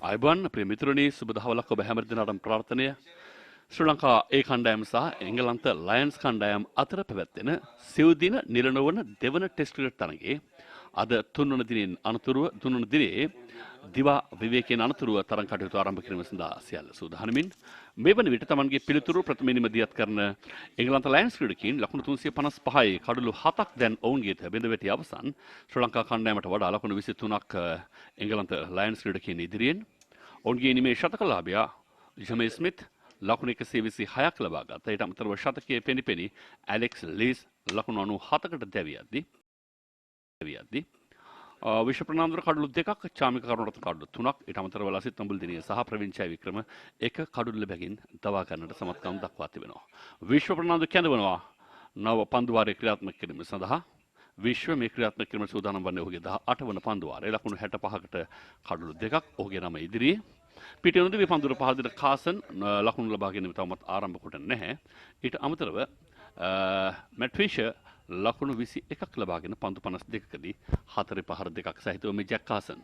අයිබන් ප්‍රිය මිතුරනි සුබ දහවලක් ඔබ හැම දිනකටම ප්‍රාර්ථනය ශ්‍රී ලංකා ඒ කණ්ඩායම සහ එංගලන්ත ලයන්ස් කණ්ඩායම් අතර පැවැත්වෙන සිව් දින නිරනවන දෙවන ටෙස්ට් ක්‍රිකට් තරගයේ අද තුන්වන දිනේ දිවා විවේකයෙන් අනතුරුව තරඟ කටයුතු ආරම්භ කිරීම සඳහා සියල්ල සූදානමින් මේ වන විට තමන්ගේ පිළිතුරු ප්‍රථමයෙන්ම දියත් කරන එංගලන්ත ලයන්ස් ක්‍රීඩකයින් ලකුණු 355යි කඩලු 7ක් දැන් ඔවුන්ගේ බිඳ වැටි අවසන් ශ්‍රී ලංකා කණ්ඩායමට වඩා ලකුණු 23ක් එංගලන්ත ලයන්ස් ක්‍රීඩකයින් ඉදිරියෙන් ඔවුන්ගේ නිමේ ශතකලාභයා ජමේ ස්මිත් ලකුණු 126ක් ලබා ගත්තා. ඊට අමතරව ශතකයේ පෙනිපෙනි ඇලෙක්ස් ලීස් ලකුණු 97කට දැවී යද්දී විශ්ව ප්‍රනාන්දුර කඩලු 2ක් චාමික කරුණරත්න කඩලු 3ක් ඊට අමතරව ලසිත් තඹුල්දිනිය සහ ප්‍රවින්චය වික්‍රම එක කඩුල්ල බැගින් දවා ගන්නට සමත්කම් දක්වා තිබෙනවා. විශ්ව ප්‍රනාන්දු කැඳවනවා නව පන්දු වාරය ක්‍රියාත්මක කිරීම සඳහා විශ්ව මේ ක්‍රියාත්මක කිරීම සූදානම් වන්නේ ඔහුගේ 18 වන පන්දු වාරය ලකුණු 65කට කඩලු 2ක් ඔහුගේ නම ඉදිරියේ පිටිනුද මේ පන්දුර පහළ දෙන කාසන් ලකුණු ලබා ගැනීම තවමත් ආරම්භ කොට නැහැ. ඊට අමතරව මැට් ෆිෂර් ලකුණු 21ක් ලබාගෙන පන්දු 52කදී 4 පහර දෙකක් සහිතව මේ ජැක් කාසන්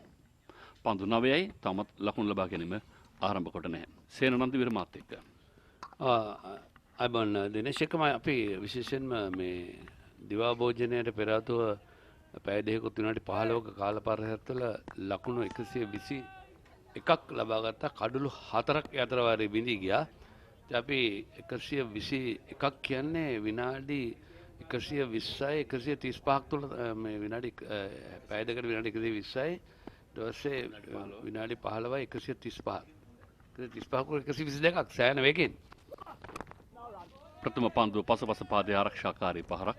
පන්දු 9යි තවමත් ලකුණු ලබා ගැනීම ආරම්භ කොට නැහැ. සේනනන්ද විරමාත් එක්ක අයිබන් දිනේශකම අපි විශේෂයෙන්ම මේ දිවා භෝජනයට පෙර ආතුව පැය දෙකකුත් විනාඩි 15ක කාල පරිසරය තුළ ලකුණු 121ක් ලබා ගත්තා. කඩලු 4ක් අතර වාරේ බිඳී ගියා. අපි 121ක් කියන්නේ විනාඩි 120යි 135ක් තුළ මේ විනාඩි පැය දෙකකට විනාඩි 120යි ඊට පස්සේ විනාඩි 15යි 135ක් 122ක් සෑහෙන වේගෙන් ප්‍රථම පන්දුව පසුපස පාදයේ ආරක්ෂාකාරී පහරක්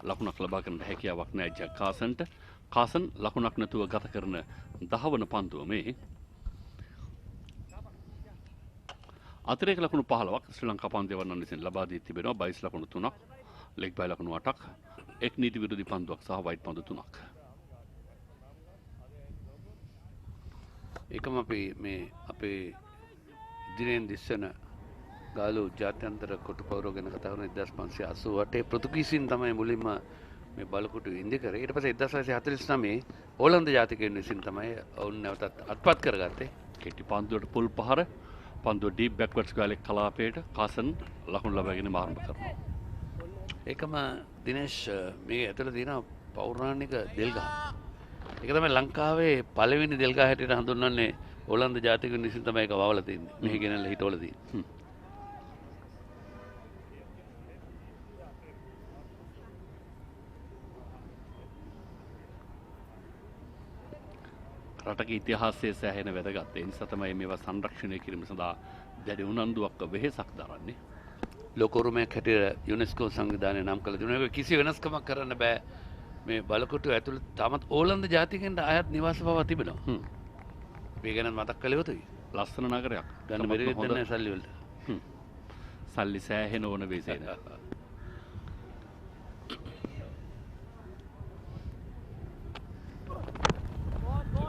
ලකුණක් ලබා ගන්න හැකියාවක් නැහැ ජැක් කාසන්ට. කාසන් ලකුණක් නැතුව ගත කරන 10 වන පන්දුව මේ අතිරේක ලකුණු 15ක් ශ්‍රී ලංකා පන්දු දෙවන්නන් විසින් ලබා දී තිබෙනවා. බයිස් ලකුණු 3ක් ලෙග් බයි ලකුණු 8ක් එක් නීති විරෝධී පන්දුවක් සහ වයිට් පන්දු 3ක්. ඒකම අපි මේ අපේ දිනෙන් දිස්සන ගාලු ජාත්‍යන්තර කොටු පවුර ගැන කතා කරන 1588 පෘතුගීසින් තමයි මුලින්ම මේ බලකොටු ඉන්දිය කරේ. ඊට පස්සේ 1949 ඕලන්ද ජාතිකයන් විසින් තමයි ඔවුන් නැවතත් අත්පත් කරගත්තේ. කෙටි පන්දුවට පුල් පහර පන්දුව ඩීප් බැක්වර්ඩ්ස් ගාලේ කලාපයට කාසන් ලකුණු ලබාගෙන ආරම්භ කරනවා. ඒකම දිනේෂ් මේ ඇතුළේ තියෙන පෞරාණික දෙල්ගහ. ඒක තමයි ලංකාවේ පළවෙනි දෙල්ගහ හැටියට හඳුන්වන්නේ ඕලන්ද ජාතිකයන් විසින් තමයි ඒක වවලා තින්නේ. මෙහි ගෙනල්ලා හිටවලා තියෙන්නේ. රටක ඉතිහාසයේ සෑහෙන වැදගත්. ඒ නිසා තමයි මේවා සංරක්ෂණය කිරීම සඳහා දැඩි උනන්දුවක් වෙහෙසක් දරන්නේ. ලෝක උරුමයක් හැටියට යුනෙස්කෝ සංවිධානය නම් කළ තිබුණා. ඒක කිසි වෙනස්කමක් කරන්න බෑ. මේ බලකොටුව ඇතුළේ තාමත් ඕලන්ද ජාතිකයන්ට අයත් නිවාස බව තිබෙනවා. මේ ගැන මතක් කළ යුතුයි. ලස්සන නගරයක්. ගන්න බැරි දෙන්නේ සල්ලි වලට. සල්ලි සෑහෙන ඕන වෙසේන.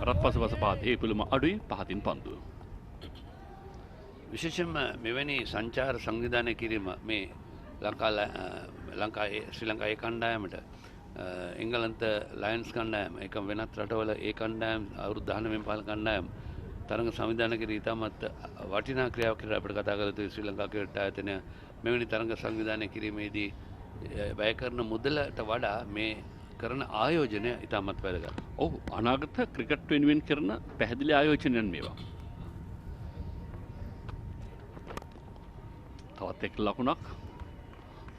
රත් පසුපස පාදයේ පිළුම අඩුයි පහතින් පන්දුව. විශේෂයෙන්ම මෙවැනි සංචාර සංවිධානය කිරීම මේ ශ්‍රී ලංකාවේ කණ්ඩායමට එංගලන්ත ලයන්ස් කණ්ඩායම එක වෙනත් රටවල ඒ කණ්ඩායම් අවුරුදු 19 පහළ කණ්ඩායම් තරඟ සංවිධානය කිරීම ඉතාමත් වටිනා ක්‍රියාවක් කියලා අපිට කතා කරලා තියෙනවා. ශ්‍රී ලංකා ක්‍රිකට් ආයතනය මෙවැනි තරඟ සංවිධානය කිරීමේදී වැය කරන මුදලට වඩා මේ කරන ආයෝජනය ඉතාමත් වැදගත්. ඔව් අනාගත ක්‍රිකට් වෙනුවෙන් කරන පැහැදිලි ආයෝජනයන් මේවා. තවත් එක් ලකුණක්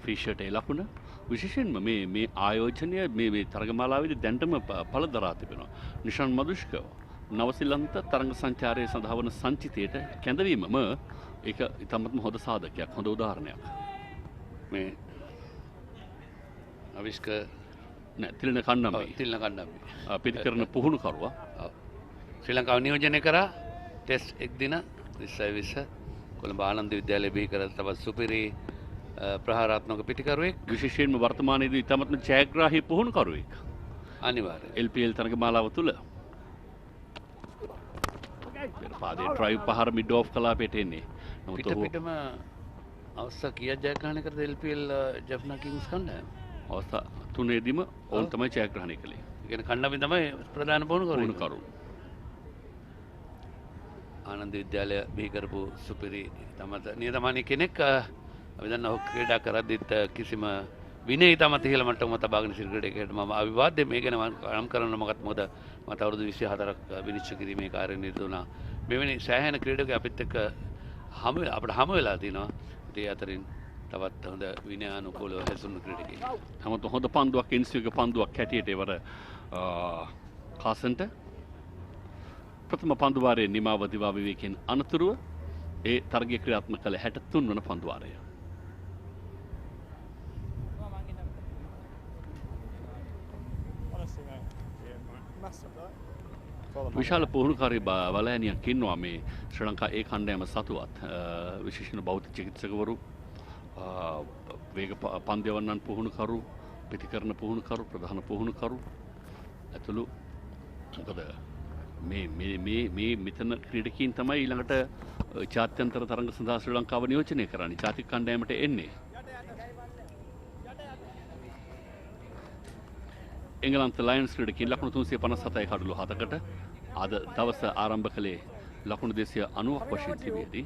ෆිෂර්ට ඒ ලකුණ විශේෂයෙන්ම මේ ආයෝජනය මේ තරගමාලාවේදී දැන්ටම පළදරා තිබෙනවා. නිෂාන් මදුෂ්ක නවසිලන්ත තරඟ සංචාරයේ සඳහා වන සංචිතයට කැඳවීමම ඒක ඉතාමත්ම හොඳ සාධකයක්, හොඳ උදාහරණයක්. මේ අවිෂ්ක තිලන කණ්ඩායම පිළිකරන පුහුණුකරුවා ශ්‍රී ලංකාව නියෝජනය කරා ටෙස්ට් එක් දින 2020 කොළඹ ආනන්ද විද්‍යාලයේ බිහි කර තවත් සුපිරි ප්‍රහාරාත්මක පිටිකරුවෙක්. විශේෂයෙන්ම වර්තමානයේදී ඉතාමත්ම ජයග්‍රාහී පුහුණුකරුවෙක්. අනිවාර්යයෙන් LPL තරගමාලාව තුළ පාදේ ඩ්‍රයිව් පහර මිඩ් ඔෆ් කලාපයට එන්නේ. පිටම අවස්ථා කීයක් ජයග්‍රහණය කරද LPL ජෆ්නා කිංස් කණ්ඩායම? අවස්ථා තුනේදීම ඔවුන් තමයි ජයග්‍රහණය කළේ. ඒ කියන්නේ කණ්ඩායම තමයි ප්‍රධාන පුහුණුකරු. ආනන්ද විද්‍යාලය බිහි කරපු සුපිරි නියතමානී කෙනෙක්. අපි දන්න ඔහු ක්‍රීඩා කරද්දිත් කිසිම විනය ඉතාමත් ඉහළ මට්ටමක තබාගෙන සිටි ක්‍රීඩකයෙකුට මම අවිවාද්‍ය මේ ගැන නම් කරන්න මොකක්ද මොකද මට අවුරුදු 24ක් විනිශ්චය කිරීමේ කාර්යය නිරත වුණා. මෙවැනි සෑහෙන ක්‍රීඩකයෝ අපිත් එක්ක අපිට හමු වෙලා තිනවා. ඒ අතරින් තවත් හොඳ විනයානුකූලව හැසිරුණු ක්‍රීඩකයෙක්. නමුත් හොඳ පන්දුවක් ඉන්සියක පන්දුවක් හැටියට ඒවර කාසන්ට ප්‍රථම පන්දු වාරයේ නිමාව දිවා විවේකයෙන් අනතුරුව ඒ තරගය ක්‍රියාත්මක කළ 63 වන පන්දු වාරය. විශාල පුහුණුකාරී බලෑනියක් ඉන්නවා මේ ශ්‍රී ලංකා ඒ කණ්ඩායම සතුවත්. විශේෂණ භෞතික චිකිත්සකවරු, වේග පන්දයවන්නන් පුහුණුකරු, පිටිකරණ පුහුණුකරු, ප්‍රධාන පුහුණුකරු ඇතුළු මොකද මේ මෙතන ක්‍රීඩකීන් තමයි ඊළඟට ජාත්‍යන්තර තරඟ සඳහා ශ්‍රී ලංකාව නියෝජනය කරන්නේ. ජාතික කණ්ඩායමට එන්නේ. එංගලන්ත ලයන්ස් ක්‍රීඩකීන් ලකුණු 357යි කඩලු 7කට අද දවස ආරම්භ කළේ ලකුණු 290ක් වශයෙන් තිබෙදී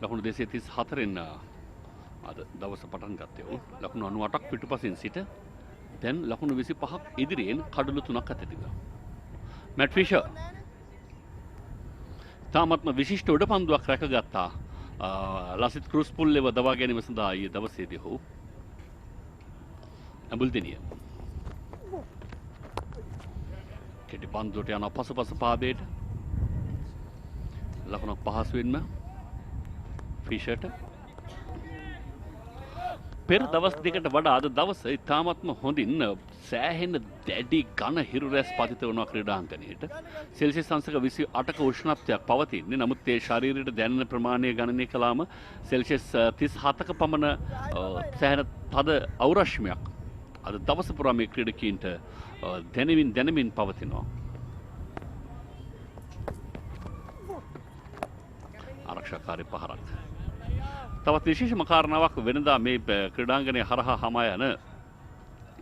ලකුණු 234න් අද දවස පටන් ගත්තේ ලකුණු 98ක් පිටුපසින් සිට දැන් ලකුණු 25ක් ඉදිරියෙන් කඩලු 3ක් අතැතිවා. මැට් ෆිෂර් තාමත්ම විශිෂ්ට උඩ පන්දුවක් රැකගත්තා. ලසිත් ක්‍රූස් පුල්ලෙව දවා ගැනීම සඳහා ඊයේ දවසේදී ඔහු ඇඹුල්දෙනිය කෙටි පන්දුවට යන පසුපස පාදයට ලකුණක් පහසුවෙන්ම ෆිෂර්ට පෙර දවස් දෙකට වඩා අද දවස ඉතාමත්ම හොඳින් සෑහෙන දැඩි ඝන හිරු රැස් පතිත වුණා ක්‍රීඩාංගණයට. සෙල්සියස් අංශක 28ක උෂ්ණත්වයක් පවතින්නේ. නමුත් ඒ ශරීරයට දැනෙන ප්‍රමාණය ගණනය කළාම සෙල්සියස් 37ක පමණ සෑහෙන තද අවරශ්මයක් අද දවස පුරා මේ ක්‍රීඩකීන්ට දැනෙමින් පවතිනවා. ආරක්ෂාකාරී පහරක්. තවත් විශේෂම කාරණාවක් වෙනදා මේ ක්‍රීඩාංගණය හරහා හමා යන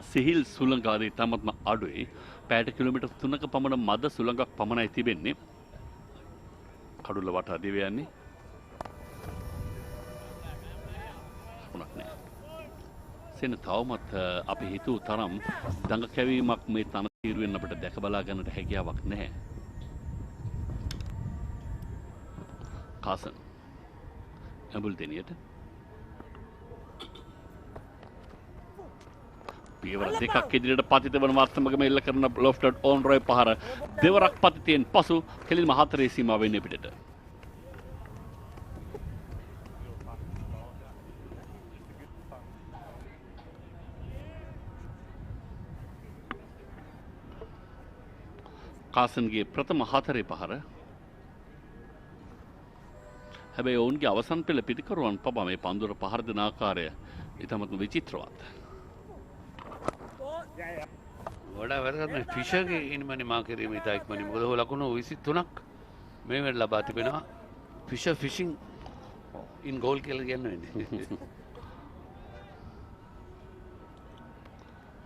සිහිල් සුළඟ ආදී තමත්ම අඩුයි. පැයට කිලෝමීටර් 3ක පමණ මද සුළඟක් පමණයි තිබෙන්නේ. කඩුල්ල වටා දිව යන්නේ. උණක් නෑ. සෙන තවමත් අපි හිතුව තරම් දඟ කැවීමක් මේ තනතිරුවෙන් අපිට දැක බලා ගන්නට හැකියාවක් නැහැ. කාසන් ඇඹුල්දෙනියට පියවර දෙකක් ඉදිරියට පතිත වන වාස්තමගම එල්ල කරන ලොෆ්ටඩ් ඕන් රොයි පහර දෙවරක් පතිතයෙන් පසු කෙලින්ම හතරේ සීමාව වෙන්නේ පිටට. කාසන්ගේ ප්‍රථම හතරේ පහර හැබැයි ඔවුන්ගේ අවසන් පෙළ පිටිකරුවන් පවා මේ පන්දුර පහර දෙන ආකාරය ඉතාමත්ම විචිත්‍රවත්. වඩා වැදගත් මේ ෆිෂර්ගේ ඉනිමනි මා කිරීම ඉතා ඉක්මනින්. මොකද ඔහු ලකුණු 23ක් මේ වෙලට ලබා තිබෙනවා. ෆිෂර් ෆිෂිං ඉන් ගෝල් කියලා කියන්න වෙන්නේ.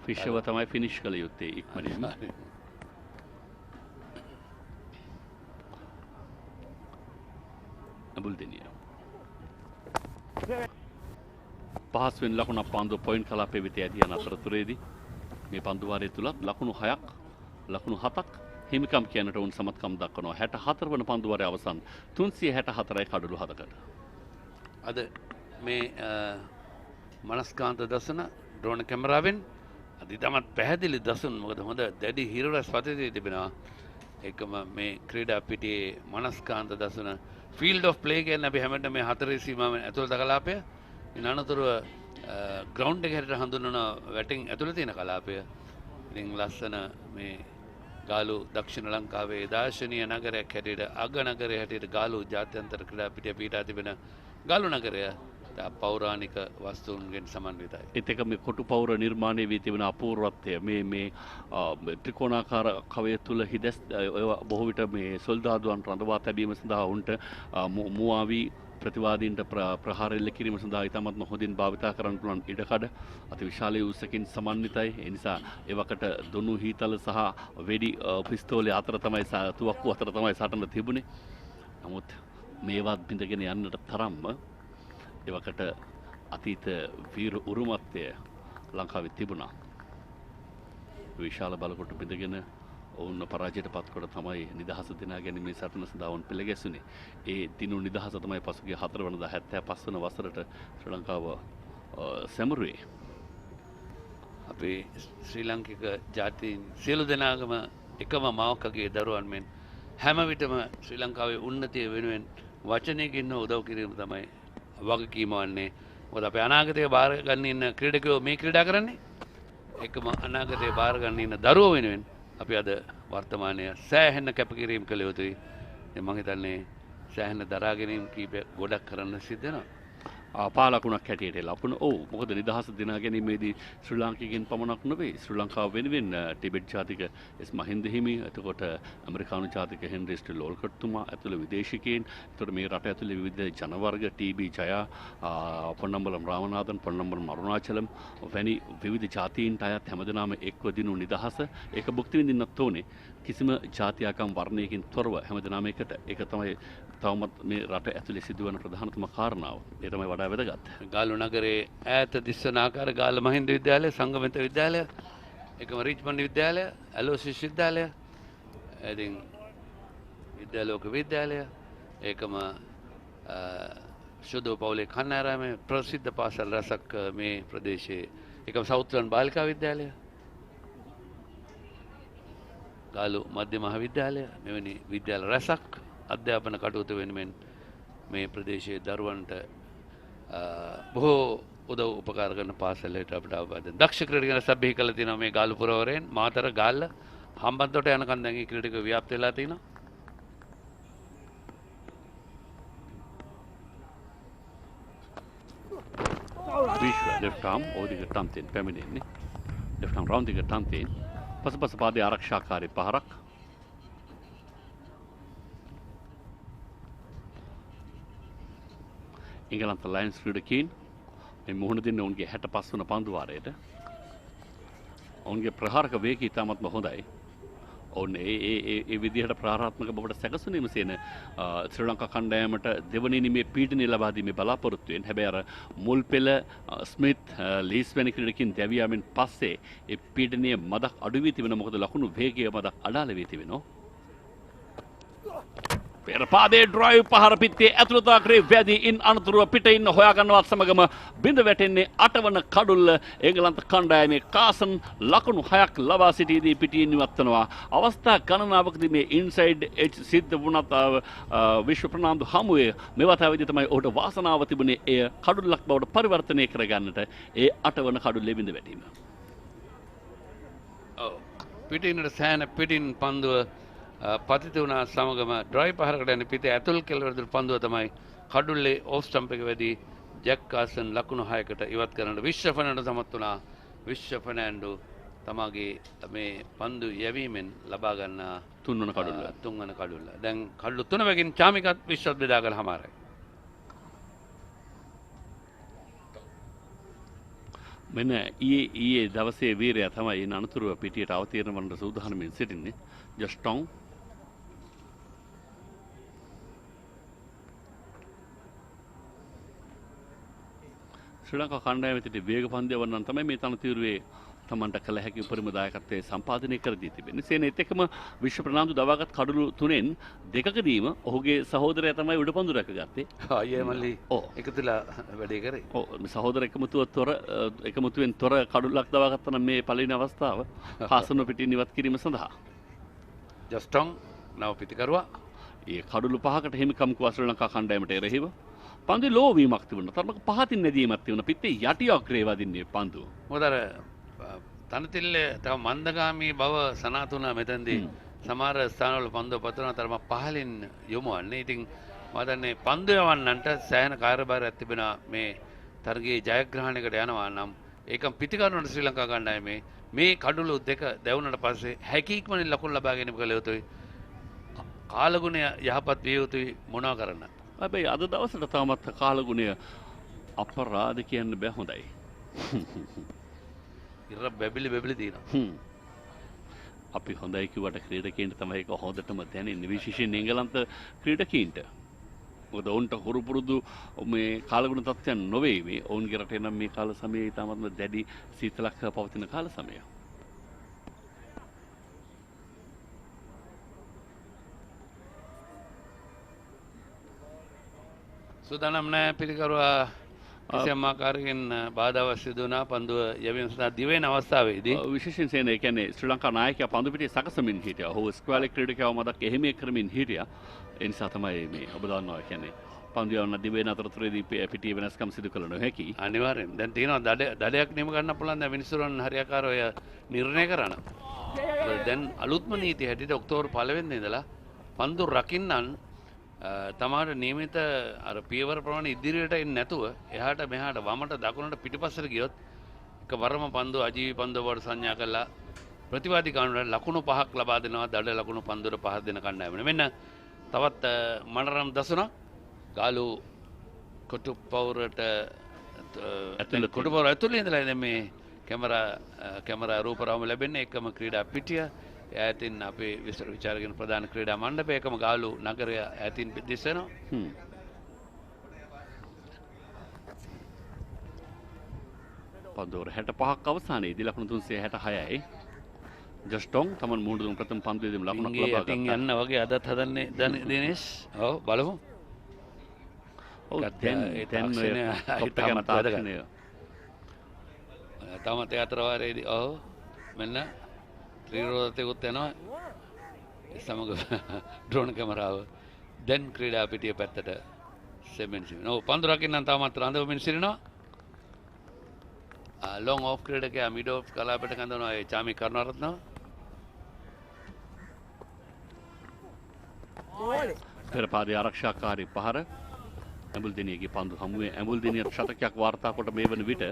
ෆිෂර්ව තමයි ෆිනිෂ් කළ යුත්තේ ඉක්මනින්ම. ඇඹුල්දෙනිය පහසුවෙන් ලකුණක් පන්දු පොයින්ට් කලාපේ වෙත ඇදී යන අතරතුරේදී මේ පන්දු වාරය තුලත් ලකුණු 6ක් ලකුණු 7ක් හිමිකම් කියනට උන් සමත්කම් දක්වනවා. 64 වන පන්දු වාරයේ අවසන් 364යි කඩලු 7කට. අද මේ මනස්කාන්ත දසන ඩ්‍රෝන කැමරාවෙන් අද ඉතාමත් පැහැදිලි දසුන්. මොකද හොඳ දැඩි හිරු රැස් පතිතේ තිබෙනවා. ඒකම මේ ක්‍රීඩා පිටියේ මනස්කාන්ත දසන ෆීල්ඩ් ඔෆ් ප්ලේ කියන්නේ අපි හැමෝටම මේ හතරේ සීමාවෙන් ඇතුළත කලාපය. ඉන් අනතුරුව ග්‍රවුන්ඩ් එක හැටියට හඳුන්වන වැටින් ඇතුළේ තියෙන කලාපය. ඉතින් ලස්සන මේ ගාලු දක්ෂිණ ලංකාවේ දාර්ශනීය නගරයක් හැටියට අග නගරය හැටියට ගාලු ජාත්‍යන්තර ක්‍රීඩා පිටිය පිටා තිබෙන ගාලු නගරය පෞරාණික වස්තුන්ගෙන් සමන්විතයි. ඒත් එක මේ කොටු පවුර නිර්මාණය වී තිබෙන අපූර්වත්වය මේ ත්‍රිකෝණාකාර කවය තුල හිදැස් බොහෝ විට මේ සොල්දාදුවන් රඳවා තැබීම සඳහා උන්ට මුවාවී ප්‍රතිවාදීන්ට ප්‍රහාර එල්ල කිරීම සඳහා ඉතාමත්ම හොඳින් භාවිතා කරන්න පුළුවන් ඉඩකඩ අති විශාල උසකින් සමන්විතයි. ඒ නිසා ඒවකට දුනු හීතල සහ වෙඩි පිස්තෝලේ අතර තමයි තුවක්කු අතර තමයි සටන තිබුණේ. නමුත් මේවත් බිඳගෙන යන්නට තරම්ම ඒවකට අතීත වීර උරුමත්වය ලංකාවේ තිබුණා. විශාල බලකොටු බිඳගෙන ඔවුන් පරාජයට පත්කොට තමයි නිදහස දිනා ගැනීමේ සටන සඳහා ඔවුන් පෙළ ගැසුනේ. ඒ දිනු නිදහස තමයි පසුගිය 4 වෙනිදා 75 වන වසරට ශ්‍රී ලංකාව සැමරුවේ. අපේ ශ්‍රී ලාංකික ජාතීන් සියලු දෙනාගම එකම මාවකගේ දරුවන් මෙන් හැම විටම ශ්‍රී ලංකාවේ උන්නතිය වෙනුවෙන් වචනයකින් උදව් කිරීම තමයි වගකීම වන්නේ. මොකද අපේ අනාගතය බාර ගන්න ඉන්න ක්‍රීඩකයෝ මේ ක්‍රීඩා කරන්නේ. එකම අනාගතය බාර ගන්න ඉන්න දරුවෝ වෙනුවෙන් අපි අද වර්තමානය සෑහෙන කැපකිරීම කළ යුතුයි. මම හිතන්නේ සෑහෙන දරා ගැනීම කීපයක් ගොඩක් කරන්න සිද්ධ වෙනවා. පාලකුණක් හැටියට ලකුණ මොකද නිදහස දිනා ගැනීමේදී ශ්‍රී ලාංකිකයන් පමණක් නොවේ ශ්‍රී ලංකාව වෙනුවෙන් ටිබෙට් ජාතික එස් මහින්ද හිමි එතකොට ඇමරිකානු ජාතික හෙන්රි ස්ටීල් ඕල්කට්තුමා ඇතුළු විදේශිකයන් එතකොට මේ රට ඇතුළේ විවිධ ජනවර්ග ටීබී ජයා පොන්නම්බලම් රාමනාഥන් පොන්නම්බලම් අරුණාචලම් වැනි විවිධ ජාතීන්ට අයත් හැමදෙනාම එක්ව දිනු නිදහස ඒක භුක්ති විඳින්නත් ඕනේ. කිසිම ජාතියකම් වර්ණයකින් තොරව හැමදෙනාම එකට ඒක තමයි තවමත් මේ රට ඇතුලේ සිදුවන ප්‍රධානතම කාරණාව. ඒ තමයි වඩා වැදගත්. ගාල්ල නගරයේ ඈත දිස්සන ආකාර ගාල්ල මහින්ද විද්‍යාලය, සංගමිත විද්‍යාලය, එකම රිච්මන්ඩ් විද්‍යාලය, ඇලෝසිස් විද්‍යාලය, ඉතින් විද්‍යාලෝක විද්‍යාලය, ඒකම ශුද්ධ පවුලේ කන්නාරාමේ ප්‍රසිද්ධ පාසල් රසක් මේ ප්‍රදේශයේ, එකම සෞත්‍රන් බාලිකා විද්‍යාලය, ගාලු මධ්‍ය මහාවිද්‍යාලය මෙවැනි විද්‍යාල රැසක් අධ්‍යාපන කටයුතු වෙනුවෙන් මේ ප්‍රදේශයේ දරුවන්ට බොහෝ උදව් උපකාර කරන පාසලට අපිට අවබෝධයෙන් දක්ෂ ක්‍රීඩකයන් සබ්බෙහි කළ තියෙනවා මේ ගාලු පුරවරයෙන් මාතර ගාල්ල හම්බන්තොට යනකම් දැන් මේ ක්‍රීඩක ව්‍යාප්ත වෙලා තිනවා. විශ්ව left arm ඕදිග තම්තෙන් පැමිණෙන්නේ left arm round දිග තම්තෙන් පසුපස පාදයේ ආරක්ෂාකාරී පහරක් ඉංගලන්ත ලයන්ස් ක්‍රීඩකයන් මේ මුහුණ දෙන්නේ ඔවුන්ගේ 65 වන පන්දු වාරයට. ඔවුන්ගේ ප්‍රහාරක වේගය ඉතාමත්ම හොඳයි. ඔවුන් ඒ විදිහට ප්‍රාරාත්මක බවට සැකසුනීම සේන ශ්‍රී ලංකා කණ්ඩායමට දෙවන ඉනිමේ පීඩනය ලබා දීමේ බලාපොරොත්තු වෙන. හැබැයි අර මුල් පෙළ ස්මිත් ලීස් වැනි ක්‍රීඩකයන් දැවියාමෙන් පස්සේ ඒ පීඩනය මදක් අඩු වී තිබෙනවා. මොකද ලකුණු වේගය මදක් අඩාල වී තිබෙනවා. පෙර පාදයේ ඩ්‍රයිව් පහර පිත්තේ ඇතුළත අග්‍රේ වැදී ඉන් අනතුරුව පිට ඉන්න හොයාගන්නවත් සමගම බිඳ වැටෙන්නේ 8 වන කඩුල්ල. එංගලන්ත කණ්ඩායමේ කාසන් ලකුණු 6ක් ලබා සිටීදී පිටින් ඉවත් වෙනවා. අවස්ථා ගණනාවකදී මේ ඉන්සයිඩ් එජ් සිද්ධ වුණත් විශ්ව ප්‍රනාන්දු හමුවේ මෙවතාවේදී තමයි ඔහුට වාසනාව තිබුණේ එය කඩුල්ලක් බවට පරිවර්තනය කරගන්නට ඒ 8 වන කඩුල්ලේ බිඳ වැටීම. පිටින්නට සෑහෙන පිටින් පන්දුව පතිත වුණා සමගම ඩ්‍රයිව් පහරකට යන පිටේ ඇතුල් කෙළවරදු පන්දුව තමයි කඩුල්ලේ ඕෆ් ස්ටම්ප් එක වැදී ජැක් කාසන් ලකුණු 6කට ඉවත් කරන්න විශ්ව ෆර්නැන්ඩෝ සමත් වුණා. විශ්ව ෆර්නැන්ඩෝ තමගේ මේ පන්දු යැවීමෙන් ලබා ගන්න තුන්වන කඩුල්ල. දැන් කඩුළු 3 වකින් චාමිකත් විශ්වත් බෙදාගල හමාරයි. මෙන්න ඊයේ දවසේ වීරයා තමයි ඉන් අනතුරුව පිටියට අවතීර්ණ වන්න සූදානම්ින් සිටින්නේ. ජස්ටොන් ශ්‍රී ලංකා කණ්ඩායමේ වේග පන්දය වන්නන් තමයි මේ තනතිරුවේ තමන්ට කළ හැකි උපරිම දායකත්වයේ සම්පාදනය කර දී තිබෙන්නේ. සේනෙත් එක්කම විශ්ව ප්‍රනාන්දු දවාගත් කඩුළු 3න් දෙකකදීම ඔහුගේ සහෝදරයා තමයි උඩපන්දු රැකගත්තේ. අයියේ මල්ලි එකතුලා වැඩේ කරේ. ඔව් මේ සහෝදර එකමුතුවෙන් තොර කඩුල්ලක් දවාගත්තා නම් මේ පළවෙනි අවස්ථාව කාසන පිටින් ඉවත් කිරීම සඳහා. ජස්ටොන් නව පිටිකරුවා ඒ කඩුළු 5කට හිමිකම් කව ශ්‍රී ලංකා කණ්ඩායමට එරෙහිව පන්දු ලෝවීමක් තිබුණා. තරමක පහතින් නැදීමක් තිබුණා. පිටේ යටි අග්‍රේ වදින්නේ පන්දුව. මොකද අර තනතිල්ලේ තව මන්දගාමී බව සනාතුණා මෙතෙන්දී. සමහර ස්ථානවල පන්දුව පතරන තරම පහලින් යොමුවන්නේ. ඉතින් මදන්නේ පන්දු යවන්නන්ට සෑහෙන කාර්යභාරයක් තිබෙනවා මේ තරගයේ ජයග්‍රහණයකට යනවා නම් ඒකම පිටිකරුණට ශ්‍රී ලංකා කණ්ඩායමේ මේ කඩුළු දෙක දැවුනට පස්සේ හැකි ඉක්මනින් ලකුණු ලබා ගැනීම කළ යුතුයි. කාලගුණය යහපත් විය යුතුයි මොනවා කරන්න. හැබැයි අද දවසට තාමත් කාලගුණය අපරාධ කියන්න බෑ හොඳයි. ඉර බැබිලි තියෙනවා. අපි හොඳයි කිව්වට ක්‍රීඩකයන්ට තමයි ඒක හොඳටම දැනෙන්නේ විශේෂයෙන් එංගලන්ත ක්‍රීඩකයන්ට. මොකද ඔවුන්ට හුරු පුරුදු මේ කාලගුණ තත්ත්වයන් නොවේ මේ ඔවුන්ගේ රටේ නම් මේ කාල සමයේ ඉතාමත්ම දැඩි සීතලක් පවතින කාල සමය. සූදානම් නැහැ පිළිකරුවා කිසියම් ආකාරයකින් බාධාවක් සිදු වුණා පන්දුව යැවීම සඳහා දිවෙන අවස්ථාවේදී විශේෂයෙන් කියන්නේ කියන්නේ ශ්‍රී ලංකා නායකයා පන්දු පිටියේ සකසමින් හිටියා. ඔහු ස්ක්වාලේ ක්‍රීඩකයව මතක් එහෙම කරමින් හිටියා. ඒ නිසා තමයි මේ ඔබ දන්නවා කියන්නේ පන්දු යවන දිවෙන අතරතුරේදී පිටියේ වෙනස්කම් සිදු කළ නොහැකි. අනිවාර්යෙන්. දැන් තියෙනවා දඩයක් නියම ගන්න පුළුවන් දැන් මිනිස්සුන් හරියාකාරව නිර්ණය කරන. දැන් අලුත්ම නීති හැටියට ඔක්තෝබර් 1 වෙනිදා ඉඳලා පන්දු රකින්නන් තමාට නියමිත අර පියවර ප්‍රමාණය ඉදිරියට එන්නේ නැතුව එහාට මෙහාට වමට දකුණට පිටිපස්සට ගියොත් එකවරම පන්දු අජීවී පන්දුව බවට සංඥා කළා ප්‍රතිවාදී කාණ්ඩයට ලකුණු 5ක් ලබා දෙනවා දඩ ලකුණු පන්දුවට 5ක් දෙන කණ්ඩායමනේ. මෙන්න තවත් මනරම් දසුණක් ගාලු කොටුපවුරට කොටුපවුර ඇතුළේ ඉඳලා දැන් මේ කැමරා රූපරාම ලැබෙන්නේ එකම ක්‍රීඩා පිටිය ඈතින් අපේ විස්තර විචාරකයන් ප්‍රධාන ක්‍රීඩා මණ්ඩපය එකම ගාලු නගරය ඈතින් දිස්සෙනවා. පන්දුවර 65ක් අවසානයේදී ලකුණු 366යි. ජස්ටොන් තමන් මුහුණ දුන් ප්‍රථම පන්දුවේදීම ලකුණක් ලබා ගත්තා. යන්න වගේ අදත් හදන්නේ දිනේෂ්. ඔව් බලමු. ඔව් දැන් ඔය තාක්ෂණය තමත් ඒ අතර වාරයේදී ඔව් මෙන්න ත්‍රිරෝධතෙකුත් යනවා සමග ඩ්‍රෝන් කැමරාව දැන් ක්‍රීඩා පිටිය පැත්තට සෙමෙන් සිටිනවා. ඔව් පන්දු රකින්න තාමත් රඳවමින් සිටිනවා. ලොං ඔෆ් ක්‍රීඩකයා මිඩ් ඔෆ් කලාපයට කඳවනවා ඒ චාමි කරුණාරත්නව. පෙරපාදී ආරක්ෂාකාරී පහර ඇඹුල්දෙනියගේ පන්දු හමුවේ ඇඹුල්දෙනියට ශතකයක් වාර්තා කොට මේ වන විට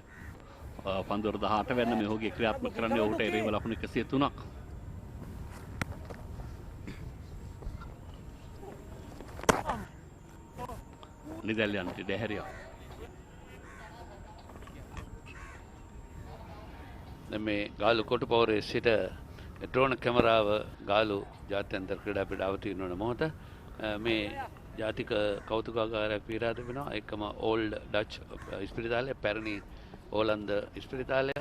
පන්දුවර 18 වෙනි මේ ඔහුගේ ක්‍රියාත්මක කරන්නේ ඔහුට එරෙහිව ලකුණු 103ක්. නිදැල්යන්ට දෙහැරියා. දැන් මේ ගාලු කොටුපවරේ සිට ඩ්‍රෝන් කැමරාව ගාලු ජාත්‍යන්තර ක්‍රීඩා පීඩ අවතීර්ණ වන මොහොත මේ ජාතික කෞතුකාගාරයක් පීරා තිබෙනවා. එකම ඕල්ඩ් ඩච් ඉස්පිරිතාලය පැරණි ඕලන්ද ඉස්පිරිතාලය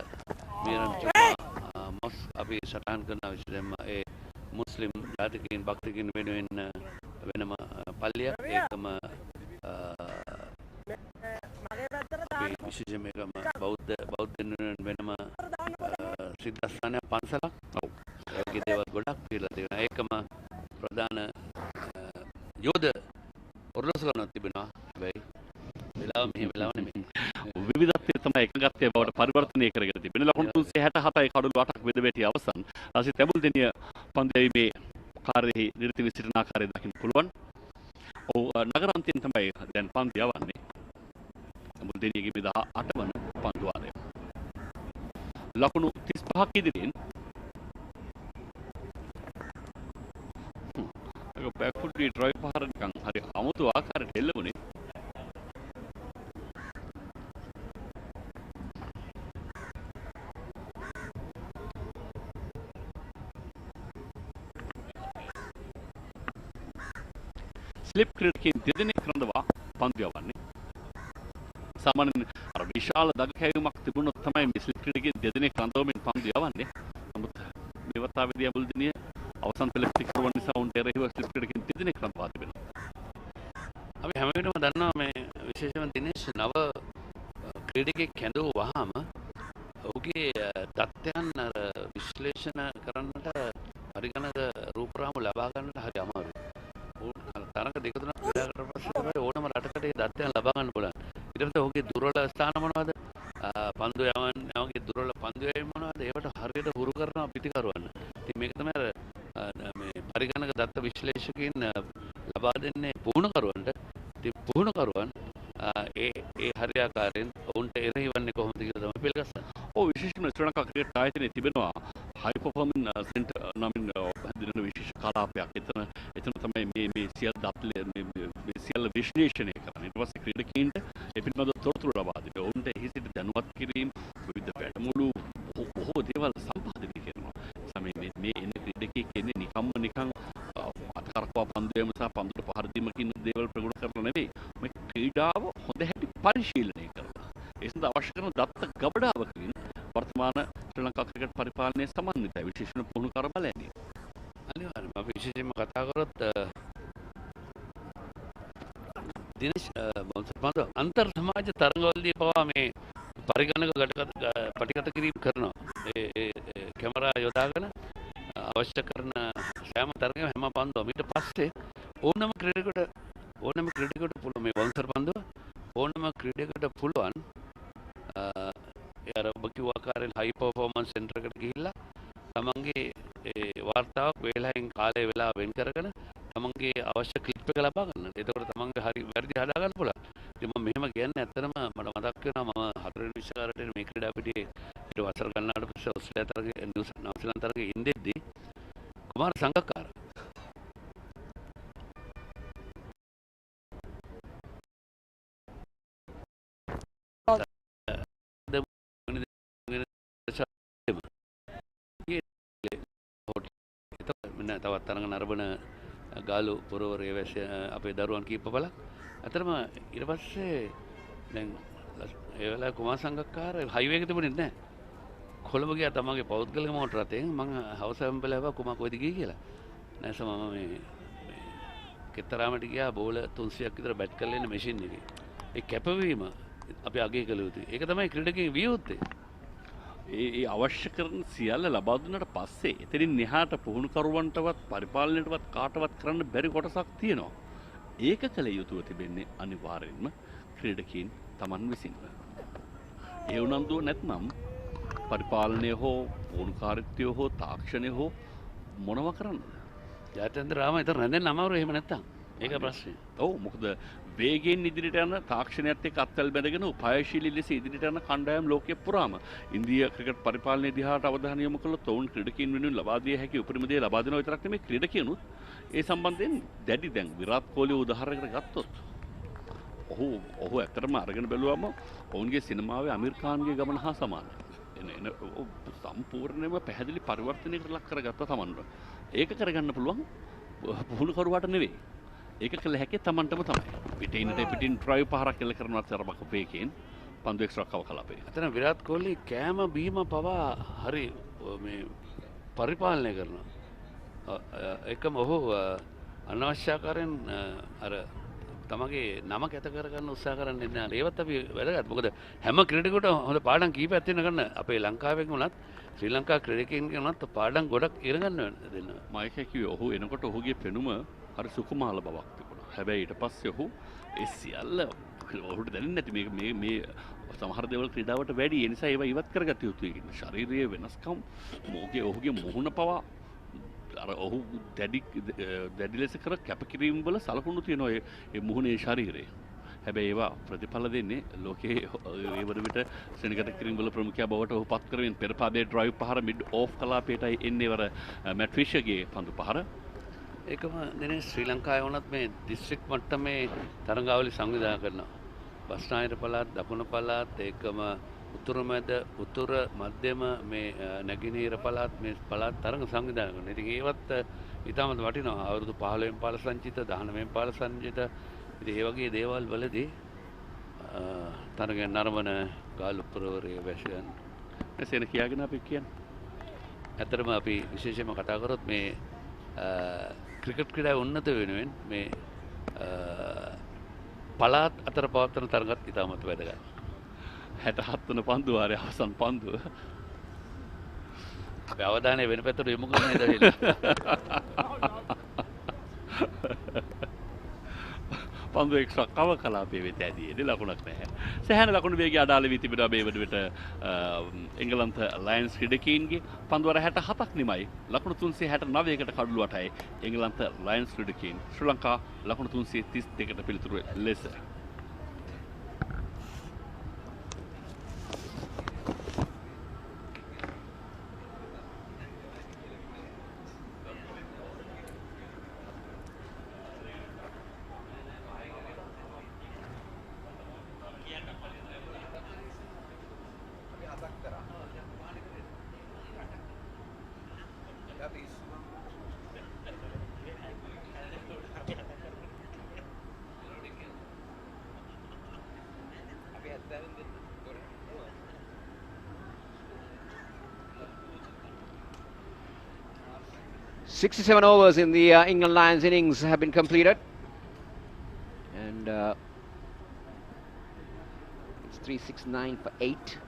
මොස් අපි සටහන් කරන විශේෂයෙන්ම ඒ මුස්ලිම් ජාතිකයින් භක්තිකින් වෙනුවෙන් වෙනම පල්ලියක් ඒකම අපි විශේෂයෙන්ම ඒකම බෞද්ධ වෙනම සිද්ධාස්ථානයක් පන්සලක් ඒකේ දේවල් ගොඩක් පිළිලා තියෙනවා. ඒකම ප්‍රධාන යෝධ ඔරලෝසුවනක් තිබෙනවා. හැබැයි වෙලාව මෙහි වෙලාව නෙමෙයි. විවිධත්වය තමයි එකගත්වය බවට පරිවර්තනය කරගෙන තිබෙන. ලකුණු 367යි කඩළු 8ක් බෙද වැටි අවසන්. රසිත ඇඹුල්දෙනිය පන්දුවේ කාර්යයේ නිරත වී සිටින ආකාරය දකින්න පුළුවන්. ඔව් නගරාන්තයෙන් තමයි දැන් පන්දු යවන්නේ. ඇඹුල්දෙනියගේ 18 වන පන්දු වාරය. ලකුණු 35ක් ඉදිරියෙන් ඒක බෑක්ෆුට් ඩ්‍රයිව් පහර නිකන් හරි අමුතු ආකාරයට එල්ලුනේ. ස්ලිප් ක්‍රීඩකයන් දෙදෙනෙක් රඳවා පන්දු යවන්නේ. සාමාන්‍යයෙන් අර විශාල දගකැවීමක් තිබුණොත් තමයි මේ ස්ලිප් ක්‍රීඩකයන් දෙදෙනෙක් රඳවමින් පන්දු යවන්නේ. නමුත් මේ වතාවේදී ඇඹුල්දෙනිය අවසන් පෙළ පිටිකරුවන් නිසා උන්ට එරෙහිව ස්ලිප් ක්‍රීඩකයන් දෙදෙනෙක් රඳවා තිබෙනවා. අපි හැම වෙලේම දන්නවා මේ විශේෂයෙන්ම දිනේෂ් නව ක්‍රීඩකෙක් කැඳවු වහම ඔහුගේ තත්ත්වයන් විශ්ලේෂණ කරන්නට පරිගණක රූපරාම ලබා ගන්නට හරි අමාරුයි. තරඟ දෙක තුනක් ක්‍රීඩා කරලා පස්සේ තමයි ඕනම රටකට ඒ තත්ත්වයන් ලබා ගන්න පුළුවන්. ඊට පස්සේ ඔහුගේ දුර්වල ස්ථාන මොනවද? පන්දු යවන්නේ දුර්වල පන්දු යැවීම මොනවද? ඒවට හරියට හුරු කරනවා පිටිකරුවන්. ඉතින් මේක තමයි මේ පරිගණක දත්ත විශ්ලේෂකයින් ලබා දෙන්නේ පුහුණුකරුවන්ට. කලාපයක්. එතන තමයි මේ සියලු දත්ලේ මේ සියලු විශ්ලේෂණය කරන්නේ. ඊට පස්සේ ක්‍රීඩකීන්ට ඒ පිළිබඳව තොරතුරු ලබා දෙනවා. ඔවුන්ට එහි සිට දැනුවත් කිරීම, විවිධ වැඩමුළු බොහෝ දේවල් සම්පාදනය කරනවා. මේ එන ක්‍රීඩකයෙක් එන්නේ නිකන් අතකරකවා පන්දුවේම සහ පන්දුවට පහර දීමකින් දේවල් ප්‍රගුණ කරලා නෙවෙයි. මේ ක්‍රීඩාව හොඳ හැටි පරිශීලනය කරලා. ඒ සඳහා අවශ්‍ය කරන දත්ත ගබඩාවකින් වර්තමාන ශ්‍රී ලංකා ක්‍රිකට් පරිපාලනයේ සමන්විතයි. විශේෂණ පුහුණුකර බලන්නේ. අනිවාර්යයෙන්ම අපි විශේෂයෙන්ම කතා කරොත් දිනේෂ් බෞද්ධ අන්තර් සමාජ තරඟවලදී පවා මේ පරිගණක පටිගත කිරීම කරනවා. ඒ කැමරා යොදාගෙන අවශ්‍ය කරන සෑම තරඟයක්ම හැම පන්දුවම ඊට පස්සේ ඕනම ක්‍රීඩකයෙකුට පුළුවන් මේ බවුන්සර් පන්දුව ඕනම ක්‍රීඩකයෙකුට පුළුවන් අර ඔබ කිව්ව ආකාරයෙන් හයි පර්ෆෝමන්ස් සෙන්ටර් එකට ගිහිල්ලා තමන්ගේ ඒ වාර්තාවක් වේලාවෙන් කාලය වෙලා වෙන් කරගෙන තමන්ගේ අවශ්‍ය ක්ලිප් එක ලබා ගන්න. එතකොට තමන්ගේ හරි වැරදි හදා ගන්න පුළුවන්. ඉතින් මම මෙහෙම කියන්නේ ඇත්තටම මට මතක් වෙනවා මම 4 වෙනි විශ්වකාරයට මේ ක්‍රීඩා පිටියේ ඊට වසර ගණනාට පස්සේ ඕස්ට්‍රේලියා තරගයේ නිව්සීලන්ත තරගයේ ඉඳෙද්දී කුමාර සංගක්කාර තවත් තරඟ නරඹන ගාලු පුරවරයේ වැස්ස අපේ දරුවන් කීප බලක්. අතරම ඊට පස්සේ දැන් ඒ වෙලාවේ කුමාර සංගක්කාර හයිවේ එක තිබුණේ නැහැ. කොළඹ ගියා තමන්ගේ පෞද්ගලික මෝටර රථයෙන්. මම හවසම බලව කුමා කොයිද ගියේ කියලා. නැස මම මේ කෙතරාමට ගියා බෝල 300ක් විතර බැට් කරලා ඉන්න මැෂින් එකේ. ඒ කැපවීම අපි අගය කළ යුතුයි. ඒක තමයි ක්‍රීඩකයන් විය යුත්තේ. ඒ අවශ්‍ය කරන සියල්ල ලබා දුන්නාට පස්සේ එතනින් එහාට පුහුණුකරුවන්ටවත් පරිපාලනයටවත් කාටවත් කරන්න බැරි කොටසක් තියෙනවා. ඒක කළ යුතුව තිබෙන්නේ අනිවාර්යෙන්ම ක්‍රීඩකීන් Taman විසින්ම. ඒ උනන්දුව නැත්නම් පරිපාලනය හෝ පුහුණුකාරීත්වය හෝ තාක්ෂණය හෝ මොනව කරන්න? ජයචන්ද්‍ර රාම ඊතර නැන්දෙන් අමාරු එහෙම නැත්තම්. ඒක ප්‍රශ්නේ. ඔව් මොකද වේගයෙන් ඉදිරියට යන තාක්ෂණයත් එක්ක අත්වල බැඳගෙන උපායශීලී ලෙස ඉදිරියට යන කණ්ඩායම් ලෝකයේ පුරාම ඉන්දියා ක්‍රිකට් පරිපාලනයේ දිහාට අවධානය යොමු කළොත් ඔවුන් ක්‍රීඩකීන් වෙනුවෙන් ලබා දිය හැකි උපරිම දේ ලබා දෙනවා විතරක් නෙමෙයි ක්‍රීඩකයනුත් ඒ සම්බන්ධයෙන් දැඩි දැන් විරාට් කෝලි උදාහරණයකට ගත්තොත් ඔහු ඇත්තටම අරගෙන බැලුවම ඔවුන්ගේ සිනමාවේ අමීර් ඛාන්ගේ ගමන හා සමානයි. එන සම්පූර්ණයෙන්ම පැහැදිලි පරිවර්තනයකට ලක් කරගත්තා Tamanව. ඒක කරගන්න පුළුවන් පුහුණුකරුවාට නෙවෙයි. ඒක කළ හැකි Tamanටම තමයි. පිටින් ඩ්‍රයිව් පහරක් එල්ල කරනවා තරමක වේගයෙන් පන්දු එක්ස්ට්‍රා කව කලාපේ. අතන විරාට් කොහ්ලි කෑම බීම පවා හරි මේ පරිපාලනය කරනවා. එකම ඔහු අනවශ්‍ය ආකාරයෙන් අර තමගේ නම කැත කරගන්න උත්සාහ කරන්නේ නැහැ. ඒවත් අපි වැදගත්. මොකද හැම ක්‍රීඩකයෙකුටම හොඳ පාඩම් කීපයක් තියෙන ගන්න අපේ ලංකාවෙන් වුණත් ශ්‍රී ලංකා ක්‍රීඩකයන්ගෙන් වුණත් පාඩම් ගොඩක් ඉගෙන ගන්න දෙන්න. මයික් කිව්වේ ඔහු එනකොට ඔහුගේ පෙනුම හරි සුකුමාල බවක් තිබුණා. හැබැයි ඊට පස්සේ ඔහු ඒ සියල්ල ඔහුට දැනෙන්නේ නැති මේ සමහර දේවල් ක්‍රීඩාවට වැඩි. ඒ නිසා ඒවා ඉවත් කරගත යුතුයි කියන ශාරීරික වෙනස්කම් ඔහුගේ මුහුණ පවා අර ඔහු දැඩි ලෙස කර කැපකිරීම වල සලකුණු තියෙනවා ඒ මුහුණේ ශරීරයේ. හැබැයි ඒවා ප්‍රතිඵල දෙන්නේ ලෝකයේ ඒ වන විට ශ්‍රේණිගත කිරීම වල ප්‍රමුඛයා බවට ඔහු පත් කරමින් පෙර පාදයේ ඩ්‍රයිව් පහර මිඩ් ඕෆ් කලාපයටයි එන්නේ වර මැට් ෆිෂර්ගේ පන්දු පහර. ඒකම දිනේ ශ්‍රී ලංකාවේ වුණත් මේ දිස්ත්‍රික් මට්ටමේ තරඟාවලි සංවිධානය කරනවා. බස්නාහිර පළාත්, දකුණු පළාත්, ඒකම උතුර මධ්‍යම මේ නැගෙනහිර පළාත් මේ පළාත් තරඟ සංවිධානය කරනවා. ඉතින් ඒවත් ඉතාමත් වටිනවා. අවුරුදු 15න් පාල සංචිත, 19න් පාල සංචිත. ඉතින් ඒ වගේ දේවල් වලදී තරඟයන් නරඹන ගාලු පුරවරයේ වැසියන් එසේන කියාගෙන අපි කියන්නේ. ඇත්තටම අපි විශේෂයෙන්ම කතා කරොත් මේ ක්‍රිකට් ක්‍රීඩාවේ උන්නත වෙනුවෙන් මේ පළාත් අතර පවත්වන තරගත් ඉතාමත් වැදගත්. 67 වන පන්දු වාරයේ අවසන් පන්දුව. අපි අවධානය වෙන පැත්තට යොමු කරන්නේ දැවිලා. පන්දු එක්ස්ට්‍රා කව කලාපයේ වෙත ඇදීනේ ලකුණක් නැහැ. සෑහෙන ලකුණු වේගය අඩාල වී තිබෙනවා මේ වන විට එංගලන්ත ලයන්ස් ක්‍රීඩකීන්ගේ පන්දු වර 67ක් නිමයි. ලකුණු 369කට කඩළු 8යි එංගලන්ත ලයන්ස් ක්‍රීඩකීන්. ශ්‍රී ලංකා ලකුණු 332කට පිළිතුරු ලෙස. 67 overs in the England Lions innings have been completed. And it's 369 for 8.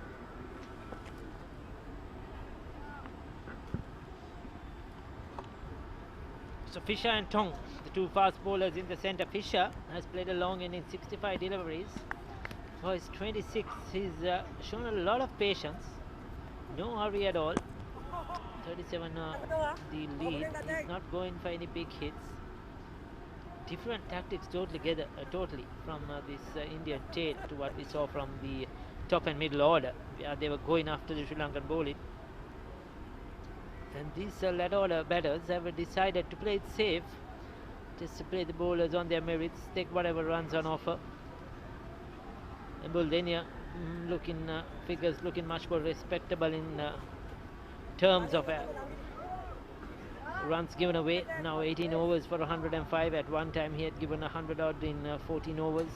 So Fisher and Tong, the two fast bowlers in the centre. Fisher has played a long inning, 65 deliveries. For his 26, he's shown a lot of patience. No hurry at all. 37 the lead. He's not going for any big hits. Different tactics totally from this Indian tail to what we saw from the top and middle order, where they were going after the Sri Lankan bowling. And these latter order batters have decided to play it safe, just to play the bowlers on their merits, take whatever runs on offer. And Buldenia figures looking much more respectable in terms of runs given away. Now 18 overs for 105. At one time he had given 100 odd in 14 overs.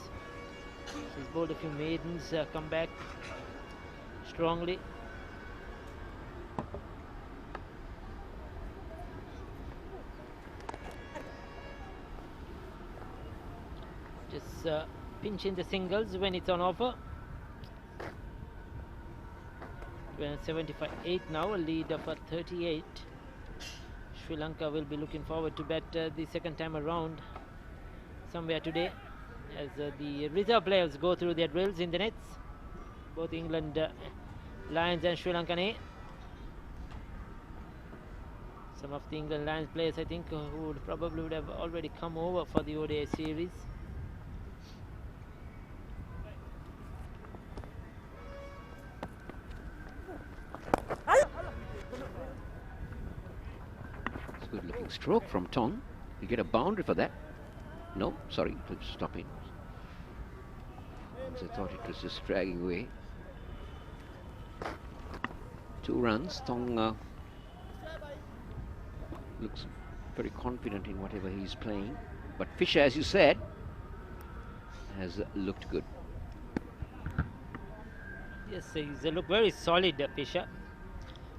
So he's bowled a few maidens, come back strongly. Just pinch in the singles when it's on offer. We're at 75-8 now, a lead of 38. Sri Lanka will be looking forward to bat the second time around somewhere today, as the reserve players go through their drills in the nets. Both England Lions and Sri Lankan A. Some of the England Lions players, I think, who would have already come over for the ODI series. Good looking stroke from Tong. You get a boundary for that. No, sorry, to stop it. I thought it was just dragging away. 2 runs. Tong looks very confident in whatever he's playing. But Fisher, as you said, has looked good. Yes, he's looked very solid, Fisher,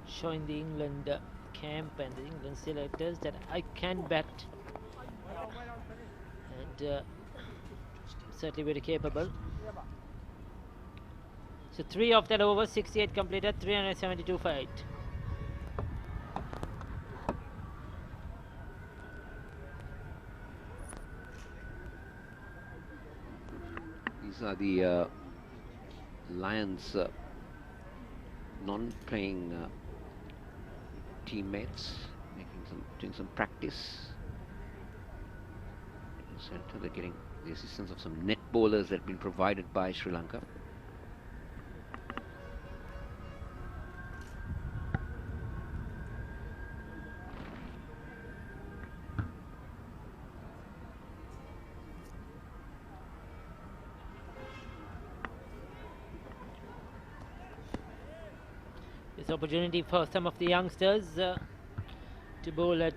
showing the England camp and the England selectors that I can bat, and certainly very capable. So 3 of that over, 68 completed, 372 for 8. These are the Lions non-playing teammates doing some practice. In the center, they're getting the assistance of some net bowlers that have been provided by Sri Lanka. This opportunity for some of the youngsters to bowl at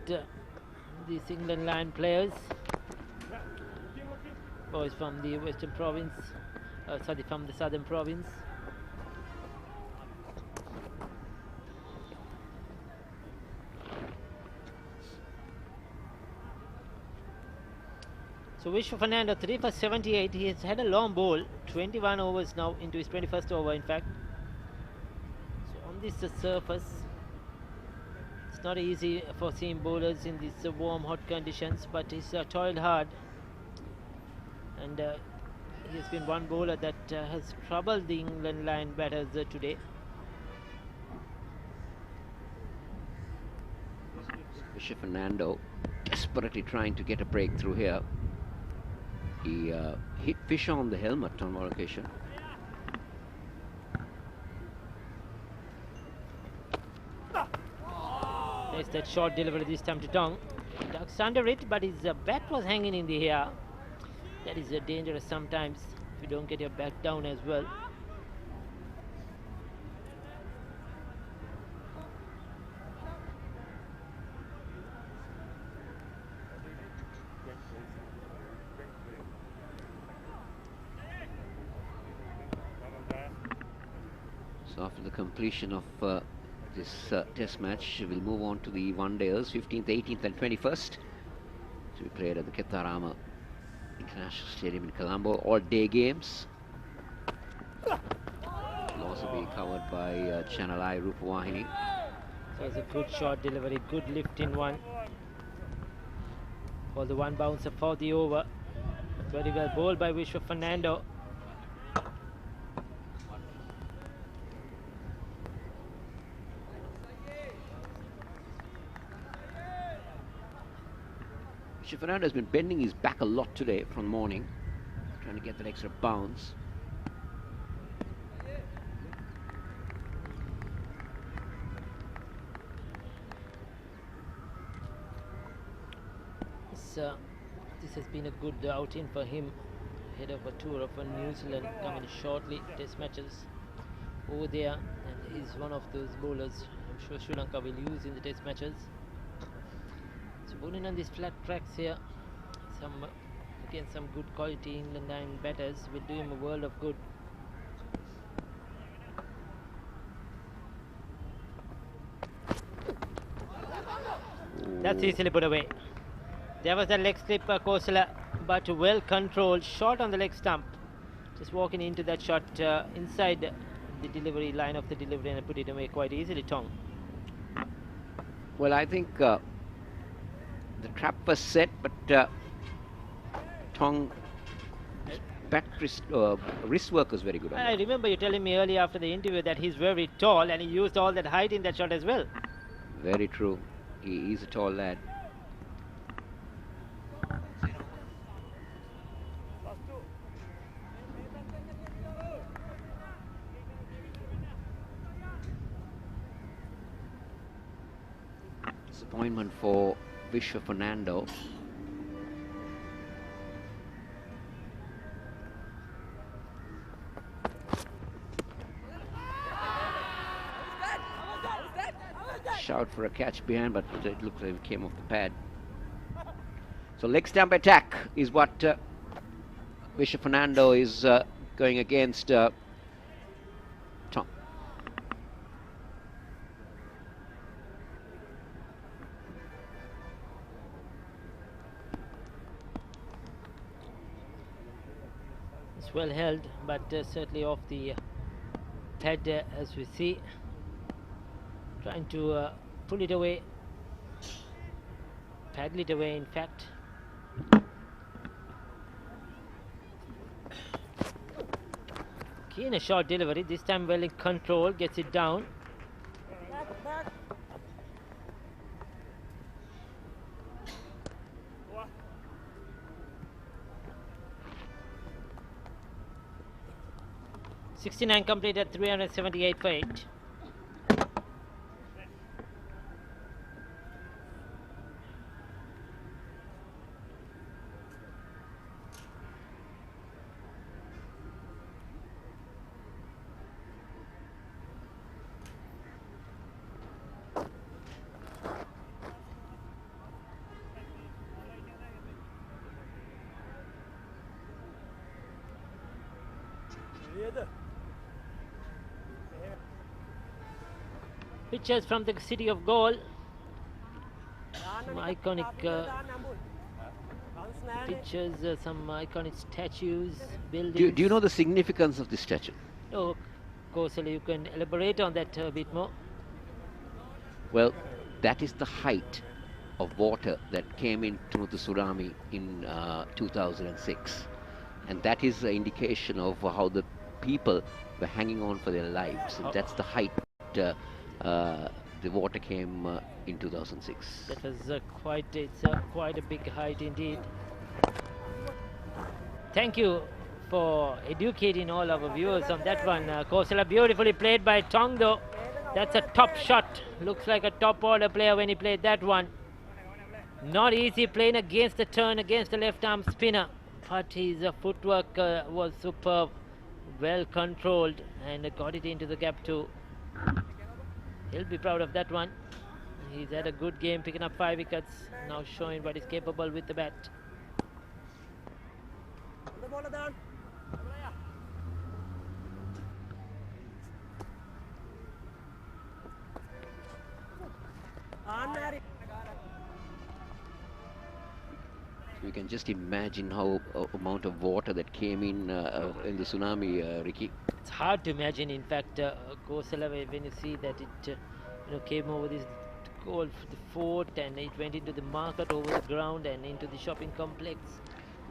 these England Lion players. Boys from the Western Province, from the Southern Province. So Vishwa Fernando, 3 for 78. He has had a long bowl, 21 overs now into his 21st over, in fact. So on this surface, it's not easy for seam bowlers in these warm, hot conditions, but he's toiled hard. And he has been one bowler that has troubled the England Lion batters today. Vishwa Fernando desperately trying to get a breakthrough here. He hit Fisher on the helmet on one occasion. There's that short delivery this time to Tong. Ducks under it, but his bat was hanging in the air. That is dangerous sometimes if you don't get your back down as well. So after the completion of this test match. We'll move on to the one-dayers, 15th, 18th and 21st. To be played at the Kettarama International Stadium in Colombo. All-day games. Will also be covered by ChannelEye Rupavahini. So it's a good shot delivery, good lift in one. For the one bouncer for the over. Very well bowled by Vishwa Fernando. Fernando has been bending his back a lot today from morning, trying to get that extra bounce. This has been a good outing for him, ahead of a tour of New Zealand coming shortly, test matches over there, and he's one of those bowlers I'm sure Sri Lanka will use in the test matches. So bowling on these flat tracks here, against some good quality England and batters will do him a world of good. That's easily put away. There was a leg slip, Kosala, but well controlled, shot on the leg stump. Just walking into that shot inside the delivery line of the delivery and put it away quite easily, Tong. Well, I think the trap was set, but Tong back wrist work was very good. I remember you telling me earlier after the interview that he's very tall and he used all that height in that shot as well. Very true. He is a tall lad. Disappointment for Vishwa Fernando. Shout for a catch behind, but it looked like it came off the pad. So leg stump attack is what Vishwa Fernando is going against Tom. It's well held, but certainly off the pad as we see. Trying to pull it away, paddle it away in fact. Keen a short delivery, this time well in control, gets it down. Back. 69 completed, 378 for 8. Pictures from the city of Galle. Some iconic pictures, some iconic statues, buildings. Do you know the significance of this statue? Oh, Kosala, you can elaborate on that a bit more. Well, that is the height of water that came into the tsunami in 2006. And that is an indication of how the people were hanging on for their lives. And that's the height the water came in 2006. That was quite a big height indeed. Thank you for educating all our viewers on that one. Kosala, beautifully played by Tong though. That's a top shot. Looks like a top order player when he played that one. Not easy playing against the turn, against the left arm spinner. But his footwork was superb. Well controlled and got it into the gap too. He'll be proud of that one. He's had a good game, picking up 5 wickets. Now showing what he's capable with the bat. You can just imagine how amount of water that came in the tsunami, Ricky. It's hard to imagine. In fact, Kosala, when you see that it came over this goal the fort and it went into the market over the ground and into the shopping complex.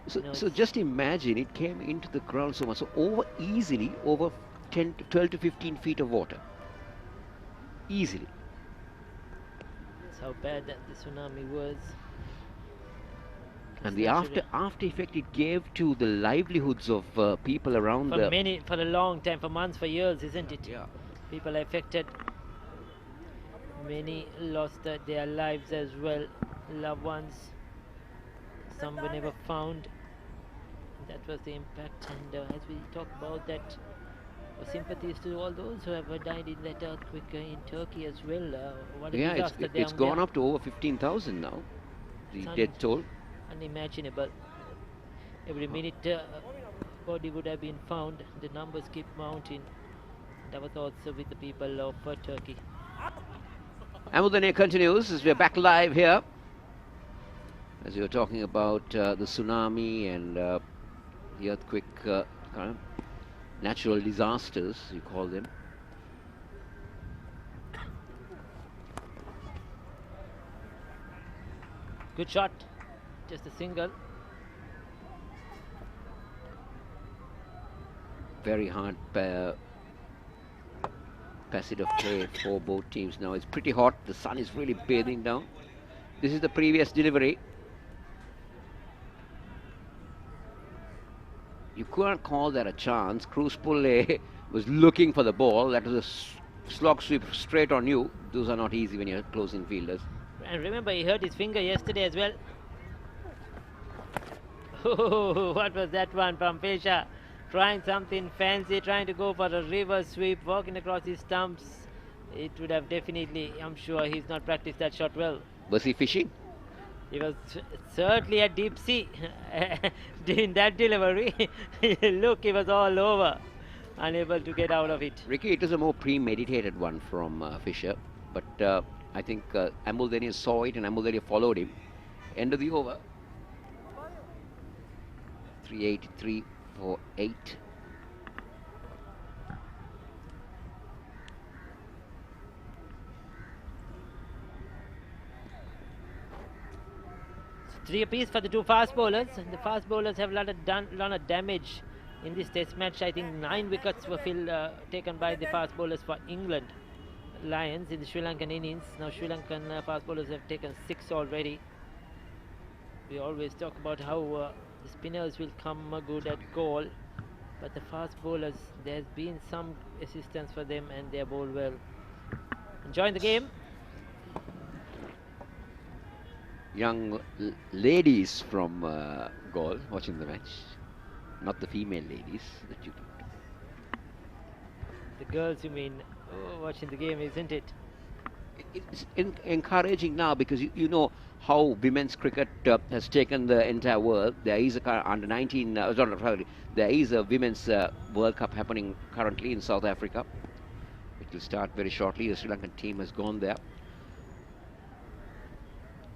So just imagine it came into the ground so much. So easily over 12 to 15 feet of water. Easily. That's how bad that the tsunami was. And the after effect it gave to the livelihoods of people around for a long time, for months, for years, isn't it? Yeah. People affected. Many lost their lives as well, loved ones. Some were never found. That was the impact. And as we talk about that, sympathies to all those who have died in that earthquake in Turkey as well. What a disaster. It's gone up to over 15,000 now. The death toll. Unimaginable. Every minute body would have been found. The numbers keep mounting. That was also with the people of Turkey. Amudane continues as we're back live here. As we were talking about the tsunami and the earthquake, natural disasters, you call them. Good shot. Just a single. Very hard passage of play for both teams now. It's pretty hot. The sun is really bathing down. This is the previous delivery. You couldn't call that a chance. Cruz Pulle was looking for the ball. That was a slog sweep straight on you. Those are not easy when you're close-in fielders. And remember, he hurt his finger yesterday as well. Oh, what was that one from Pesha? Trying something fancy, trying to go for a reverse sweep, walking across his stumps. It would have definitely, I'm sure he's not practiced that shot well. Was he fishing? He was certainly at deep sea in that delivery. Look, he was all over, unable to get out of it. Ricky, it was a more premeditated one from Fisher, but I think Ambuldenia saw it and Ambuldenia followed him. End of the over. 383 for 8. Three apiece for the two fast bowlers. The fast bowlers have done a lot of damage in this test match. I think 9 wickets were taken by the fast bowlers for England Lions in the Sri Lankan innings. Now Sri Lankan fast bowlers have taken 6 already. We always talk about how the spinners will come good at goal, but the fast bowlers, there's been some assistance for them and they bowl well. Enjoying the game. Young ladies from Galle watching the match, not the female ladies that you talked about. The girls, you mean, watching the game, isn't it? It's encouraging now because you know how women's cricket has taken the entire world. There is a under 19, there is a women's World Cup happening currently in South Africa. It will start very shortly. The Sri Lankan team has gone there.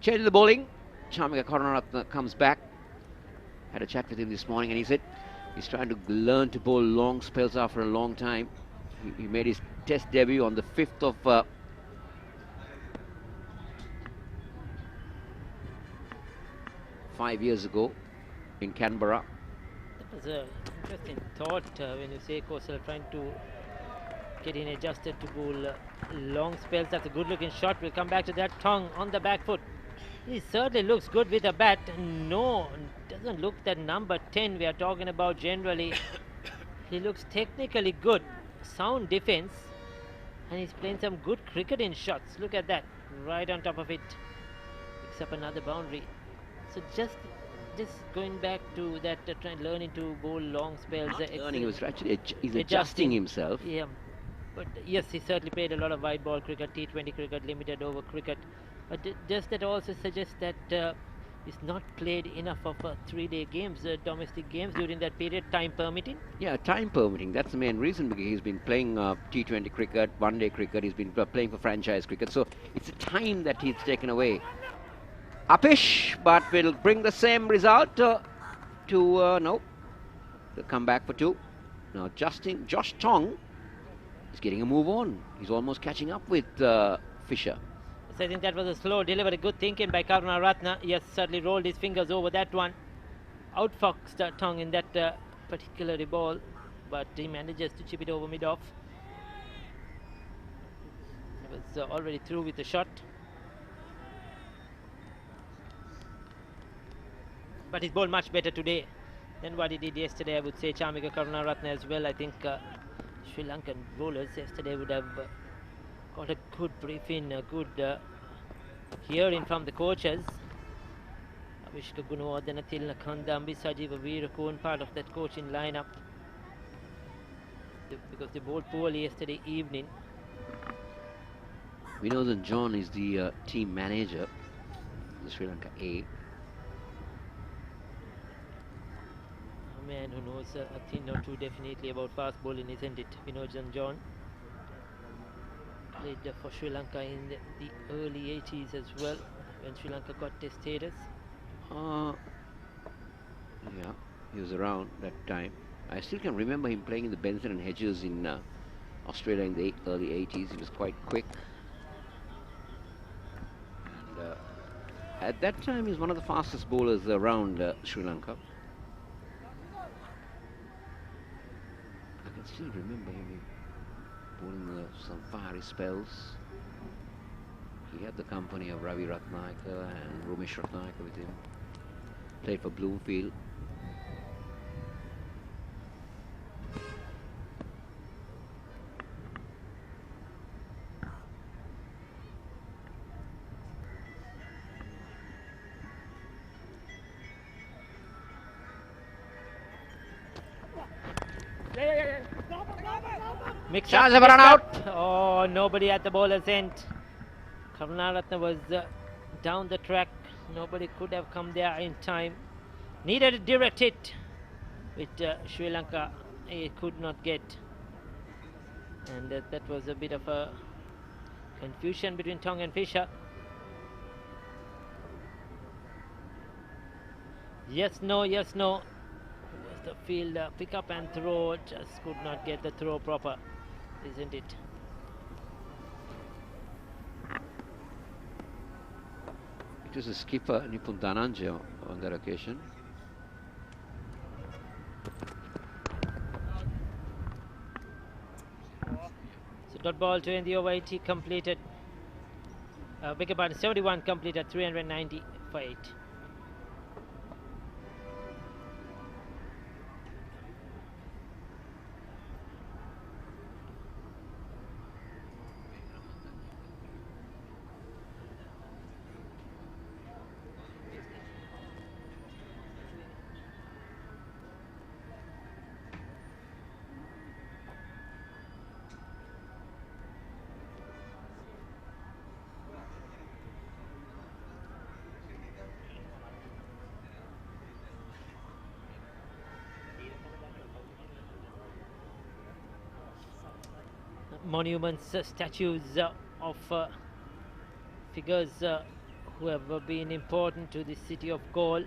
Change the bowling. Chamika Karunaratne comes back. Had a chat with him this morning and he said he's trying to learn to bowl long spells after a long time. He made his test debut on the 5th of 5 years ago in Canberra. That was an interesting thought when you say Kosal trying to get in adjusted to bowl long spells. That's a good looking shot. We'll come back to that. Tong on the back foot. He certainly looks good with a bat. No, doesn't look that number 10 we are talking about generally. He looks technically good. Sound defense. And he's playing some good cricket in shots. Look at that. Right on top of it. Picks up another boundary. So just going back to that, learning to bowl long spells. Learning, he was actually he's adjusting himself. Yeah, but yes, he certainly played a lot of white ball cricket, T20 cricket, limited over cricket. But just that also suggests that He's not played enough of 3-day games, domestic games during that period, time permitting. Yeah, time permitting. That's the main reason, because he's been playing T20 cricket, one-day cricket. He's been playing for franchise cricket. So it's the time that he's taken away. Uppish, but will bring the same result no. They'll come back for 2. Now Josh Tong is getting a move on. He's almost catching up with Fisher. So I think that was a slow delivery. Good thinking by Karunaratne. He has certainly rolled his fingers over that one. Outfoxed Tong in that particular ball, but he manages to chip it over mid-off. He was already through with the shot. But he's bowled much better today than what he did yesterday. I would say Chamika Karunaratne as well. I think Sri Lankan bowlers yesterday would have got a good briefing, a good hearing from the coaches. Avishka Gunawardena, Thilna Kandambi, Sajiva Veerakun, part of that coaching lineup, because they bowled poorly yesterday evening. Vinodhan John is the team manager of the Sri Lanka A. A man who knows a thing or two definitely about fast bowling, isn't it? Vinodhan John played for Sri Lanka in the early 80s as well, when Sri Lanka got test status. Yeah, he was around that time. I still can remember him playing in the Benson and Hedges in Australia in the early 80s. He was quite quick. And at that time, he was one of the fastest bowlers around Sri Lanka. I can still remember him bowling some fiery spells. He had the company of Ravi Ratnayaka and Romesh Ratnayaka with him. Played for Bloomfield. Mix Chance up, of a run mix out. up. Oh, nobody at the bowler's end. Karunaratne was down the track. Nobody could have come there in time. Needed a direct hit, which Sri Lanka could not get. And that was a bit of a confusion between Tong and Fisher. Yes, no, yes, no. Was the field pick up and throw? Just could not get the throw proper, isn't it? It was a skipper, Nipun Dhananjaya, on that occasion. So dot ball 20 over 80 completed. Beg your pardon, 71 completed, 390 for 8. Monuments, statues of figures who have been important to the city of Galle,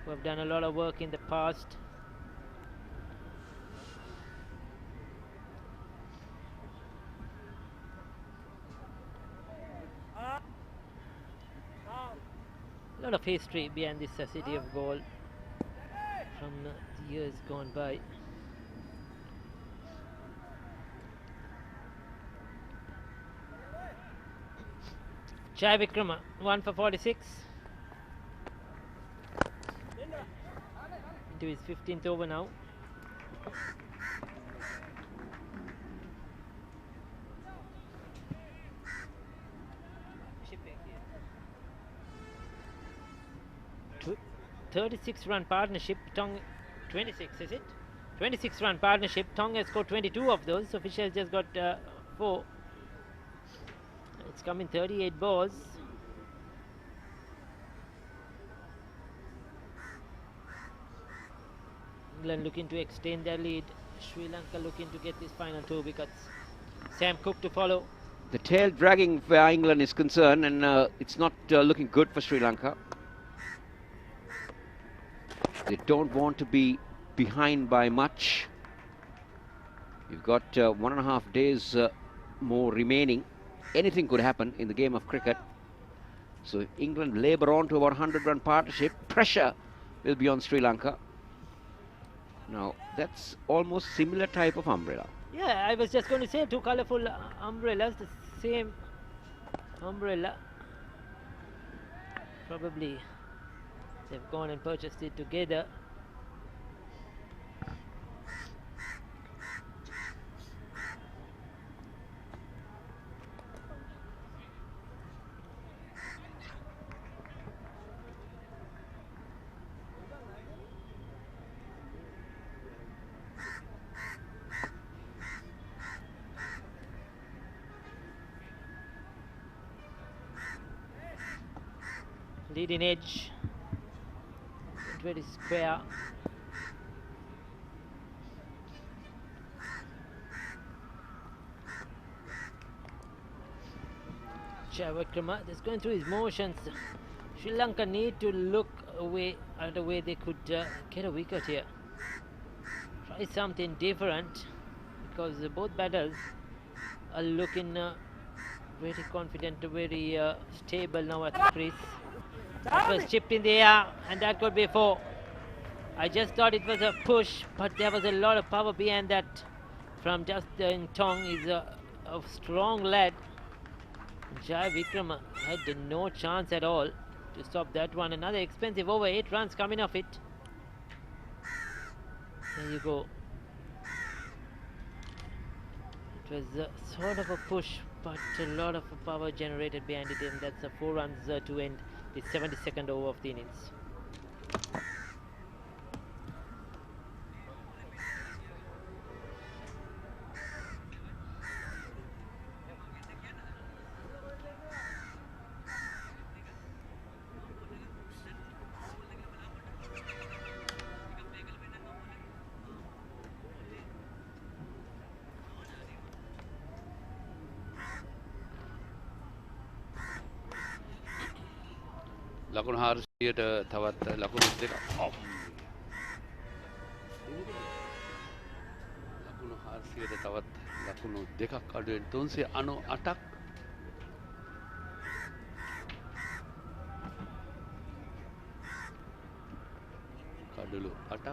who have done a lot of work in the past. A lot of history behind this city of Galle from the years gone by. Jai Vikrama, 1 for 46. Into his 15th over now. Tw 36-run partnership. Tong 26, is it? 26-run partnership. Tong has scored 22 of those. So Fisher has just got 4. It's come in 38 balls. England looking to extend their lead. Sri Lanka looking to get this final 2 wickets. Sam Cook to follow. The tail dragging where England is concerned, and it's not looking good for Sri Lanka. They don't want to be behind by much. You've got 1.5 days more remaining. Anything could happen in the game of cricket. So if England labour on to about 100-run partnership, pressure will be on Sri Lanka. Now, that's almost similar type of umbrella. Yeah, I was just going to say 2 colourful umbrellas, the same umbrella. Probably they've gone and purchased it together. Leading edge, very square. Vikrama just going through his motions. Sri Lanka need to look away at a way they could get a wicket here. Try something different, because both batters are looking very confident, very stable now at the crease. That was chipped in the air, and that could be 4. I just thought it was a push, but there was a lot of power behind that from Justin Tong. He's a strong lad. Jai Vikrama had no chance at all to stop that one. Another expensive over, 8 runs coming off it. There you go. It was sort of a push, but a lot of power generated behind it, and that's 4 runs to end the 72nd over of the innings. ලකුණු 400ට තවත් ලකුණු 2ක් ලකුණු 400ට තවත් ලකුණු 2ක් අඩුවෙන් 398ක් කඩලු 8ක්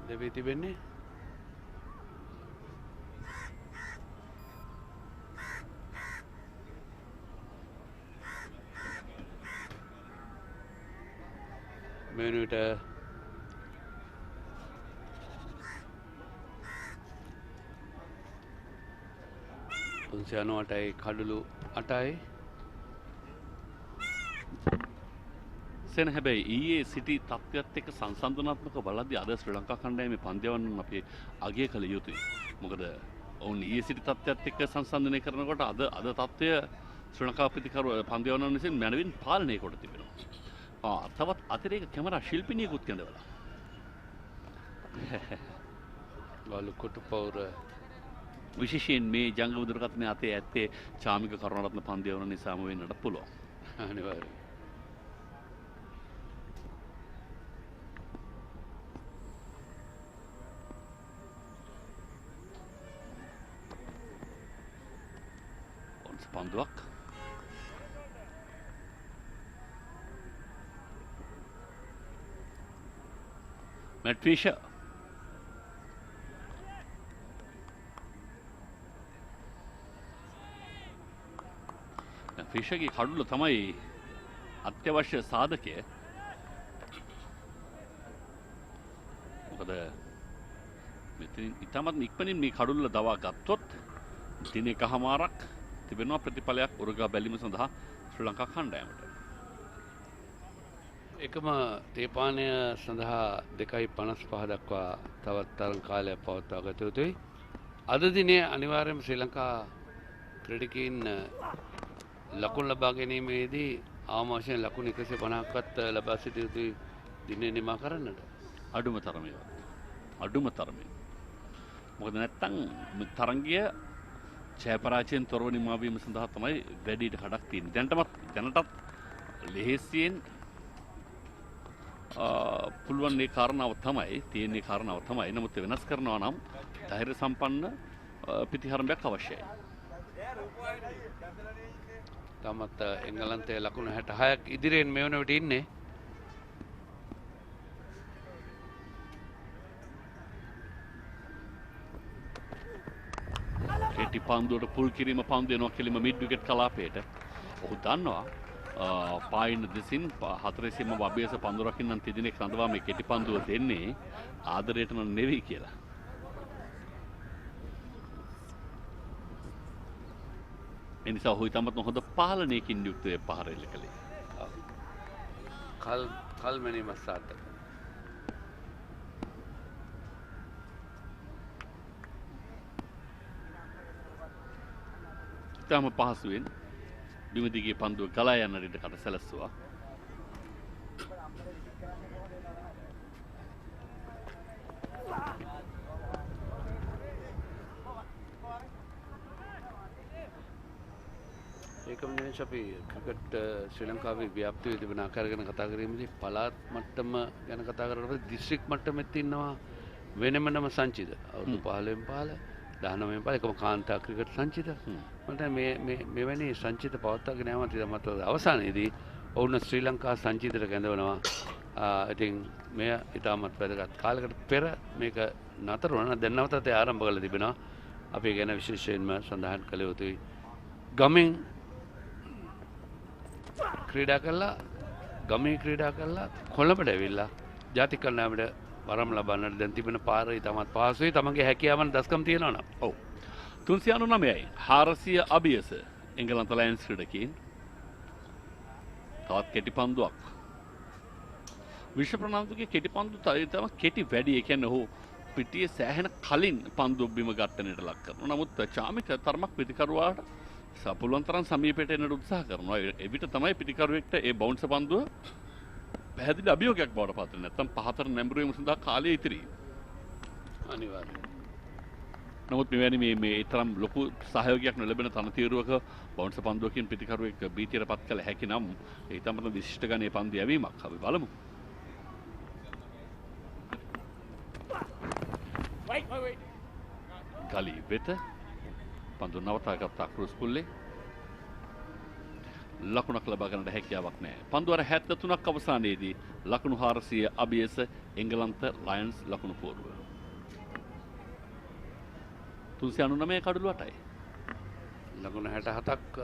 දෙවි තිබෙන්නේ මෙනුට 398යි කඩලු 8යි සෙන හැබැයි ඊයේ සිටි තත්ත්වයක් එක්ක සංසන්දනාත්මකව බලද්දී අද ශ්‍රී ලංකා කණ්ඩායමේ පන්දියවන්න අපි අගය කළ යුතුයි. මොකද ඔවුන් ඊයේ සිටි තත්ත්වයක් එක්ක සංසන්දනය කරනකොට අද තත්ත්වය ශ්‍රී ලංකා ප්‍රතිකරු පන්දියවන්නන් විසින් මැනවින් පාලනය කොට තිබෙනවා. තවත් අතිරේක කැමරා ශිල්පිනියෙකුත් කැඳවලා. ගාලු කොටුපවුර විශේෂයෙන් මේ ජංගම දුරකථනයේ අතේ ඇත්තේ චාමික කරුණාරත්න පන්දියවන නිසාම වෙන්නට පුළුවන්. අනිවාර්යයෙන්. පන්දුවක් Matt Fisher ෆිෂර්ගේ කඩුල තමයි අත්‍යවශ්‍ය සාධකය. මොකද මෙතනින් ඉතාමත් ඉක්මනින් මේ කඩුල්ල දවා ගත්තොත් දින එකමාරක් තිබෙනවා ප්‍රතිඵලයක් උරගා බැලීම සඳහා ශ්‍රී ලංකා කණ්ඩායමට. එකම තේපානය සඳහා 2.55 දක්වා තවත් තරම් කාලයක් පවත්වා ගත යුතුයි. අද දිනේ අනිවාර්යයෙන්ම ශ්‍රී ලංකා ක්‍රීඩකයින් ලකුණු ලබා ගැනීමේදී අවම වශයෙන් ලකුණු 150ක්වත් ලබා සිටිය යුතුයි දිනේ නිමා කරන්නට. අඩුම තරමේ. අඩුම තරමේ. මොකද නැත්තම් තරංගය ජයපරාජයෙන් තොරව නිමා වීම සඳහා තමයි වැඩිට කඩක් තියෙන්නේ. දැනටත් ලෙහෙසියෙන් පුළුවන් මේ කාරණාව තමයි තියෙන්නේ කාරණාව තමයි. නමුත් වෙනස් කරනවා නම් ධෛර්ය සම්පන්න පිටිහරඹයක් අවශ්‍යයි. තමත් එංගලන්තයේ ලකුණු 66ක් ඉදිරියෙන් මේ වන විට ඉන්නේ. කෙටි පන්දුවට පුල් කිරීම පන්දු වෙනවා කෙලිම මිඩ් විකට් කලාපයට. ඔහු දන්නවා පායින් දෙසින් 400ම වබේස පන්දු රකින්නන් තිදිනෙක් රඳවා මේ කෙටි පන්දුව දෙන්නේ ආදරයට නම් නෙවෙයි කියලා. එනිසා ඔහු ඉතාමත් හොඳ පාලනයකින් යුක්තව පහර එල්ල කළේ. කල්මැනීම සාර්ථක. ඉතාම පහසුවෙන් බිම දිගේ පන්දුව ගලා යන රිට කට සැලසුවා. ඒකම නෙවෙයි අපි ක්‍රිකට් ශ්‍රී ලංකාවේ ව්‍යාප්තිය තිබෙන ආකාරය ගැන කතා කිරීමේදී පළාත් මට්ටම ගැන කතා කරනකොට දිස්ත්‍රික් මට්ටමෙත් ඉන්නවා වෙනමම සංචිත. අවුරුදු 15න් 15 19න් 15 එකම කාන්තා ක්‍රිකට් සංචිත. මට මෙවැනි සංචිත පවත්වාගෙන යාම තමයි අවසානයේදී ඔවුන් ශ්‍රී ලංකා සංචිතයට කැඳවනවා. ඉතින් මෙය ඉතාමත් වැදගත්. කාලයකට පෙර මේක නතර වුණා. දැන් නැවතත් ආරම්භ කරලා තිබෙනවා. අපි ගැන විශේෂයෙන්ම සඳහන් කළ යුතුයි. ගමෙන් ක්‍රීඩා කළා ගමේ ක්‍රීඩා කළා කොළඹට ඇවිල්ලා ජාතික කණ්ඩායමට වරම් ලබන්නට දැන් තිබෙන පාර ඉතාමත් පහසුයි. තමන්ගේ හැකියාවන් දස්කම් තියෙනවා නම්. ඔව්. 399යි 400 අභියස එංගලන්ත ලයන්ස් ක්‍රීඩකයින් තවත් කෙටි පන්දුවක්. විශ්ව ප්‍රනාන්දුගේ කෙටි පන්දු තම කෙටි වැඩි. ඒ කියන්නේ ඔහු පිටියේ සෑහෙන කලින් පන්දු බිම ඝට්ටනයට ලක් කරනවා. නමුත් චාමික තරමක් පිටිකරුවාට සපුලුවන් තරම් සමීපයට එන්නට උත්සාහ කරනවා. එවිට තමයි පිටිකරුවෙක්ට ඒ බවුන්ස් පන්දුව පැහැදිලි අභියෝගයක් බවට පත් වෙන්නේ. නැත්නම් පහතර නැඹුරු වීම සඳහා කාලය ඉතිරි. අනිවාර්යයෙන්. නමුත් මෙවැනි මේ තරම් ලොකු සහයෝගයක් නොලැබෙන තනතිරුවක බවුන්ස් පන්දුවකින් පිටිකරුවෙක් බීතියටපත් කළ හැකි නම් ඒ තමයි විශිෂ්ට ගණයේ පන්දු යැවීමක්. අපි බලමු. ගලි වෙත පන්දු නවතාගත් ක්‍රූස් පුල්ලේ ලකුණක් ලබා ගන්නට හැකියාවක් නැහැ. පන්දු අර 73ක් අවසානයේදී ලකුණු 400 අභියස එංගලන්ත ලයන්ස් ලකුණු පෝරුව. 399 කඩළු 8යි. ලකුණු 67ක්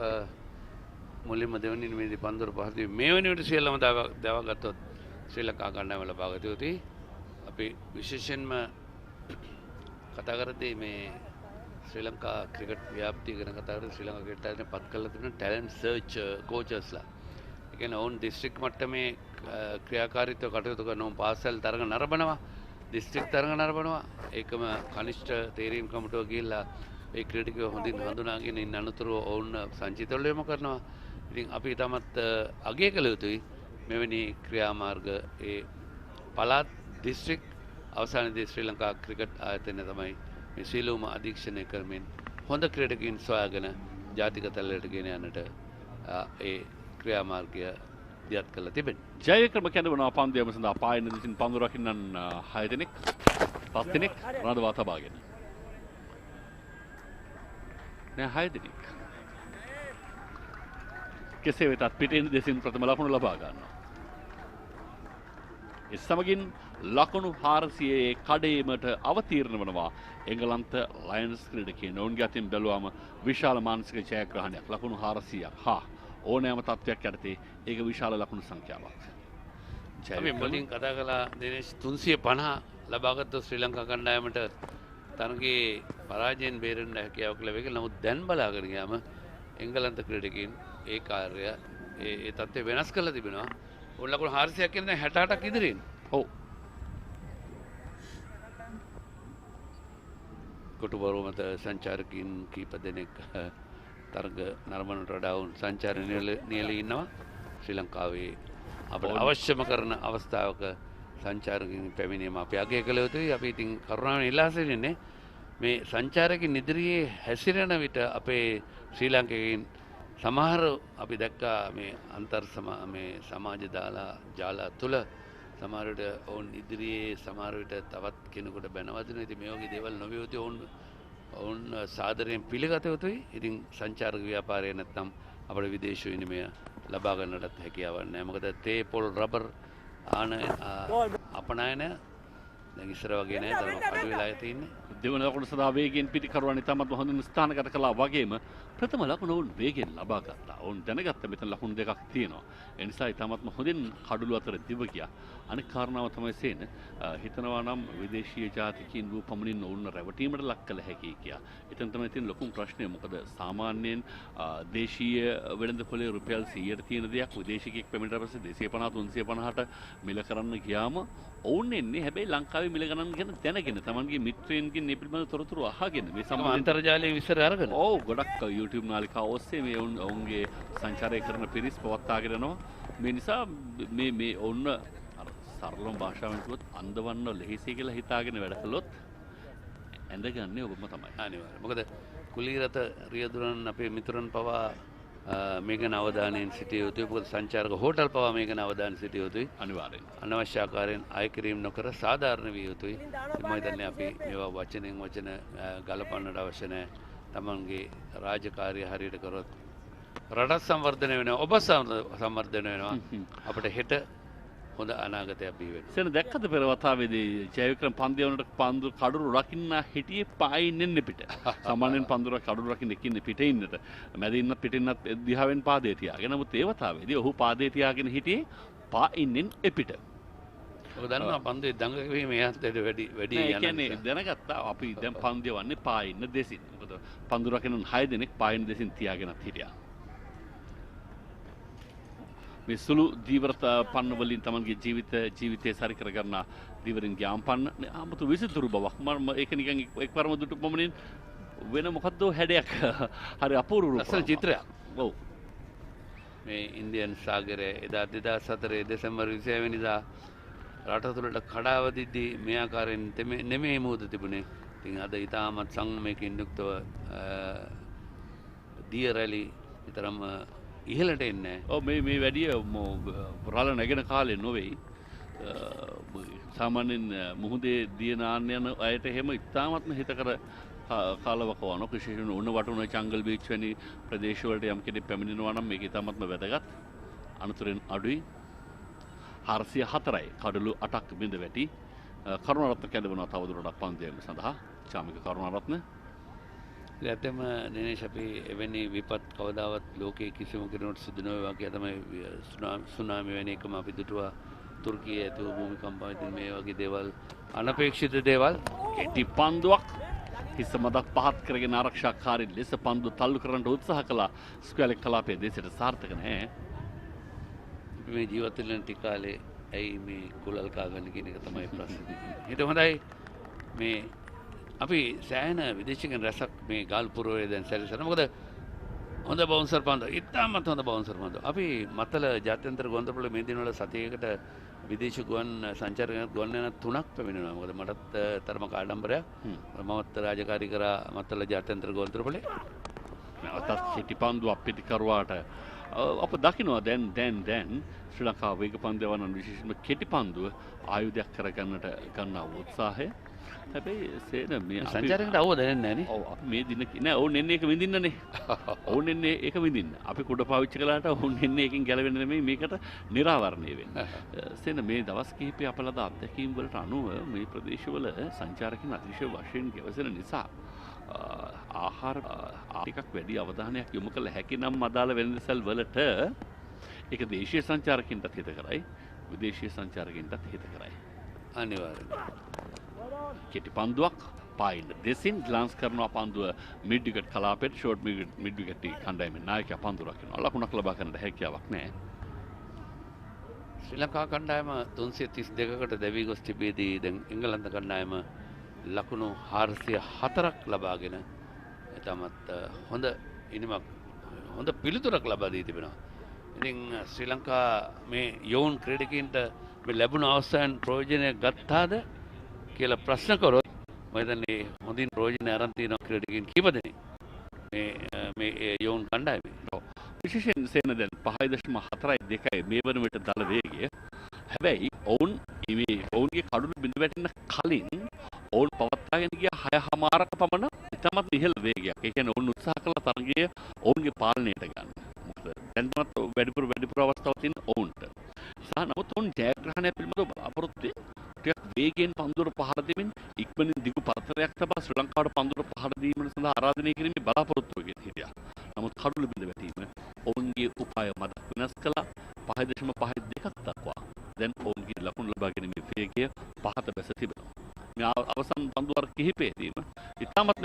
මුලින්ම දෙවනි නිමේදී පන්දුර පහදී මේ වෙන විට සියල්ලම දවාගත්තොත් ශ්‍රී ලංකා කණ්ඩායම ලබා ගත යුතුයි. අපි විශේෂයෙන්ම කතා කරද්දී මේ ශ්‍රී ලංකා ක්‍රිකට් ව්‍යාප්තිය ගැන කතා කරද්දී ශ්‍රී ලංකා ක්‍රිකට් ටැලන්ට් පත් කරලා තිබෙන ටැලන්ට් සර්ච් කෝචර්ස්ලා. ඒ කියන්නේ ඔවුන් දිස්ත්‍රික් මට්ටමේ ක්‍රියාකාරීත්වය කටයුතු කරන ඔවුන් පාසල් තරඟ නරඹනවා, දිස්ත්‍රික් තරඟ නරඹනවා. ඒකම කනිෂ්ඨ තේරීම් කමිටුව ගිහිල්ලා ඒ ක්‍රීඩකයෝ හොඳින් හඳුනාගෙන ඉන්න අනතුරුව ඔවුන් සංචිතවල යොමු කරනවා. ඉතින් අපි තමත් අගය කළ යුතුයි මෙවැනි ක්‍රියාමාර්ග ඒ පළාත් දිස්ත්‍රික් අවසානයේදී ශ්‍රී ලංකා ක්‍රිකට් ආයතනය තමයි මේ සීලෝම අධීක්ෂණය කරමින් හොඳ ක්‍රීඩකයින් සොයාගෙන ජාතික තලයට ගෙන යන්නට ඒ ක්‍රියාමාර්ගය දියත් කළ තිබෙනවා. ජයක්‍රම කැඳවනවා පන්දුවම සඳහා පායන දිසින් පන්දු රකින්නන් 6 දෙනෙක් 5 දෙනෙක් රඳවා තබාගෙන. නෑ 6 දෙනෙක්. කෙසේ වෙතත් පිටින් දෙසින් ප්‍රථම ලකුණු ලබා ගන්නවා. ඒ සමගින් ලකුණු 400 කඩේමට අවතීර්ණ වනවා එංගලන්ත ලයන්ස් ක්‍රීඩකයන්. ඔවුන්ගේ අතින් බැලුවම විශාල මානසික ජයග්‍රහණයක්. ලකුණු 400ක් ඕනෑම තත්ත්වයක් යටතේ ඒක විශාල ලකුණු සංඛ්‍යාවක්. අපි මුලින් කතා කළා දිනේෂ් 350 ලබාගත් ශ්‍රී ලංකා කණ්ඩායමට තරගයේ පරාජයෙන් බේරෙන්න හැකියාවක් ලැබෙයි. නමුත් දැන් බලාගෙන ගියාම එංගලන්ත ක්‍රීඩකයන් ඒ කාර්යය ඒ තත්ත්වය වෙනස් කරලා තිබෙනවා. ඔවුන් ලකුණු 400ක් කියන්නේ 68ක් ඉදිරියෙන්. ඔව්. කොටුබරුව මත සංචාරකයින් කීප දෙනෙක් තරග නරඹනට වඩා වුන් සංචාර නියැලී ඉන්නවා. ශ්‍රී ලංකාවේ අපට අවශ්‍යම කරන අවස්ථාවක සංචාරකින් පැමිණීම අපි අගය කළ යුතුයි. අපි ඉතින් කරුණාවෙන් ඉල්ලා සිටින්නේ මේ සංචාරකින් ඉදිරියේ හැසිරෙන විට අපේ ශ්‍රී ලාංකිකයින් සමහර අපි දැක්කා මේ මේ සමාජ ජාල තුළ සමහර විට ඔවුන් ඉදිරියේ සමහර විට තවත් කෙනෙකුට බැනවදින. ඉතින් මේ වගේ දේවල් නොවිය යුතුයි. ඔවුන් සාදරයෙන් පිළිගත යුතුයි. ඉතින් සංචාරක ව්‍යාපාරය නැත්නම් අපේ විදේශ විනිමය ලබා ගන්නටත් හැකියාවක් නැහැ. මොකද තේ පොල් රබර් අපනයන දැන් ඉස්සර වගේ නෑ. තරම අඩු වෙලා තියෙන්නේ. දෙවන ලකුණ සඳහා වේගයෙන් පිටිකරුවන් ඉතාමත් හොඳින් ස්ථානගත කළා වගේම ප්‍රථම ලකුණ ඔවුන් වේගයෙන් ලබා ගත්තා. ඔවුන් දැනගත්ත මෙතන ලකුණු දෙකක් තියෙනවා. ඒ නිසා ඉතාමත්ම හොඳින් කඩළු අතර දිව ගියා. අනෙක් කාරණාව තමයි සේන හිතනවා නම් විදේශීය ජාතිකයින් වූ පමණින් ඔවුන් රැවටීමට ලක් කළ හැකියි කියා. එතන තමයි තියෙන ලොකුම ප්‍රශ්නය. මොකද සාමාන්‍යයෙන් දේශීය වෙළඳපොලේ රුපියල් 100ට තියෙන දෙයක් විදේශිකයෙක් පැමිණෙට පස්සේ 250 350ට මිල කරන්න ගියාම ඔවුන් එන්නේ හැබැයි ලංකාවේ මිල ගණන් ගැන දැනගෙන තමන්ගේ මිත්‍රයන්ගෙන් මේ පිළිබඳ තොරතුරු අහගෙන මේ සමාන අන්තර්ජාලයේ විස්තර අරගෙන ඔව් ගොඩක් YouTube නාලිකා ඔස්සේ මේ ඔවුන්ගේ සංචාරය කරන පිරිස් පවත්වාගෙන යනවා. මේ නිසා මේ ඔවුන් සරලම භාෂාවෙන් කිව්වොත් අන්දවන්න ලෙහෙසි කියලා හිතාගෙන වැඩ කළොත් ඇඳගන්නේ ඔබම තමයි. අනිවාර්යයෙන්. මොකද කුලීරත රියදුරන් අපේ මිතුරන් පවා මේක නවදානයෙන් සිටිය යුතුයි. මොකද සංචාරක හෝටල් පවා මේක නවදාන සිටිය යුතුයි. අනිවාර්යෙන්. අනවශ්‍ය ආකාරයෙන් අය කිරීම නොකර සාධාරණ විය යුතුයි. මම හිතන්නේ අපි මේවා වචනෙන් වචන ගලපන්නට අවශ්‍ය නැහැ. තමන්ගේ රාජකාරිය හරියට කරොත් රටත් සංවර්ධනය වෙනවා. ඔබ සංවර්ධනය වෙනවා. අපිට හෙට හොඳ අනාගතයක් බිහි වෙනවා. සෙන දැක්කද පෙර වතාවේදී ජයවික්‍රම පන්දියවලට පන්දු කඩුරු රකින්න හිටියේ පායින් ඉන්නේ පිට. සාමාන්‍යයෙන් පන්දුර කඩුරු රකින්න එක්කින්නේ පිට ඉන්නට. මැද ඉන්නත් පිට ඉන්නත් දිහාවෙන් පාදේ තියාගෙන. නමුත් ඒ වතාවේදී ඔහු පාදේ තියාගෙන හිටියේ පායින්ෙන් එපිට. ඔබ දන්නවා පන්දුවේ දඟ වීම එයාට වැඩි ඒ කියන්නේ දැනගත්තා අපි දැන් පන්දිය වන්නේ පායින්න දෙසින්. මොකද පන්දු රකින්න 6 දෙනෙක් පායින් දෙසින් තියාගෙනත් හිටියා. මේ සුළු දීවරත පන්න වලින් තමන්ගේ ජීවිතය සරි කර ගන්න දීවරින්ගේ ආම්පන්න 아무තු විසිතුරු බවක් මම ඒක නිකන් එක්වරම දුටු පමණින් වෙන මොකද්ද හැඩයක් හරි අපූර්ව ලස්සන චිත්‍රයක්. ඔව් මේ ඉන්දියන් සාගරයේ එදා 2004 දෙසැම්බර් 26 වෙනිදා රට තුළට කඩාවදිද්දී මේ ආකාරයෙන් නෙමෙයි මුහුද තිබුණේ. ඉතින් අද ඊටමත් සංමයකින් යුක්තව දිය රැලි විතරම ඉහළට එන්නේ. ඔව් මේ වැඩිය රළ නැගෙන කාලේ නොවේයි. සාමාන්‍යයෙන් මුහුදේ දිය නාන්න යන අයට එහෙම ඉතාමත්ම හිතකර කාලවකවානක් විශේෂයෙන් උණ වටුන චංගල් බීච් වැනි ප්‍රදේශවලට යම් කෙනෙක් පැමිණෙනවා නම් මේක ඉතාමත්ම වැදගත්. අනුතරින් අඩුයි. 404යි කඩළු 8ක් බිඳ වැටි. කරුණාරත්න කැඳවනවා තවදුරටත් පන්දියම සඳහා. චාමික කරුණාරත්න ඇත්තම දිනේශ් අපි එවැනි විපත් කවදාවත් ලෝකයේ කිසිම කෙනෙකුට සිදු නොවේවා කියලා තමයි සුනාමි වැනි එකම අපි දුටුවා. තුර්කියේ ඇතුළු භූමිකම්පන ඉතින් මේ වගේ දේවල් අනපේක්ෂිත දේවල්. කෙටි පන්දුවක් හිස මදක් පහත් කරගෙන ආරක්ෂාකාරී ලෙස පන්දු තල්ලු කරන්න උත්සාහ කළා. ස්ක්වැලෙක් කලාපයේ දේශයට සාර්ථක නැහැ. මේ ජීවත් වෙන ටික කාලේ ඇයි මේ කුලල් කාගන්න කියන එක තමයි ප්‍රශ්නේ. හිත හොඳයි මේ අපි සෑහෙන විදේශිකයන් රැසක් මේ ගාල්පුරේ දැන් සැරිසරන. මොකද හොඳ බවුන්සර් පන්දු ඉතාමත් හොඳ බවුන්සර් පන්දු. අපි මත්තල ජාත්‍යන්තර ගොන්දරපොළ මේ දිනවල සතියකට විදේශ ගුවන් සංචාරකයන් ගුවන් යන 3ක් පැමිණෙනවා. මොකද මටත් තරමක ආඩම්බරයක්. මමත් රාජකාරී කරා මත්තල ජාත්‍යන්තර ගොන්දරපොළේ. අතත් සිටි පන්දු අපිට කරුවාට අප දකිනවා දැන් ශ්‍රී ලංකා වේග පන්දවන විශේෂයෙන්ම කෙටි පන්දුව ආයුධයක් කරගන්නට ගන්නා උත්සාහය. හැබැයි සේන මේ සංචාරකයට අවුව දැනෙන්නේ නැහනේ. ඔව් අපි මේ දින නෑ ඕන් එන්නේ ඒක විඳින්නනේ. ඕන් එන්නේ ඒක විඳින්න. අපි කුඩ පාවිච්චි කළාට ඕන් එන්නේ එකකින් ගැලවෙන්න නෙමෙයි මේකට නිරාවරණය වෙන්න. සේන මේ දවස් කිහිපය අපලද අත්දැකීම් වලට අනුව මේ ප්‍රදේශවල සංචාරකින් අතිශය වශයෙන් ගැවසෙන නිසා ආහාර ටිකක් වැඩි අවධානයක් යොමු කළ හැකි නම් අදාළ වෙළඳසැල් වලට ඒක දේශීය සංචාරකින්ටත් හිත කරයි විදේශීය සංචාරකින්ටත් හිත කරයි. අනිවාර්යයෙන්. කෙටි පන්දුවක් පායින් දෙසින් ග්ලාන්ස් කරනවා පන්දුව මිඩ් විකට් කලාපයට ෂෝට් මිඩ් විකට් කණ්ඩායමේ නායකයා පන්දු රකිනවා. ලකුණක් ලබා ගන්නට හැකියාවක් නැහැ. ශ්‍රී ලංකා කණ්ඩායම 332කට දැවී ගොස් තිබෙදී දැන් එංගලන්ත කණ්ඩායම ලකුණු 404ක් ලබාගෙන එතමත් හොඳ ඉනිමක් හොඳ පිළිතුරක් ලබා දී තිබෙනවා. ඉතින් ශ්‍රී ලංකා මේ යෝන් ක්‍රීඩකයන්ට මේ ලැබුණ අවස්ථාවෙන් ප්‍රයෝජනය ගත්තාද කියලා ප්‍රශ්න කරොත් මම හිතන්නේ හොඳින් ප්‍රයෝජන අරන් තියෙන ක්‍රීඩකයන් කීප දෙනෙක් මේ යෝන් කණ්ඩායමේ. විශේෂයෙන් සේන දැන් 5.4 මේ වන විට දල වේගය. හැබැයි ඔවුන්ගේ කඩුළු බිඳ වැටෙන්න කලින් ඔවුන් පවත්වාගෙන ගිය 6:00ක පමණ ඉතාමත් ඉහළ වේගයක්. ඒ කියන්නේ ඔවුන් උත්සාහ කළ තරගය ඔවුන්ගේ පාලනයට ගන්න. මොකද දැන්වත් වැඩිපුර අවස්ථාවක් තියෙන ඔවුන්ට. නමුත් ඔවුන් ජයග්‍රහණය පිළිබඳව බලාපොරොත්තු ටිකක් වේගයෙන් පන්දුවට පහර දෙමින් ඉක්මනින් දිගු පරතරයක් තබා ශ්‍රී ලංකාවට පන්දුවට පහර දීම සඳහා ආරාධනය කිරීමේ බලාපොරොත්තුවකින් හිටියා. නමුත් කඩුළු බිඳ වැටීම ඔවුන්ගේ උපාය මදක් වෙනස් කළා. 5.52ක් දක්වා දැන් ඔවුන්ගේ ලකුණු ලබා ගැනීමේ වේගය පහත බැස තිබෙනවා. මේ අවසන් පන්දුවර කිහිපයේදීම ඉතාමත්ම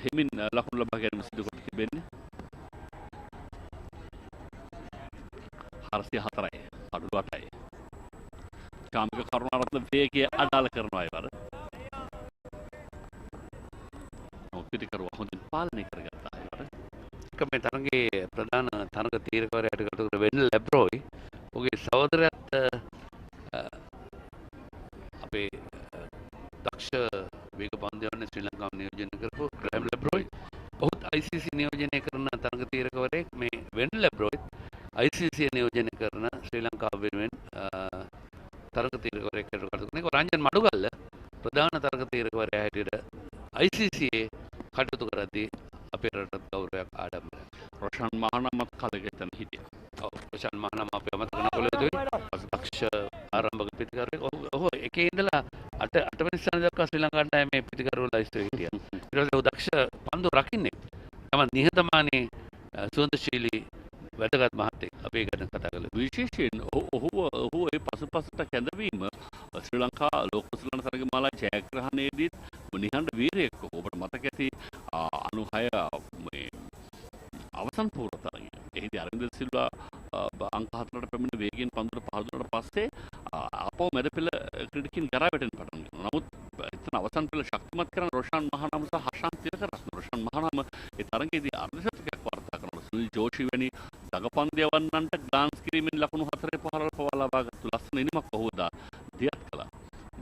හිමින් ලකුණු ලබා ගැනීම සිදු කොට තිබෙන්නේ 404යි කඩුළු 8යි. කාමික කරුණාරත්න වේගය අඩාල කරනවා ඒවර. පිටිකරුවා හොඳින් පාලනය කරගත්තා ඒවර. මේ තරගයේ ප්‍රධාන තරග තීරකවරයාට කටයුතු කරන වෙන් ලැබ්රෝයි ඔහුගේ සහෝදරයාත් අපේ දක්ෂ වේග පන්දු ශ්‍රී ලංකාව නියෝජනය කරපු ග්‍රෑම් ලැබ්රෝයි ඔහුත් ICC නියෝජනය කරන තරග තීරකවරයෙක්. මේ වෙන් ලැබ්රෝයි ICC නියෝජනය කරන ශ්‍රී ලංකාව වෙනුවෙන් තරග තීරකවරයෙක් කටයුතු කරන රංජන් මඩුගල්ල ප්‍රධාන තරග තීරකවරයා හැටියට ICC කටයුතු කරද්දී අපේ රටට ගෞරවයක් ආඩම්බරයක්. රොෂාන් මහනමත් කලගෙතන හිටියා. ඔව් රොෂාන් මහනම අපේ අමතක නොකළ යුතුයි. දක්ෂ ආරම්භක පිටිකරුවෙක්. ඔහු එකේ ඉඳලා 8 වෙනි ස්ථානය දක්වා ශ්‍රී ලංකාවට මේ පිටිකරුව ලයිස්ට් එකේ හිටියා. ඊට පස්සේ ඔහු දක්ෂ පන්දු රකින්නේ. තමයි නිහතමානී සුවඳශීලී වැදගත් මහත්තයෙක්. අපි ගැන කතා කළා. විශේෂයෙන් ඔහු ඒ පසුපසට කැඳවීම ශ්‍රී ලංකා ලෝක කුසලන තරග මාලා ජයග්‍රහණයේදී නිහඬ වීරයෙක්. ඔබට මතක ඇති 96 මේ අවසන් පූර්ව තරගය. එහිදී අරවින්ද සිල්වා අංක 4ට පැමිණ වේගයෙන් පන්දුවට පහර දුන්නාට පස්සේ ආපහු මැද පෙළ ක්‍රීඩකයන් ගරා වැටෙන්න පටන් ගන්නවා. නමුත් එතන අවසන් පෙළ ශක්තිමත් කරන රොෂාන් මහනම සහ හෂාන් තිලකරත්න. රොෂාන් මහනම ඒ තරගයේදී අර්ධශතකයක් වාර්තා කරනවා. සුනිල් ජෝෂි වැනි දගපන්දයවන්නන්ට ග්ලාන්ස් කිරීමෙන් ලකුණු 4 පහරවල් පවා ලබාගත්තු ලස්සන ඉනිමක් ඔහු දියත් කළා.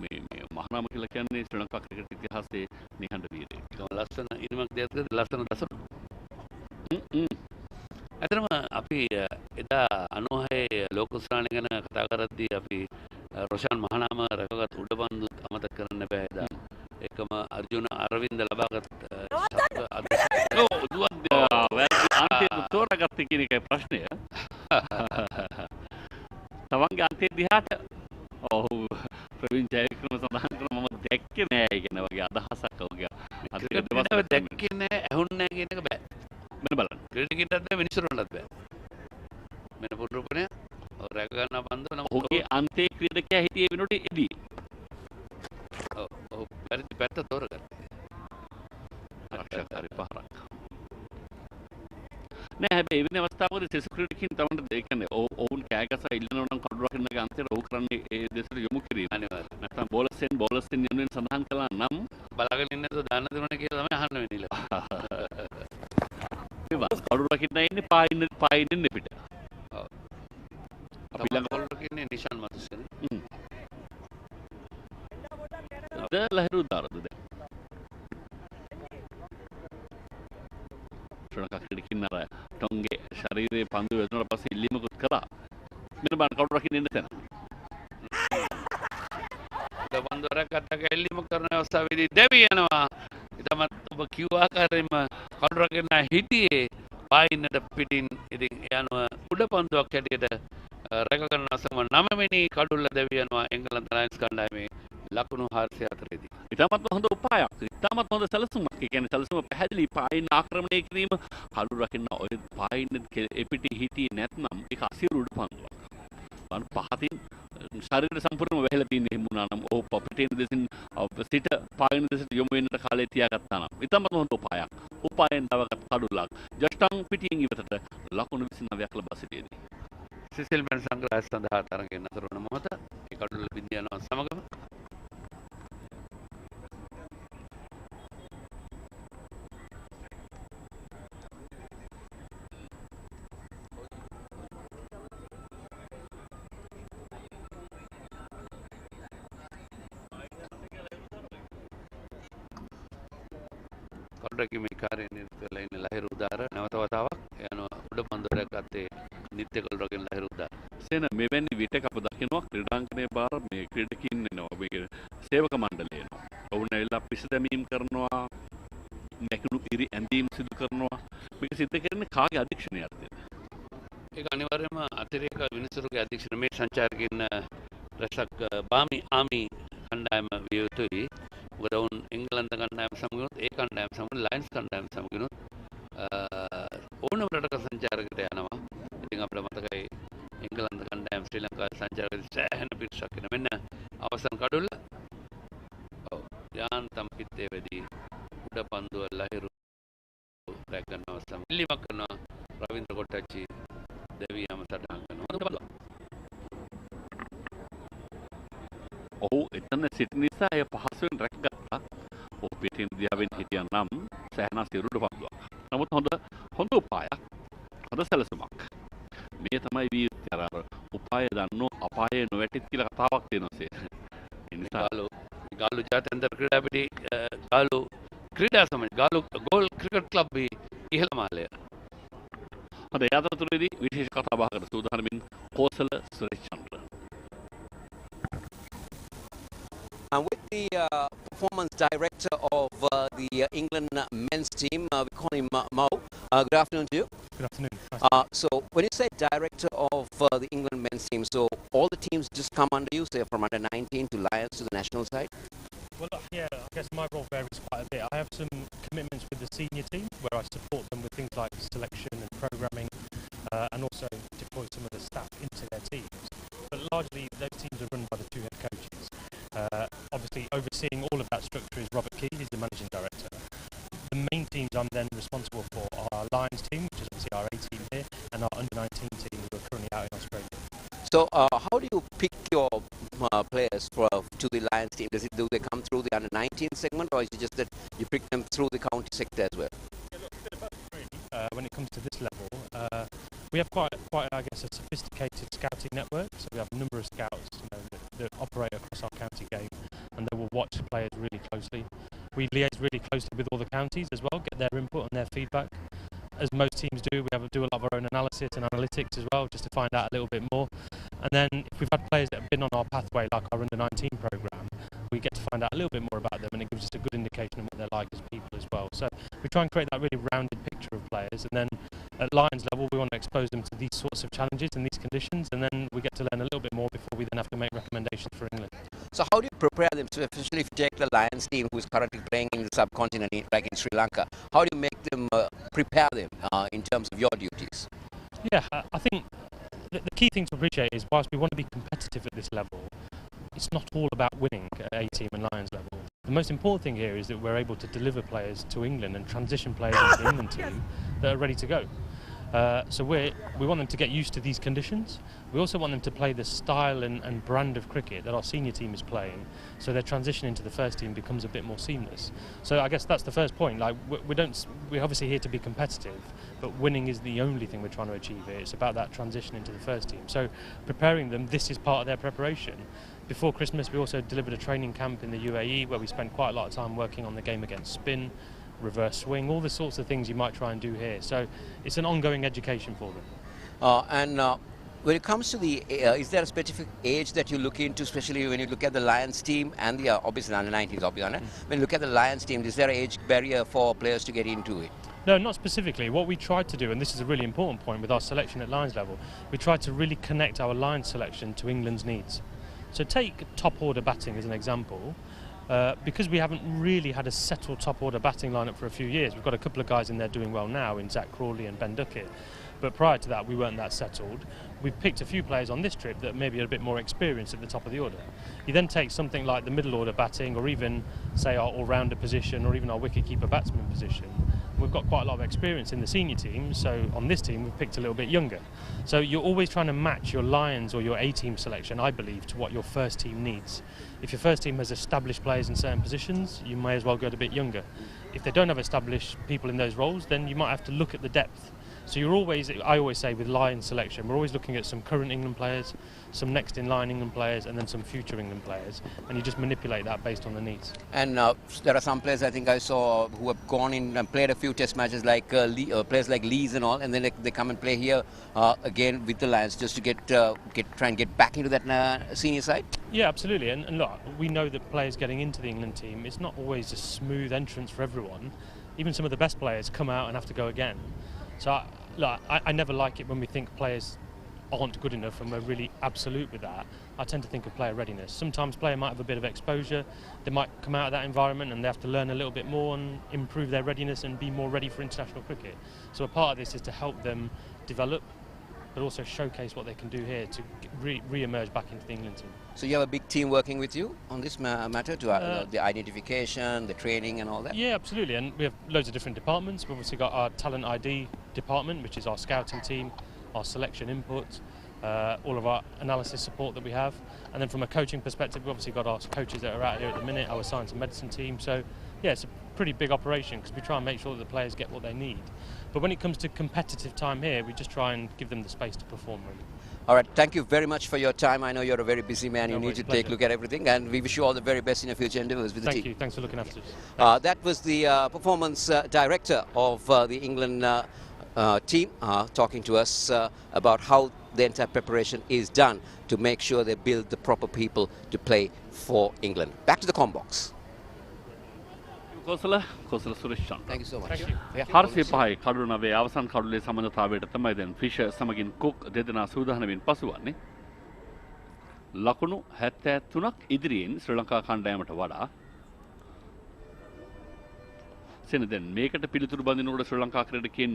මේ මහනම කියලා කියන්නේ ශ්‍රී ලංකා ක්‍රිකට් ඉතිහාසයේ නිහඬ වීරයෙක්. ලස්සන ඉනිමක් දියත් කළා. ලස්සන දසුන. ඇතරම අපි එදා 96 ලෝක කුසලාන ගැන කතා කරද්දී අපි රොෂාන් මහනාම රැකගත් උඩපන්දු අමතක කරන්න බෑ එදා. එකම අර්ජුන අරවින්ද ලබාගත් අන්තිම තෝරාගත්තේ කියන එකයි ප්‍රශ්නය. තමන්ගේ අන්තිම දිහාට ඔහු ප්‍රවීන් ජයවික්‍රම සඳහන් කරන මම දැක්කේ නෑ කියන වගේ අදහසක් ඔහුගේ. දැක්කේ නෑ ඇහුන්නේ නෑ කියන එක බෑ. මෙන්න බලන්න. ක්‍රීඩකයන්ටත් බෑ මිනිස්සුන්ටත් බෑ. මෙන්න පුරුපණය රැක ගන්න පන්දු නම් ඔහුගේ අන්තිම ක්‍රීඩකයා හිටියේ වෙනකොට එදී. ඔව් පරිදි පැත්ත තෝරගත්තා. ආරක්ෂාකාරී පහරක්. නෑ හැබැයි එවැනි අවස්ථාවකදී සෙසු ක්‍රීඩකයන් තමයි ඒ කියන්නේ ඔවුන් කෑගසා ඉල්ලනවා නම් කඩු රකින්නගේ අන්තිමට ඔහු කරන්නේ ඒ දෙසට යොමු කිරීම. අනිවාර්යයෙන්. නැත්නම් බෝලර්ස්ෙන් යනුවෙන් සඳහන් කළා නම් බලාගෙන ඉන්න නැතුව දාන්න දුන්නා කියලා තමයි අහන්න වෙන්නේ. කඩු රකින්න ඉන්නේ පායින්නේ පිට. ඔව්. අපි ළඟ බෝලර් කියන්නේ නිෂාන් මතුසෙන. ලහිරු දාරද දැන්. ශ්‍රී ලංකා ක්‍රීඩකයන් අර ටොන්ගේ ශරීරයේ පන්දු වැදුනට පස්සේ ඉල්ලීමකුත් කළා. මෙන්න බලන්න කවුරු රකින්න ඉන්න තැන. දවන්දරක් අතක එල්ලීම කරන අවස්ථාවේදී දෙවි යනවා. ඊටමත් ඔබ කිව්ව ආකාරයෙන්ම කඩු රකින්න හිටියේ පායින්නට පිටින් ඉතින් යනවා උඩ පන්දුවක් හැටියට රැක ගන්න අසම 9 වෙනි කඩුල්ල දෙවි යනවා එංගලන්ත ලයන්ස් කණ්ඩායමේ ලකුණු 404 දී. ඉතාමත් හොඳ උපායක්. ඉතාමත් හොඳ සැලසුමක්. ඒ කියන්නේ සැලසුම පැහැදිලි පායින් ආක්‍රමණය කිරීම කඩු රකින්න ඔය පායින් එපිටි හිටියේ නැත්නම් ඒක අසිරු උඩ පන්දුවක්. පහතින් ශරීර සම්පූර්ණයෙන්ම වැහිලා තියෙන එහෙම වුණා නම් ඔහු පිටින් දෙසින් සිට පායින් දෙසට යොමු වෙන්නට කාලේ තියාගත්තා නම් ඉතාමත් හොඳ උපායක්. උපායෙන් තවගත් කඩුලක් ජස්ටන් පිටින් ඉවතට ලකුණු 29ක් ලබා සිටියේදී සිසිල් මැන් සංග්‍රහය සඳහා තරගෙන් අතර වන මොහොත ඒ කඩුල්ල බිඳ යනවා සමගම කඩරකි මේ කාර්යය නිරත වෙලා ඉන්න ලහිරු උදාර නැවත වතාවක් යනවා උඩ පන්දුරක් අතේ නිත්‍ය කල්රගෙන් ලහිරු උදාර. සේන මෙවැනි විටක අප දකිනවා ක්‍රීඩාංගණයේ බාර මේ ක්‍රීඩකින් එනවා මේ සේවක මණ්ඩලය එනවා. ඔවුන් ඇවිල්ලා පිස දැමීම් කරනවා, නැකුණු ඉරි ඇඳීම් සිදු කරනවා. මේක සිද්ධ කරන්නේ කාගේ අධීක්ෂණයක්ද? ඒක අනිවාර්යයෙන්ම අතිරේක විනිසුරුගේ අධීක්ෂණ මේ සංචාරකින් රැසක් බාමි ආමි කණ්ඩායම විය යුතුයි. මොකද ඔවුන් එංගලන්ත කණ්ඩායම සමගිනුත් ඒ කණ්ඩායම සමග ලයන්ස් කණ්ඩායම සමගිනුත් ඕනම රටක සංචාරකට යනවා. ඉතින් අපිට මතකයි එංගලන්ත කණ්ඩායම ශ්‍රී ලංකාවේ සංචාරකදී සෑහෙන පිරිසක් එන මෙන්න අවසන් කඩුල්ල. ඔව් යාන්තම් පිටේ වෙදී උඩ පන්දුව ලහිරු රැක් ගන්නවා සම්ලිමක් කරනවා රවීන්ද්‍ර කොට්ටච්චි දෙවියම සටහන් කරනවා. ඔහු එතන සිටි නිසා එය පහසුවෙන් රැකගත්තා. ඔහු පිටින් දියාවෙන් හිටියා නම් සෑහනස් ඉරුඩ පන්දුවක්. නමුත් හොඳ උපායක්. හොඳ සැලසුමක්. මේ තමයි වී යුත්තේ. අර උපාය දන්නෝ අපායේ නොවැටිත් කියලා කතාවක් තියෙනවා. ඒ නිසා ගාලු ජාත්‍යන්තර ක්‍රීඩා පිටි ගාලු ක්‍රීඩා සමග ගාලු ගෝල් ක්‍රිකට් ක්ලබ් ඉහළ මාලය. හොඳ ඒ අතරතුරේදී විශේෂ කතා බහකට සූදානමින් කෝසල සුරේෂ් චන්ද්‍ර. And with the performance director of the England men's team, we call him Mo. Good afternoon to you. Good afternoon. So when you say director of the England men's team, so all the teams just come under you, say from under 19 to Lions to the national side? Well, yeah, I guess my role varies quite a bit. I have some commitments with the senior team where I support them with things like selection and programming and also deploy some of the staff into their teams. But largely those teams are run by the two head coaches. Obviously overseeing all of that structure is Robert Key, he's the managing director. The main teams I'm then responsible for are our Lions team, which is obviously our A team here, and our under-19 team who are currently out in Australia. So how do you pick your players to the Lions team? Do they come through the under-19 segment, or is it just that you pick them through the county sector as well? When it comes to this level, we have quite I guess a sophisticated scouting network. So we have a number of scouts that operate across our county game, and they will watch players really closely. We liaise really closely with all the counties as well, get their input and their feedback. As most teams do, we do a lot of our own analysis and analytics as well, just to find out a little bit more. And then if we've had players that have been on our pathway, like our under-19 programme, we get to find out a little bit more about them, and it gives us a good indication of what they're like as people as well. So we try and create that really rounded picture of players, and then at Lions level we want to expose them to these sorts of challenges and these conditions, and then we get to learn a little bit more before we then have to make recommendations for England. So how do you prepare them? So especially if you take the Lions team who is currently playing in the subcontinent, like in Sri Lanka, how do you make them prepare them in terms of your duties? Yeah, I think the key thing to appreciate is whilst we want to be competitive at this level, it's not all about winning at A-team and Lions level. The most important thing here is that we're able to deliver players to England and transition players into the England team that are ready to go. So we want them to get used to these conditions. We also want them to play the style and brand of cricket that our senior team is playing, so their transition into the first team becomes a bit more seamless. So I guess that's the first point. Like we're obviously here to be competitive, but winning is the only thing we're trying to achieve here. It's about that transition into the first team. So preparing them, this is part of their preparation. Before Christmas, we also delivered a training camp in the UAE where we spent quite a lot of time working on the game against spin, reverse swing, all the sorts of things you might try and do here. So it's an ongoing education for them. When it comes to the, is there a specific age that you look into, especially when you look at the Lions team and the obviously under-19s, obviously. When you look at the Lions team, is there an age barrier for players to get into it? No, not specifically. What we tried to do, and this is a really important point with our selection at Lions level, we tried to really connect our Lions selection to England's needs. So take top order batting as an example. Because we haven't really had a settled top order batting lineup for a few years, we've got a couple of guys in there doing well now in Zach Crawley and Ben Duckett. But prior to that, we weren't that settled. We've picked a few players on this trip that maybe are a bit more experienced at the top of the order. You then take something like the middle order batting, or even, say, our all-rounder position, or even our wicket-keeper batsman position. We've got quite a lot of experience in the senior team, so on this team we've picked a little bit younger. So you're always trying to match your Lions or your A-team selection, I believe, to what your first team needs. If your first team has established players in certain positions, you may as well go a bit younger. If they don't have established people in those roles, then you might have to look at the depth. So you're always, I always say with Lions selection, we're always looking at some current England players, some next in line England players, and then some future England players, and you just manipulate that based on the needs. And there are some players I think I saw who have gone in and played a few test matches, like players like Lees and all, and then they come and play here again with the Lions just to try and get back into that senior side. Yeah, absolutely. And look, we know that players getting into the England team, it's not always a smooth entrance for everyone. Even some of the best players come out and have to go again. So I never like it when we think players aren't good enough and we're really absolute with that. I tend to think of player readiness. Sometimes player might have a bit of exposure, they might come out of that environment and they have to learn a little bit more and improve their readiness and be more ready for international cricket. So a part of this is to help them develop, but also showcase what they can do here to re-emerge back into the England team. So you have a big team working with you on this matter, to the identification, the training and all that? Yeah, absolutely, and we have loads of different departments. We've obviously got our talent ID department, which is our scouting team, our selection input, all of our analysis support that we have. And then from a coaching perspective, we've obviously got our coaches that are out here at the minute, our science and medicine team. So yeah, it's a pretty big operation because we try and make sure that the players get what they need. But when it comes to competitive time here, we just try and give them the space to perform really. All right, thank you very much for your time. I know you're a very busy man. You need to take a look at everything, and we wish you all the very best in your future endeavours with the team. Thank you. Thanks for looking after us. That was the performance director of the England team talking to us about how the entire preparation is done to make sure they build the proper people to play for England. Back to the combox. Kosala Suresh. Thank you so much. Thank you. හර්සය පහයි කඩු නවේ අවසන් කඩුලේ සමනතාවයට තමයි දැන් ෆිෂර් සමගින් cook දෙදෙනා සූදානම් වෙමින් පසුවන්නේ. ලකුණු 73ක් ඉදිරියෙන් ශ්‍රී ලංකා කණ්ඩායමට වඩා. සෙන දැන් මේකට පිළිතුරු බඳිනකොට ශ්‍රී ලංකා ක්‍රීඩකයන්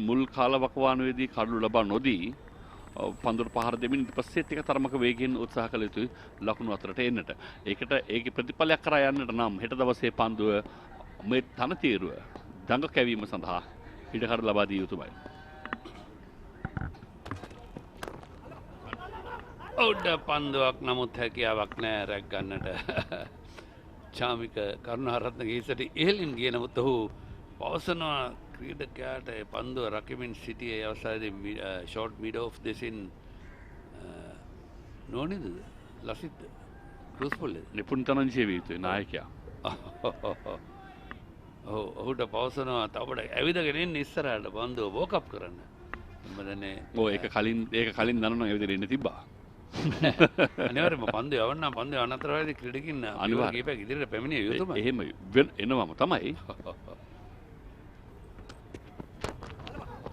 මුල් කාලවකවානුවේදී කඩු ලබා නොදී පන්දුර පහර දෙමින් ඊට පස්සේ ටික තරමක වේගයෙන් උත්සාහ කළ යුතුයි ලකුණු අතරට එන්නට. ඒකට ඒකේ ප්‍රතිඵලයක් කරා යන්නට නම් හෙට දවසේ පන්දුව මේ තනතිරුව දඟ කැවීම සඳහා ඉඩකඩ ලබා දිය යුතුයි. ඔව්ඩ පන්දුවක් නමුත් හැකියාවක් නැහැ රැක් ගන්නට. චාමික කරුණාරත්න ගීසට ඉහළින් ගිය නමුත් ඔහු පවසනවා ක්‍රීඩකයාට පන්දුව රකිමින් සිටියේ අවසානයේදී ෂෝට් මිඩ් ඔෆ් දෙසින් නෝනිද ලසිත් ක්‍රූස්පොල් නිපුණ තරංජීවී යුතුයි නායකයා. ඔහුට පවසනවා තවඩ ඇවිදගෙන ඉන්න ඉස්සරහට පන්දුව වෝකප් කරන්න. මදනේ ඒක කලින් දන්නවනම් ඒ විදිහට ඉන්න තිබ්බා. අනිවාර්යයෙන්ම පන්දුව යවන්න පන්දුව අනතර වෙලාවේදී ක්‍රීඩකින් අනිවාර්යයෙන් කීපයක් ඉදිරියට පැමිණිය යුතුමයි. එහෙම එනවම තමයි.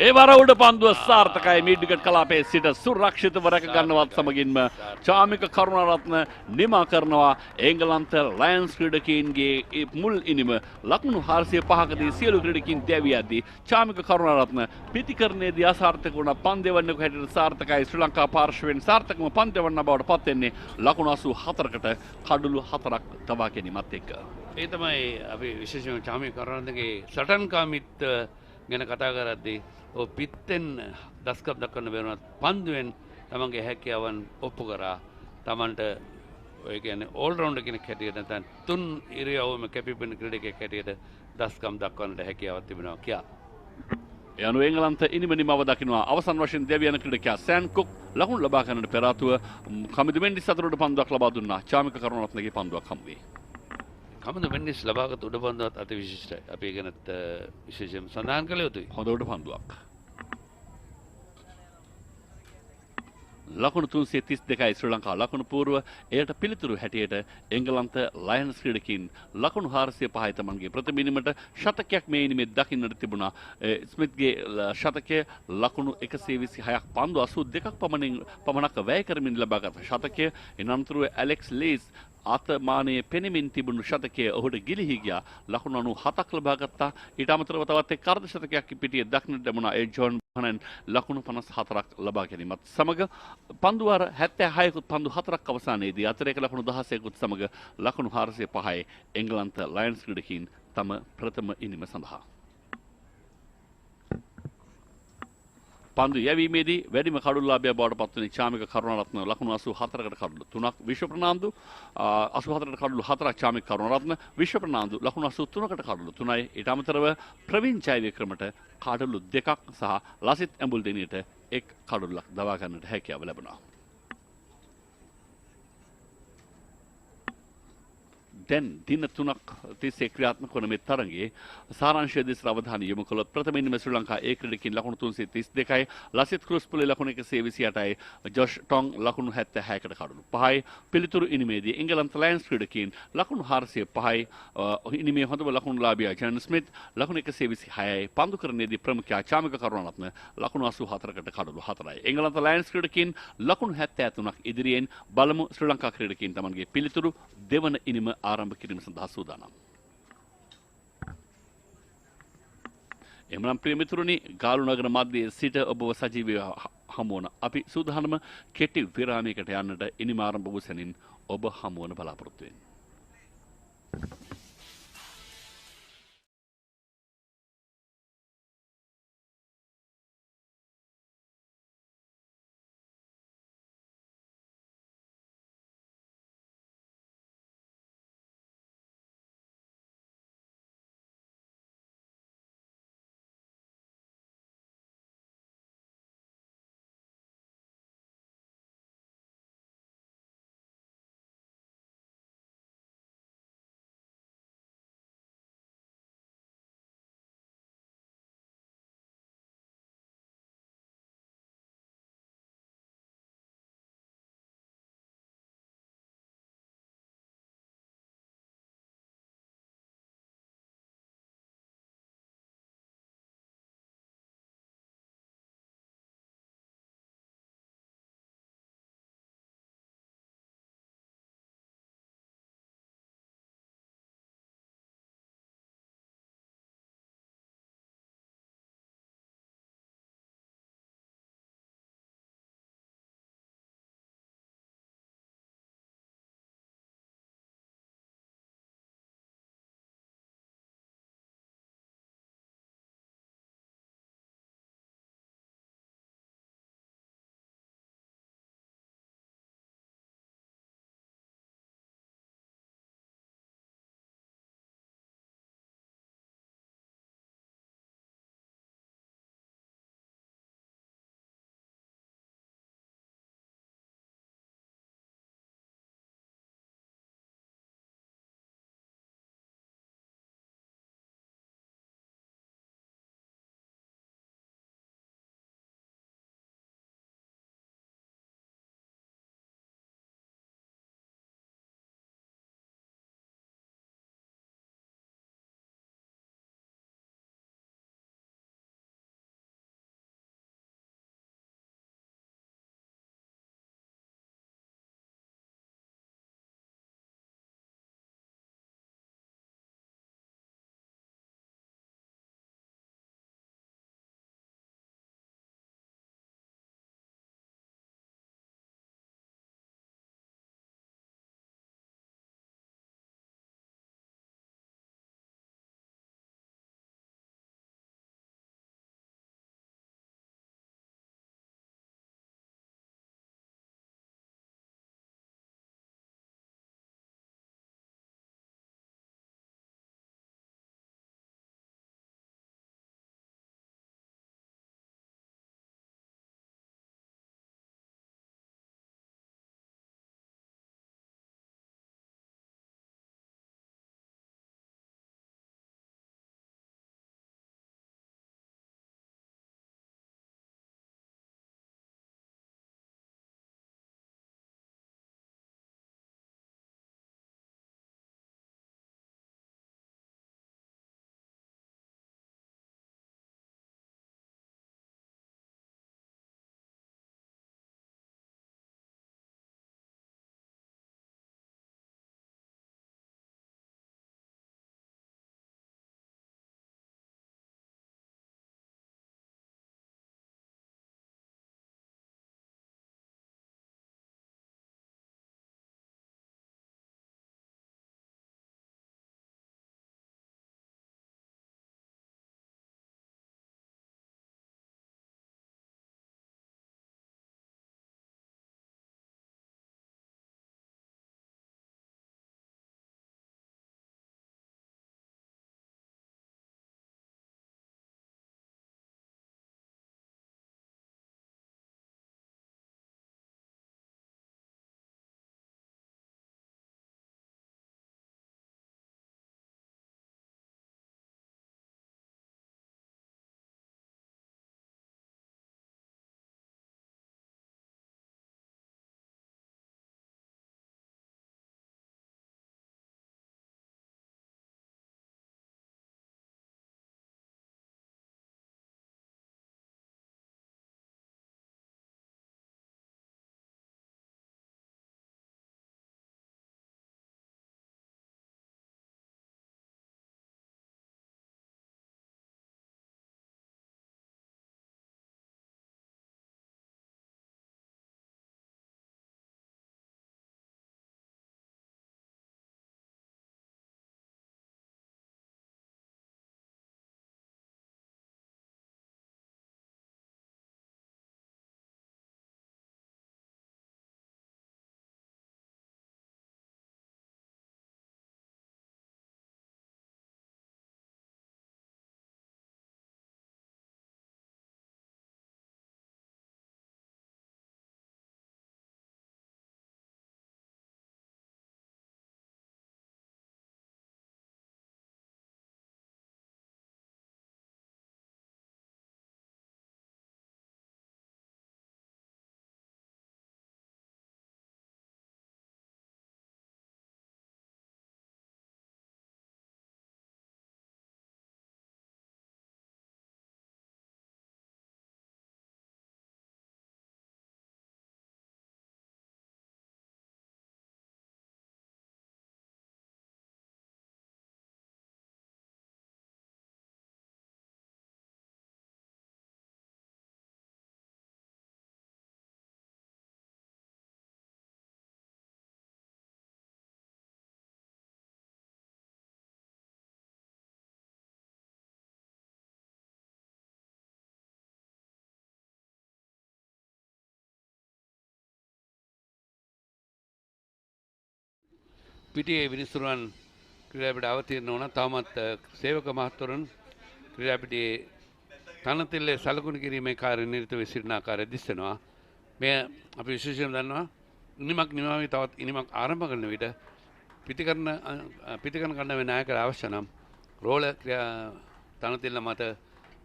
ඒ වර උඩ පන්දුව සාර්ථකයි මීඩ්විකට් කලාපයේ සිට සුරක්ෂිතව රැක ගන්නවත් සමගින්ම චාමික කරුණාරත්න නිමා කරනවා එංගලන්ත ලයන්ස් ක්‍රීඩකයින්ගේ මුල් ඉනිම ලකුණු 405කදී සියලු ක්‍රීඩකයින් දැවී යද්දී චාමික කරුණාරත්න පිටිකරණයේදී අසාර්ථක වුණ පන්දෙවන්නක හැටියට සාර්ථකයි ශ්‍රී ලංකා පාර්ශවයෙන් සාර්ථකම පන්දෙවන්න බවට පත් වෙන්නේ ලකුණු 84කට කඩලු 4ක් තබා ගැනීමත් එක්ක. ඒ තමයි අපි විශේෂයෙන්ම චාමික කරුණාරත්නගේ සටන්කාමීත් ගැන කතා කරද්දී පිත්තෙන් දස්කම් දක්වන්න බැරුණත් පන්දුවෙන් තමන්ගේ හැකියාවන් ඔප්පු කරා තමන්ට ඔය කියන්නේ ඕල් රවුන්ඩර් කෙනෙක් හැටියට නැත්නම් තුන් ඉරියව්වෙම කැපිපෙන ක්‍රීඩකයෙක් හැටියට දස්කම් දක්වන්නට හැකියාවක් තිබෙනවා කියා. ඒ අනුව එංගලන්ත ඉනිම නිමව දකින්නවා අවසන් වශයෙන් දෙවියන් ක්‍රීඩකයා සෑන් කුක් ලකුණු ලබා ගන්නට පෙර ආතුව කමිදු මෙන්ඩිස් අතරට පන්දුවක් ලබා දුන්නා. චාමික කරුණාරත්නගේ පන්දුවක් හමු වේ. කමද මෙන්ඩිස් ලබාගත් උඩ පන්දුවත් අති විශිෂ්ටයි. අපි ඒ ගැනත් විශේෂයෙන් සඳහන් කළ යුතුයි. හොඳ උඩ පන්දුවක්. ලකුණු 332යි ශ්‍රී ලංකා ලකුණු පූර්ව එයට පිළිතුරු හැටියට එංගලන්ත ලයන්ස් ක්‍රීඩකයින් ලකුණු 405යි තමන්ගේ ප්‍රථම ඉනිමට ශතකයක් මේ ඉනිමේ දකින්නට තිබුණා. ස්මිත්ගේ ශතකය ලකුණු 126ක් පන්දු 82ක් පමණක් වැය කරමින් ලබාගත් ශතකය. එනතුරුව ඇලෙක්ස් ලීස් ආතමානයේ පෙනෙමින් තිබුණු ශතකය ඔහුට ගිලිහි ගියා. ලකුණු 97ක් ලබා ගත්තා. ඊට අමතරව තවත් එක් අර්ධ ශතකයක් පිටියේ දක්නට ලැබුණා. ඒ ජෝන් බහනන් ලකුණු 54ක් ලබා ගැනීමත් සමග පන්දු වාර 76කුත් පන්දු 4ක් අවසානයේදී අතරේක ලකුණු 16කුත් සමග ලකුණු 405යි එංගලන්ත ලයන්ස් ක්‍රීඩකයින් තම ප්‍රථම ඉනිම සඳහා. පන්දු යැවීමේදී වැඩිම කඩුල්ලාභය බවට පත්වන චාමික කරුණාරත්න ලකුණු 84කට කඩුළු 3ක් විශ්ව ප්‍රනාන්දු 84කට කඩුළු 4ක් චාමික කරුණාරත්න විශ්ව ප්‍රනාන්දු ලකුණු 83කට කඩුළු 3යි ඊට අමතරව ප්‍රවීන් ජයවික්‍රමට කඩුළු 2ක් සහ ලසිත් ඇඹුල්දෙනියට 1 කඩුල්ලක් දවා ගන්නට හැකියාව ලැබුණා. දැන් දින 3ක් තිස්සේ ක්‍රියාත්මක වන මේ තරගයේ සාරාංශය දෙස අවධානය යොමු කළොත් ප්‍රථම ඉනිම ශ්‍රී ලංකා ඒ ක්‍රීඩකින් ලකුණු 332යි ලසිත් ක්‍රුස්පුලේ ලකුණු 128යි ජොෂ් ටොං ලකුණු 76කට කඩලු 5යි පිළිතුරු ඉනිමේදී එංගලන්ත ලයන්ස් ක්‍රීඩකින් ලකුණු 405යි ඉනිමේ හොඳම ලකුණුලාභියා ජන් ස්මිත් ලකුණු 126යි පන්දුකරණයේදී ප්‍රමුඛයා චාමික කරුණාරත්න ලකුණු 84කට කඩලු 4යි එංගලන්ත ලයන්ස් ක්‍රීඩකින් ලකුණු 73ක් ඉදිරියෙන් බලමු ශ්‍රී ලංකා ක්‍රීඩකින් තමන්ගේ පිළිතුරු දෙවන ඉනිම ආරම්භ කිරීම සඳහා සූදානම්. එමනම් ප්‍රිය මිතුරුනි ගාලු නගර මැදයේ සිට ඔබව සජීවීව හමුවන අපි සූදානම කෙටි විරාමයකට යන්නට ඉනිම ආරම්භ වූ සැනින් ඔබ හමුවන බලාපොරොත්තු වෙන්නේ. පිටියේ විනිසුරුවන් ක්‍රීඩාපිට අවතීර්ණ වුණා. තවමත් සේවක මහත්වරුන් ක්‍රීඩාපිටියේ තනතිල්ලේ සලකුණු කිරීමේ කාර්ය නිරත වී සිටින ආකාරය දිස්සනවා. මේ අපි විශේෂයෙන් දන්නවා ඉනිමක් නිමාවී තවත් ඉනිමක් ආරම්භ කරන විට පිටිකරන කණ්ඩායමේ නායකයා අවශ්‍ය නම් රෝල තනතිල්ල මත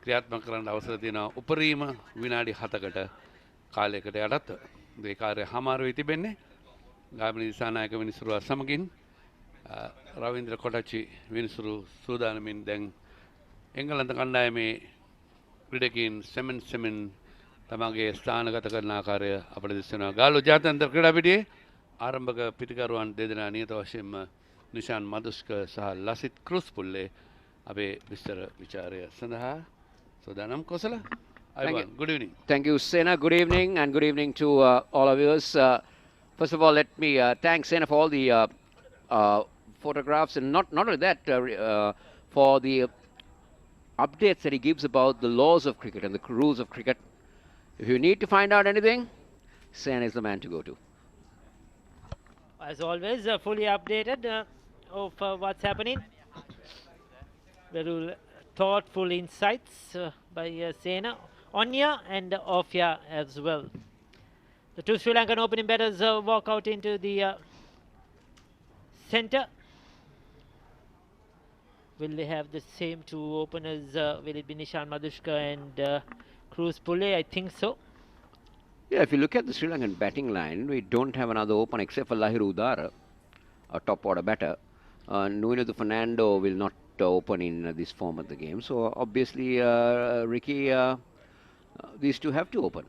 ක්‍රියාත්මක කරන්න අවසර තියෙනවා උපරිම විනාඩි 7කට කාලයකට යටත්ව. මේ කාර්යය හමාර වී තිබෙන්නේ ගාමිණී දිසානායක විනිසුරුවා සමගින් රවීන්ද්‍ර කොටච්චි විනිසුරු සූදානමින් දැන් එංගලන්ත කණ්ඩායමේ ක්‍රීඩකයන් සෙමන් තමගේ ස්ථානගත කරන ආකාරය අපට දිස්සනවා. ගාල්ලෝ ජාත්‍යන්තර ක්‍රීඩාපිටියේ ආරම්භක පිටිකරුවන් දෙදෙනා නියත වශයෙන්ම නිෂාන් මදුෂ්ක සහ ලසිත් ක්‍රුස් පුල්ලේ අපේ විස්තර විචාරය සඳහා සූදානම්. Kosala good evening. Thank you, Sena. Good evening, and good evening to all of us. First of all, let me thank Sena for all the photographs, and not only that, for the updates that he gives about the laws of cricket and the rules of cricket. If you need to find out anything, Sena is the man to go to. As always, fully updated of what's happening. Very thoughtful insights by Sena, Onya and Ofya as well. The two Sri Lankan opening batters walk out into the centre. Will they have the same two openers? Will it be Nishan Madushka and Cruz Pule? I think so. Yeah, if you look at the Sri Lankan batting line, we don't have another opener except for Lahiru Udara, a top order batter. Nuino Fernando will not open in this form of the game. So obviously, Ricky, these two have to open.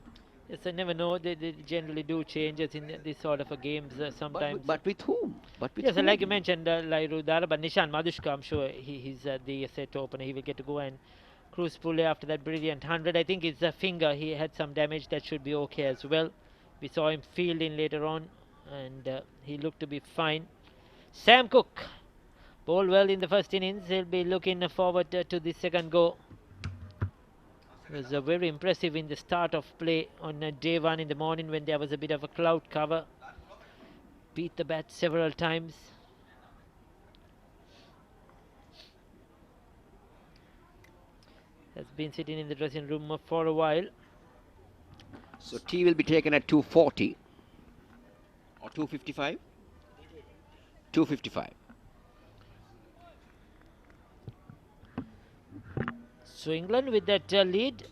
Yes, I never know. They generally do changes in this sort of a games sometimes. But with whom? Yes, like you mentioned, Lahiru Udara, but Nishan Madushka, I'm sure he's the set opener. He will get to go, and Cruz Pule after that brilliant 100. I think it's a finger. He had some damage. That should be okay as well. We saw him fielding later on, and he looked to be fine. Sam Cook bowled well in the first innings. He'll be looking forward to the second go. It was very impressive in the start of play on day one in the morning when there was a bit of a cloud cover. Beat the bat several times. Has been sitting in the dressing room for a while. So tea will be taken at 2:40 or 2:55. 2:55. So England with that lead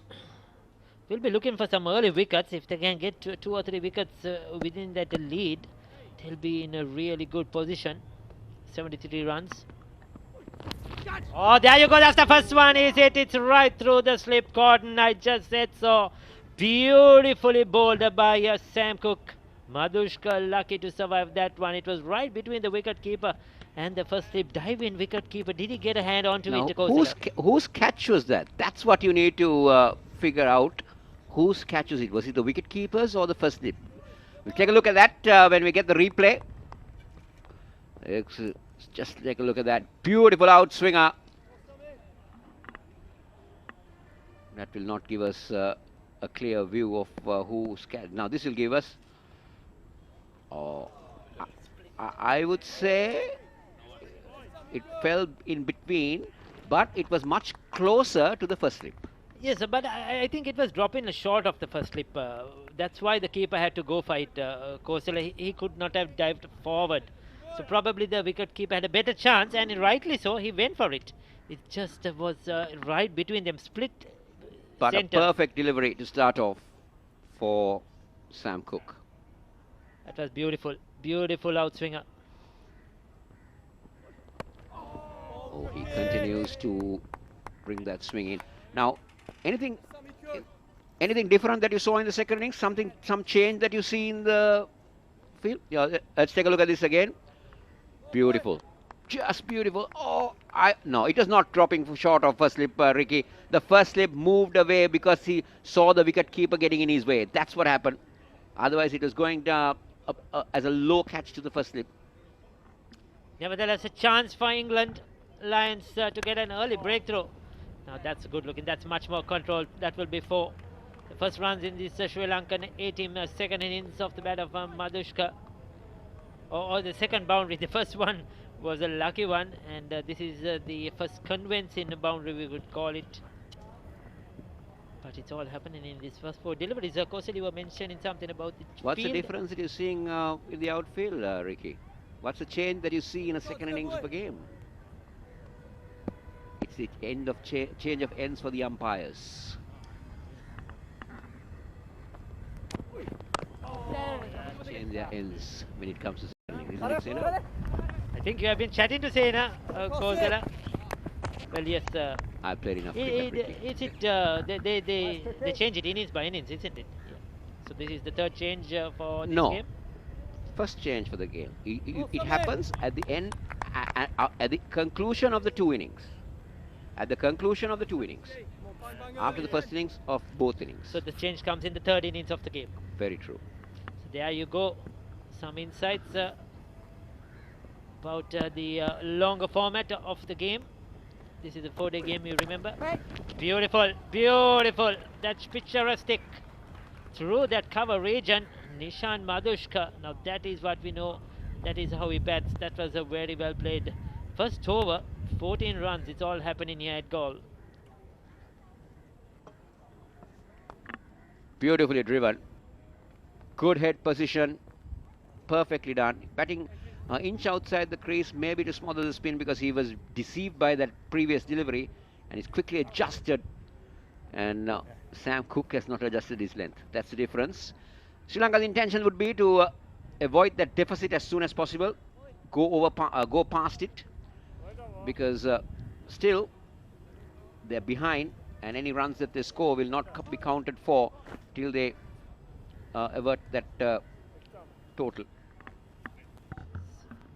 will be looking for some early wickets. If they can get 2 or 3 wickets within that lead, they'll be in a really good position. 73 runs. Oh, there you go. That's the first one. Is it? It's right through the slip cordon. I just said so. Beautifully bowled by Sam Cook. Madushka lucky to survive that one. It was right between the wicket keeper and the first slip dive-in wicket keeper. Did he get a hand onto Now, it? whose catch was that? That's what you need to figure out. Whose catch was it? Was it the wicket keepers or the first slip? We'll take a look at that when we get the replay. Just take a look at that. Beautiful outswinger. That will not give us a clear view of who's catch. Now this will give us, I would say, it fell in between, but it was much closer to the first slip. Yes, but I think it was dropping short of the first slip. That's why the keeper had to go for it. Kosala, he could not have dived forward. So probably the wicket keeper had a better chance, and rightly so, he went for it. It just was right between them, split But center. a perfect delivery to start off for Sam Cook. That was beautiful, beautiful outswinger. Oh, he continues to bring that swing in. Now, anything different that you saw in the second innings? Some change that you see in the field? Yeah, let's take a look at this again. Beautiful, just beautiful. Oh, no, it was not dropping short of first slip, Ricky. The first slip moved away because he saw the wicket keeper getting in his way. That's what happened. Otherwise, it was going as a low catch to the first slip. Nevertheless, a chance for England Lions to get an early breakthrough. Now that's good looking. That's much more controlled. That will be 4. The first runs in this Sri Lankan A-team second innings of the bat of Madushka. or the second boundary. The first one was a lucky one, and this is the first convincing boundary, we would call it. But it's all happening in these first 4 deliveries. Of course, you were mentioning something about the What's the field. difference that you're seeing in the outfield, Ricky? What's the change that you see in a second innings of a game? It's the end of change of ends for the umpires. Change their ends when it comes to second innings, isn't it, Sena? I think you have been chatting to Sena, Kozala. Well, yes. I played enough cricket, Ricky. Is it they change it innings by innings, isn't it? Yeah. So this is the third change for this No. game. First change for the game. It happens at the end, at the conclusion of the 2 innings. At the conclusion of the 2 innings. After the first innings of both innings. So the change comes in the third innings of the game. Very true. So there you go. Some insights about the longer format of the game. This is a 4-day game, you remember? Beautiful, beautiful. That's picturesque. Through that cover region, Nishan Madhushka. Now that is what we know. That is how he bats. That was a very well played first over. 14 runs. It's all happening here at Galle. Beautifully driven. Good head position. Perfectly done. Batting inch outside the crease, maybe to smother the spin because he was deceived by that previous delivery, and he's quickly adjusted. And Sam Cook has not adjusted his length. That's the difference. Sri Lanka's intention would be to avoid that deficit as soon as possible. Go past it, because still they're behind, and any runs that they score will not be counted for till they avert that total.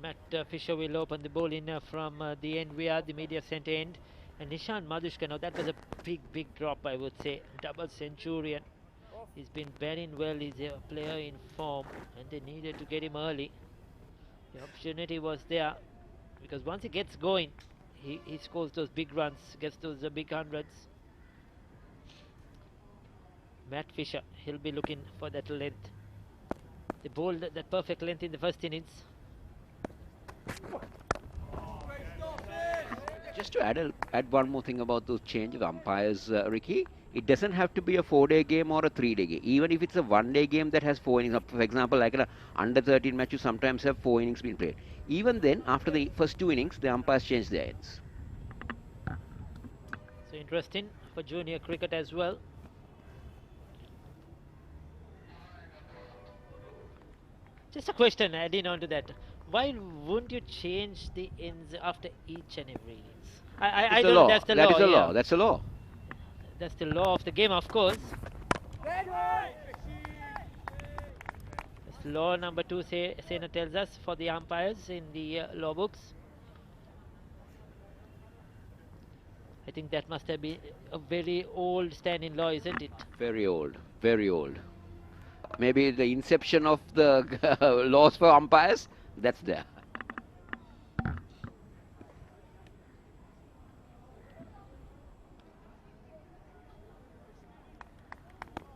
Matt Fisher will open the bowling from the end via the media centre end. And Nishan Madhushka, now that was a big drop, I would say. Double centurion. He's been batting well. He's a player in form, and they needed to get him early. The opportunity was there, because once he gets going, he scores those big runs, gets those big hundreds. Matt Fisher, he'll be looking for that length. They bowled that perfect length in the first innings. Just to add one more thing about those change of umpires, Ricky, it doesn't have to be a 4-day game or a 3-day game. Even if it's a 1-day game that has 4 innings, for example, like an under 13 match, you sometimes have 4 innings being played. Even then, after the first 2 innings, the umpires change their ends. So interesting for junior cricket as well. Just a question adding on to that. Why wouldn't you change the ends after each and every innings? I don't know, that's the law. That is the law. That's the law. That's the law of the game, of course. That's law number 2, Sena tells us, for the umpires in the law books. I think that must have been a very old standing law, isn't it? Very old. Very old. Maybe the inception of the laws for umpires, that's there.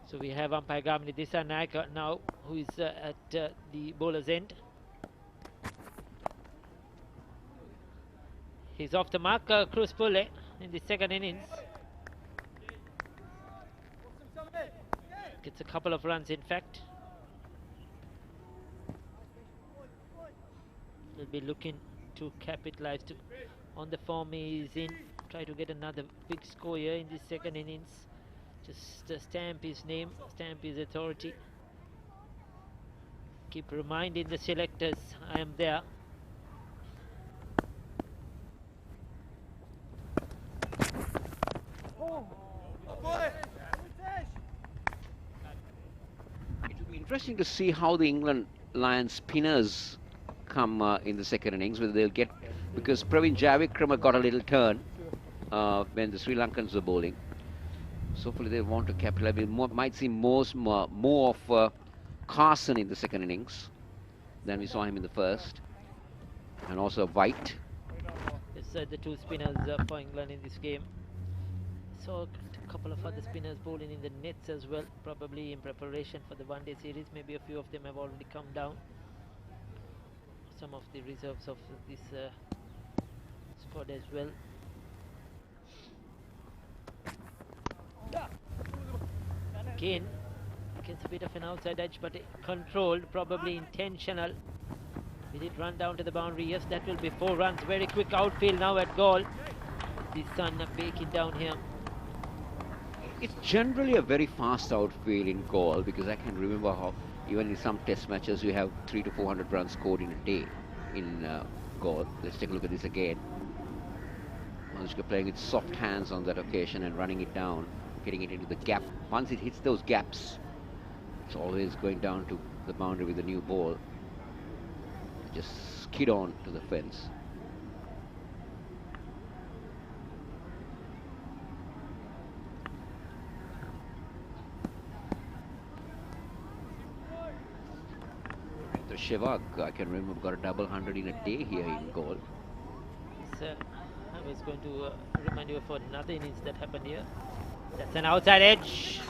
So we have umpire Gamini Disanaika now, who is at the bowler's end. He's off the mark, Cruz Pulle, in the second innings. Gets a couple of runs, in fact. He'll be looking to capitalize on the form he's in. Try to get another big score here in the second innings. Just stamp his name, stamp his authority. Keep reminding the selectors, I am there. It will be interesting to see how the England Lions spinners come in the second innings, whether they'll get, because Praveen Javikrama got a little turn when the Sri Lankans were bowling. So hopefully they want to capitalize. We might see more of Carson in the second innings than we saw him in the first, and also White. Yes, the 2 spinners for England in this game. So a couple of other spinners bowling in the nets as well, probably in preparation for the one-day series. Maybe a few of them have already come down. some of the reserves of this squad as well. Again, gets a bit of an outside edge, but controlled, probably intentional. Will it run down to the boundary? Yes, that will be 4 runs. Very quick outfield now at goal. The sun baking down here. It's generally a very fast outfield in goal, because I can remember how even in some test matches you have 300 to 400 runs scored in a day in goal. Let's take a look at this again. Manushka playing with soft hands on that occasion and running it down, getting it into the gap. Once it hits those gaps, it's always going down to the boundary with a new ball. Just skid on to the fence. The Shevak, I can remember, got a double 100 in a day here in goal. So, I was going to remind you of another innings that happened here. That's an outside edge.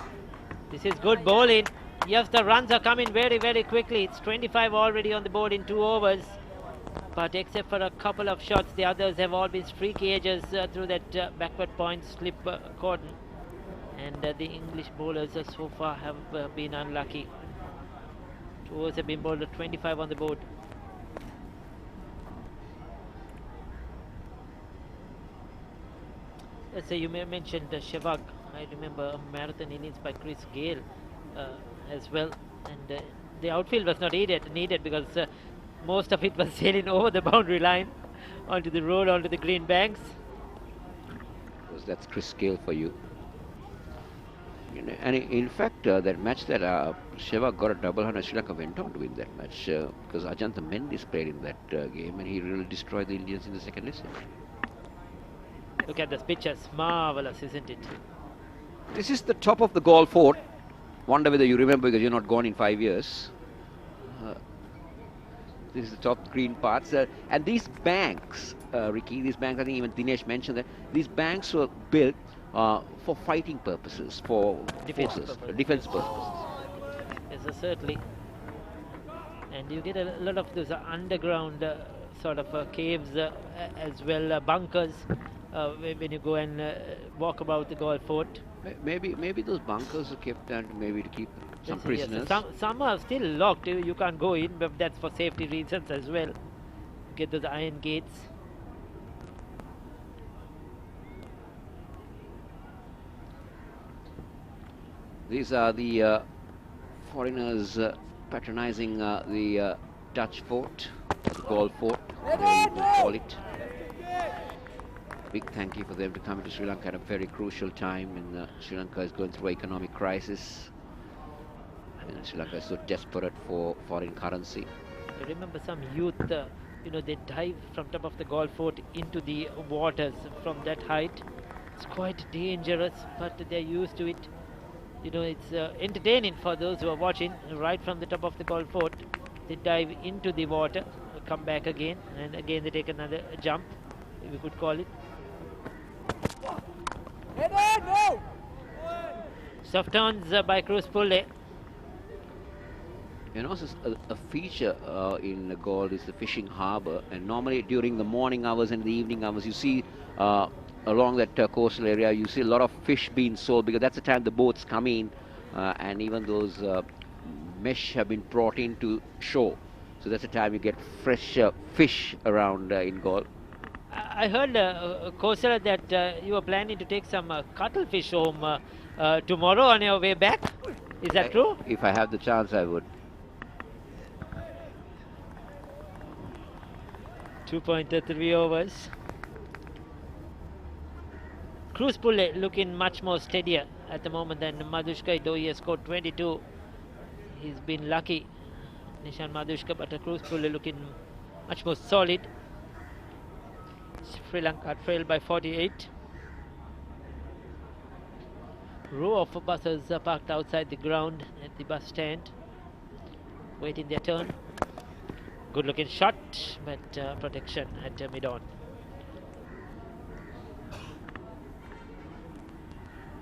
This is good bowling. Yes, the runs are coming very, very quickly. It's 25 already on the board in 2 overs. But except for a couple of shots, the others have all been streaky edges through that backward point slip cordon. And the English bowlers so far have been unlucky. 2 overs have been bowled at 25 on the board. So you may mention Shevak. I remember a marathon innings by Chris Galle as well, and the outfield was not needed because most of it was sailing over the boundary line onto the road, onto the green banks. Because that's Chris Galle for you. And in fact, that match that Shevak got a double 100, Sri Lanka went on to win that match because Ajantha Mendis played in that game, and he really destroyed the Indians in the second list. Look at this pictures, marvelous, isn't it? This is the top of the golf fort. Wonder whether you remember, because you're not gone in 5 years. This is the top green parts. And these banks, Ricky, these banks, I think even Dinesh mentioned that, these banks were built for fighting purposes, for defense purposes. Yes, certainly. And you get a lot of those underground sort of caves as well, bunkers, when you go and walk about the golf fort. Maybe those bunkers are kept and maybe to keep some prisoners. Yes, some are still locked. You can't go in, but that's for safety reasons as well. Get those iron gates. These are the foreigners patronizing the Dutch fort, the golf fort, they call it. Big thank you for them to come to Sri Lanka at a very crucial time, and Sri Lanka is going through an economic crisis, and Sri Lanka is so desperate for foreign currency. I remember some youth, they dive from top of the golf fort into the waters from that height. It's quite dangerous, but they're used to it. It's entertaining for those who are watching. Right from the top of the golf fort, they dive into the water, come back again, and again they take another jump, we could call it. Soft turns by Cruz Pulle. Also a feature in the Galle is the fishing harbour, and normally during the morning hours and the evening hours you see along that coastal area you see a lot of fish being sold, because that's the time the boats come in, and even those mesh have been brought into shore, so that's the time you get fresh fish around in Galle. I heard, Kosala, that you were planning to take some cuttlefish home tomorrow on your way back. Is that true? If I have the chance, I would. 2.3 overs. Cruz Pulle looking much more steadier at the moment than Madhushka, though he has scored 22. He's been lucky, Nishan Madhushka, but Cruz Pulle looking much more solid. Sri Lanka trailed by 48. Row of buses are parked outside the ground at the bus stand, waiting their turn. Good looking shot, but protection at mid-on.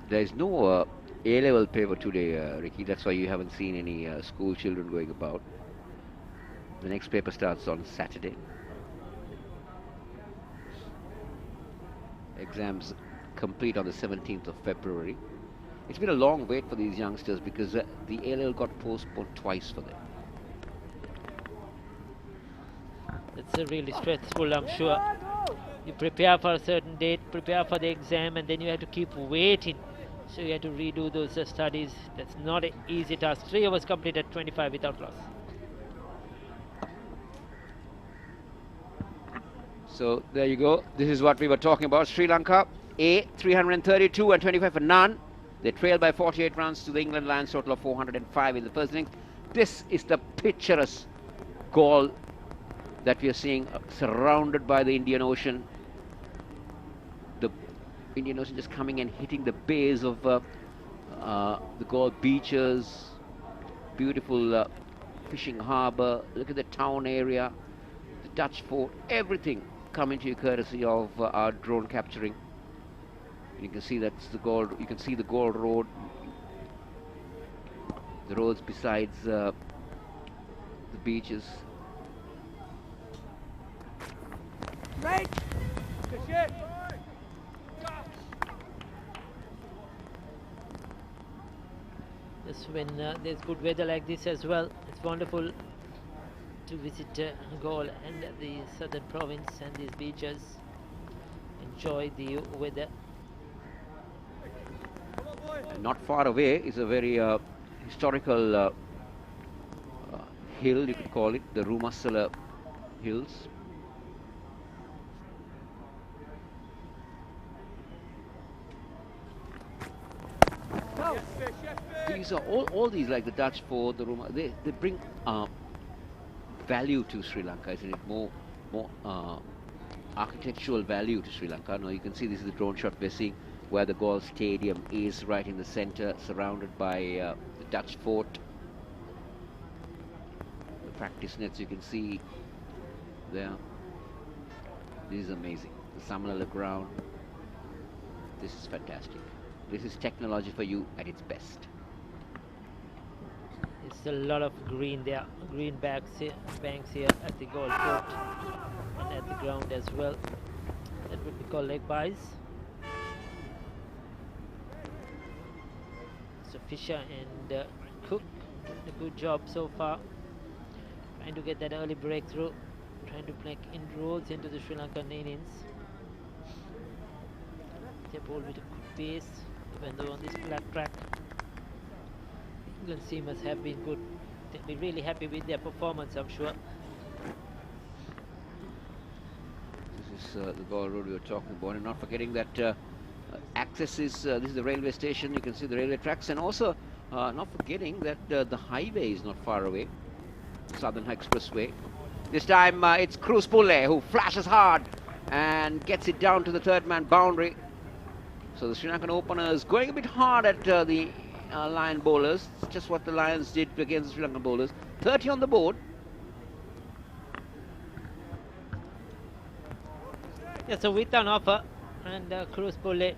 There is no A-level paper today, Ricky. That's why you haven't seen any school children going about. The next paper starts on Saturday. Exams complete on the 17th of February. It's been a long wait for these youngsters because the ALL got postponed twice for them. It's a really stressful, I'm sure. You prepare for a certain date, prepare for the exam, and then you have to keep waiting. So you have to redo those studies. That's not an easy task. 3 hours completed, 25 without loss. So there you go. This is what we were talking about. Sri Lanka, 332 and 25 for none. They trailed by 48 runs to the England Lions total of 405 in the first innings. This is the picturesque goal that we are seeing surrounded by the Indian Ocean. The Indian Ocean just coming and hitting the base of the Galle beaches. Beautiful fishing harbour. Look at the town area, the Dutch fort, everything coming to you courtesy of our drone capturing. You can see that's the Galle. You can see the Galle Road, the roads besides the beaches. Right. Just when there's good weather like this as well, it's wonderful to visit Galle and the southern province and these beaches. Enjoy the weather. And not far away is a very historical hill, you could call it, the Rumasala Hills. These are all these, like the Dutch fort, the Roma, they bring value to Sri Lanka, isn't it? More architectural value to Sri Lanka. Now you can see this is the drone shot we're seeing where the Galle Stadium is, right in the center, surrounded by the Dutch fort. The practice nets you can see there. This is amazing. The Samanala ground. This is fantastic. This is technology for you at its best. It's a lot of green there, green banks here at the Galle fort and at the ground as well. That would be called leg buys. So Fisher and Cook doing a good job so far, trying to get that early breakthrough, trying to make inroads into the Sri Lankan innings. They bowled with a good pace, even though on this flat track. England seamers have been good. They'll be really happy with their performance, I'm sure. This is the Galle Road we were talking about, and not forgetting that access is, this is the railway station, you can see the railway tracks, and also not forgetting that the highway is not far away, Southern Expressway. This time it's Cruz Pulle who flashes hard and gets it down to the third man boundary. So the Sri Lankan openers going a bit hard at the Lion bowlers. It's just what the Lions did against the Sri Lankan bowlers. 30 on the board. Yeah, so with an offer, and Cruz Pulle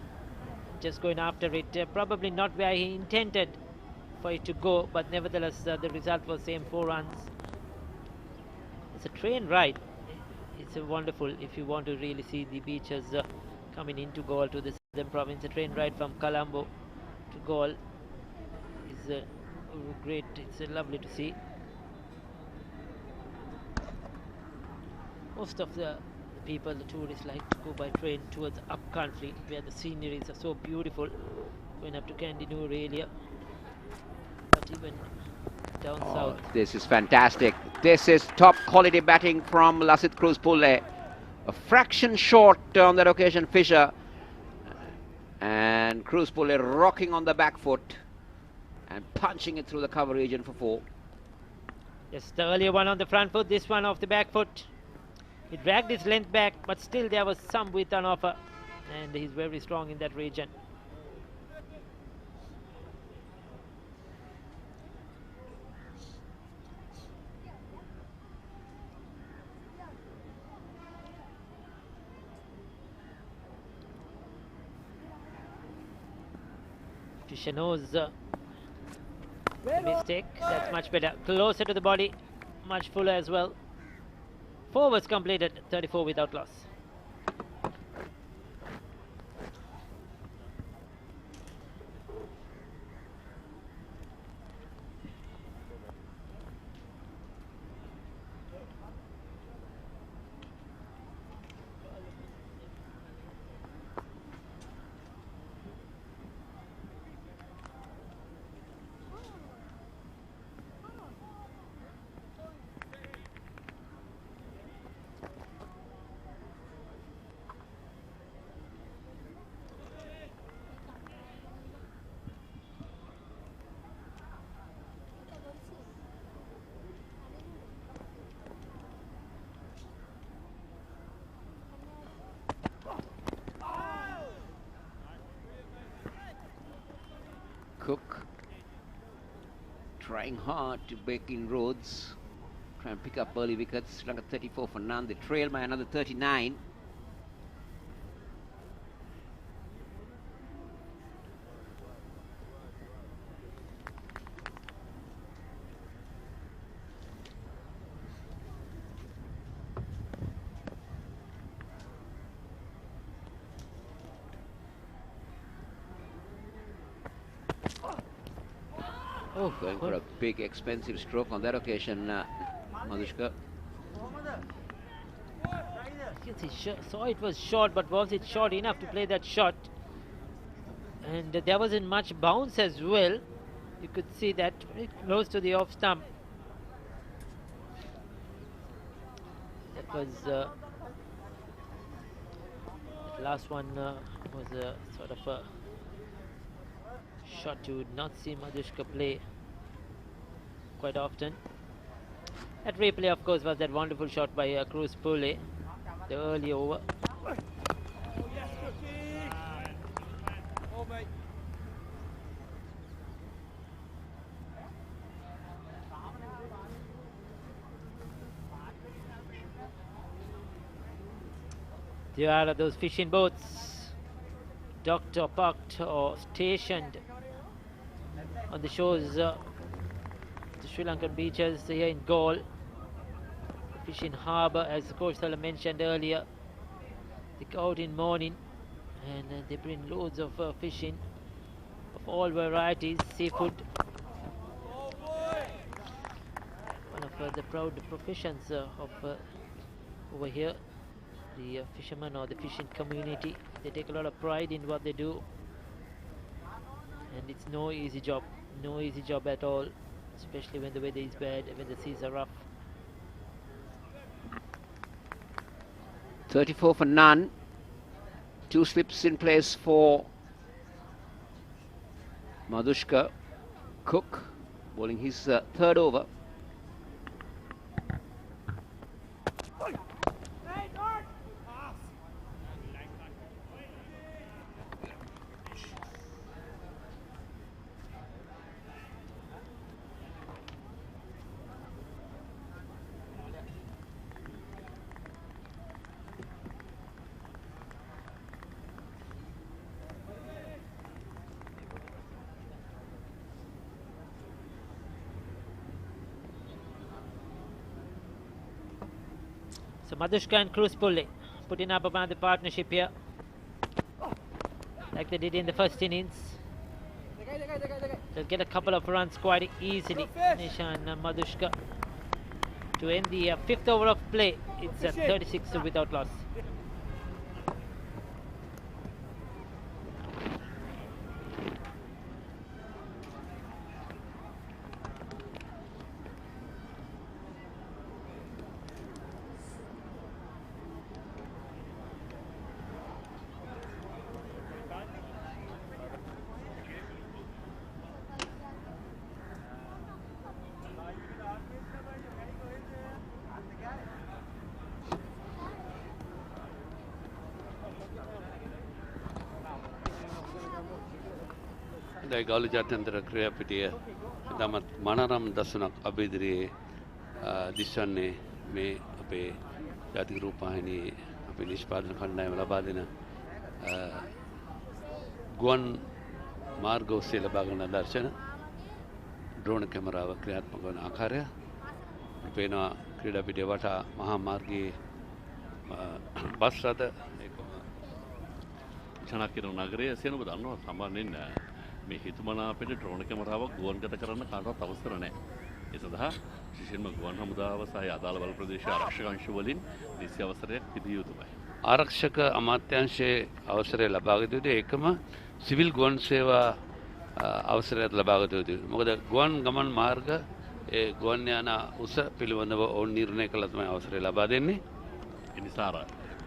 just going after it. Probably not where he intended for it to go, but nevertheless the result was same, 4 runs. It's a train ride. It's a wonderful, if you want to really see the beaches coming into Galle to the southern province. A train ride from Colombo to Galle is great. It's lovely to see. Most of the people, the tourists, like to go by train towards up country where the sceneries are so beautiful, going up to Kandy area. But even down south, this is fantastic. This is top quality batting from Lasith Cruz Pulle. A fraction short on that occasion, Fisher, and Cruz Pulle rocking on the back foot and punching it through the cover region for 4. yes, the earlier one on the front foot, this one off the back foot. He dragged his length back, but still there was some width on offer, and he's very strong in that region. Fisher knows the mistake. That's much better. Closer to the body. much fuller as well. 4 overs completed, 34 without loss. Cook trying hard to break inroads, try and pick up early wickets. Sri Lanka 34 for none. They trail by another 39. Oh, Going for a big expensive stroke on that occasion, Madhushka. Yes, he saw it was short, but was it short enough to play that shot? And there wasn't much bounce as well. You could see that very close to the off stump. That was the last one was a sort of a shot you would not see Madhushka play quite often. That replay, of course, was that wonderful shot by Cruz Pule, the early over. There are those fishing boats docked or parked or stationed on the shores, the Sri Lankan beaches here in Galle. Fishing harbour, as Coach Sala mentioned earlier. They go out in morning and they bring loads of fishing of all varieties, seafood. One of the proud professions of over here, the fishermen or the fishing community. They take a lot of pride in what they do, and it's no easy job at all, especially when the weather is bad, when the seas are rough. 34 for none. 2 slips in place for Madhushka. Cook bowling his third over. So Madhushka and Cruz Pule putting up another partnership here, like they did in the first innings. They'll get a couple of runs quite easily, Nisha and Madhushka, to end the 5th over of play. It's 36 without loss. Galle ජාත්‍යන්තර ක්‍රීඩාපිටිය ඉතාමත් මනරම් දසුනක් අභිදිරියේ දිස්වන්නේ මේ අපේ ජාතික රූපවාහිනී අපේ නිෂ්පාදන කණ්ඩායම ලබා දෙන ගුවන් මාර්ග ඔස්සේ ලබා ගන්න දර්ශන ඩ්‍රෝන කැමරාව ක්‍රියාත්මක වන ආකාරය පේනවා ක්‍රීඩා පිටිය වටා මහා මාර්ගයේ බස් රථ චනක්කිර නගරයේ සෙනඟ දන්නවා සාමාන්‍යයෙන් මේ හිතුමනාපෙට ඩ්‍රෝන් කැමරාවක් ගුවන්ගත කරන්න කාටවත් අවසර නැහැ. ඒ සඳහා විශේෂයෙන්ම ගුවන් හමුදාව සහ අදාළ බල ප්‍රදේශ ආරක්ෂක අංශ වලින් නිසි අවසරයක් තිබිය යුතුයි. ආරක්ෂක අමාත්‍යාංශයේ අවසරය ලබාගත යුතුයි. ඒකම සිවිල් ගුවන් සේවා අවසරයක් ලබාගත යුතුයි. මොකද ගුවන් ගමන් මාර්ග ඒ ගුවන් යාන උස පිළිබඳව ඕන් නිර්ණය කළ තමයි අවසරය ලබා දෙන්නේ. ඒ නිසා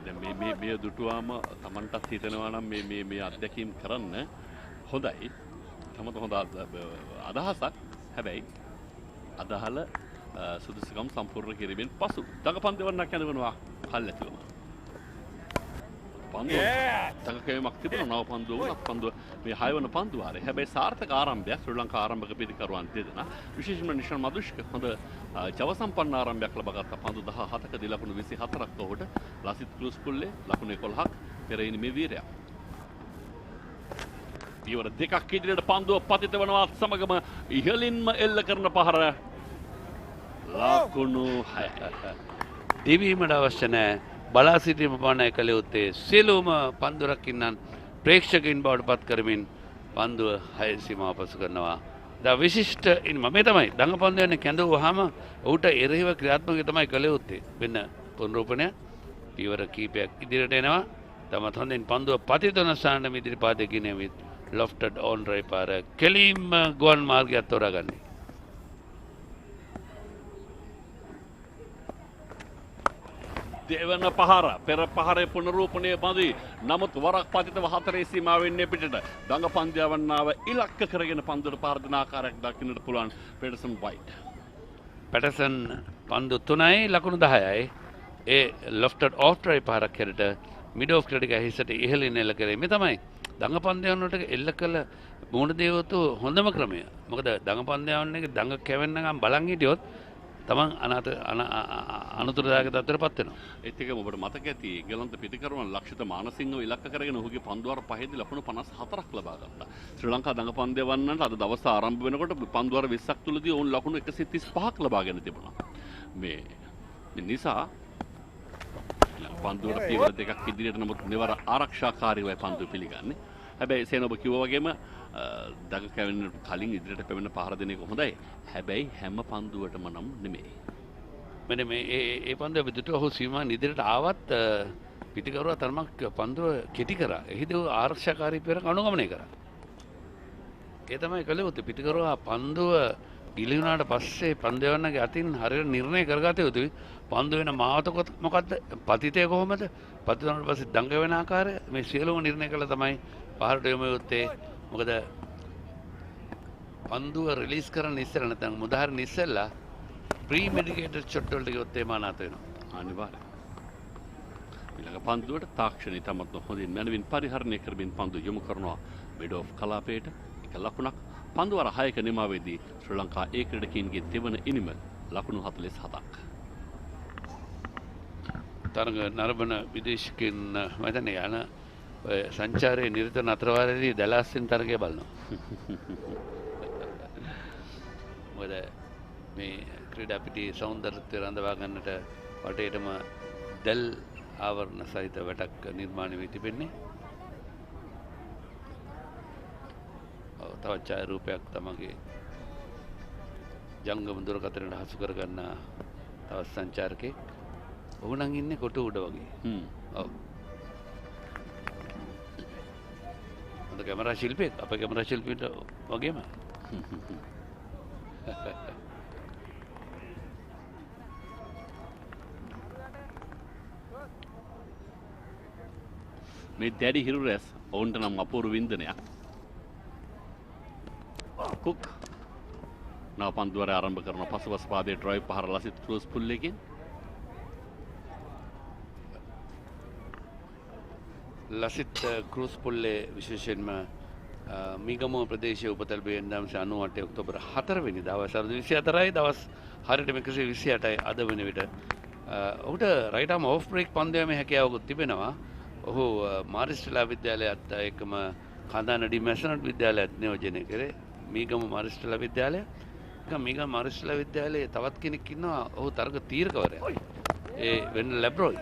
දැන් මේ දුටුවාම Tamanටත් හිතෙනවා නම් මේ අත්දැකීම් කරන්න හොඳයි. තමත හොඳ අදහසක්. හැබැයි අදහල සුදුසුකම් සම්පූර්ණ කිරීමෙන් පසු දඟපන් දෙවන්නක් යනවනවා කල්ැතිවම. පන්දුව දඟකෑමක් තිබුණා. නව පන්දුව වුණත් පන්දුව මේ 6 වන පන්දුව ආරේ. හැබැයි සාර්ථක ආරම්භයක් ශ්‍රී ලංකා ආරම්භක පිළිකරුවන් දෙදෙනා විශේෂයෙන්ම නිෂාන් මදුෂ්ක හොඳ ජව සම්පන්න ආරම්භයක් ලබා ගත්තා. පන්දු 17කදී ලකුණු 24ක් ඔහුට ලසිත් ක්‍රූස් පුල්ලේ ලකුණු 11ක් පෙරයිනි මේ වීරයා. පියවර දෙකක් ඉදිරියට පන්දුව පතිත වනවත් සමගම ඉහළින්ම එල්ල කරන පහර ලකුණු 6. දිවීමට අවශ්‍ය නැහැ. බලා සිටීම පමණයි කළ යුත්තේ. සියලුම පන්දු රකින්නන් ප්‍රේක්ෂකයින් බවට පත් කරමින් පන්දුව 6 සීමාව පසු කරනවා. දා විශිෂ්ට මේ තමයි දඟ පන්දු යන්නේ කැඳවුවාම ඌට එරෙහිව ක්‍රියාත්මක තමයි කළ යුත්තේ. වෙන පුනරුපණය පියවර කීපයක් ඉදිරියට එනවා. තමත් හොඳින් පන්දුව පතිත වන ස්ථානයේ ඉදිරි පාදකින් එමින් lofted on right පාර කෙලින්ම ගුවන් මාර්ගයක් තෝරාගන්නේ. දෙවන පහර පෙර පහරේ පුනරූපණය බඳී. නමුත් වරක් පතිතව 4 සීමාවෙන් පිටට දඟ පන්දියවන්නාව ඉලක්ක කරගෙන පන්දුවට පාර දෙන ආකාරයක් දකින්නට පුළුවන් පෙටර්සන් වයිට්. පැටර්සන් පන්දු 3යි ලකුණු 10යි. ඒ lofted off try පාරක් හැරට mid off ටික හිසට ඉහළින් එල්ල කරේ. මේ තමයි දඟ පන්දයන් වලට එල්ල කළ මූණ දේවතු හොඳම ක්‍රමය. මොකද දඟ පන්දයන් එක දඟ කැවෙන්න ගම් බලන් හිටියොත් තමන් අනතුරුදායක තත්ත්වයටපත් වෙනවා. ඒත් එකම ඔබට මතක ඇති ගලන්ත පිටිකරුවන් ලක්ෂිත මානසිංහව ඉලක්ක කරගෙන ඔහුගේ පන්දුවර පහේදී ලකුණු 54ක් ලබා ගත්තා. ශ්‍රී ලංකා දඟ පන්දයවන්නන්ට අද දවස ආරම්භ වෙනකොට පන්දුවර 20ක් තුලදී ඔවුන් ලකුණු 135ක් ලබාගෙන තිබුණා. මේ නිසා පන්දුවර පියවර දෙකක් ඉදිරියට නමුත් මෙවර ආරක්ෂාකාරීව පන්දුව පිළිගන්නේ. හැබැයි සේන ඔබ කිව්වා වගේම දඟ කැවෙන්න කලින් ඉදිරියට පැමිණ පහර දෙන එක හොඳයි. හැබැයි හැම පන්දුවටම නම් නෙමෙයි. මෙන්න මේ ඒ පන්දුව විදුට ඔහු සීමාවෙන් ඉදිරියට ආවත් පිටිකරුවා තරමක් පන්දුව කෙටි කරා. එහිදී ආරක්ෂාකාරී පියවරක් අනුගමනය කරා. ඒ තමයි කළ යුත්තේ. පිටිකරුවා පන්දුව ගිලිහුණාට පස්සේ පන්දයවන්නගේ අතින් හරියට නිර්ණය කරගත යුතුයි. පන්දු වෙන මාවත මොකද්ද? පතිතය කොහොමද? පතිත වුණාට පස්සේ දඟ වෙන ආකාරය මේ සියලුම නිර්ණය කළා තමයි පහරට යොමු යුත්තේ. මොකද පන්දුව රිලීස් කරන්න ඉස්සර නැත්නම් මුදාහරින්න ඉස්සෙල්ලා ප්‍රීමෙඩිකේටඩ් ෂොට් වලට ගියොත් ඒ මානාත වෙනවා. අනිවාර්යයෙන්. ඊළඟ පන්දුවට තාක්ෂණي තමත් හොඳින් මනවින් පරිහරණය කරමින් පන්දු යොමු කරනවා මිඩ් ඔෆ් කලාපයට. එක ලකුණක් පන්දුවර 6ක නිමාවේදී ශ්‍රී ලංකා ඒ ක්‍රීඩකයින්ගේ දෙවන ඉනිම ලකුණු 47ක්. තරඟ නරඹන විදේශිකින් මම හිතන්නේ යන සංචාරයේ නිරත නතරවාරයේදී දලාස්සින් තරගය බලනවා. මොකද මේ ක්‍රීඩා පිටියේ සෞන්දර්යත්වය රඳවා ගන්නට වටේටම දැල් ආවරණ සහිත වැටක් නිර්මාණය වී තිබෙන්නේ. තවත් ඡායාරූපයක් තමගේ ජංගම දුරකථනයට හසු කරගන්න තවත් සංචාරකෙක්. ඔහු නම් ඉන්නේ කොට උඩ වගේ. ඔව්. හොඳ කැමරා ශිල්පියෙක්. අපේ කැමරා ශිල්පියට වගේම. මේ දැඩි හිරු රැස් ඔවුන්ට නම් අපූර්ව වින්දනයක්. කුක් නව පන්දුවර ආරම්භ කරන පසුපස පාදයේ ඩ්‍රයිව් පහර ලසිත් ක්‍රූස් පුල්ලේකින් ලසිත් ක්‍රූස් පුල්ලේ විශේෂයෙන්ම මීගමුව ප්‍රදේශයේ උපතල් බේන්දාම් 98 ඔක්තෝබර් 4 වෙනිදා දවස් 24යි දවස් හරියට 128යි අද වෙන විට ඔහුට රයිට් ආම් ඔෆ් බ්‍රේක් පන්දුවේ හැකියාවකුත් තිබෙනවා. ඔහු මාරිස්ටලා විද්‍යාලයත් එක්කම කඳාන ඩිමැෂනල් විද්‍යාලයත් නියෝජනය කරේ. මීගම මාරිස්ටලා විද්‍යාලය මේක මාරිස්ලා විද්‍යාලයේ තවත් කෙනෙක් ඉන්නවා. ඔහු තරග තීරකවරයා. ඒ වෙන්න ලැබ්රොයි.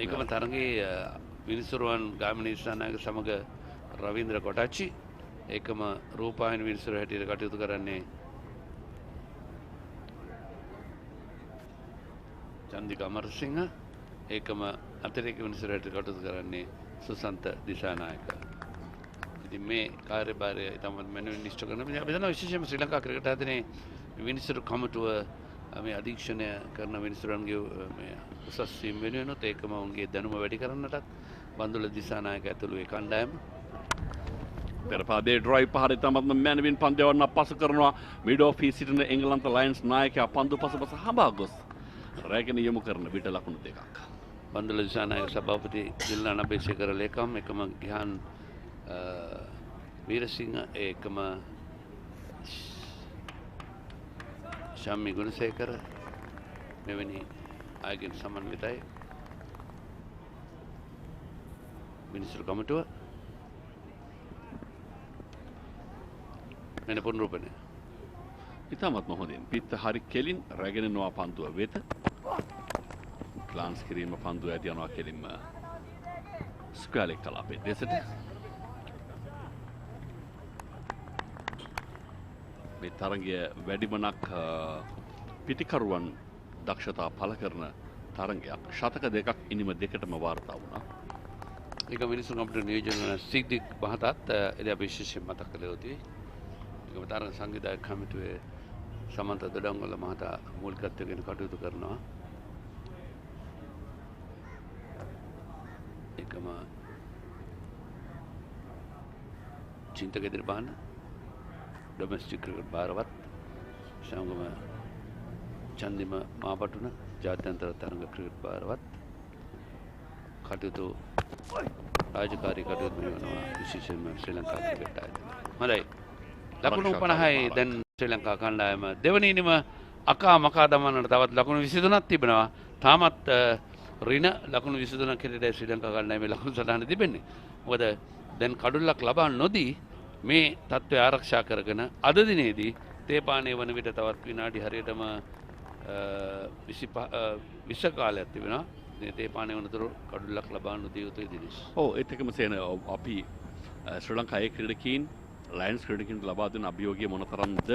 ඒකම තරගයේ විනිසුරුවන් ගාමිණී ඉස්නායක සමග රවීන්ද්‍ර කොටාච්චි ඒකම රූපවාහිනී විනිසුරු හැටියට කටයුතු කරන්නේ චන්දික අමරසිංහ ඒකම අතිරේක විනිසුරු හැටියට කටයුතු කරන්නේ සුසන්ත දිසානායක. ඉතින් මේ කාර්යභාරය තමයි මනුවෙන් නිෂ්ඨ කරන අපි දන්නවා විශේෂයෙන්ම ශ්‍රී ලංකා ක්‍රිකට් ආයතනයේ විනිසුරු කමිටුව මේ අධීක්ෂණය කරන විනිසුරුන්ගේ මේ උසස් වීම වෙනුවෙනුත් ඒකම උන්ගේ දැනුම වැඩි කරන්නටත් බන්දුල දිසානායක ඇතුළු ඒ කණ්ඩායම පෙරපාදේ ඩ්‍රයිව් පහර ඉතාමත්ම මැනවින් පන්දු යවන්න පසු කරනවා මිඩ් ඔෆී සිටින එංගලන්ත ලයන්ස් නායකයා පන්දු පසුපස හඹා ගොස් රැගෙන යොමු කරන විට ලකුණු දෙකක්. බන්දුල දිසානායක සභාපති දිල්නාන අබේසේකර ලේකම් එකම ගිහාන් වීරසිංහ ඒකම ශම්මි ගුණසේකර මෙවැනි අයගෙන් සමන්විතයි මිනිස්සු කමිටුව මෙන්න පුනරුපණය ඉතාමත්ම හොඳින් පිත්ත හරි කෙලින් රැගෙන යනවා පන්දුව වෙත ක්ලාන්ස් කිරීම පන්දුව ඇති යනවා කෙලින්ම ස්ක්වැර් එක කලාපේ දෙසට මේ තරගය වැඩිමනක් පිටිකරුවන් දක්ෂතා පළ කරන තරගයක් ශතක දෙකක් ඉනිම දෙකටම වාර්තා වුණා. ඒක මිනිස්සු කමිටුවේ නියෝජනය වන සිද්දික් මහතාත් එදා විශේෂයෙන් මතක් කළ යුතුයි. ඒකම තරග සංවිධායක කමිටුවේ සමන්ත දොඩංගොල්ල මහතා මූලිකත්වයෙන් කටයුතු කරනවා. ඒකම චින්තක ඉදිරිපාන ඩොමෙස්ටික් ක්‍රිකට් භාරවත් ශාංගම චන්දිම මාපටුන ජාත්‍යන්තර තරග ක්‍රිකට් භාරවත් කටයුතු රාජකාරී කටයුතු වෙනවා විශේෂයෙන්ම ශ්‍රී ලංකා ක්‍රිකට් ආයතනය. හොඳයි. ලකුණු 50යි දැන් ශ්‍රී ලංකා කණ්ඩායම දෙවනි ඉනිම අකා මකා දමන්නට තවත් ලකුණු 23ක් තිබෙනවා. තාමත් ඍණ ලකුණු 23ක් හැටියට ශ්‍රී ලංකා කණ්ඩායමේ ලකුණු සටහන තිබෙන්නේ. මොකද දැන් කඩුල්ලක් ලබා නොදී මේ තත්ත්වය ආරක්ෂා කරගෙන අද දිනේදී තේපානය වන විට තවත් විනාඩි හරියටම 20 කාලයක් තිබෙනවා. මේ තේපානය වනතුරු කඩුල්ලක් ලබා නොදිය යුතුයි දිනේෂ්. ඔව් ඒත් එකම සේන අපි ශ්‍රී ලංකාවේ ක්‍රීඩකීන් ලයන්ස් ක්‍රීඩකීන් ලබා දෙන අභියෝගය මොනතරම්ද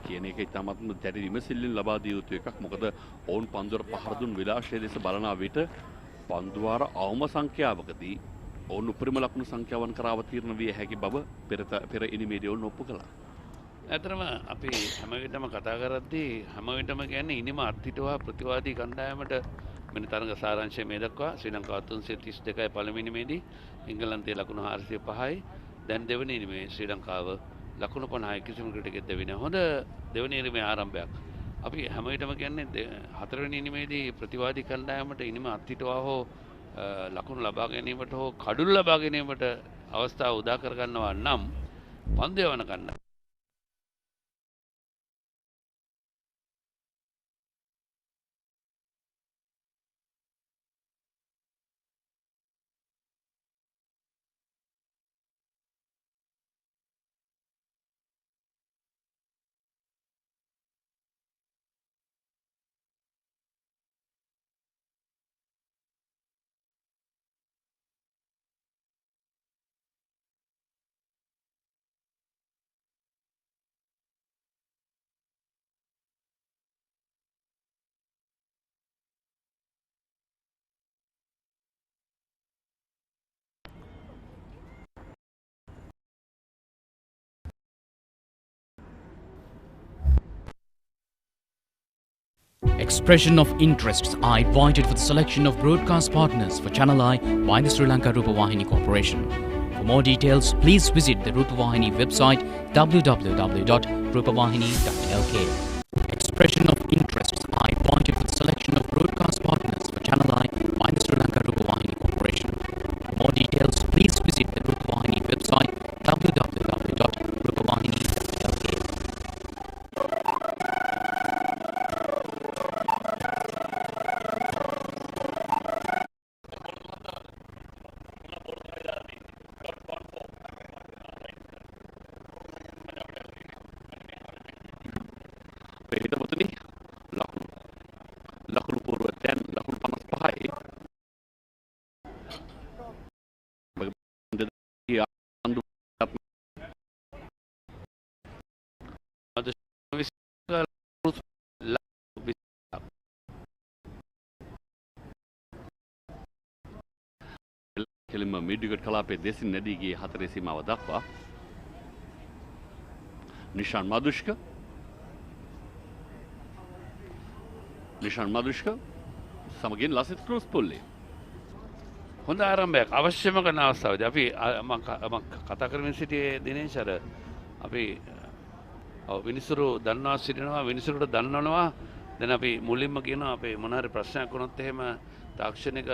කියන එක ඉතාමත්ම දැඩි විමසිල්ලෙන් ලබා දිය යුතු එකක්. මොකද ඔවුන් පන්දුවට පහර දුන් විලාශය දෙස බලන විට පන්දුවාර අවම සංඛ්‍යාවකදී ඔවුන් උපරිම ලකුණු සංඛ්‍යාවන් කරා අවතීර්ණ විය හැකි බව පෙර ඉනිමේදී ඔවුන් ඔප්පු කළා. ඇත්තටම අපි හැම විටම කතා කරද්දී හැම විටම කියන්නේ ඉනිම අත්හිටුවා ප්‍රතිවාදී කණ්ඩායමට මෙන්න තරග සාරාංශය මේ දක්වා ශ්‍රී ලංකාව 332යි පළවෙනි ඉනිමේදී එංගලන්තයේ ලකුණු 405යි දැන් දෙවෙනි ඉනිමේ ශ්‍රී ලංකාව ලකුණු 50යි කිසිම ක්‍රිකට් දෙවෙනි හොඳ දෙවෙනි ඉනිමේ ආරම්භයක්. අපි හැම විටම කියන්නේ හතරවෙනි ඉනිමේදී ප්‍රතිවාදී කණ්ඩායමට ඉනිම අත්හිටුවා හෝ ලකුණු ලබා ගැනීමට හෝ කඩුළු ලබා ගැනීමට අවස්ථාව උදා කර ගන්නවා නම් පන්දු යවන කණ්ඩායම Expression of interests are invited for the selection of broadcast partners for ChannelEye by the Sri Lanka Rupavahini Corporation. For more details, please visit the Rupavahini website www.rupavahini.lk. Expression of interests are invited for the selection of broadcast partners for ChannelEye by the Sri Lanka Rupavahini Corporation. For more details, please visit the Rupavahini website www.rupavahini.lk. අපේ හිතවතුනි ලකුණු පූර්ව දැන් ලකුණු 55යි. කෙලින්ම midwicket කලාපයේ දෙසින් නැදී ගියේ 4 සීමාව දක්වා. නිෂාන් මදුෂ්ක සමගින් ලසිත් ක්‍රූස් පුල්ලේ. හොඳ ආරම්භයක් අවශ්‍යම කරන අවස්ථාවේදී අපි මම කතා කරමින් සිටියේ දිනේශ් අර අපි විනිසුරු දන්නවා සිටිනවා විනිසුරුට දන්නවනවා දැන් අපි මුලින්ම කියනවා අපේ මොන හරි ප්‍රශ්නයක් වුණොත් එහෙම තාක්ෂණික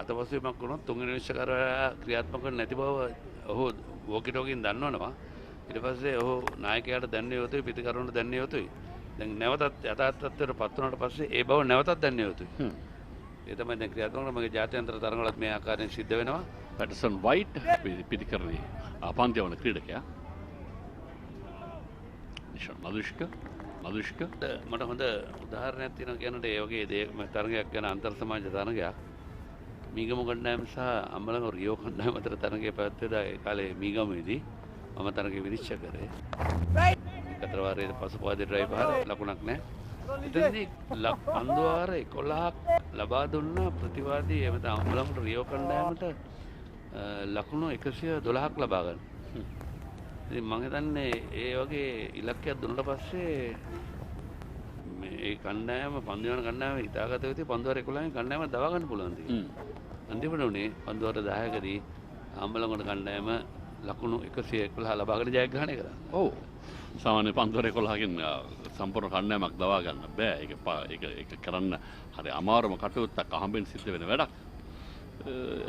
අතපසුවීමක් වුණොත් තුන්වෙනි විශ්වකාරයා ක්‍රියාත්මක නැති බව ඔහු වෝකිටෝකින් දන්නවනවා. ඊට පස්සේ ඔහු නායකයාට දැන්විය යුතුයි පිටිකරුවන්ට දැන්විය යුතුයි. දැන් නැවතත් යථාර්ථ තත්ත්වයට පත් වුණාට පස්සේ ඒ බව නැවතත් දැන්විය යුතුයි. ඒ තමයි දැන් ක්‍රියාත්මක මගේ ජාත්‍යන්තර තරඟවලත් මේ ආකාරයෙන් සිද්ධ වෙනවා. පැටසන් වයිට් පිටිකරණයේ පන්තියවන ක්‍රීඩකයා. නිෂාන් මදුෂ්ක මට හොඳ උදාහරණයක් තියෙනවා කියනට ඒ වගේ තරගයක් ගැන අන්තර් සමාජ තරගයක්. මීගම කණ්ඩායම සහ අම්බලම රියෝ කණ්ඩායම අතර තරගය පැවැත්වෙලා ඒ කාලේ මීගමේදී මම තරගය විනිශ්චය කරේ. එකතර වාරයේ පසුපාදේ ඩ්‍රයිව් පාර ලකුණක් නැහැ. එතනදී පන්දු වාර 11ක් ලබා දුන්න ප්‍රතිවාදී එමෙත අම්බලම රියෝ කණ්ඩායමට ලකුණු 112ක් ලබා ගන්න. ඉතින් මම හිතන්නේ ඒ වගේ ඉලක්කයක් දුන්නට පස්සේ මේ කණ්ඩායම පන්දුවන කණ්ඩායම හිතාගත යුතුයි පන්දු වාර 11න් කණ්ඩායම දවා ගන්න පුළුවන් ද කියලා. අන්තිමට උනේ පන්දු වාර 10කදී අම්බලම කණ්ඩායම ලකුණු 111 ලබාගෙන ජයග්‍රහණය කරා. ඔව්. සාමාන්‍ය පන්දු වාර 11කින් සම්පූර්ණ කණ්ඩායමක් දවා ගන්න බෑ. ඒක කරන්න හරි අමාරුම කටයුත්තක් අහඹෙන් සිද්ධ වෙන වැඩක්.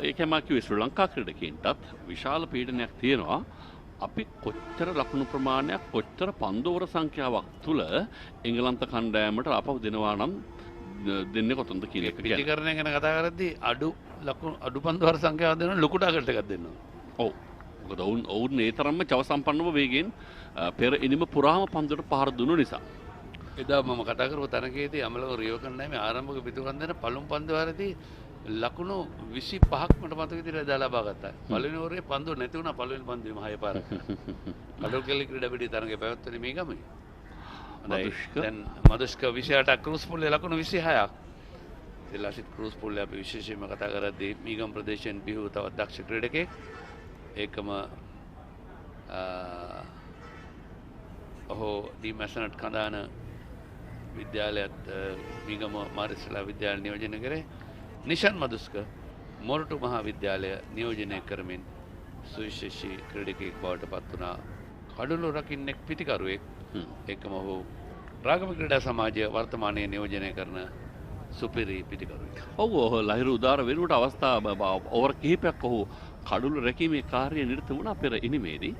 ඒකම කිව්වේ ශ්‍රී ලංකා ක්‍රීඩකයන්ටත් විශාල පීඩනයක් තියෙනවා. අපි කොච්චර ලකුණු ප්‍රමාණයක් කොච්චර පන්දුවර සංඛ්‍යාවක් තුල එංගලන්ත කණ්ඩායමට අපව දෙනවා නම් දෙන්නේ කොතනද කියන එක කියන්නේ. පිටිකරණය ගැන කතා කරද්දී අඩු පන්දුවර සංඛ්‍යාවක් දෙනවා ලොකු ටාගට් එකක් දෙනවා. ඔව්. මොකද ඔවුන් ඒ තරම්ම ජව සම්පන්නව වේගෙන් පෙර ඉනිම පුරාම පන්දුවට පහර දුන්නු නිසා. එදා මම කතා කරපු තරගයේදී අමලව රියෝ කණ්ඩායමේ ආරම්භක පිටුකන්දන පළමු පන්දු වාරයේදී ලකුණු 25ක් මට මතක විදිහට එදා ලබා ගත්තා. පළවෙනි ඕවරේ පන්දු නැති වුණා පළවෙනි පන්දුවේම 6 පාරක්. කඩොල් කෙල්ල ක්‍රීඩා පිටියේ තරගය පැවැත්වුණේ මේ ගමේ. දැන් මදුෂ්ක 28ක් ක්‍රූස් පුල්ලේ ලකුණු 26ක්. ලසිත් ක්‍රූස් පුල්ලේ අපි විශේෂයෙන්ම කතා කරද්දී මීගම් ප්‍රදේශයෙන් බිහි වූ තවත් දක්ෂ ක්‍රීඩකෙක්. ඒකම ඔහු ඩී මැසනට් කඳාන විද්‍යාලයත් මීගම මාරිස්ලා විද්‍යාලය නියෝජනය කරේ. නිෂාන් මදුස්ක මොරටු මහා විද්‍යාලය නියෝජනය කරමින් සුවිශේෂී ක්‍රීඩකයෙක් බවට පත් වුණා. කඩුළු රකින්නෙක් පිටිකරුවෙක්. ඒකම ඔහු රාගම ක්‍රීඩා සමාජය වර්තමානයේ නියෝජනය කරන සුපිරි පිටිකරුවෙක්. ඔව් ලහිරු උදාර වෙනුවට අවස්ථා ඕවර් කිහිපයක් ඔහු කඩුළු රැකීමේ කාර්යය නිරත වුණා පෙර ඉනිමේදී.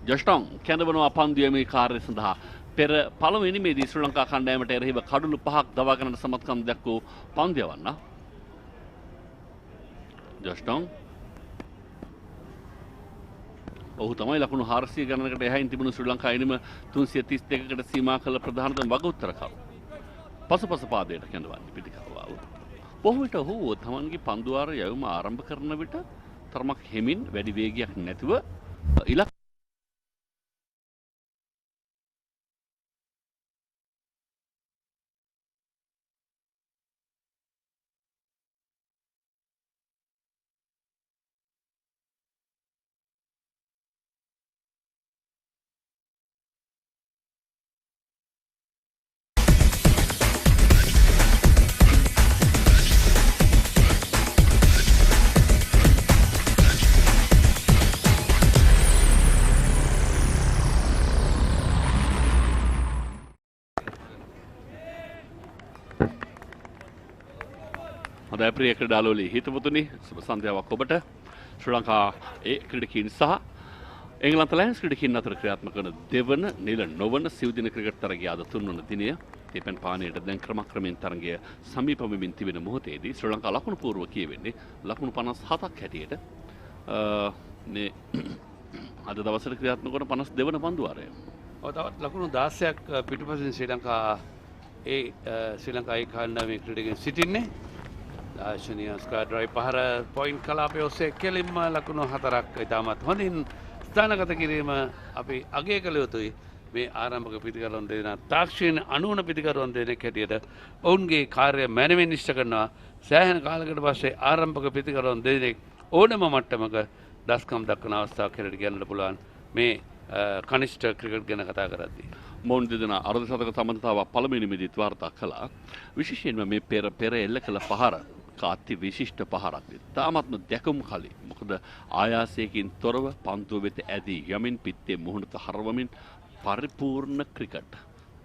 ජස්ටොන් කැඳවනවා පන්දුවේ කාර්යය සඳහා පෙර පළවෙනි මේදී ශ්‍රී ලංකා කණ්ඩායමට එරෙහිව කඩුළු 5ක් දවා ගන්නට සමත්කම් දැක්වූ පන්දියවන්න. ජස්ටොන් ඔහු තමයි ලකුණු 400 ගණනකට එහයින් තිබුණු ශ්‍රී ලංකා ඉනිම 332කට සීමා කළ ප්‍රධානතම වගඋත්තරකරු. පසුපස පාදයට කැඳවන්නේ පිටිකරුවාව. බොහෝ විට ඔහු තමන්ගේ පන්දු වාර යැවීම ආරම්භ කරන විට තරමක් හෙමින් වැඩි වේගයක් නැතුව ඉලක්ක හොඳයි ප්‍රිය ක්‍රීඩාලෝලී හිතවතුනි සුබ සන්ධ්‍යාවක් ඔබට. ශ්‍රී ලංකා ක්‍රීඩකීන් සහ එංගලන්ත ලයන්ස් ක්‍රීඩකීන් අතර ක්‍රියාත්මක වන දෙවන නිල නොවන සිව් දින ක්‍රිකට් තරගය අද තුන්වන දිනය තෙපෙන් පානයට දැන් ක්‍රමක්‍රමයෙන් තරගය සමීප වෙමින් තිබෙන මොහොතේදී ශ්‍රී ලංකා ලකුණු පූර්ව කියවෙන්නේ ලකුණු 57ක් හැටියට මේ අද දවසට ක්‍රියාත්මක වන 52 වන පන්දු වාරය. තවත් ලකුණු 16ක් පිටුපසින් ශ්‍රී ලංකා ශ්‍රී ලංකා ඒ කණ්ඩායමේ ක්‍රීඩකයන් සිටින්නේ. දාර්ශනීය ස්ක්වයර් ඩ්‍රයිව් පහර පොයින්ට් කලාපය ඔස්සේ කෙලින්ම ලකුණු 4ක් ඉතාමත් හොඳින් ස්ථානගත කිරීම අපි අගය කළ යුතුයි. මේ ආරම්භක පිතිකරුවන් දෙදෙනා තාක්ෂණ අනුවන පිතිකරුවන් දෙදෙනෙක් හැටියට ඔවුන්ගේ කාර්ය මැනවින් ඉෂ්ට කරනවා. සෑහෙන කාලයකට පස්සේ ආරම්භක පිතිකරුවන් දෙදෙනෙක් ඕනම මට්ටමක දස්කම් දක්වන අවස්ථාවක් හැටියට කියන්නට පුළුවන් මේ කනිෂ්ඨ ක්‍රිකට් ගැන කතා කරද්දී. මොවුන් දෙදෙනා අර්ධ ශතක සමන්තාවක් පළමුවෙනි මිදිත් වාර්තා කළා. විශේෂයෙන්ම මේ පෙර එල්ල කළ පහර කාත්‍ය විශිෂ්ට පහරක්. තාමත්ම දැකුම් කලි. මොකද ආයාසයකින් තොරව පන්දුව වෙත ඇදී යමින් පිත්තේ මුහුණට හරවමින් පරිපූර්ණ ක්‍රිකට්.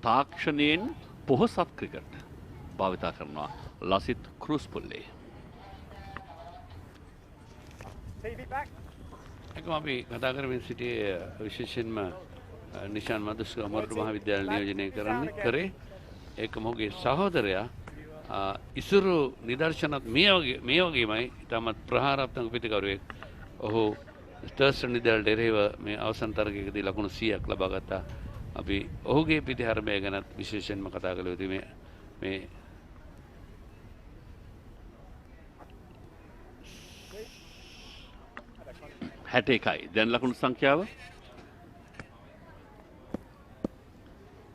තාක්ෂණයෙන් පොහොසත් ක්‍රිකට් භාවිතා කරනවා ලසිත් ක්‍රූස්පුල්ලේ. එකම අපි කතා කරමින් සිටියේ විශේෂයෙන්ම නිශාන් මදුස්ක අමරට මහාවිද්‍යාලය නියෝජනය කරේ ඒක මොහුගේ සහෝදරයා ඉසුරු නිදර්ශනත් මේ වගේමයි ඉතාමත් ප්‍රහාරාත්මක පිතිකරුවෙක්. ඔහු ස්ටර්ස්ටන් නිදර්ශනයට එරෙහිව මේ අවසන් තරගයකදී ලකුණු 100ක් ලබා ගත්තා. අපි ඔහුගේ පිතිහරමය ගැනත් විශේෂයෙන්ම කතා කළ යුතුයි. මේ 61යි දැන් ලකුණු සංඛ්‍යාව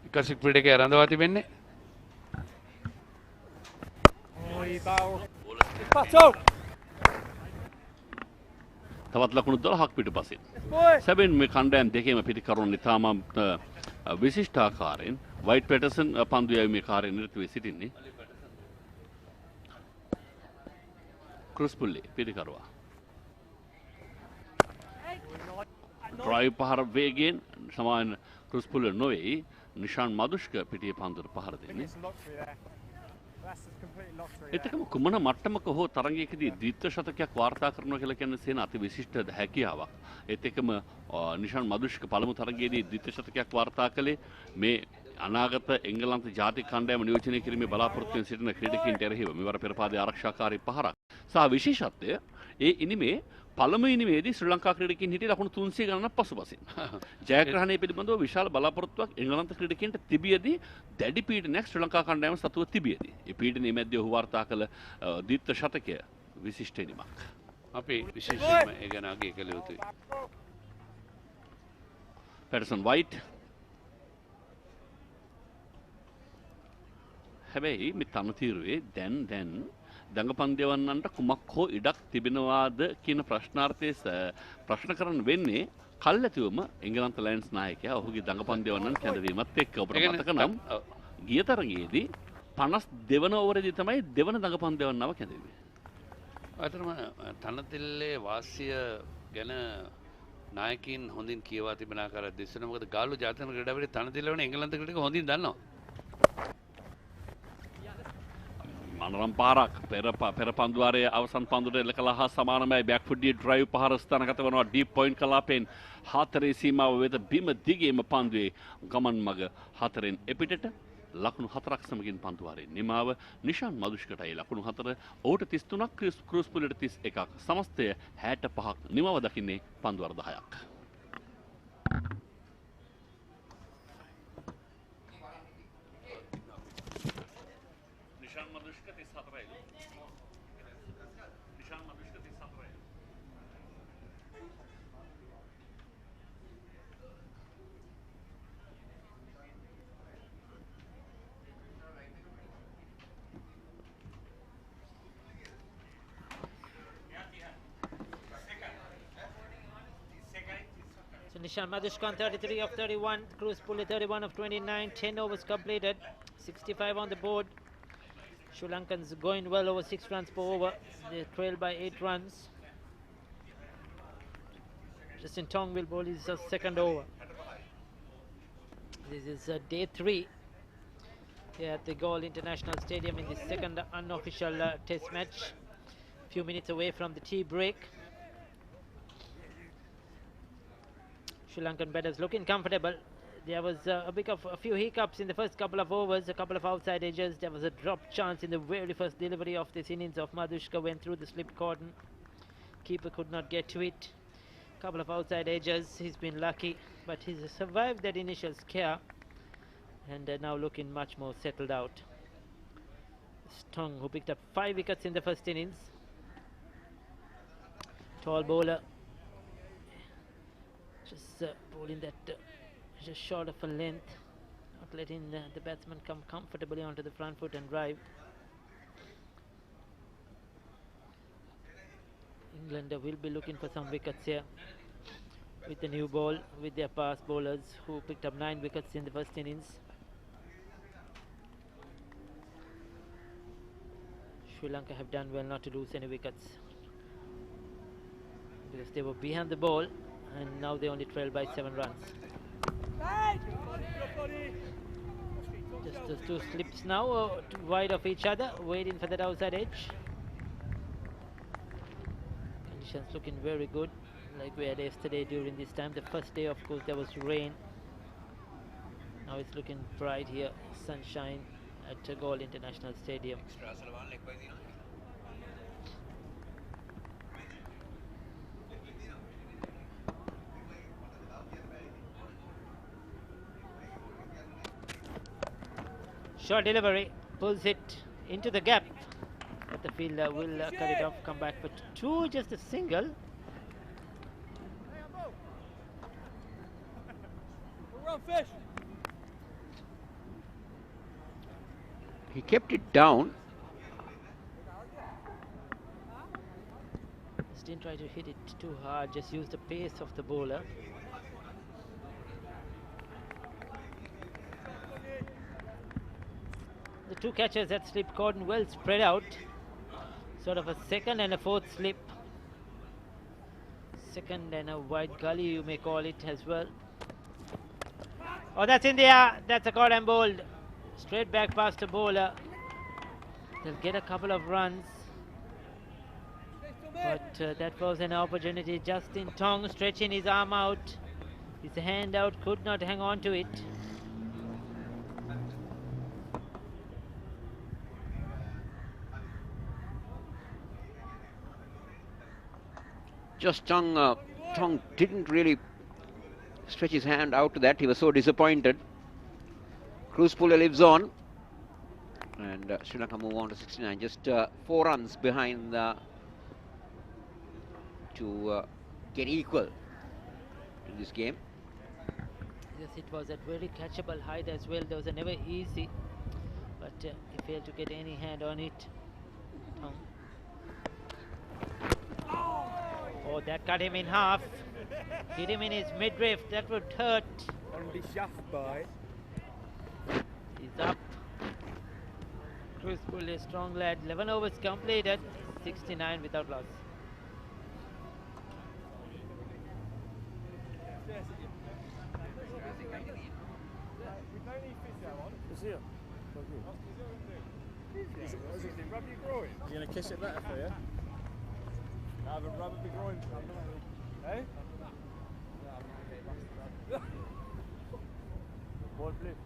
එකසික ක්‍රීඩකයා රඳවා තිබෙන්නේ. තවත් ලකුණු 12ක් පිටුපසින්. සැබෙන් මේ කණ්ඩායම් දෙකේම පිටිකරුවන් ඉතාමත් විශිෂ්ට ආකාරයෙන් වයිට් පැටර්සන් පන්දු යැවීමේ කාර්යය නිරත වී සිටින්නේ. ක්‍රූස්පුල්ලේ පිටිකරුවා ඩ්‍රයිව් පහර වේගයෙන් සමාන ක්‍රූස්පුල්ලේ නොවේ නිශාන් මදුෂ්ක පිටියේ පන්දුවට පහර දෙන්නේ. එතකම කුමන මට්ටමක හෝ තරගයකදී ද්විත්ව ශතකයක් වාර්තා කරනවා කියලා කියන්නේ සේන අති විශිෂ්ට හැකියාවක්. ඒත් එකම නිශාන් මදුෂ්ක පළමු තරගයේදී ද්විත්ව ශතකයක් වාර්තා කළේ මේ අනාගත එංගලන්ත ජාතික කණ්ඩායම නියෝජනය කිරීමේ බලාපොරොත්තුවෙන් සිටින ක්‍රීඩකයින්ට එරෙහිව මෙවර පෙරපාදේ ආරක්ෂාකාරී පහරක්. සහ විශේෂත්වය ඒ ඉනිමේ පළමු ඉනිමේදී ශ්‍රී ලංකා ක්‍රීඩකයින් හිටිය ලකුණු 300 ගණනක් පසුපසින්. ජයග්‍රහණය පිළිබඳව විශාල බලාපොරොත්තුවක් එංගලන්ත ක්‍රීඩකයින්ට තිබියදී දැඩි පීඩනයක් ශ්‍රී ලංකා කණ්ඩායම සතුව තිබියදී. ඒ පීඩනයේ මැද්දේ ඔහු වාර්තා කළ ද්විත්ව ශතකය විශිෂ්ට ඉනිමක්. අපි විශේෂයෙන්ම ඒ ගැන අගය කළ යුතුයි. පැටර්සන් වයිට් හැබැයි මේ තනතිරුවේ දැන් දඟපන්දයවන්නන්ට කුමක් හෝ ඉඩක් තිබෙනවාද කියන ප්‍රශ්න කරන්න වෙන්නේ කල්ැතිවම එංගලන්ත ලයන්ස් නායකයා ඔහුගේ දඟපන්දයවන්නන් කැඳවීමත් එක්ක. ඔබට මතක නම් ගිය තරගයේදී 52 වන ඕවරේදී තමයි දෙවන දඟපන්දයවන්නව කැඳවුවේ. අතරම තනතිල්ලේ වාසිය ගැන නායකින් හොඳින් කියවා තිබෙන ආකාරයක් දිස්සන. මොකද ගාල්ලු ජාතික ක්‍රීඩාවේදී තනතිල්ල වෙන එංගලන්ත ක්‍රීඩක හොඳින් දන්නවා. මනරම් පාරක් පෙර පන්දුවාරයේ අවසන් පන්දුවට එල්ල කළා හා සමානමයි බෑක්ෆුඩ්ඩියේ ඩ්‍රයිව් පහර ස්ථානගත වනවා ඩීප් පොයින්ට් කලාපෙන් 4 සීමාව වෙත බිම දිගේම පන්දුවේ ගමන් මග 4න් එපිටට ලකුණු 4ක් සමගින් පන්දුවාරයේ නිමාව නිශාන් මදුෂ්කටයි ලකුණු 4 ඕට 33ක් ක්‍රූස්පුල්ලට 31ක් සමස්තය 65ක් නිමාව දකින්නේ පන්දුවාර 10ක්. Nishan Madushkan 33 of 31, Cruisepulli 31 of 29, 10 overs completed, 65 on the board. Sri Lankans going well over 6 runs per over. They trail by 8 runs. Justin Tong will bowl his second over. This is day 3 here at the Galle International Stadium in the second unofficial test match. Few minutes away from the tea break. Sri Lankan batters looking comfortable. There was a few hiccups in the first couple of overs, a couple of outside edges. There was a drop chance in the very first delivery of this innings of Madushka, went through the slip cordon. Keeper could not get to it. Couple of outside edges. He's been lucky. but he's survived that initial scare and now looking much more settled out. Tong, who picked up 5 wickets in the first innings. Tall bowler, just bowling that just short of a length, not letting the batsman come comfortably onto the front foot and drive. England will be looking for some wickets here with the new ball, with their fast bowlers who picked up 9 wickets in the first innings. Sri Lanka have done well not to lose any wickets because they were behind the ball and now they only trail by 7 runs. Just those 2 slips now wide of each other, waiting for that outside edge. Conditions looking very good, like we had yesterday during this time. The first day, of course, there was rain. Now it's looking bright here, sunshine at Galle International Stadium. Short delivery, pulls it into the gap, but the fielder will cut it off, come back for 2, just a single. He kept it down. Just didn't try to hit it too hard, just use the pace of the bowler. The 2 catches that slip cordon well spread out, sort of a second and a fourth slip, second and a wide gully you may call it as well. Oh, that's in the air, that's a caught and bowled, straight back past the bowler. They'll get a couple of runs, but that was an opportunity. Justin Tong stretching his arm out, his hand out, could not hang on to it. Just Tong didn't really stretch his hand out to that. He was so disappointed. Cruz Puller lives on, and Sri Lanka move on to 69. Just 4 runs behind to get equal in this game. Yes, it was at very catchable height as well. Those are never easy, but he failed to get any hand on it. Tong. Oh, that cut him in half. Hit him in his midriff. That would hurt. On the shaft by. He's up. Cruz Puller, strong lad. 11 overs completed. 69 without loss. You're going to kiss it better for you? Have a rubber big groin. Hey? Ball flip.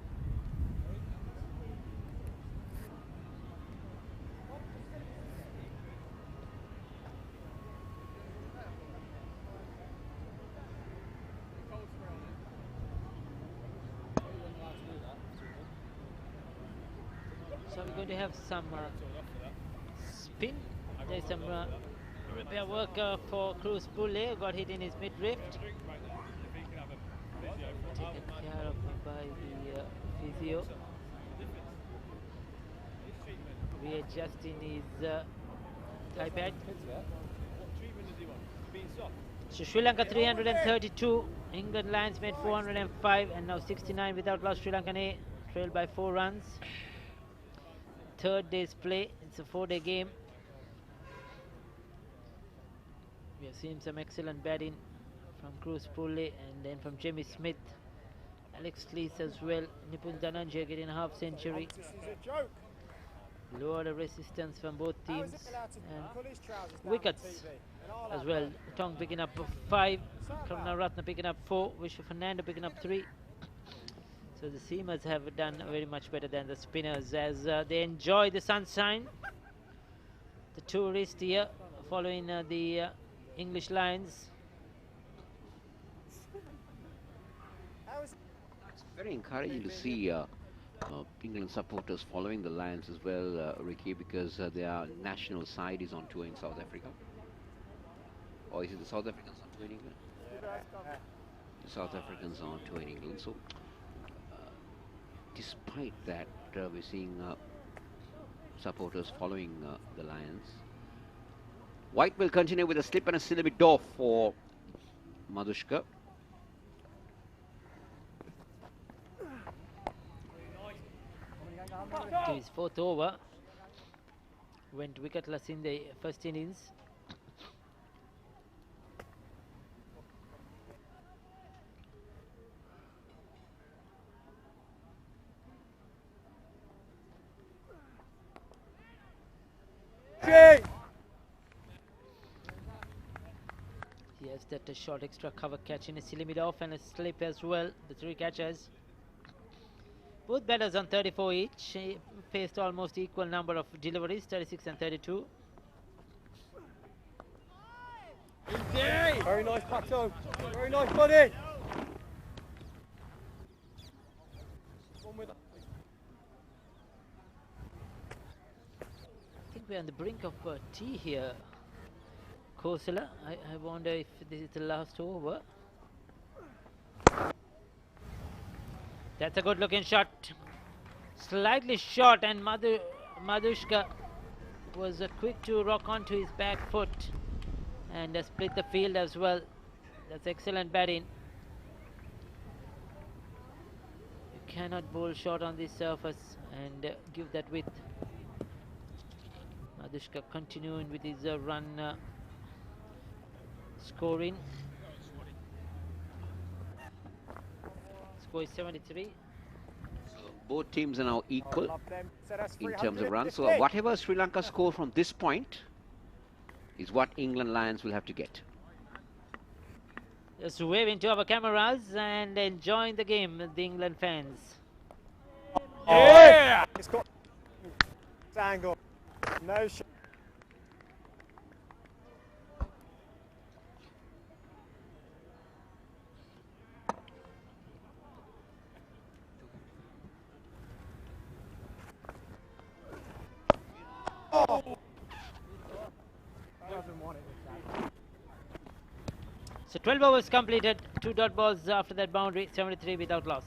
So we're going to have some spin. There's some repair work for Cruz Puller, got hit in his midriff. Taken care of by the physio. Readjusting his thigh pad. So Sri Lanka 332, England Lions made 405, and now 69 without loss. Sri Lanka A trailed by 4 runs. 3rd day's play, it's a 4-day game. We have seen some excellent batting from Cruz Puller and then from Jimmy Smith, Alex Lees as well. Nipun Dhananjaya getting a half century. Lower the resistance from both teams, and wickets as well. Tong picking up 5, Karunaratne picking up 4, Vishnu Fernando picking up 3. So the seamers have done very much better than the spinners as they enjoy the sunshine. The tourists here following the English Lions. It's very encouraging to see England supporters following the Lions as well, Ricky, because their national side is on tour in South Africa. Or is it the South Africans on tour in England? The South Africans are on tour in England. So, despite that, we're seeing supporters following the Lions. White will continue with a slip and a silly bit off for Madushka. To his fourth over, went wicketless in the first innings. Yes, that a short extra cover catch in a silly mid off and a slip as well. The three catches. Both batters on 34 each. Faced almost equal number of deliveries, 36 and 32. Very nice, Pato. Very nice, buddy. I think we're on the brink of tea here, Kosala. I wonder if this is the last over. That's a good looking shot. Slightly short, and Madushka was quick to rock onto his back foot and split the field as well. That's excellent batting. You cannot bowl short on this surface and give that width. Madushka continuing with his run scoring. Score is 73. Both teams are now equal in terms of runs. So whatever Sri Lanka score from this point is what England Lions will have to get. Just waving to our cameras and enjoying the game, the England fans. Yeah! It's got angle. No shot. So 12 overs completed, 2 dot balls after that boundary, 73 without loss.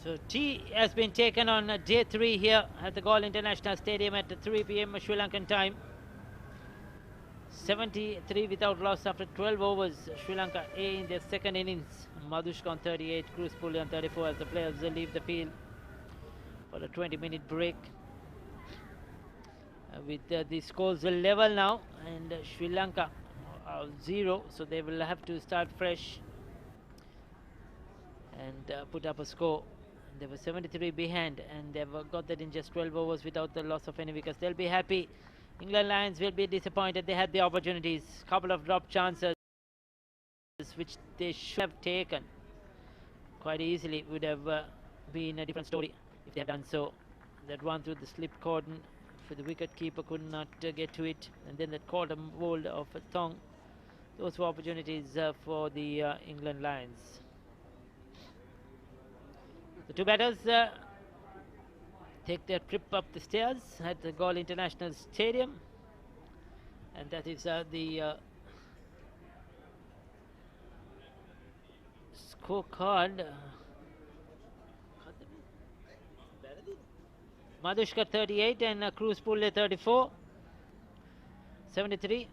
So tea has been taken on day 3 here at the Galle International Stadium at 3 p.m. Sri Lankan time. 73 without loss after 12 overs. Sri Lanka A in their second innings. Madushka on 38, Cruz Pulli on 34 as the players leave the field for a 20-minute break. With the scores level now, and Sri Lanka 0, so they will have to start fresh and put up a score. They were 73 behind, and they've got that in just 12 overs without the loss of any wickets. They'll be happy. England Lions will be disappointed. They had the opportunities, couple of drop chances which they should have taken quite easily. Would have been a different story if they had done so. That one through the slip cordon for the wicket keeper could not get to it, and then that quarter hold of Thong. Those were opportunities for the England Lions. The two batters take their trip up the stairs at the Galle International Stadium, and that is the scorecard. Madushka 38 and Cruz Pulli 34. 73.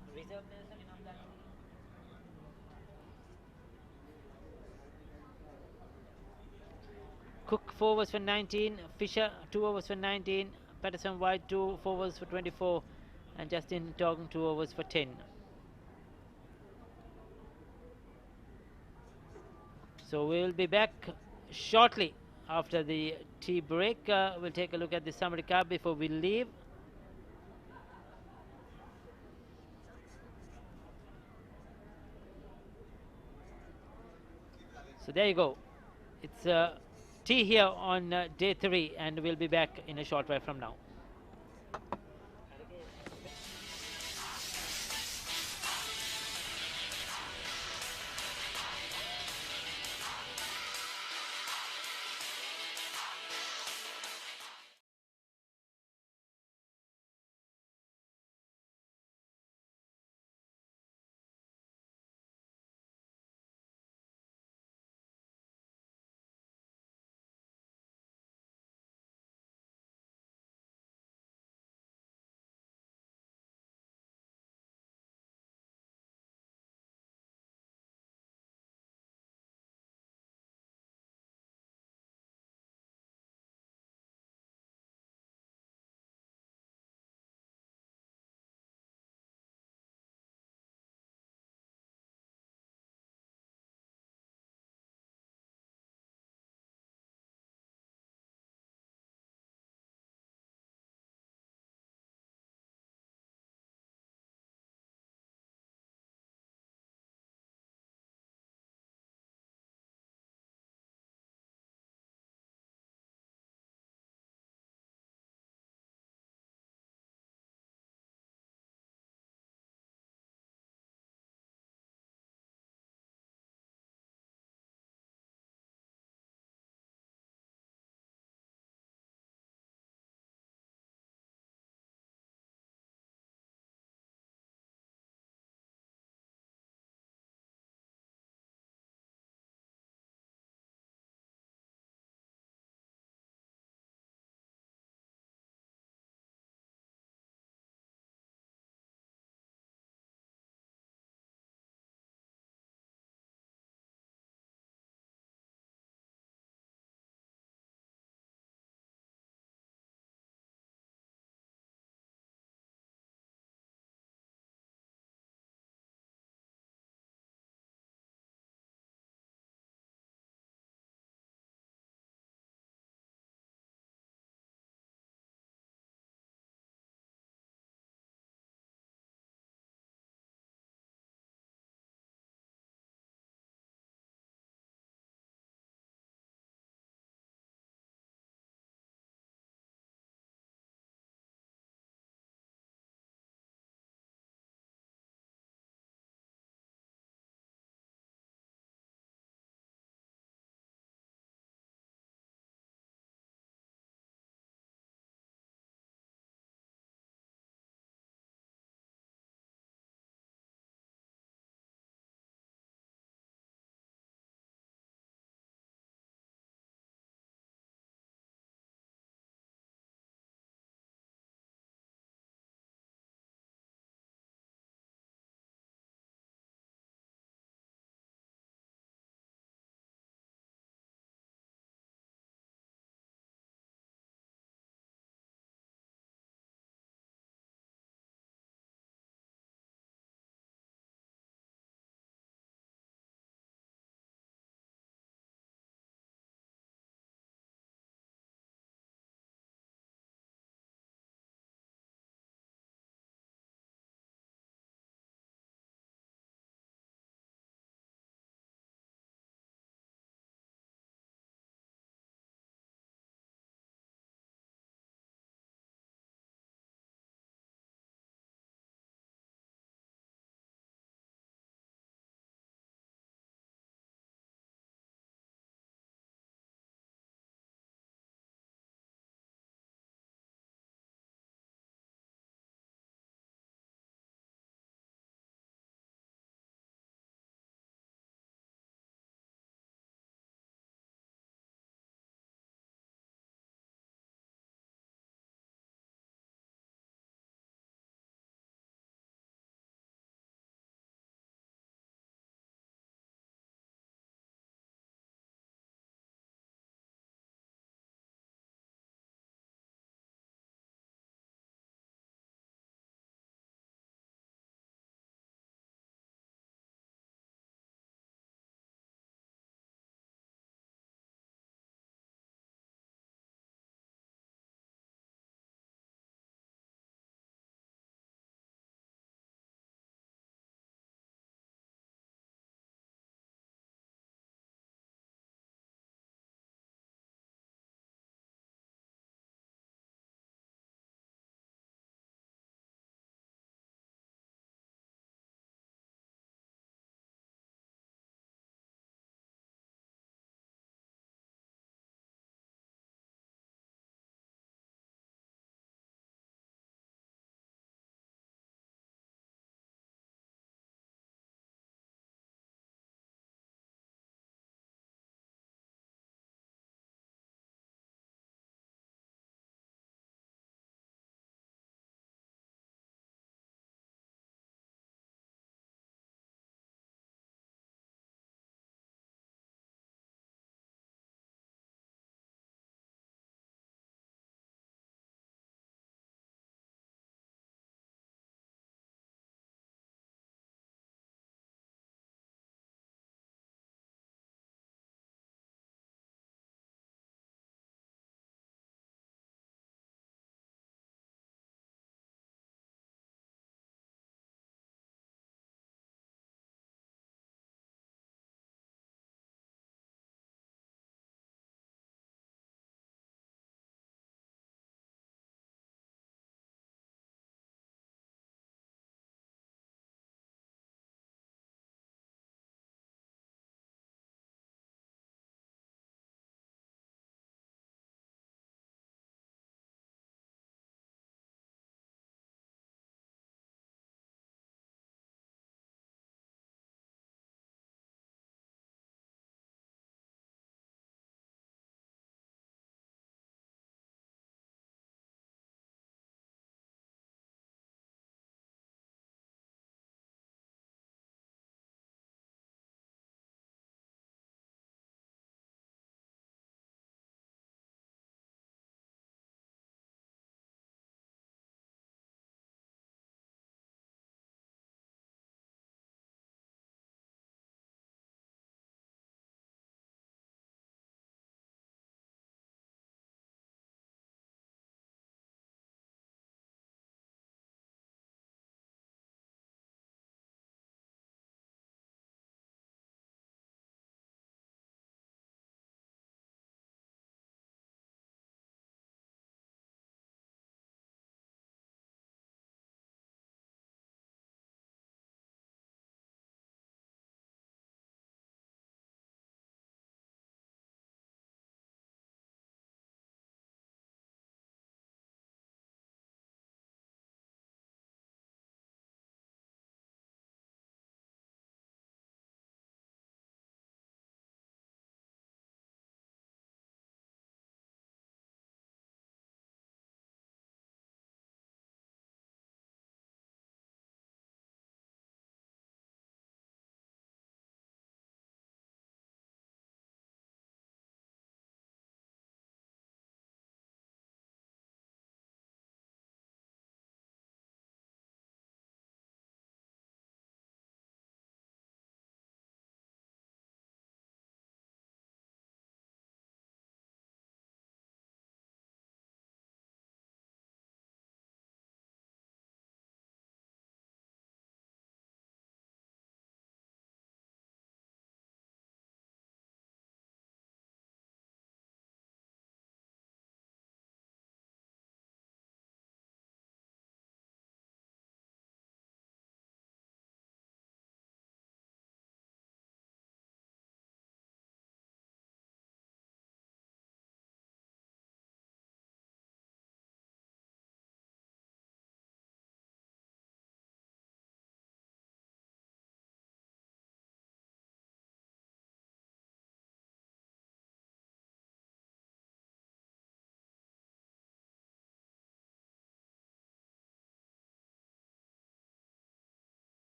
Cook 4 overs for 19, Fisher 2 overs for 19, Patterson White 4 overs for 24, and Justin Tong 2 overs for 10. So we will be back shortly after the tea break. We'll take a look at the summary card before we leave. So there you go. It's tea here on day 3, and we'll be back in a short while from now.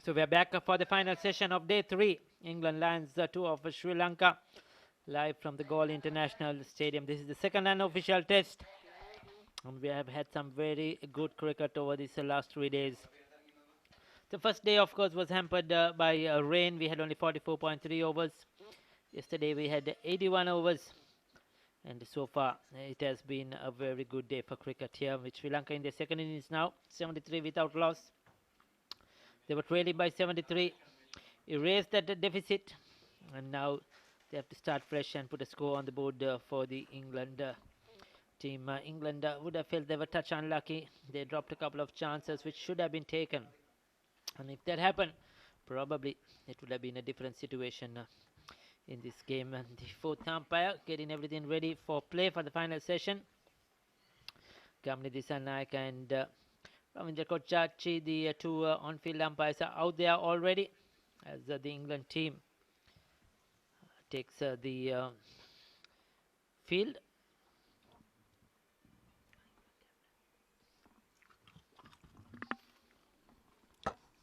So we're back for the final session of day 3. England lands 2 of Sri Lanka live from the Galle International Stadium. This is the second unofficial test. And we have had some very good cricket over these last 3 days. The first day, of course, was hampered by rain. We had only 44.3 overs. Yesterday we had 81 overs. And so far, it has been a very good day for cricket here, with Sri Lanka in the second innings now, 73 without loss. They were trailing by 73, erased that deficit, and now they have to start fresh and put a score on the board for the England team. England would have felt they were touch unlucky. They dropped a couple of chances which should have been taken. And if that happened, probably it would have been a different situation in this game. And the fourth umpire getting everything ready for play for the final session. Galle Dissanayake and Ravindra Kochachi, the two on-field umpires, are out there already as the England team takes the field.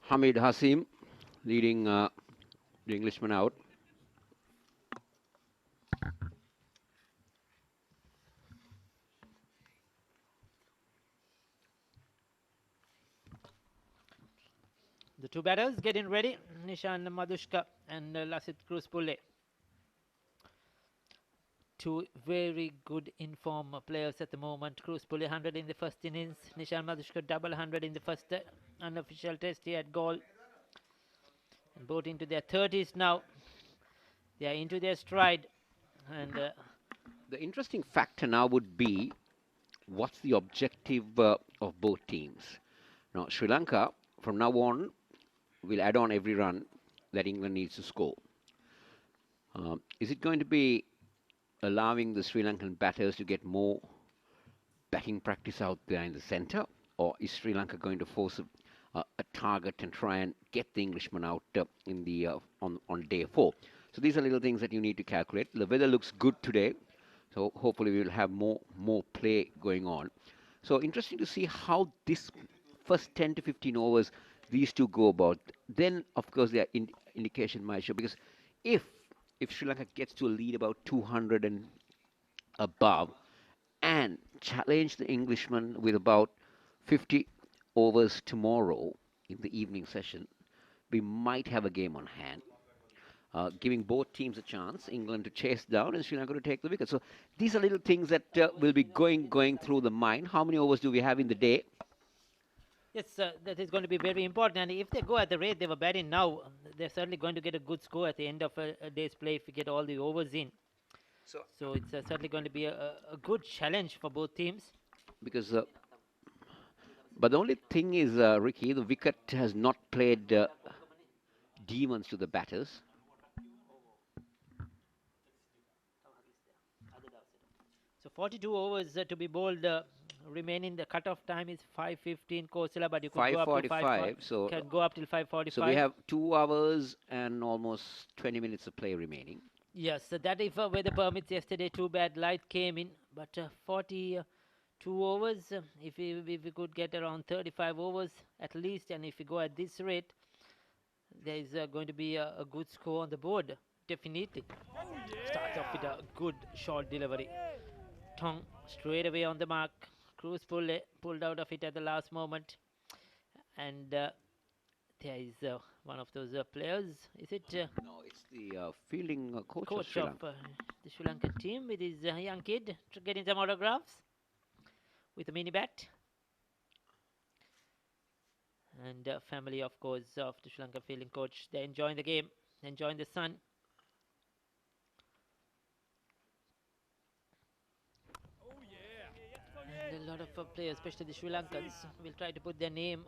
Hamid Hasim leading the Englishman out. The two batters getting ready, Nishan Madhushka and Lasith Kruspulle. Two very good in-form players at the moment. Kruspulle 100 in the first innings. Nishan Madhushka double 100 in the first unofficial test here at Galle. And both into their 30s now. They are into their stride. And the interesting factor now would be what's the objective of both teams. Now, Sri Lanka, from now on, will add on every run that England needs to score. Is it going to be allowing the Sri Lankan batters to get more batting practice out there in the centre, or is Sri Lanka going to force a target and try and get the Englishman out in the on day 4? So these are little things that you need to calculate. The weather looks good today, so hopefully we will have more play going on. So interesting to see how this first 10 to 15 overs these two go about. Then, of course, their indication might show, because if Sri Lanka gets to a lead about 200 and above and challenge the Englishman with about 50 overs tomorrow in the evening session, we might have a game on hand, giving both teams a chance, England to chase down and Sri Lanka to take the wicket. So these are little things that will be going through the mind. How many overs do we have in the day? yes, that is going to be very important. And if they go at the rate they were batting now, they're certainly going to get a good score at the end of a day's play if we get all the overs in. So it's certainly going to be a good challenge for both teams. Because, but the only thing is, Ricky, the wicket has not played demons to the batters. So 42 overs to be bowled. Remaining, the cutoff time is 5:15 Kosala, but you could go up to 5:45. So can go up till 5:45. So we have 2 hours and almost 20 minutes of play remaining. Yes, so that if weather permits. Yesterday, too bad light came in, but 42 overs. If we could get around 35 overs at least, and if we go at this rate, there is going to be a good score on the board. Definitely. Starts off with a good short delivery. Tong straight away on the mark. Kruspulle pulled out of it at the last moment, and there is one of those players. Is it? No, it's the fielding coach of Sri Lanka. The Sri Lankan team with his young kid getting some autographs with a mini bat. And family, of course, of the Sri Lankan fielding coach. They're enjoying the game, enjoying the sun. And a lot of players, especially the Sri Lankans, will try to put their name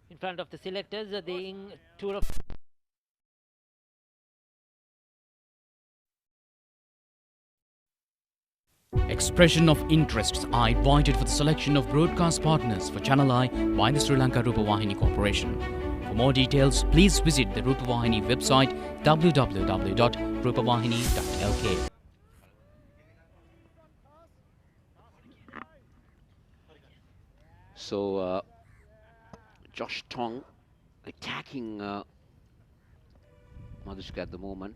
in front of the selectors. The tour of Expression of interests are invited for the selection of broadcast partners for ChannelEye by the Sri Lanka Rupavahini Corporation. For more details, please visit the Rupavahini website www.rupavahini.lk. So Josh Tong attacking Madhushka at the moment.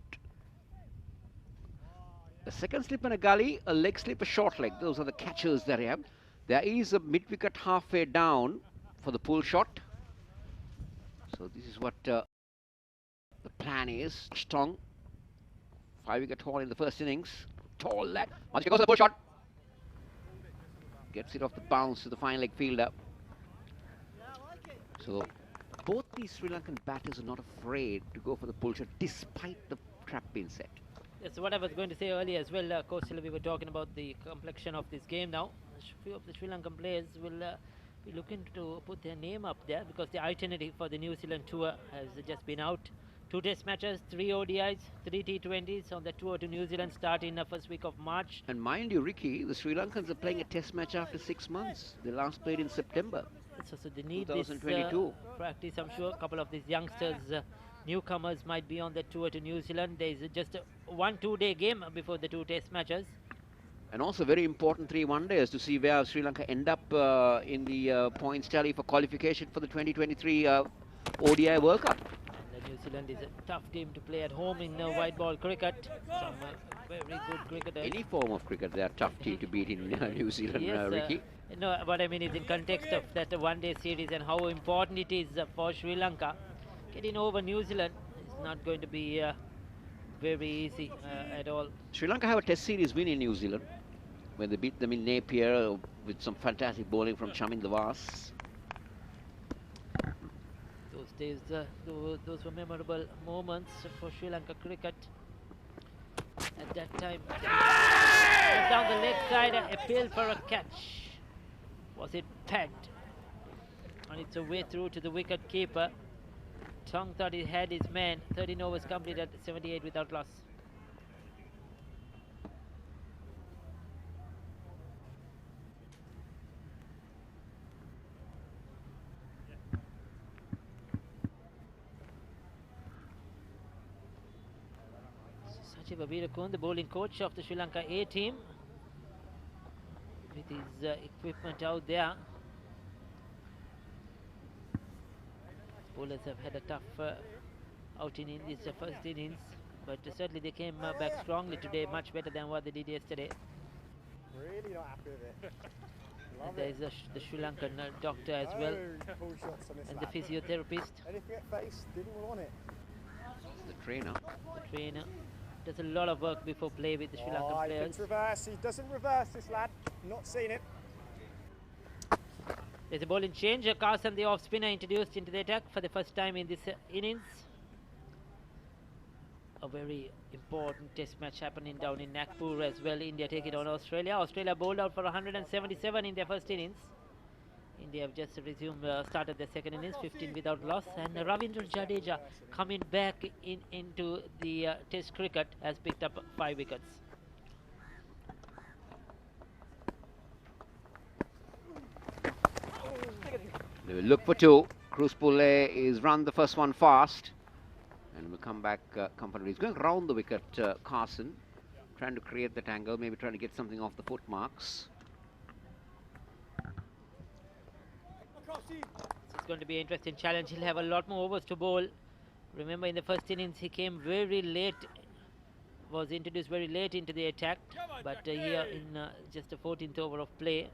A second slip and a gully, a leg slip, a short leg. Those are the catchers that I have. There is a mid-wicket halfway down for the pull shot. So this is what the plan is. Strong. 5-wicket haul in the first innings. Tall lad. Madhushka goes for the pull shot. Gets it off the bounce to the fine leg fielder. So both these Sri Lankan batters are not afraid to go for the pull shot despite the trap being set. That's what I was going to say earlier as well. Coach, we were talking about the complexion of this game now. A few of the Sri Lankan players will be looking to put their name up there because the itinerary for the New Zealand tour has just been out. 2 test matches, 3 ODIs, 3 T20s on the tour to New Zealand starting in the first week of March. And mind you, Ricky, the Sri Lankans are playing a test match after 6 months. They last played in September. So they need 2022. this practice. I'm sure a couple of these youngsters, newcomers, might be on the tour to New Zealand. There is just a 1-2 day game before the 2 test matches. And also very important 3 one-days to see where Sri Lanka end up in the points tally for qualification for the 2023 ODI World Cup. And New Zealand is a tough team to play at home in white ball cricket. Some very good cricketers. Any form of cricket, they are a tough team to beat in New Zealand, Yes, Ricky. No, what I mean is in context of that one-day series and how important it is for Sri Lanka. Getting over New Zealand is not going to be very easy at all. Sri Lanka have a test series win in New Zealand when they beat them in Napier with some fantastic bowling from Chamin Lavas. Those days, those were memorable moments for Sri Lanka cricket. At that time, down the leg side, appeal for a catch. Was it pegged? On its way through to the wicket keeper. Tong thought he had his man. 13 overs completed, 78 without loss. Sachiv Abirakun, the bowling coach of the Sri Lanka A team, with his equipment out there. Bowlers have had a tough outing in this first innings, but certainly they came back strongly today, much better than what they did yesterday. Really not happy with it. And there is the Sri Lankan doctor as well, and the physiotherapist. Anything at face, didn't want it. The trainer. The trainer does a lot of work before play with the Sri Lankan players. Reverse. He doesn't reverse this lad. Not seen it. There's a bowling change. Carson, the off spinner, introduced into the attack for the first time in this innings. A very important test match happening down in Nagpur as well. India take it on Australia. Australia bowled out for 177 in their first innings. India have just resumed, started their second innings, 15 without loss. And Ravindra Jadeja coming back into the test cricket has picked up 5 wickets. They will look for 2. Cruz Pulle is run the first one fast. And will come back comfortably. He's going round the wicket, Carson. Trying to create that angle, maybe trying to get something off the foot marks. It's going to be an interesting challenge. He'll have a lot more overs to bowl. Remember, in the first innings, he came very late, was introduced very late into the attack. But here in just the 14th over of play,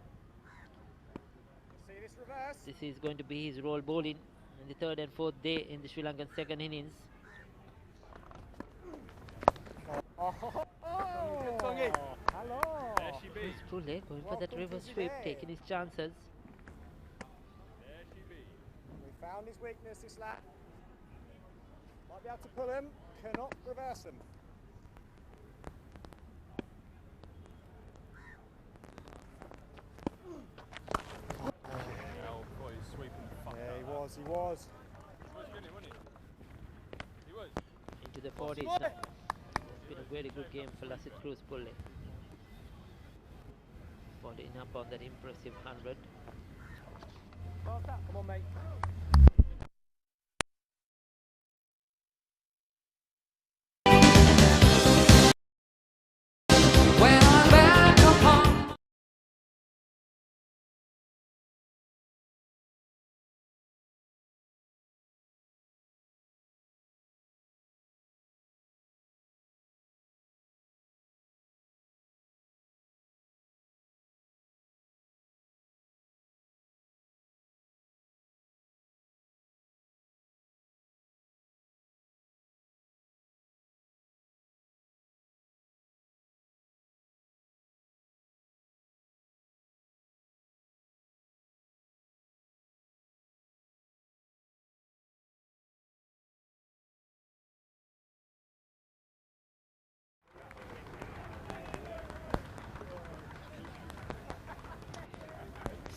this is going to be his role bowling in the 3rd and 4th day in the Sri Lankan second innings. Hello. There she be. Pulle going for that reverse sweep, taking his chances. We found his weakness, this lad. Might be able to pull him, cannot reverse him. He was. Into the 40s now. It's been a very good game for Lassit Cruz Pulle. Following up on that impressive 100. Come on, mate.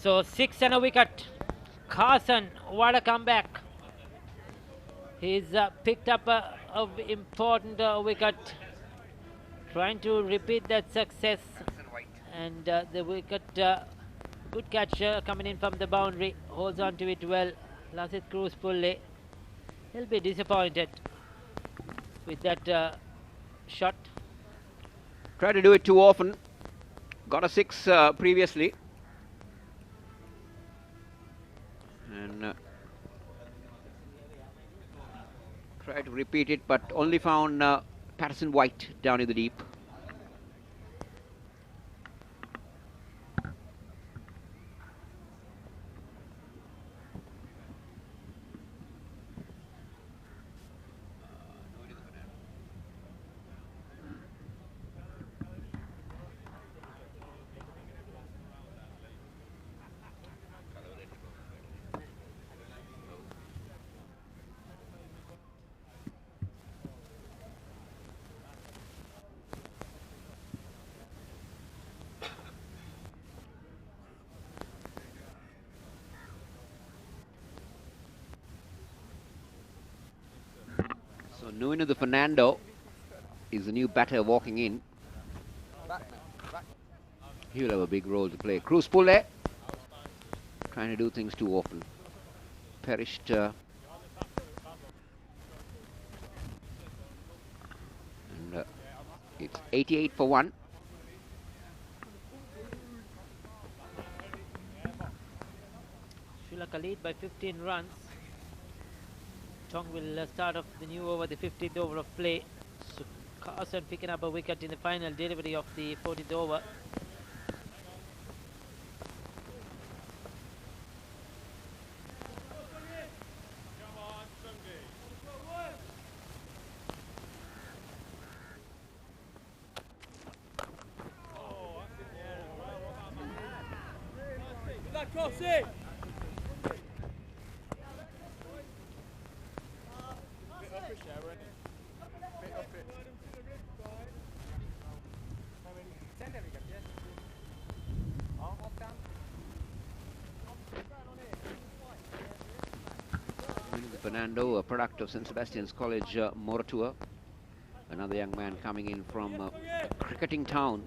So 6 and a wicket. Carson, what a comeback. He's picked up a important wicket, trying to repeat that success. And the wicket, good catch coming in from the boundary, holds on to it well. Lasit Cruz Pulle, he'll be disappointed with that shot. Tried to do it too often. Got a 6 previously. And tried to repeat it, but only found Patterson White down in the deep. So Nuinu Fernando is the new batter walking in. He will have a big role to play. Cruz Pulle trying to do things too often. Perished. And it's 88 for 1. Sri Lanka lead by 15 runs. Tong will start off the new over, the 15th over of play. So Carson picking up a wicket in the final delivery of the 14th over. Fernando, a product of St. Sebastian's College, Moratua. Another young man coming in from a cricketing town.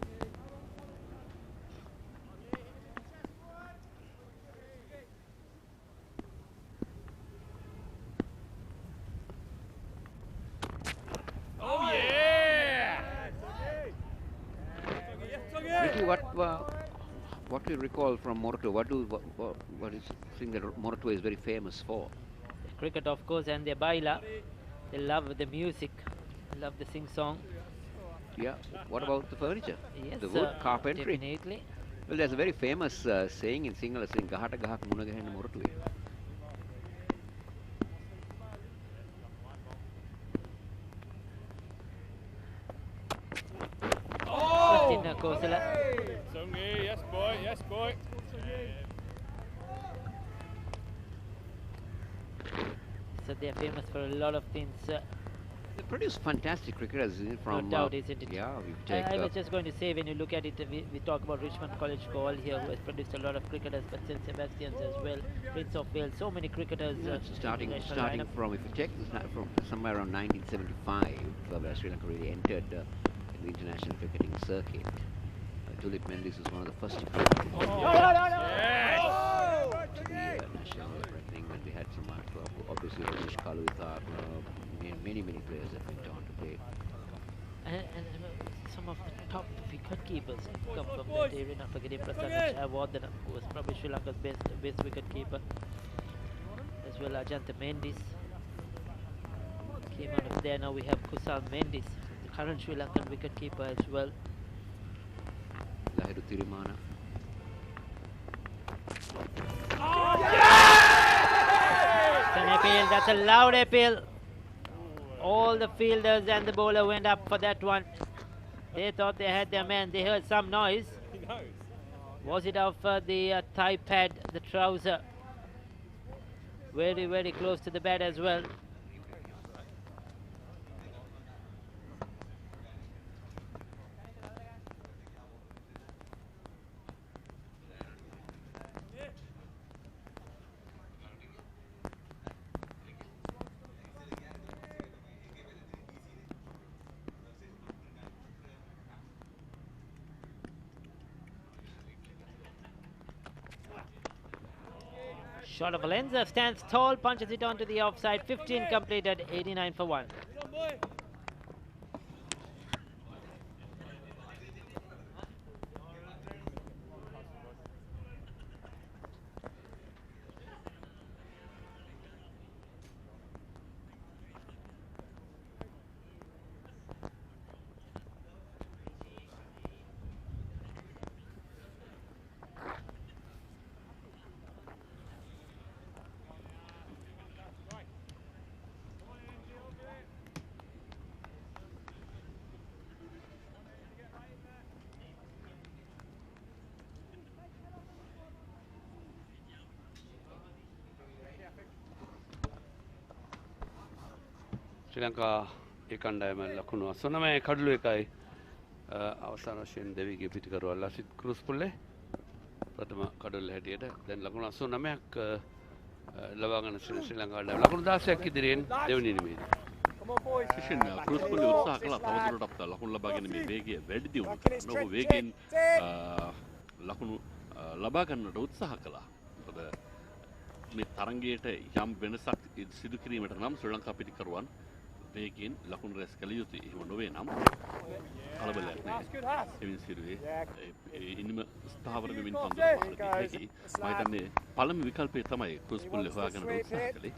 Oh yeah! Ricky, what do you recall from Moratua? What is thing that Moratua is very famous for? Cricket, of course, and their baila. They love the music, love the sing-song. Yeah. What about the furniture? Yes, The wood, carpentry. definitely. Well, there's a very famous saying in Sinhala, saying "Gahata gahak muna gahenna Moratuwe." Justin Kosala. Sungi, yes boy, yes boy. So they are famous for a lot of things. They produce fantastic cricketers from. No doubt, isn't it? Yeah, we take. I was just going to say, when you look at it, we talk about Richmond College Galle here, who has produced a lot of cricketers, but St. Sebastian's as well, Prince of Wales, so many cricketers. Starting lineup. from, if you check this from somewhere around 1975, where Sri Lanka really entered the international cricketing circuit. Tulip Mendis was one of the first to come to the national reckoning, when we had some obviously Rajesh Kalutha, many players that went on to play. And some of the top wicket keepers come from that area. Not forgetting Prasanna Jayawardena, who was probably Sri Lanka's best wicket keeper, as well as Ajantha Mendis came out of there. Now we have Kusal Mendis, the current Sri Lankan wicket keeper as well. Lahiru Thirimana. It's an appeal, that's a loud appeal. All the fielders and the bowler went up for that one. They thought they had their man. They heard some noise. Was it off the thigh pad, the trouser? Very close to the bat as well. Shot of Valenza stands tall, punches it onto the offside. 15 completed, 89 for 1. ශ්‍රී ලංකා ඒ කණ්ඩායම ලකුණු 89 කඩලු එකයි අවසාන වශයෙන් දෙවිගේ පිටිකරුවා ලසිත් ක්‍රූස්පුල්ලේ ප්‍රථම කඩල හැටියට දැන් ලකුණු 89ක් ලබා ගන්න ශ්‍රී ලංකා කණ්ඩායම ලකුණු 16ක් ඉදිරියෙන් දෙවෙනි ඉනිමේදී විශේෂයෙන් ක්‍රූස්පුල්ලේ උත්සාහ කළා තවදුරටත් ලකුණු ලබා ගැනීමේ වේගය වැඩි දියුණු කරන්න. ඔහු වේගයෙන් ලකුණු ලබා ගන්නට උත්සාහ කළා. මොකද මේ තරගයට යම් වෙනසක් සිදු කිරීමට නම් ශ්‍රී ලංකා පිටිකරුවන් වේගයෙන් ලකුණු රැස් කළ යුතුයි. එහෙම නොවේ නම් කලබලයක් නැහැ. එවින් සිරුවේ ඉනිම ස්ථාවර වෙමින් පන්දු මාර්ගයේදී මම හිතන්නේ පළමු විකල්පය තමයි ක්‍රූස්පුල්ලේ හොයාගන්න උත්සාහ කළේ.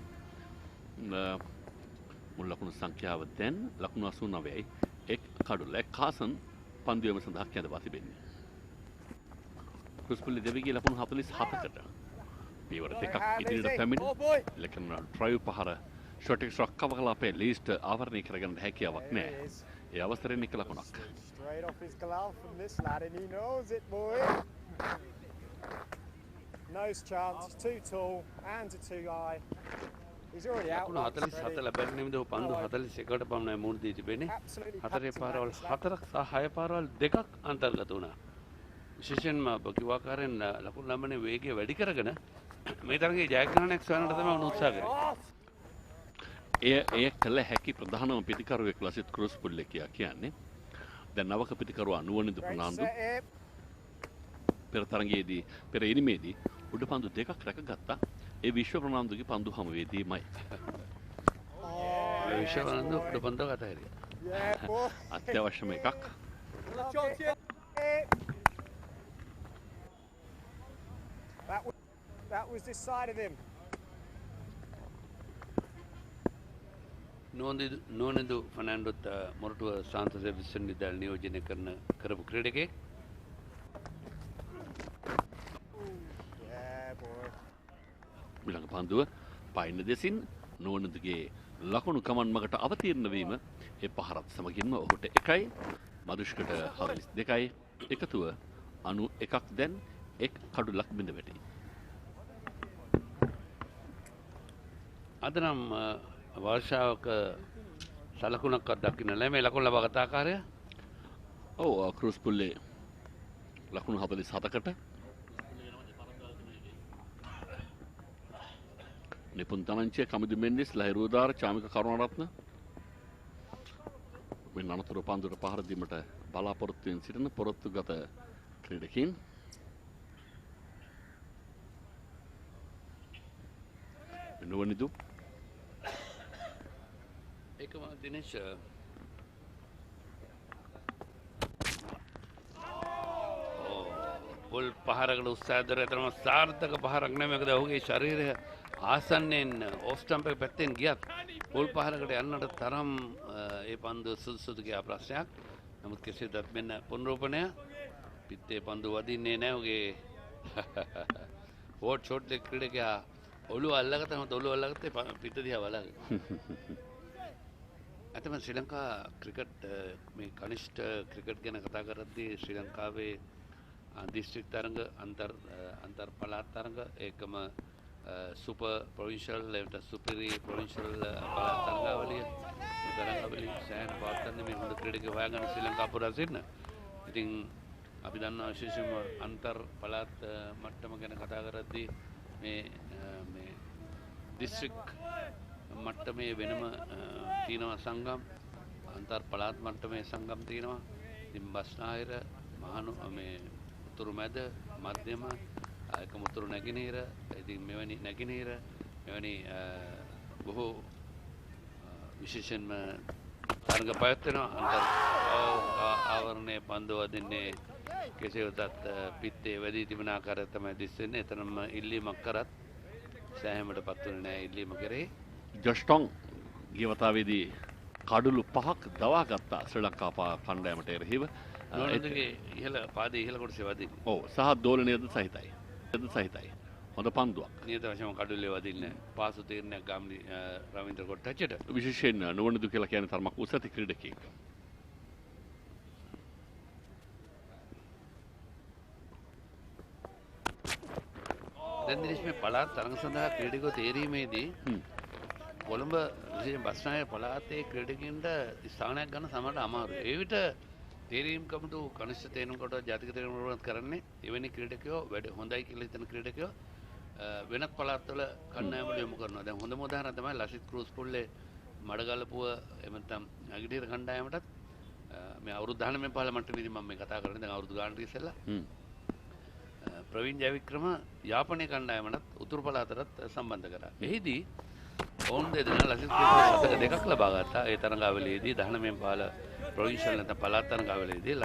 මුල් ලකුණු සංඛ්‍යාව දැන් ලකුණු 89යි. එක් කඩුල්ල කාසන් පන්දුවේම සඳහා කැඳවා තිබෙන්නේ. ක්‍රූස්පුල්ලේ දෙවිගේ ලකුණු 47කට පියවර දෙකක් ඉදිරියට පැමිණ ලකන ඩ්‍රයිව් පහර ෂොට් එක රක්කව කළා අපේ ලීස්ට් ආවරණය කරගන්න හැකියාවක් නැහැ. ඒ අවස්ථරෙන් එක ලකුණක්. Straight off his glove from this lad, and he knows it, boy. Nose chance, he's too tall and too high. He's already out. ලකුණු 47 ලැබෙන නිමිද පන්දු 41කට පමණයි මුහුණ දී තිබෙන්නේ. හතරේ පාරවල් 4ක් සහ 6 පාරවල් 2ක් අන්තර්ගත වුණා. විශේෂයෙන්ම කිවාකාරයෙන් ලකුණු ලබන්නේ වේගය වැඩි කරගෙන මේ තරගේ ජයග්‍රහණයක් සොයන්නට තමයි උත්සාහ කරන්නේ. එය කළ හැකි ප්‍රධානම පිටිකරුවෙක් ලසිත් ක්‍රූස්පුල්ලේ කියන්නේ. දැන් නවක පිටිකරුවා නුවණින්ද ප්‍රනාන්දු පෙර තරගයේදී පෙර ඉනිමේදී උඩ පන්දු දෙකක් රැකගත්තා. ඒ විශ්ව ප්‍රනාන්දුගේ පන්දු හමුවේදීමයි. විශ්ව ප්‍රනාන්දු උඩ පන්දු අතහැරියා. අත්‍යවශ්‍යම එකක්. That was this side of him. නෝනෙදු ෆර්නෑන්ඩෝත් Moratuwa සාන්තෝස් විශ්වවිද්‍යාල නියෝජනය කරපු ක්‍රීඩකයෙක්. ඊළඟ පන්දුව පයින් දෙසින් නෝනෙදුගේ ලකුණු කමන් මගට අවතීර්ණ වීම ඒ පහරත් සමගින්ම ඔහුට 1යි මදුෂ්කට 42යි එකතුව 91ක් දැන් එක් කඩුලක් බිඳ වැටි. අද නම් වර්ෂාවක සලකුණක්වත් දකින්න නැහැ මේ ලකුණු ලබාගත් ආකාරය. ඔව් ක්‍රූස්පුල්ලේ ලකුණු 47කට නිපුන් තනංචිය කමිදු මෙන්ඩිස් ලහිරුදාර චාමික කරුණාරත්න මෙන්න අනතුරු පන්දුවට පහර දීමට බලාපොරොත්තු වෙන සිටින පොරොත්තුගත ක්‍රීඩකයින් නුවණිදු ඒකම දිනේෂ් පොල් පහරකට උත්සාහදර ඇතරම සාර්ථක පහරක් නෙමෙයි. මොකද ඔහුගේ ශරීරය ආසන්නයෙන් ඕෆ් ස්ටම්ප් එක පැත්තෙන් ගියත් පොල් පහරකට යන්නට තරම් ඒ පන්දුව සුදුසුද කියා ප්‍රශ්නයක්. නමුත් කෙසේදත් මෙන්න පුනරූපණය පිත්තේ පන්දු වදින්නේ නැහැ. ඔහුගේ වෝට් ෂොට් එක ක්‍රීඩකයා ඔළුව අල්ලගත්තම ඔළුව අල්ලගත්තේ පිට දිහා බලගෙන. ඇතම ශ්‍රී ලංකා ක්‍රිකට් මේ කනිෂ්ඨ ක්‍රිකට් ගැන කතා කරද්දී ශ්‍රී ලංකාවේ දිස්ත්‍රික් තරඟ අන්තර් පළාත් තරඟ ඒකම සුපර් ප්‍රොවින්ෂල් එකට සුපිරි ප්‍රොවින්ෂල් පළාත් තරඟාවලිය තරඟාවලිය සෑහෙන පවත්වන්නේ මේ හොඳ ක්‍රීඩකයෝ හොයාගන්න ශ්‍රී ලංකා පුරා සිටින. ඉතින් අපි දන්නවා විශේෂයෙන්ම අන්තර් පළාත් මට්ටම ගැන කතා කරද්දී මේ දිස්ත්‍රික් මට්ටමේ වෙනම තියෙනවා සංගම් අන්තර් පළාත් මට්ටමේ සංගම් තියෙනවා. ඉතින් බස්නාහිර මහනු මේ උතුරු මැද මධ්‍යම එක මුතුරු නැගෙනහිර ඉතින් මෙවැනි නැගෙනහිර මෙවැනි බොහෝ විශේෂයෙන්ම තරඟ පැවැත්වෙනවා ආවරණයේ පන්දු වදින්නේ කෙසේ වෙතත් පිත්තේ වැඩි තිබෙන ආකාරය තමයි දිස්වෙන්නේ. එතරම් ඉල්ලීමක් කරත් සෑහීමටපත් වුණේ නැහැ ඉල්ලීම කරේ. ජස්ටොන් ගිය වතාවේදී කඩුළු 5ක් දවා ගත්තා ශ්‍රී ලංකා කණ්ඩායමට එරෙහිව. නෝනන්දගේ ඉහළ පාදයේ ඉහළ කොටසේ වදින්නේ. ඔව් සහ දෝලනයද සහිතයි. හොඳ පන්දුවක්. නියත වශයෙන්ම කඩුල්ලේ වදින්නේ පාසු තීරණයක් ගාමිණී රවීන්ද්‍ර කොට්ටච්චට. විශේෂයෙන් නුවණදු කියලා කියන්නේ තරමක් උසති ක්‍රීඩකයෙක්. දැන් දිනේෂ් මේ පළාත් තරඟ සඳහා ක්‍රීඩකයෝ තේරීමේදී කොළඹ විශේෂයෙන් බස්නායක පළාතේ ක්‍රීඩකයන්ට ස්ථානයක් ගන්න සමහරට අමාරුයි. ඒ විට තේරීම් කමිටු කනිෂ්ඨ තේරීම් කොට ජාතික තේරීම් කොට කරන්නේ එවැනි ක්‍රීඩකයෝ වැඩ හොඳයි කියලා හිතන ක්‍රීඩකයෝ වෙනත් පළාත්වල කණ්ඩායමට යොමු කරනවා. දැන් හොඳම උදාහරණ තමයි ලසිත් ක්‍රූස් පුල්ලේ මඩගලපුව එහෙම නැත්නම් අගිටිර කණ්ඩායමටත් මේ අවුරුදු 19 15 මට්ටමේදී මම මේ කතා කරන්නේ. දැන් අවුරුදු ගානට ඉස්සෙල්ලා ප්‍රවීන් ජයවික්‍රම යාපනයේ කණ්ඩායමටත් උතුරු පළාතටත් සම්බන්ධ කරා. එහිදී ඔවුන් දෙදෙනා ලසිත් ක්‍රූස් සතක දෙකක් ලබා ගත්තා. ඒ තරඟාවලියේදී 19 15 ප්‍රොවින්ෂල් නැත්නම් පළාත් තරඟාවලියේදී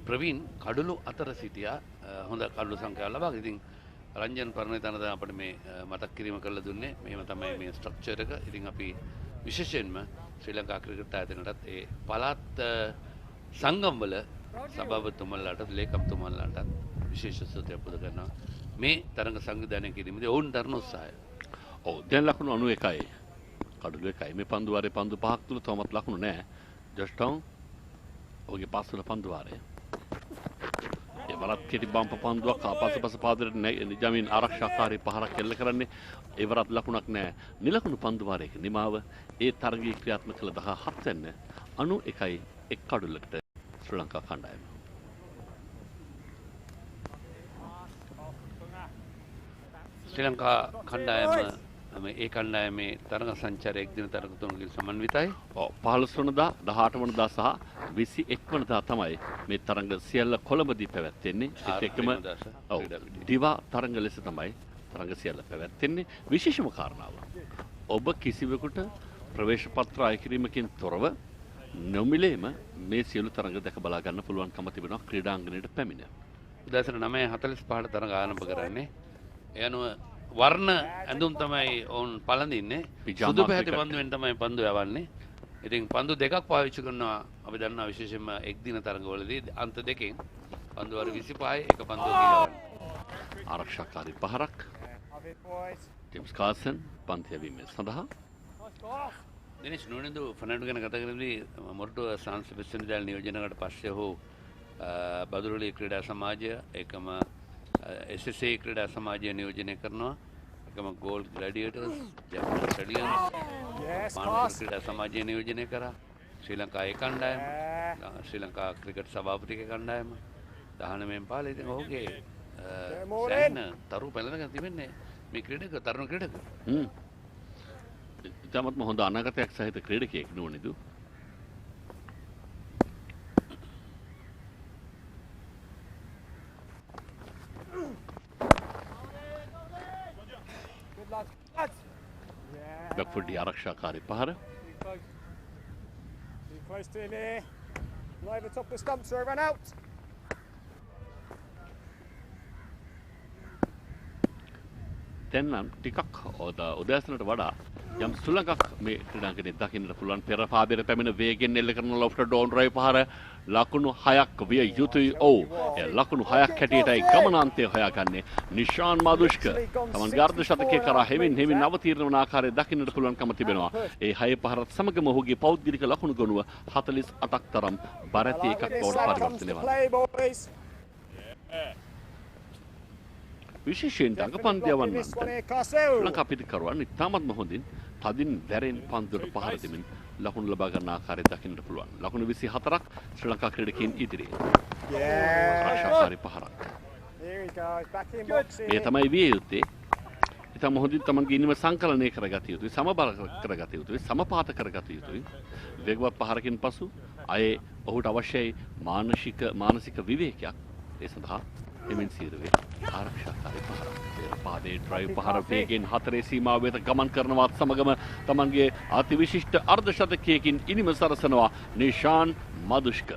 ප්‍රවීන් කඩුළු අතර සිටියා. හොඳ කඩුළු සංඛ්‍යාව ලබා. ඉතින් රංජන් පරණවිතාන අපිට මේ මතක් කිරීම කරලා දුන්නේ. මෙහෙම තමයි මේ ස්ට්‍රක්චර් එක. ඉතින් අපි විශේෂයෙන්ම ශ්‍රී ලංකා ක්‍රිකට් ආයතනයටත් ඒ පළාත් සංගම්වල සභාපතිතුමන්ලාටත් ලේකම්තුමන්ලාටත් විශේෂ ස්තුතියක් පුද කරනවා. මේ තරඟ සංවිධානය කිරීමේදී ඔවුන් දරන උත්සාහය. ඔව් දැන් ලකුණු 91යි. කඩුළු 1යි. මේ පන්දු වාරේ පන්දු 5ක් තුල තවමත් ලකුණු නැහැ. ජස්ටොන් ඔහුගේ පස්වල පන්දු වාරය. ඒ වරත් කෙටි බම්ප පන්දුවක් ආපස්සපස පාදයට නිජමින් ආරක්ෂාකාරී පහරක් එල්ල කරන්නේ. ඒ වරත් ලකුණක් නැහැ. නිලකුණු පන්දු වාරයක නිමාව ඒ තරගයේ ක්‍රියාත්මක කළ 17 වෙන්න 91යි එක් කඩුල්ලකට ශ්‍රී ලංකා කණ්ඩායම. ශ්‍රී ලංකා කණ්ඩායම ඒ කණ්ඩායමේ තරඟ සංචාරය එක් දින තරඟ තුනකින් සමන්විතයි. 15 වනදා 18 වනදා සහ 21 වනදා තමයි මේ තරඟ සියල්ල කොළඹදී පැවැත්වෙන්නේ. ඒත් එක්කම දිවා තරඟ ලෙස තමයි තරඟ සියල්ල පැවැත්වෙන්නේ. විශේෂම කාරණාව ඔබ කිසිවෙකුට ප්‍රවේශ පත්‍ර අය කිරීමකින් තොරව නොමිලේම මේ සියලු තරඟ දැක බලා ගන්න පුළුවන්කම තිබෙනවා ක්‍රීඩාංගණයට පැමිණ. උදෑසන 9:45ට තරඟ ආරම්භ කරන්නේ. ඒ අනුව වර්ණ ඇඳුම් තමයි ඔවුන් පළඳින්නේ. සුදු පැහැති පන්දුවෙන් තමයි පන්දු යවන්නේ. ඉතින් පන්දු දෙකක් පාවිච්චි කරනවා. අපි දන්නවා විශේෂයෙන්ම එක් දින තරඟවලදී අන්ත දෙකෙන් පන්දු වර 25යි එක පන්දුවක යවන්නේ. ආරක්ෂාකාරී පහරක්. ජේම්ස් කාල්සන් පන්ති යැවීම සඳහා දිනේෂ් නෝනන්දු ෆර්නැන්ඩෝ ගැන කතා කරද්දී මොරටුව සංස්කෘතික විශ්වවිද්‍යාල නියෝජනයකට පස්සේ ඔහු බදුරලි ක්‍රීඩා සමාජය එකම SSA ක්‍රීඩා සමාජය නියෝජනය කරනවා. එකම ගෝල් ග්ලැඩියේටර්ස් ජපන් ස්ටඩියන්ස් මානසික ක්‍රීඩා සමාජය නියෝජනය කරා. ශ්‍රී ලංකා ඒ කණ්ඩායම ශ්‍රී ලංකා ක්‍රිකට් සභාපතිගේ කණ්ඩායම 19 පාලේ ඉතින් ඔහුගේ සෑහෙන තරු පැලනගෙන තිබෙන්නේ මේ ක්‍රීඩක තරුණ ක්‍රීඩක. ඉතාමත්ම හොඳ අනාගතයක් සහිත ක්‍රීඩකයෙක් නෝනිදු. බැක්ෆුඩ් ආරක්ෂාකාරී පහර. Close to him here. Right over top of the stump, so run out. දැන් නම් ටිකක් උදෑසනට වඩා යම් සුළඟක් මේ ක්‍රීඩාංගණයේ දකින්නට පුළුවන්. පෙර පාදයට පැමිණ වේගෙන් එල්ල කරන ලොෆ්ට් ඩෝන් ඩ්‍රයිව් පහර ලකුණු 6ක් විය යුතුයි. ඔව් ඒ ලකුණු 6ක් හැටියටයි ගමනාන්තය හොයාගන්නේ. නිශාන් මාදුෂ්ක තමන්ගේ අර්ධ ශතකයේ කරා හෙමින් අවතීර්ණ වන ආකාරය දකින්නට පුළුවන්කම තිබෙනවා. ඒ 6 පහරත් සමගම ඔහුගේ පෞද්ගලික ලකුණු ගණුව 48ක් තරම් බරැති එකක් බවට පරිවර්තනය වෙනවා. විශේෂයෙන් දඟපන්දියවන් ලංකා පිටිකරුවන් ඉතාමත්ම හොඳින් තදින් වැරෙන් පන්දුවට පහර දෙමින් ලකුණු ලබා ගන්න ආකාරය දකින්නට පුළුවන්. ලකුණු 24ක් ශ්‍රී ලංකා ක්‍රීඩකයන් ඉදිරියේ. ආරක්ෂාකාරී පහරක්. ඒ තමයි විය යුත්තේ. ඉතාම හොඳින් තමන්ගේ ඉනිම සංකලනය කරගත යුතුයි. සමබල කරගත යුතුයි. සමපාත කරගත යුතුයි. වේගවත් පහරකින් පසු අයේ ඔහුට අවශ්‍යයි මානසික විවේකයක්. ඒ සඳහා එමින් සීරුවේ ආරක්ෂාකාරී පහරක්. පාදේ ඩ්‍රයිව් පහර වේගෙන් 4 සීමාව වෙත ගමන් කරනවත් සමගම තමන්ගේ අතිවිශිෂ්ට අර්ධ ශතකයකින් ඉනිම සරසනවා නිෂාන් මදුෂ්ක.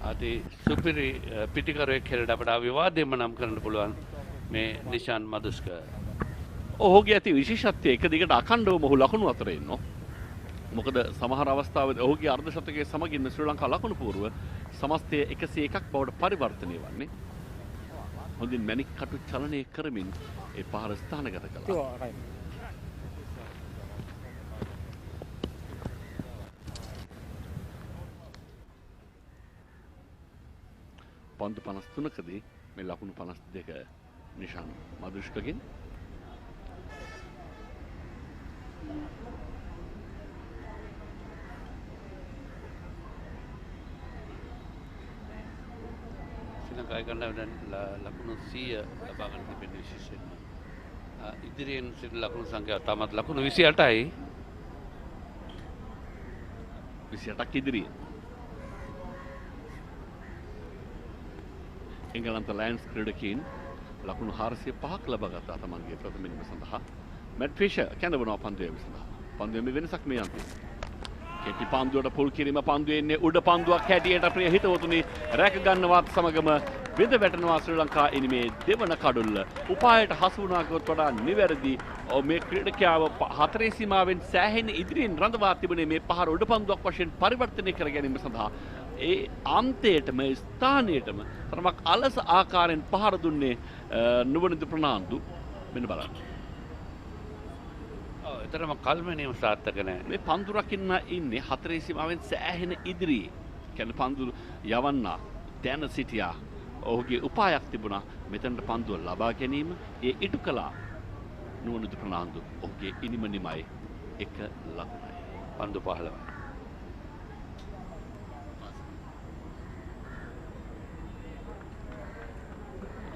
අති සුපිරි පිටිකරුවෙක් හැරෙට අපට විවාදයෙන්ම නම් කරන්න පුළුවන් මේ නිෂාන් මදුෂ්ක. ඔහුගේ ඇති විශේෂත්වය එක දිගට අඛණ්ඩව මොහු ලකුණු අතර ඉන්නවා. මොකද සමහර අවස්ථාවල ඔහුගේ අර්ධ ශතකයේ සමගින් ශ්‍රී ලංකා ලකුණු පූර්ව සමස්තය 101ක් බවට පරිවර්තනය වන්නේ. හොඳින් මැණික් කටු චලනය කරමින් ඒ පහර ස්ථානගත කළා. පන්දු 53කදී මේ ලකුණු 52 නිෂාන් මදුෂ්කගෙන් ශ්‍රී ලංකාවේ ලකුණු 100 ලබා ගන්න තිබෙන විශේෂයෙන්ම ඉදිරියෙන් සිට ලකුණු සංඛ්‍යාව තාමත් ලකුණු 28යි 28ක් ඉදිරියේ එංගලන්ත ලයන්ස් ක්‍රීඩකයින් ලකුණු 405ක් ලබා ගත්තා තමන්ගේ ප්‍රථම ඉනිම සඳහා. මැට් ෆිෂර් කැඳවනවා පන්දුවේ සඳහා. පන්දුවේ වෙනසක් මේ අන්තිමේ. කෙටි පන්දුවට පුල් කිරීම පන්දුවේ එන්නේ උඩ පන්දුවක් හැටියට ප්‍රිය හිතවතුනි රැක ගන්නවත් සමගම බිඳ වැටෙනවා ශ්‍රී ලංකා ඉනිමේ දෙවන කඩුල්ල. උපායට හසු වුණාට වඩා නිවැරදි මේ ක්‍රීඩකයාව 4 සීමාවෙන් සෑහෙන ඉදිරියෙන් රඳවා තිබුණේ මේ පහර උඩ පන්දුවක් වශයෙන් පරිවර්තනය කර ගැනීම සඳහා. ඒ අන්තයටම ස්ථානයටම තරමක් අලස ආකාරයෙන් පහර දුන්නේ නුවණිදු ප්‍රනාන්දු. මෙන්න බලන්න. එතරම් කල්මනීයම සාර්ථක නැහැ. මේ පන්දු රකින්න ඉන්නේ 4 සීමාවෙන් සෑහෙන ඉදිරියේ. කියන්නේ පන්දු යවන්න දැන සිටියා. ඔහුගේ උපායක් තිබුණා මෙතනට පන්දුව ලබා ගැනීම. ඒ ඉටු කළා නුවණිදු ප්‍රනාන්දු. ඔහුගේ ඉනිම නිමයි 1 ලකුණයි. පන්දු 15.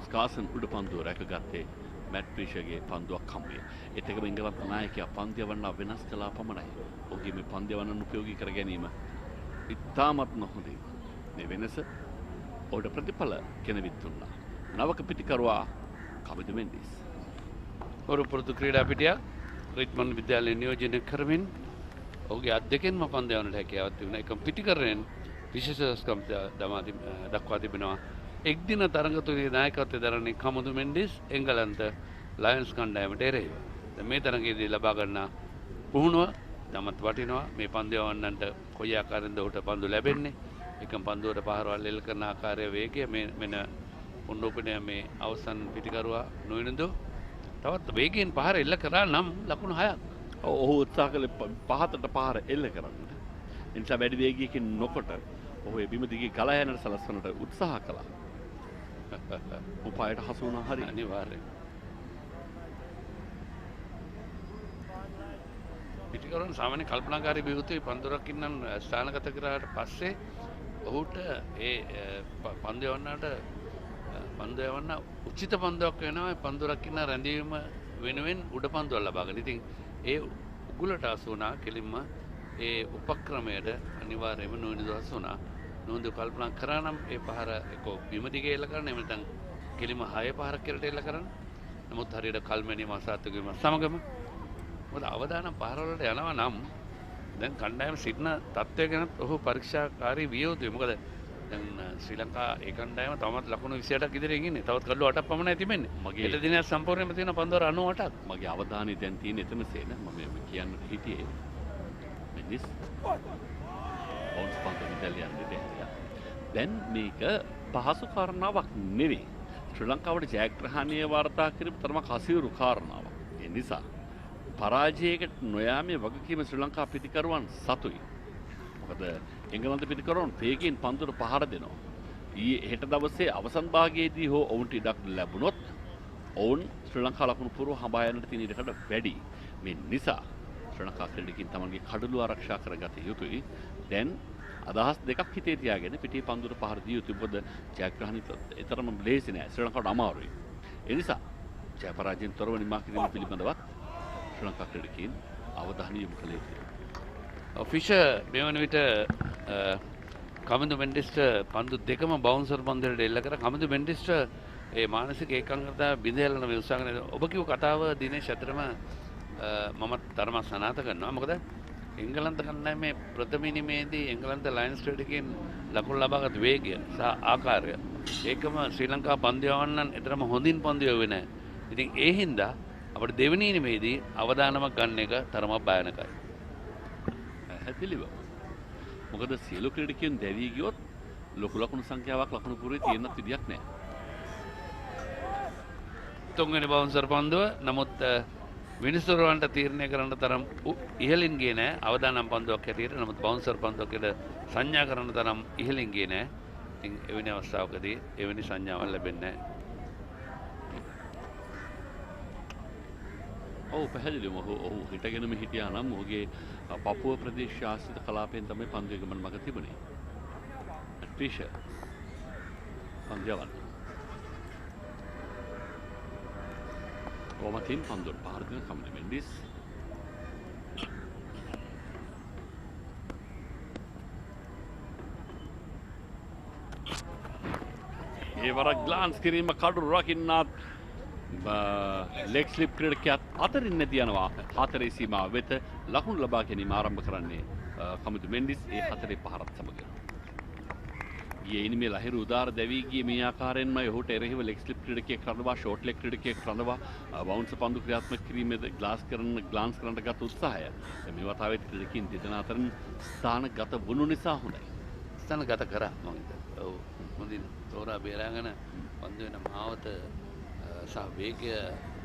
ස්කාසන් උඩ පන්දුව රැකගත්තේ මැට් ෆිෂර්ගේ පන්දුවක් හම්බේ. ඒත් එකම ඉංගලන්ත නායකයා පන්දු යවන්න වෙනස් කළා පමණයි. ඔහුගේ මේ පන්දු යවන්න උපයෝගී කර ගැනීම ඉතාමත් නොහොඳයි. මේ වෙනස ඔහුට ප්‍රතිඵල කෙනවිත් දුන්නා. නවක පිටිකරුවා කවිද මෙන්ඩිස්. ඔහු පුරුදු ක්‍රීඩා පිටියක් රිච්මන්ඩ් විද්‍යාලයේ නියෝජනය කරමින් ඔහුගේ අත් දෙකෙන්ම පන්දු යවන්නට හැකියාවක් තිබුණා. එකම පිටිකරෙන් විශේෂස්කම් දක්වා තිබෙනවා. එක්දින තරඟ තුලේ නායකත්වයේ දරන්නේ කමුදු මෙන්ඩිස් එංගලන්ත ලයන්ස් කණ්ඩායමට එරෙහිව. මේ තරඟයේදී ලබා ගන්නා පුහුණුව තමත් වටිනවා. මේ පන්දු යවන්නන්ට කොයි ආකාරයෙන්ද ඔහුට පන්දු ලැබෙන්නේ? එකම පන්දුවට පහරවල් එල්ල කරන ආකාරය වේගය මෙන්න උන්නෝපනය මේ අවසන් පිටිකරුවා නොවිනදු තවත් වේගයෙන් පහර එල්ල කරා නම් ලකුණු 6ක්. ඔහු උත්සාහ කළේ පහතට පහර එල්ල කරන්නට. ඒ නිසා වැඩි වේගයකින් නොකොට ඔහු බිම දිගේ ගලා යන්නට සලස්වන්නට උත්සාහ කළා. උපායට හසු වුණා හරි අනිවාර්යයෙන්. පිටිකරුවන් සාමාන්‍ය කල්පනාකාරී බියුතුයි පන්දුරක් ඉන්නන් ස්ථානගත කරාට පස්සේ ඔහුට ඒ පන්දු යවන්නට පන්දු යවන්න උචිත පන්දුවක් වෙනවා. පන්දුරක් ඉන්න රැඳවීම වෙනුවෙන් උඩ පන්දුවක් ලබා ගන්න. ඉතින් ඒ උගුලට අසු වුණා කෙලින්ම ඒ උපක්‍රමයට අනිවාර්යයෙන්ම නොනිදු අසු වුණා. නොනිදු කල්පනා කරා නම් ඒ පහර එක බිම දිගේ එල්ල කරන්න. එහෙම නැත්නම් කෙලින්ම 6 පහරක් කෙරට එල්ල කරන්න. නමුත් හරියට කල්මැනීම අසාර්ථක වීම සමගම මොකද අවදානම් පහරවලට යනවා නම් දැන් කණ්ඩායම සිටින තත්ත්වය ගැන ඔහු පරීක්ෂාකාරී විය යුතුයි. මොකද දැන් ශ්‍රී ලංකා ඒ කණ්ඩායම තවමත් ලකුණු 28ක් ඉදිරියෙන් ඉන්නේ. තවත් කඩලු 8ක් පමණයි තිබෙන්නේ. හෙට දිනයක් සම්පූර්ණයෙන්ම තියෙන පන්දුවර 98ක්. මගේ අවධානය දැන් තියෙන එතන සේන මම කියන්න හිටියේ මිනිස් බවුන්ස් පන්දු විදලියන් දෙයක්. දැන් මේක පහසු කාරණාවක් නෙවෙයි. ශ්‍රී ලංකාවට ජයග්‍රහණය වාර්තා කිරීම තරමක් අසීරු කාරණාවක්. ඒ නිසා පරාජයකට නොයාමේ වගකීම ශ්‍රී ලංකා පිටිකරුවන් සතුයි. මොකද එංගලන්ත පිටිකරුවන් වේගයෙන් පන්දුවට පහර දෙනවා. හෙට දවසේ අවසන් භාගයේදී හෝ ඔවුන්ට ඉඩක් ලැබුණොත් ඔවුන් ශ්‍රී ලංකා ලකුණු පුරව හඹා යන්නට තියෙන ඉඩකඩ වැඩි. මේ නිසා ශ්‍රී ලංකා ක්‍රීඩකයන් තමන්ගේ කඩළු ආරක්ෂා කරගත යුතුයි. දැන් අදහස් දෙකක් හිතේ තියාගෙන පිටේ පන්දුවට පහර දිය යුතුයි. මොකද ජයග්‍රහණය තරම ලේසි නෑ. ශ්‍රී ලංකාවට අමාරුයි. ඒ නිසා ජය පරාජයෙන් තොරව නිමා කිරීම පිළිබඳවත් ශ්‍රී ලංකා ක්‍රීඩකයන් අවධානය යොමු කළ යුතුයි. ෆිෂර් මේ වන විට කමින්දු මෙන්ඩිස්ට පන්දු දෙකම බවුන්සර් පන්දුවලට එල්ල කර කමින්දු මෙන්ඩිස්ට ඒ මානසික ඒකාග්‍රතාව බිඳ යන උත්සාහ කරන ඔබ කිව්ව කතාව දිනේෂ් අතරම මම තරම සනාථ කරනවා. මොකද එංගලන්ත කණ්ඩායමේ ප්‍රථම ඉනිමේදී එංගලන්ත ලයන්ස් ක්‍රීඩකයන් ලකුණු ලබාගත් වේගය සහ ආකාරය ඒකම ශ්‍රී ලංකා පන්දු යවන්නන් එතරම් හොඳින් පන්දු යවුවේ නැහැ. ඉතින් ඒ හින්දා අපිට දෙවෙනි ඉනිමේදී අවදානමක් ගන්න එක තරමක් භයානකයි. පැහැදිලිව. මොකද සියලු ක්‍රීඩකයන් දැවී ගියොත් ලොකු ලකුණු සංඛ්‍යාවක් ලකුණු පුරේ තියෙන්නත් විදියක් නැහැ. තුන්වෙනි බවුන්සර් පන්දුව නමුත් මිනිස්සුරවන්ට තීරණය කරන්න තරම් ඉහළින් ගියේ නැහැ. අවදානම් පන්දුවක් හැටියට නමුත් බවුන්සර් පන්දුවකට සංඥා කරන තරම් ඉහළින් ගියේ නැහැ. ඉතින් එවැනි අවස්ථාවකදී එවැනි සංඥාවක් ලැබෙන්නේ නැහැ. ඔව් පැහැදිලිවම ඔහු හිටගෙනම හිටියා නම් ඔහුගේ පපුව ප්‍රදේශ ආශ්‍රිත කලාපයෙන් තමයි පන්දුවේ ගමන් මඟ තිබුණේ. ට්‍රිෂර් පන්දියවන් කොමතින් පන්දුවට පහර දෙන කමින්දු මෙන්ඩිස් ඒ වර ග්ලාන්ස් කිරීම කඩු රකින්නත් ලෙග් ස්ලිප් ක්‍රීඩකයාත් අතරින් නැති යනවා. හතරේ සීමාව වෙත ලකුණු ලබා ගැනීම ආරම්භ කරන්නේ කමින්දු මෙන්ඩිස් ඒ හතරේ පහරත් සමග. ගියේ ඉනිමේ ලහිරු උදාර දැවී ගියේ මේ ආකාරයෙන්ම ඔහුට එරෙහිව ලෙග් ස්ලිප් ක්‍රීඩකයෙක් රඳවා ෂෝට් ලෙග් ක්‍රීඩකයෙක් රඳවා බවුන්ස් පන්දු ක්‍රියාත්මක කිරීමේදී ග්ලාන්ස් කරන්න ගත් උත්සාහය මේ වතාවේ ක්‍රීඩකයන් දෙදෙනා අතරින් ස්ථානගත වුණු නිසා හොඳයි. ස්ථානගත කරා මම හිතන්නේ. ඔව් හොඳින් තෝරා බේරාගෙන පන්දු වෙන මාවත සහ වේගය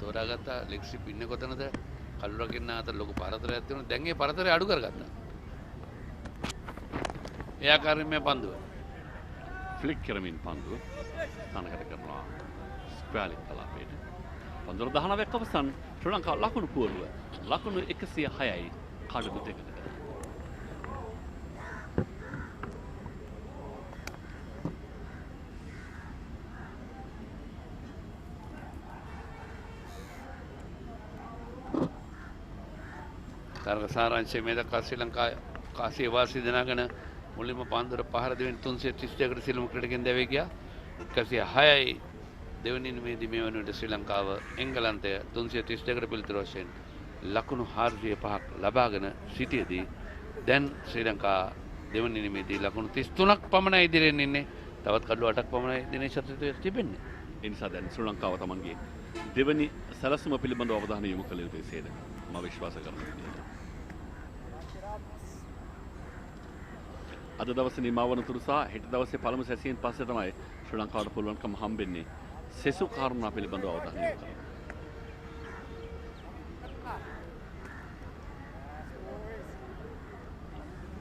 තෝරාගත්තා. ලෙග් ස්ලිප් ඉන්නේ කොතනද? කළු රකින්න අතර ලොකු පරතරයක් තිබුණා. දැන් ඒ පරතරය අඩු කරගත්තා. ඒ ආකාරයෙන් මේ පන්දුව ෆ්ලික් කරමින් පන්දුව ස්ථානගත කරනවා ස්ක්වෑලික් කලාපයට. පන්දුව 19ක් අවසන් ශ්‍රී ලංකා ලකුණු පුවරුව ලකුණු 106යි කඩු දෙකකට. තරග සාරාංශයේ මේ දක්වා ශ්‍රී ලංකා කාසිය වාසී දෙනාගෙන මුලින්ම පන්දුවට පහර දෙමින් 332කට සිළුමු ක්‍රීඩකයන් දැවී ගියා. 106යි දෙවැනි ඉනිමේදී මේ වන විට ශ්‍රී ලංකාව එංගලන්තය 332කට පිළිතුරු වශයෙන් ලකුණු 405ක් ලබාගෙන සිටියේදී දැන් ශ්‍රී ලංකා දෙවැනි ඉනිමේදී ලකුණු 33ක් පමණ ඉදිරියෙන් ඉන්නේ. තවත් කඩු 8ක් පමණ දිනේෂ් අතේ තිබෙන්නේ. ඒ නිසා දැන් ශ්‍රී ලංකාව තමන්ගේ දෙවැනි සැලසුම පිළිබඳව අවධානය යොමු කළ යුතුයි සේද මම විශ්වාස කරනවා. අද දවසේ නිමා වන තුරු සහ හෙට දවසේ පළමු සැසියෙන් පස්සේ තමයි ශ්‍රී ලංකාවට පුළුවන්කම හම්බෙන්නේ සෙසු කාරණා පිළිබඳව අවධානය යොමු කරන්න.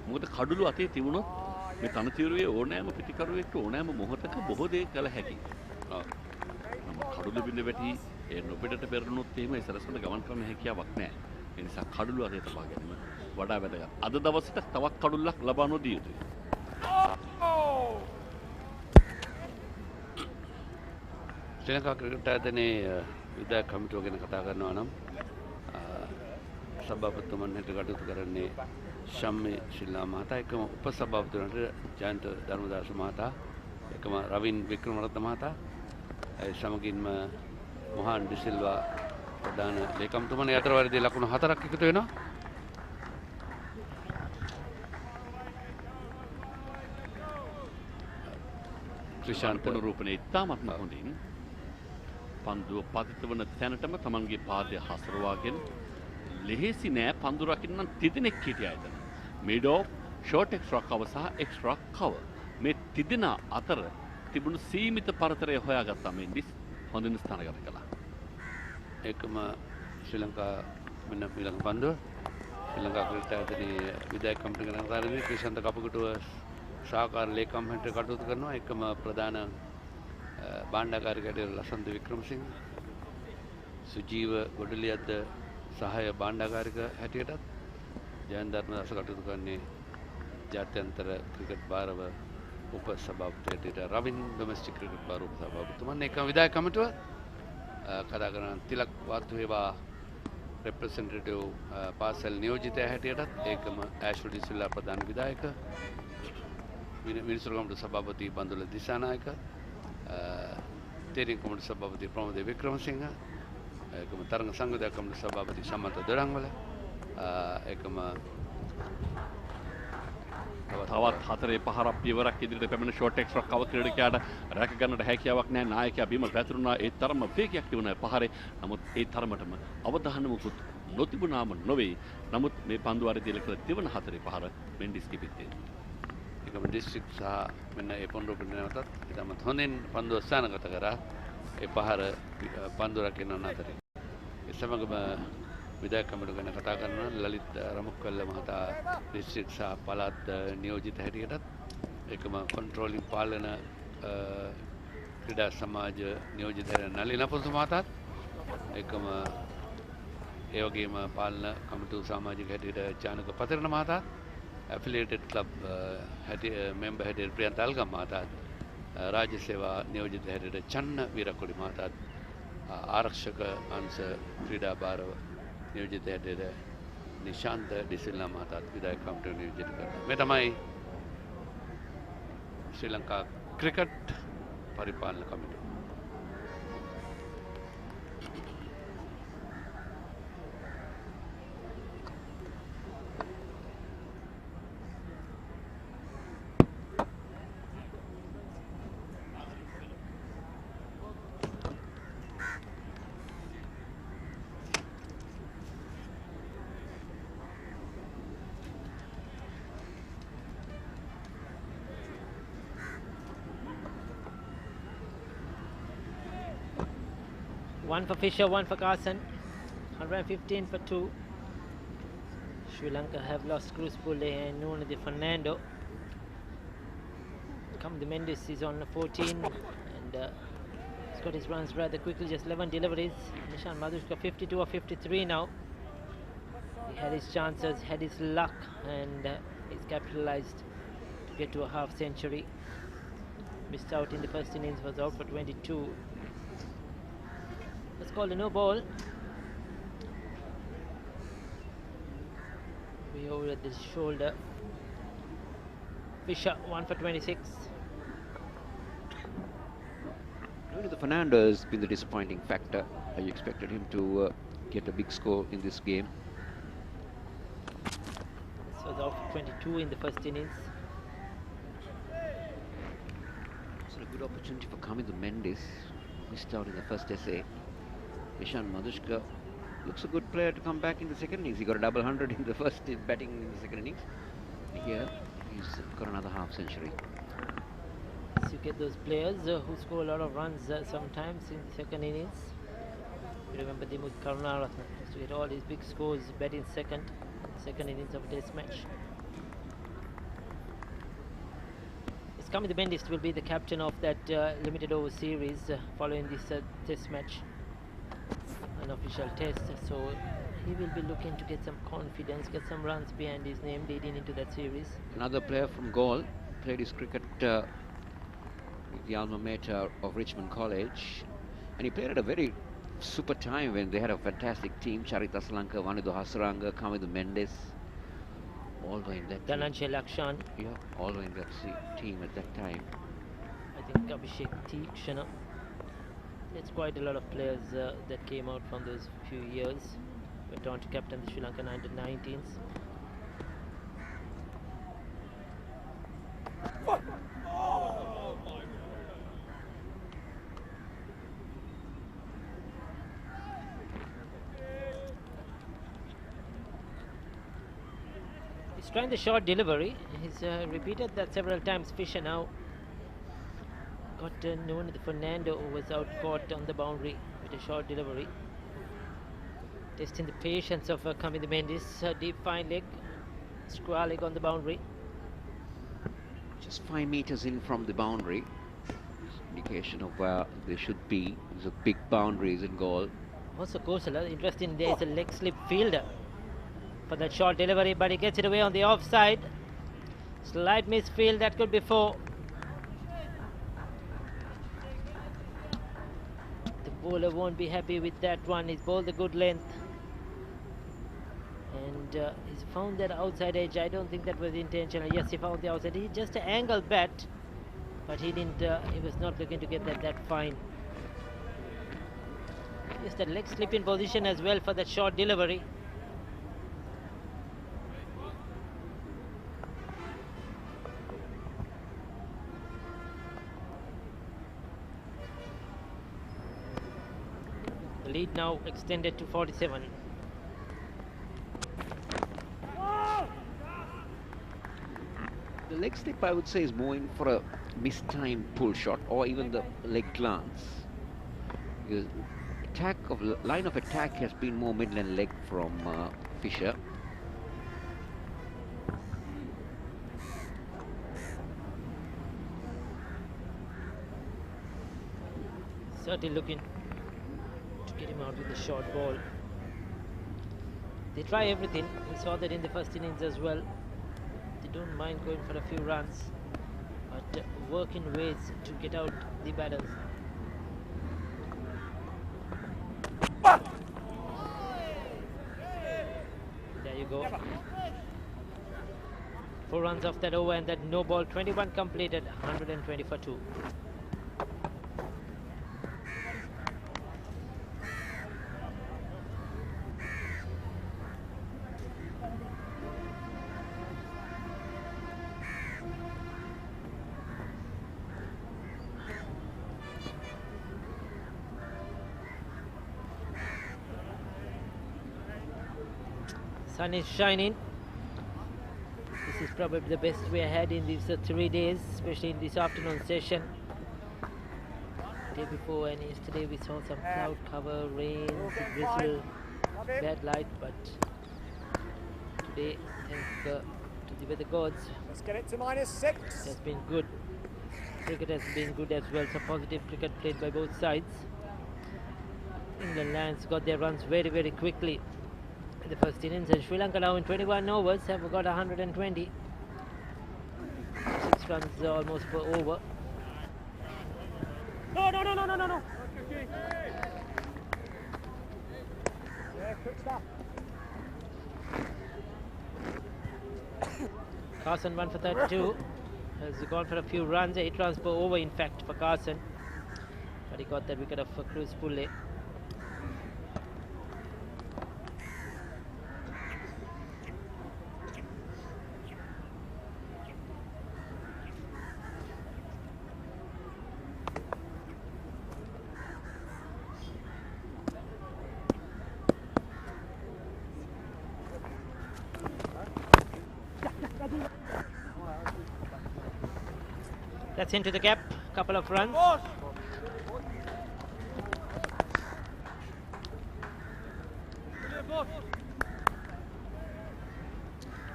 මොකද කඩළු අතේ තිබුණොත් මේ තනතිරුවේ ඕනෑම පිටිකරුවෙක්ට ඕනෑම මොහොතක බොහෝ දේ කළ හැකියි. කඩළු බිඳ වැටි ඒ නොපිටට පෙරළුනොත් එහෙම ඒ සරසවල ගමන් කරන්න හැකියාවක් නැහැ. ඒ නිසා කඩළු අතේ තබා ගැනීම වඩා වැදගත්. අද දවසට තවත් කඩුල්ලක් ලබා නොදිය යුතුයි. ශ්‍රී ලංකා ක්‍රිකට් ආයතනයේ විධායක කමිටුව ගැන කතා කරනවා නම් සභාපතිතුමන් හැටියට කටයුතු කරන්නේ ශම්මේ ශිල්ලා මහතා, එකම උපසභාපතිතුමන්ට ජයන්ත ධර්මදාස මහතා, එකම රවින් වික්‍රමරත්න මහතා, ඒ සමගින්ම මොහාන් ඩිසිල්වා ප්‍රධාන ලේකම්තුමන් යතර වර්ගයේ ලකුණු 4ක් එකතු වෙනවා. ත්‍රිශාන්ත පුනරූපණය ඉතාමත්ම හොඳින් පන්දුව පතිත වන තැනටම තමන්ගේ පාදය හසුරවාගෙන ලෙහෙසි නෑ පන්දු රකින්න තිදෙනෙක් හිටියා එතන. Mid off, short extra cover සහ එක්ස්ට්‍රා කවර්. මේ තිදෙනා අතර තිබුණු සීමිත පරතරය හොයාගත්තා මෙන්ඩිස් හොඳින් ස්ථානගත කළා. ඒකම ශ්‍රී ලංකා මෙන්න ඊළඟ පන්දුව ශ්‍රී ලංකා ක්‍රිකට් ආයතනයේ විධායක කමිටුව ගණනාකාරී ක්‍රිෂාන්ත කපුකුටුව සහකාර ලේකම් හැටියට කටයුතු කරනවා. එකම ප්‍රධාන භාණ්ඩාගාරිකයට ලසන්ත වික්‍රමසිංහ, සුජීව ගොඩලියද්ද සහාය භාණ්ඩාගාරික හැටියටත් ජයන්ත ධර්මදාස කටයුතු කරන්නේ ජාත්‍යන්තර ක්‍රිකට් භාරව උප සභාපති හැටියට රවින් ඩොමෙස්ටික් ක්‍රිකට් භාර උප සභාපතිතුමන්. එකම විධායක කමිටුව කතා කරන තිලක් වාතුවේවා රෙප්‍රසෙන්ටේටිව් පාසල් නියෝජිතයා හැටියටත් ඒකම ඇෂ්ලි ඩිසිල්ලා ප්‍රධාන විධායක. මිනිසුරුගමට සභාපති බන්දුල දිසානායක, තේරීම් කමිටු සභාපති ප්‍රමෝද වික්‍රමසිංහ, ඒකම තරඟ සංවිධායක කමිටු සභාපති සමන්ත දොඩංවල, ඒකම තවත් හතරේ පහරක් පියවරක් ඉදිරියට පැමිණ ෂෝට් එක්ස්ට්‍රා කව ක්‍රීඩකයාට රැක ගන්නට හැකියාවක් නැහැ. නායකයා බිම වැතුරුණා. ඒ තරම වේගයක් තිබුණ පහරේ. නමුත් ඒ තරමටම අවධානමකුත් නොතිබුණාම නොවේ. නමුත් මේ පන්දු වාරයේදී ලකල දෙවන හතරේ පහර මෙන්ඩිස් කිපිත්තේ. ඒකම ඩිස්ට්‍රික්ට් සහ මෙන්න ඒ පොන්රුපිට නැවතත් ඉතාමත් හොඳින් පන්දුව ස්ථානගත කරා. ඒ පහර පන්දු රකින්න අතරේ. ඒ සමගම විධායක කමිටුව ගැන කතා කරනවා ලලිත් රමුක්කල්ල මහතා ඩිස්ට්‍රික්ට් සහ පළාත් නියෝජිත හැටියටත් ඒකම කන්ට්‍රෝලින් පාලන ක්‍රීඩා සමාජ නියෝජිත නලින් අපොන්සු මහතාත් ඒකම ඒ වගේම පාලන කමිටුව සමාජික හැටියට චානක පතරණ මහතාත් ඇෆිලියේටඩ් ක්ලබ් මෙම්බර් හැටියට ප්‍රියන්ත අල්ගම් මහතාත් රාජ්‍ය සේවා නියෝජිත හැටියට චන්න වීරකොඩි මහතාත් ආරක්ෂක අංශ ක්‍රීඩා භාරව නියෝජිත හැටියට නිශාන්ත ඩිසිල්ලා මහතාත් විධායක කමිටුව නියෝජිත කරනවා. මේ තමයි ශ්‍රී ලංකා ක්‍රිකට් පරිපාලන කමිටුව. One for Fisher, one for Carson. 115 for 2. Sri Lanka have lost Cruz Pulle and Nuno de Fernando. Come the Mendes is on 14 and he's got his runs rather quickly, just 11 deliveries. Nishan Madhushka 52 or 53 now. He had his chances, had his luck, and he's capitalized to get to a half century. Missed out in the first innings, was out for 22. Let's call a no ball. Way over at the shoulder. Fisher 1 for 26. Really, Fernando has been the disappointing factor. I expected him to get a big score in this game. This was out for 22 in the first innings. It's a good opportunity for Kamil Mendes. Missed out in the first essay. Ishan Madhushka looks a good player to come back in the second innings. He got a double 100 in the first batting in the second innings. Here he's got another half century. So you get those players who score a lot of runs sometimes in the second innings. You remember Dimut Karunaratne used to get all these big scores batting second innings of a test match. It's coming the Bendist will be the captain of that limited over series following this test match. An official test, so he will be looking to get some confidence, get some runs behind his name leading into that series. Another player from Galle played his cricket with the alma mater of Richmond College, and he played at a very super time when they had a fantastic team. Charita Salanka, Vanidu Hasaranga, Kamil Mendes, all were in that Dhananjay Lakshan. Yeah, all were in that team at that time. I think Abhishek Tikshana. It's quite a lot of players that came out from those few years. Went on to captain the Sri Lankan under-19s. He's trying the short delivery. He's repeated that several times. Fisher now got known as Fernando, who was out caught on the boundary with a short delivery. Testing the patience of Kamil Mendes. Deep fine leg, square leg on the boundary. Just 5 meters in from the boundary. Indication of where they should be. There's a big boundaries in goal. Also, Kosala, interesting, there is a leg slip fielder for that short delivery, but he gets it away on the offside. Slight misfield, that could be 4. The bowler won't be happy with that one. He's bowled a good length. And he's found that outside edge. I don't think that was intentional. Yes, he found the outside. He just an angle bat, but he didn't. He was not looking to get that fine. Yes, the leg slip in position as well for that short delivery. The lead now extended to 47. The leg slip, I would say, is moving for a mistimed pull shot or even the leg glance. Because line of attack has been more middle and leg from Fisher. Certainly looking to get him out with the short ball. They try everything. We saw that in the first innings as well. They don't mind going for a few runs, but work in ways to get out the batters. There you go. 4 runs off that over, and that no ball. 21 completed, 120 for 2. Sun is shining. This is probably the best we had in these 3 days, especially in this afternoon session. Day before and yesterday we saw some cloud cover, rain, drizzle, bad light, but today, thanks to the weather gods, Let's get it to -6. it has been good. Cricket has been good as well, so positive cricket played by both sides. England Lions got their runs very, very quickly in the first innings, and Sri Lanka now in 21 overs have got 120. 6 runs almost per over. No. Yeah, quick stop. Carson 1 for 32. Has gone for a few runs, 8 runs per over in fact for Carson. But he got that wicket of Cruz Pulle. That's into the gap, couple of runs.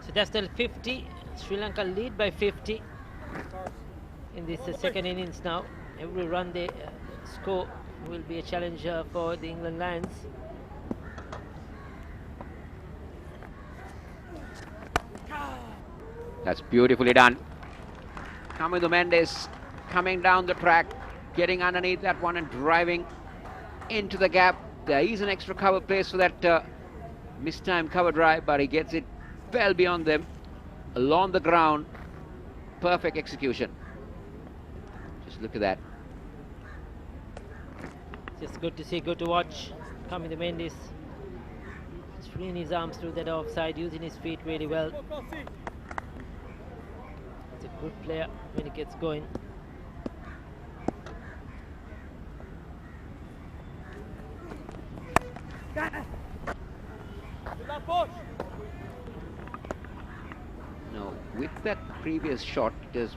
So that's the 50. Sri Lanka lead by 50 in this second innings now. Every run they score will be a challenge for the England Lions. That's beautifully done. Kamindu Mendes coming down the track, getting underneath that one and driving into the gap. There is an extra cover place for that mistimed cover drive, but he gets it well beyond them, along the ground. Perfect execution. Just look at that. Just good to see, good to watch. Kamindu Mendes freeing his arms through that offside, using his feet really well. He's a good player when he gets going. Now, with that previous shot, it has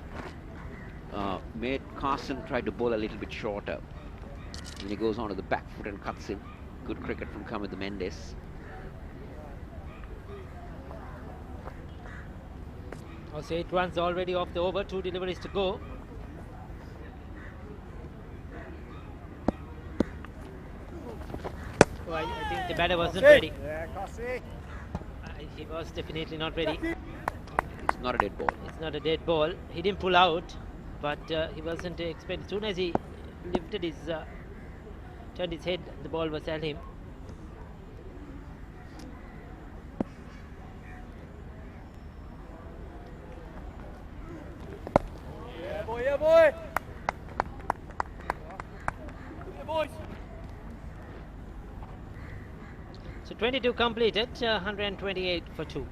made Carson try to bowl a little bit shorter. And he goes on to the back foot and cuts him. Good cricket from Kamindu Mendes. Also 8 runs already off the over, 2 deliveries to go. Oh, I think the batter wasn't ready. Yeah, Cossie. He was definitely not ready. It's not a dead ball. It's not a dead ball. He didn't pull out, but he wasn't expecting. As soon as he lifted his, turned his head, the ball was at him. So 22 completed, 128 for 2.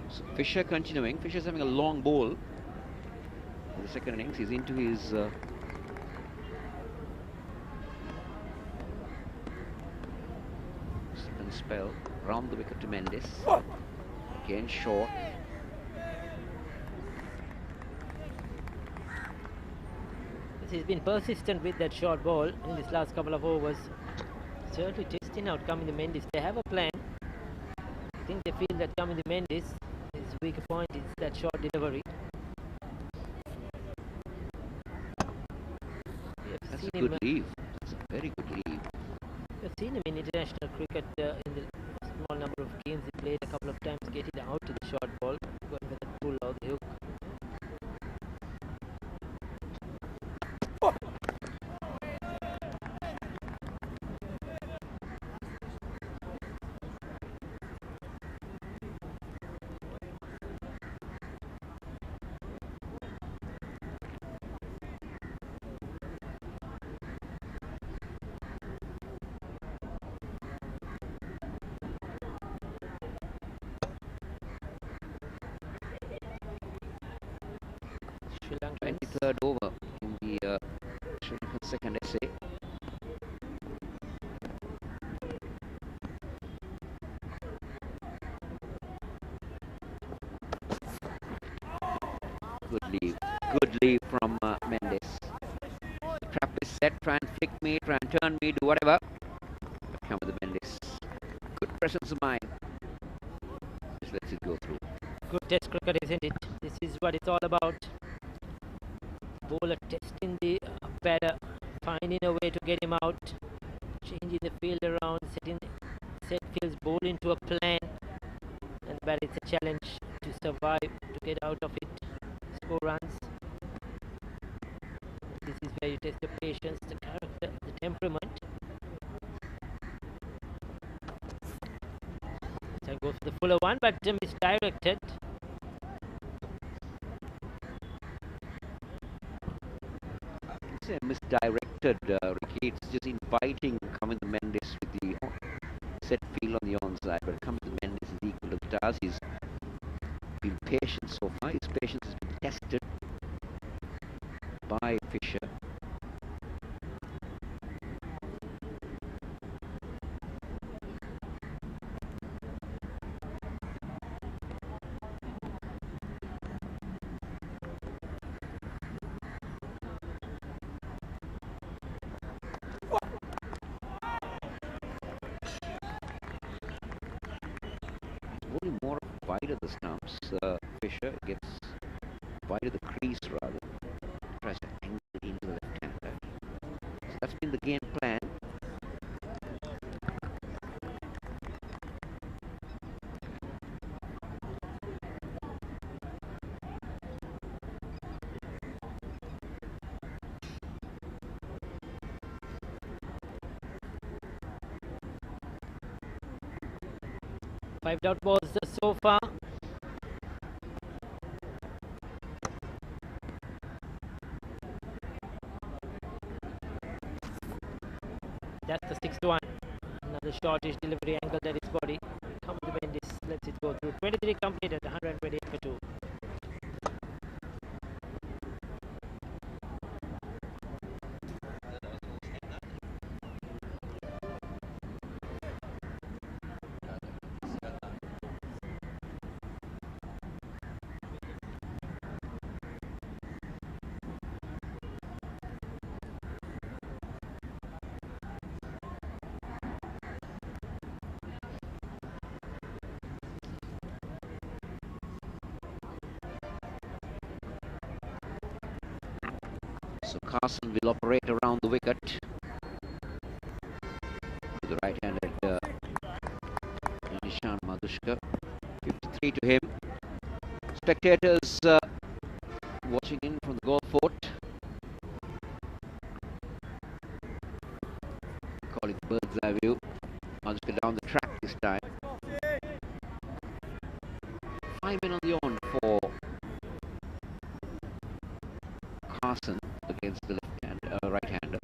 So Fisher continuing. Fisher's having a long ball in the second innings. He's into his second spell. Round the wicket to Mendes. Again short. He's been persistent with that short ball in this last couple of overs. Certainly testing out coming the Mendes. They have a plan. I think they feel that coming the Mendes, his weaker point is that short delivery. That's a good leave. That's a very good leave. We've seen him in international cricket in the small number of games he played a couple of times, getting out to the short ball, going for the pull or the hook. Sri Lanka 23rd over in the Sri Lankan second essay. Good leave from Mendes. The trap is set. Try and flick me, try and turn me, do whatever. Come with the Mendes. Good presence of mind. Just lets it go through. Good test cricket, isn't it? This is what it's all about. Bowler testing the batter, finding a way to get him out, changing the field around, setting set fields ball into a plan, and the batter it's a challenge to survive, to get out of it, score runs. This is where you test the patience, the character, the temperament. So goes for the fuller one, but misdirected. Misdirected, Ricky. It's just inviting coming the Mendes with the set field on the onside, but coming the Mendes is equal to the task. He's been patient so far. His patience has been tested by Fisher. Only more wide of the stumps. Fisher gets wide of the crease rather. Tries to angle into the left-hander. So that's been the game plan. Five dot balls so far. That's the 6th one. Another shortish delivery angle at his body. Come on, the Mendes lets it go through. 23 completed, 128 for 2. Carson will operate around the wicket. To the right-handed Nishan Madhushka. 53 to him. Spectators watching in from the goal fort. Call it bird's eye view. Madhushka down the track this time. 5 men on the on for Carson against the right-hander.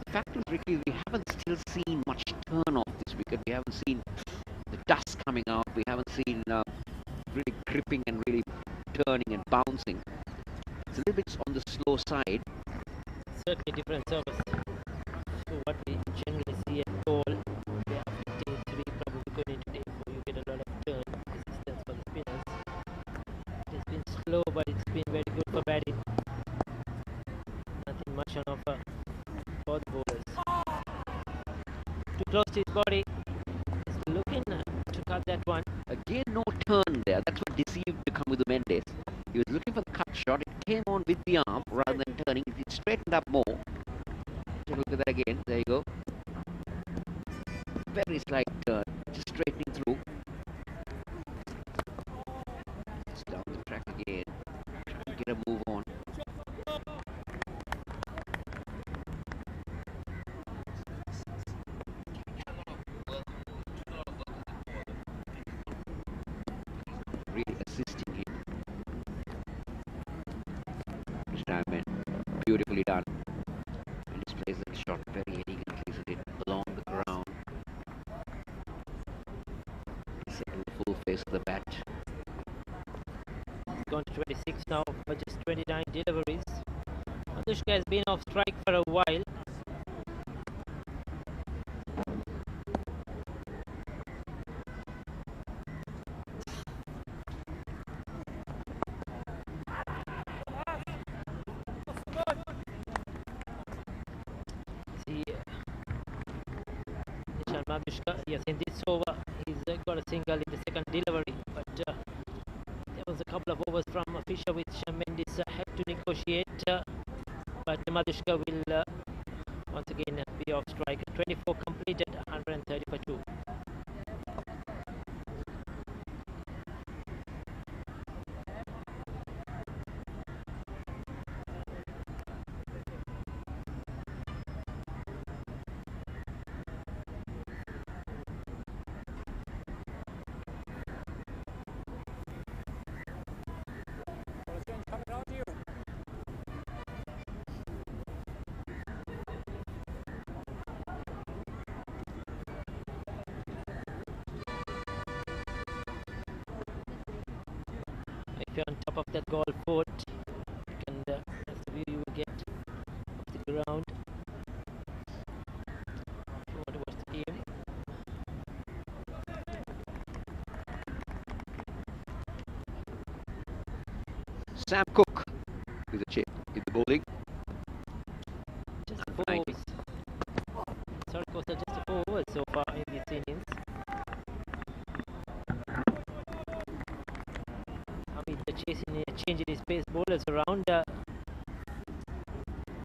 The fact is, Ricky, we haven't still seen much turn off this wicket. We haven't seen the dust coming out. We haven't seen really gripping and really turning and bouncing. It's a little bit on the slow side. Certainly different service to what we generally see at all. They are 53 probably going into day 4. You get a lot of turn resistance for the spinners. It's been slow, but it's been very good for batting. Nothing much on offer for the bowlers. Too close to his body. He's looking to cut that one. Again, no turn there. That's what deceived to come with the Mendes. He was looking for the cut shot. It came on with the arm rather than turning. It straightened up more. Take a look at that again. There you go. Very slight turn. Just straightening through. It's down the track again. Trying to get a move on. Really assisting him. This time, man, beautifully done. And displays that shot very elegantly, isn't it? Along the ground. Settle the full face of the bat. He's gone to 26 now, but just 29 deliveries. Anushka has been off strike for a while. Nishan Madhushka, yes, in this over, he's got a single in the second delivery, but there was a couple of overs from Fisher which Mendes had to negotiate, but Madhushka will once again be off strike. 24 completed, 130 for 2. Coming on to you. If you're on top of that goal fort, you can, that's the view you will get of the ground. If you want to watch the game. Sam Cook with a chip in the bowling. Just 4 overs. Sorry, Costa, just 4 overs so far in this innings. Hamid changing his pace bowlers around. The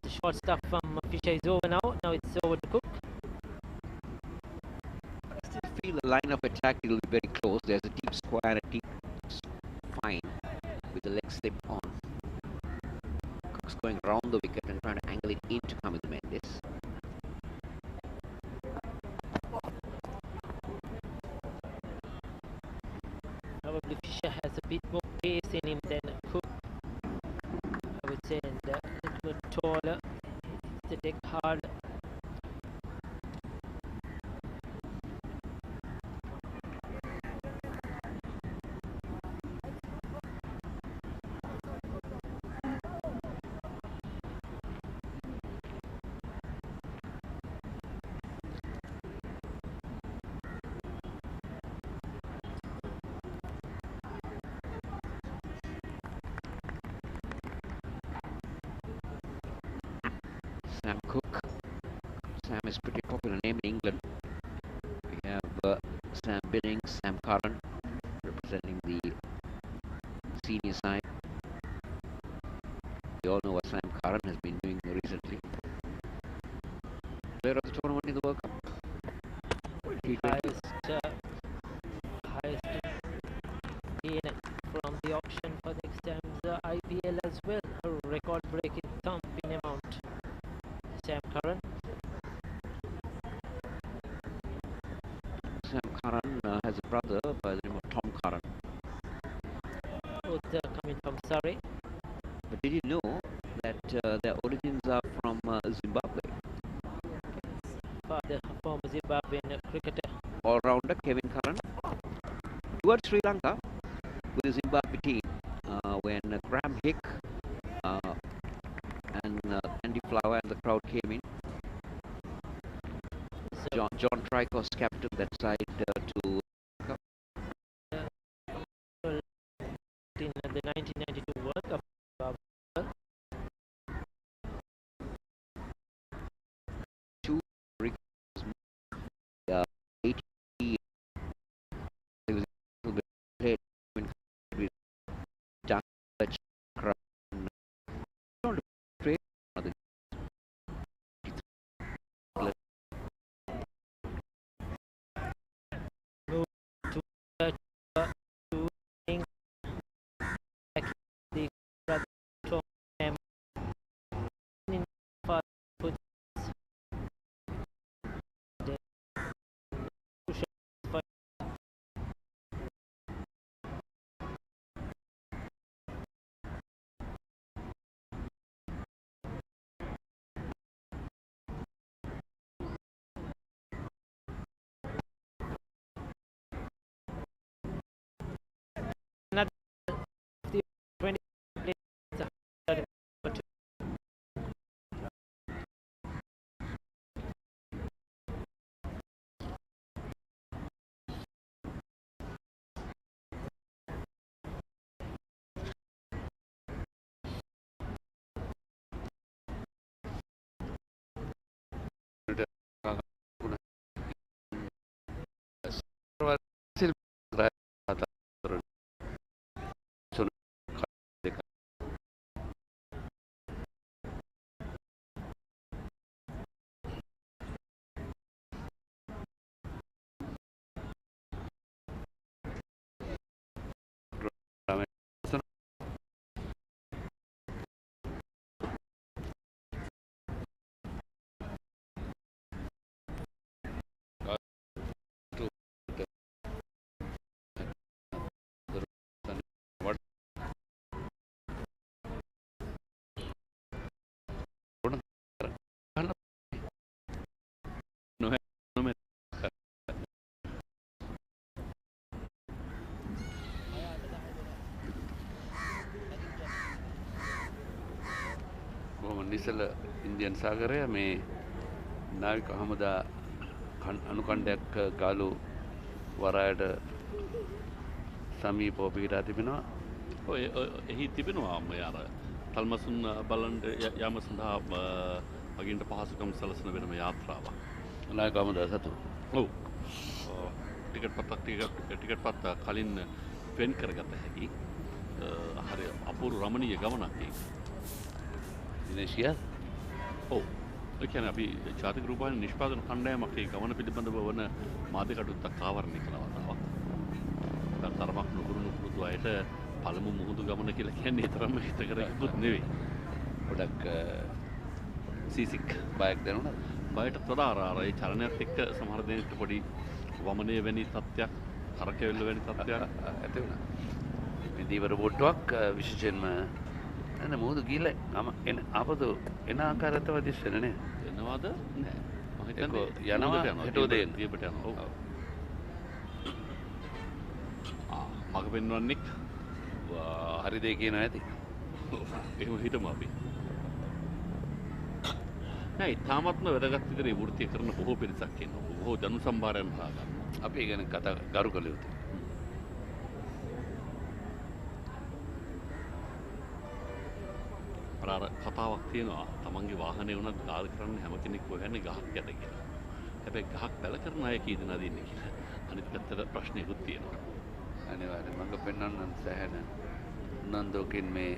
short stuff from Fisher is over now. Now it's over to Cook. I still feel the line of attack will be very close. There's a deep square and a deep fine with the leg slip on. Cook's going around the wicket and trying to angle it in to come with Mendes. Probably Fisher has a bit more pace in him than Cook, I would say, and a little bit taller. It's the deck hard. Sam Cook. Sam is pretty popular name in England. Sam Billings, Sam Curran, representing the senior side. We all know what Sam Curran has been doing recently. Player of the tournament in the World Cup. Highest gain from the auction for next time's IPL as well. A record-breaking thump in amount. Sam Curran. Sam Curran has a brother by the name of Tom Curran. Both coming from Surrey. But did you know that their origins are from Zimbabwe? Father, former Zimbabwean cricketer. All-rounder Kevin Curran toured Sri Lanka with the Zimbabwe team when Graham Hick and Andy Flower and the crowd came in. John Tricos captained that side to in the 1992 World Cup. two 80 he was able to play with Jack නිසල Indian සාගරය මේ නාවික හමුදා අනුකණ්ඩයක් ගාලු වරායට සමීපව පිහිටා තිබෙනවා. ඔය එහි තිබෙනවා මේ අර තල්මසුන් බලන්න යාම සඳහා මගින්ට පහසුකම් සැලසෙන වෙනම යාත්‍රාවක්. නාවික හමුදා සතු. ඔව්. ටිකට් පත් කලින් වෙන් කරගත හැකි. හරි අපූර්ව රමණීය ගමනක් ඒක. ඉන්දෝනේසියා ඔව් ඒ කියන්නේ අපි ජාතික රූපවාහිනී නිෂ්පාදන කණ්ඩායමක් ඒ ගමන පිළිබඳව වන මාධ්‍ය කටයුත්තක් ආවරණය කළ වතාවක්. තරමක් නුගුරුණු පුරුදු අයට පළමු මුහුදු ගමන කියලා කියන්නේ තරම්ම හිතකර යුතුත් නෙවෙයි. ගොඩක් සීසික් බයක් දැනුණා. බයට වඩා අර ඒ චලනයත් එක්ක සමහර දෙනෙක්ට පොඩි වමනය වැනි තත්ත්වයක් කරකැවිල්ල වැනි තත්ත්වයක් ඇති වුණා. මේ දීවර බෝට්ටුවක් විශේෂයෙන්ම එන මුහුදු ගිහලා එන ආපදු එන ආකාරයටව දිස්සෙන්නේ නේ. එනවද? නෑ. මම හිතන්නේ යනවා හෙටෝ දෙන්න. දීපට යනවා. ඔව්. මග පෙන්වන්නෙක් හරි දෙය කියනවා ඇති. එහෙම හිතමු අපි. නෑ තාමත්ම වැදගත් විදිහේ වෘත්තිය කරන බොහෝ පිරිසක් ඉන්නවා. බොහෝ ජන සම්භාරයන් හා ගන්න. අපි ඒ ගැන කතා ගරු කළ යුතුයි. අර කතාවක් තියෙනවා තමන්ගේ වාහනේ වුණත් ගාල් කරන්න හැම කෙනෙක් හොයන්නේ ගහක් යට කියලා. හැබැයි ගහක් පැල කරන අය කී දෙනාද ඉන්නේ කියලා. අනිත් පැත්ත එතන ප්‍රශ්නයකුත් තියෙනවා. අනිවාර්යයෙන් මඟ පෙන්වන්න සෑහෙන උනන්දුවකින් මේ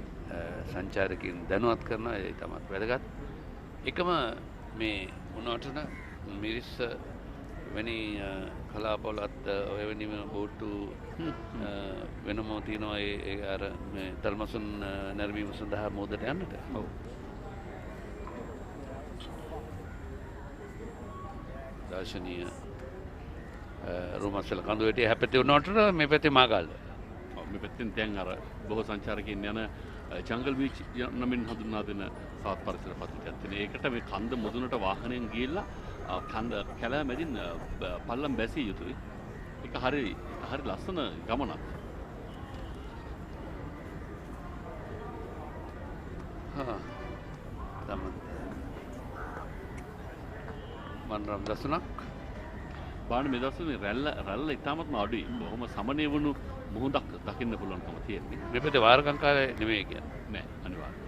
සංචාරකයන් දැනුවත් කරනවා. ඒ තමයි වැදගත්. එකම මේ උනාටන මිරිස් වෙනි කලාපවලත් ඔය වෙනිම බෝට්ටු වෙනම තියෙනවා ඒ අර මේ තල්මසුන් නැරඹීම සඳහා මොහොතට යන්නට. ඔව්. දර්ශනීය රුමස්සල කඳුවැටිය හැපැත්තේ උනාට මේ පැත්තේ මාගල්ල. මේ පැත්තෙන් දැන් අර බොහෝ සංචාරකයන් යන ජංගල් බීච් නමින් හඳුන්වා දෙන සාත් පරිසර පද්ධතියක් තියෙනවා. ඒකට මේ කන්ද මුදුනට වාහනයෙන් ගිහිල්ලා කන්ද කැලෑ මැදින් පල්ලම් බැසිය යුතුයි. ඒක හරි ලස්සන ගමනක්. මන්රම් දසුනක් බාන මේ දවස්වල රැල්ල ඉතාමත්ම අඩුයි. බොහොම සමනය වුණු මුහුදක් දකින්න පුළුවන්කම තියෙන්නේ. මේ පැත්තේ වාරගංකාරය නෙමෙයි කියන්නේ. නෑ අනිවාර්යයෙන්.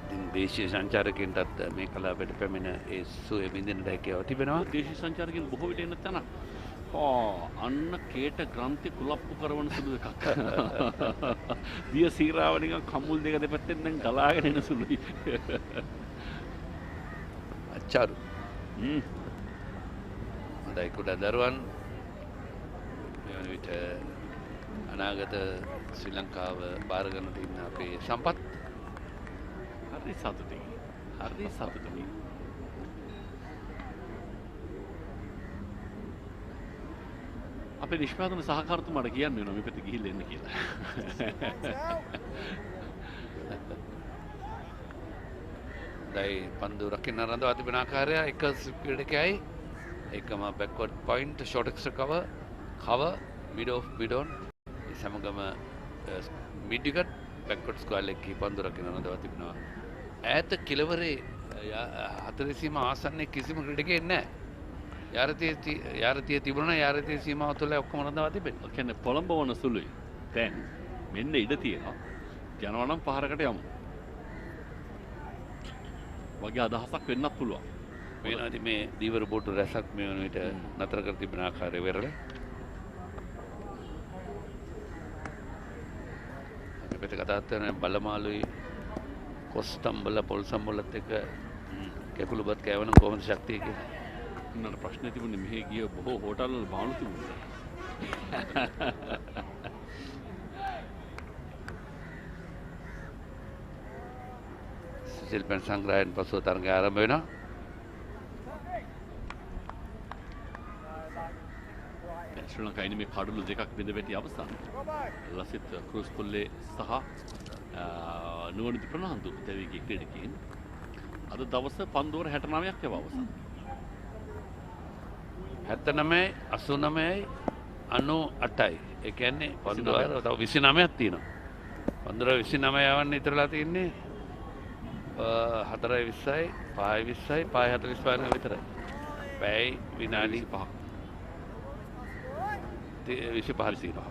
ඉතින් දේශීය සංචාරකයන්ටත් මේ කලාපයට පැමිණ ඒ සුවේ විඳින්නට හැකියාව තිබෙනවා. දේශීය සංචාරකයන් බොහෝ විට එන තැන. අන්න කේට ග්‍රන්ථි කුලප්පු කරවන සුළු එකක්. දිය සීරාව නිකන් කම්මුල් දෙක දෙපැත්තෙන් දැන් ගලාගෙන එන සුළුයි. අච්චාරු. හොඳයි කුඩා දරුවන් මේ වන විට අනාගත ශ්‍රී ලංකාව බාර ගන්නට ඉන්න අපේ සම්පත් හරි සතුටින්. අපේ නිෂ්පාදන සහකාරතුමාට කියන්න වෙනවා මේ පැත්තේ ගිහිල්ලා එන්න කියලා. දැයි පන්දු රකින්න රඳවා තිබෙන ආකාරය එක ස්පීඩ් එකම backward point short extra cover mid off mid on ඒ සමගම මිඩ් විකට් බැක්වර්ඩ් ස්ක්වයර් එකේ පන්දු රකින්න රඳවා තිබෙනවා. ඈත කිලවරේ හතරේ සීමාව ආසන්නයේ කිසිම ක්‍රීඩකයෙක් නැහැ. යාරතිය තිබුණා යාරතිය සීමාව තුළ ඔක්කොම රඳවා තිබෙනවා. ඒ කියන්නේ පොළඹවන සුළුයි. දැන් මෙන්න ඉඩ තියෙනවා. යනවා නම් පහරකට යමු. වගේ අදහසක් වෙන්නත් පුළුවන්. වෙනවාදි මේ දීවර බෝට්ටු රැසක් මේ වන විට නතර කර තිබෙන ආකාරය වෙරළ. අපි පිට කතා කරන බලමාලුයි කොස්තම්බල පොල් සම්බලත් එක කැකුළුබත් කෑවන කොහොමද ශක්තිය කියලා. උන්නට ප්‍රශ්නේ තිබුණේ මෙහි ගිය බොහෝ හෝටල් වල බාණු තිබුණා. සිල්පන් සංග්‍රහයෙන් පසුව තරගය ආරම්භ වෙනවා. ශ්‍රී ලංකාවේ මේ කඩළු දෙකක් බිඳ වැටි අවසන්. ලසිත් ක්‍රූස් පුල්ලේ සහ නුවණිති ප්‍රනාන්දු දෙවිගේ ක්‍රීඩකයන් අද දවස පන්දුවර 69ක් යව අවසන්. 79යි 89යි 98යි. ඒ කියන්නේ පන්දුවර තව 29ක් තියෙනවා. පන්දුවර 29 යවන්න ඉතරලා තියෙන්නේ 4:20යි 5:20යි 5:45 විතරයි. පැය විනාඩි 5ක් 25 තියෙනවා.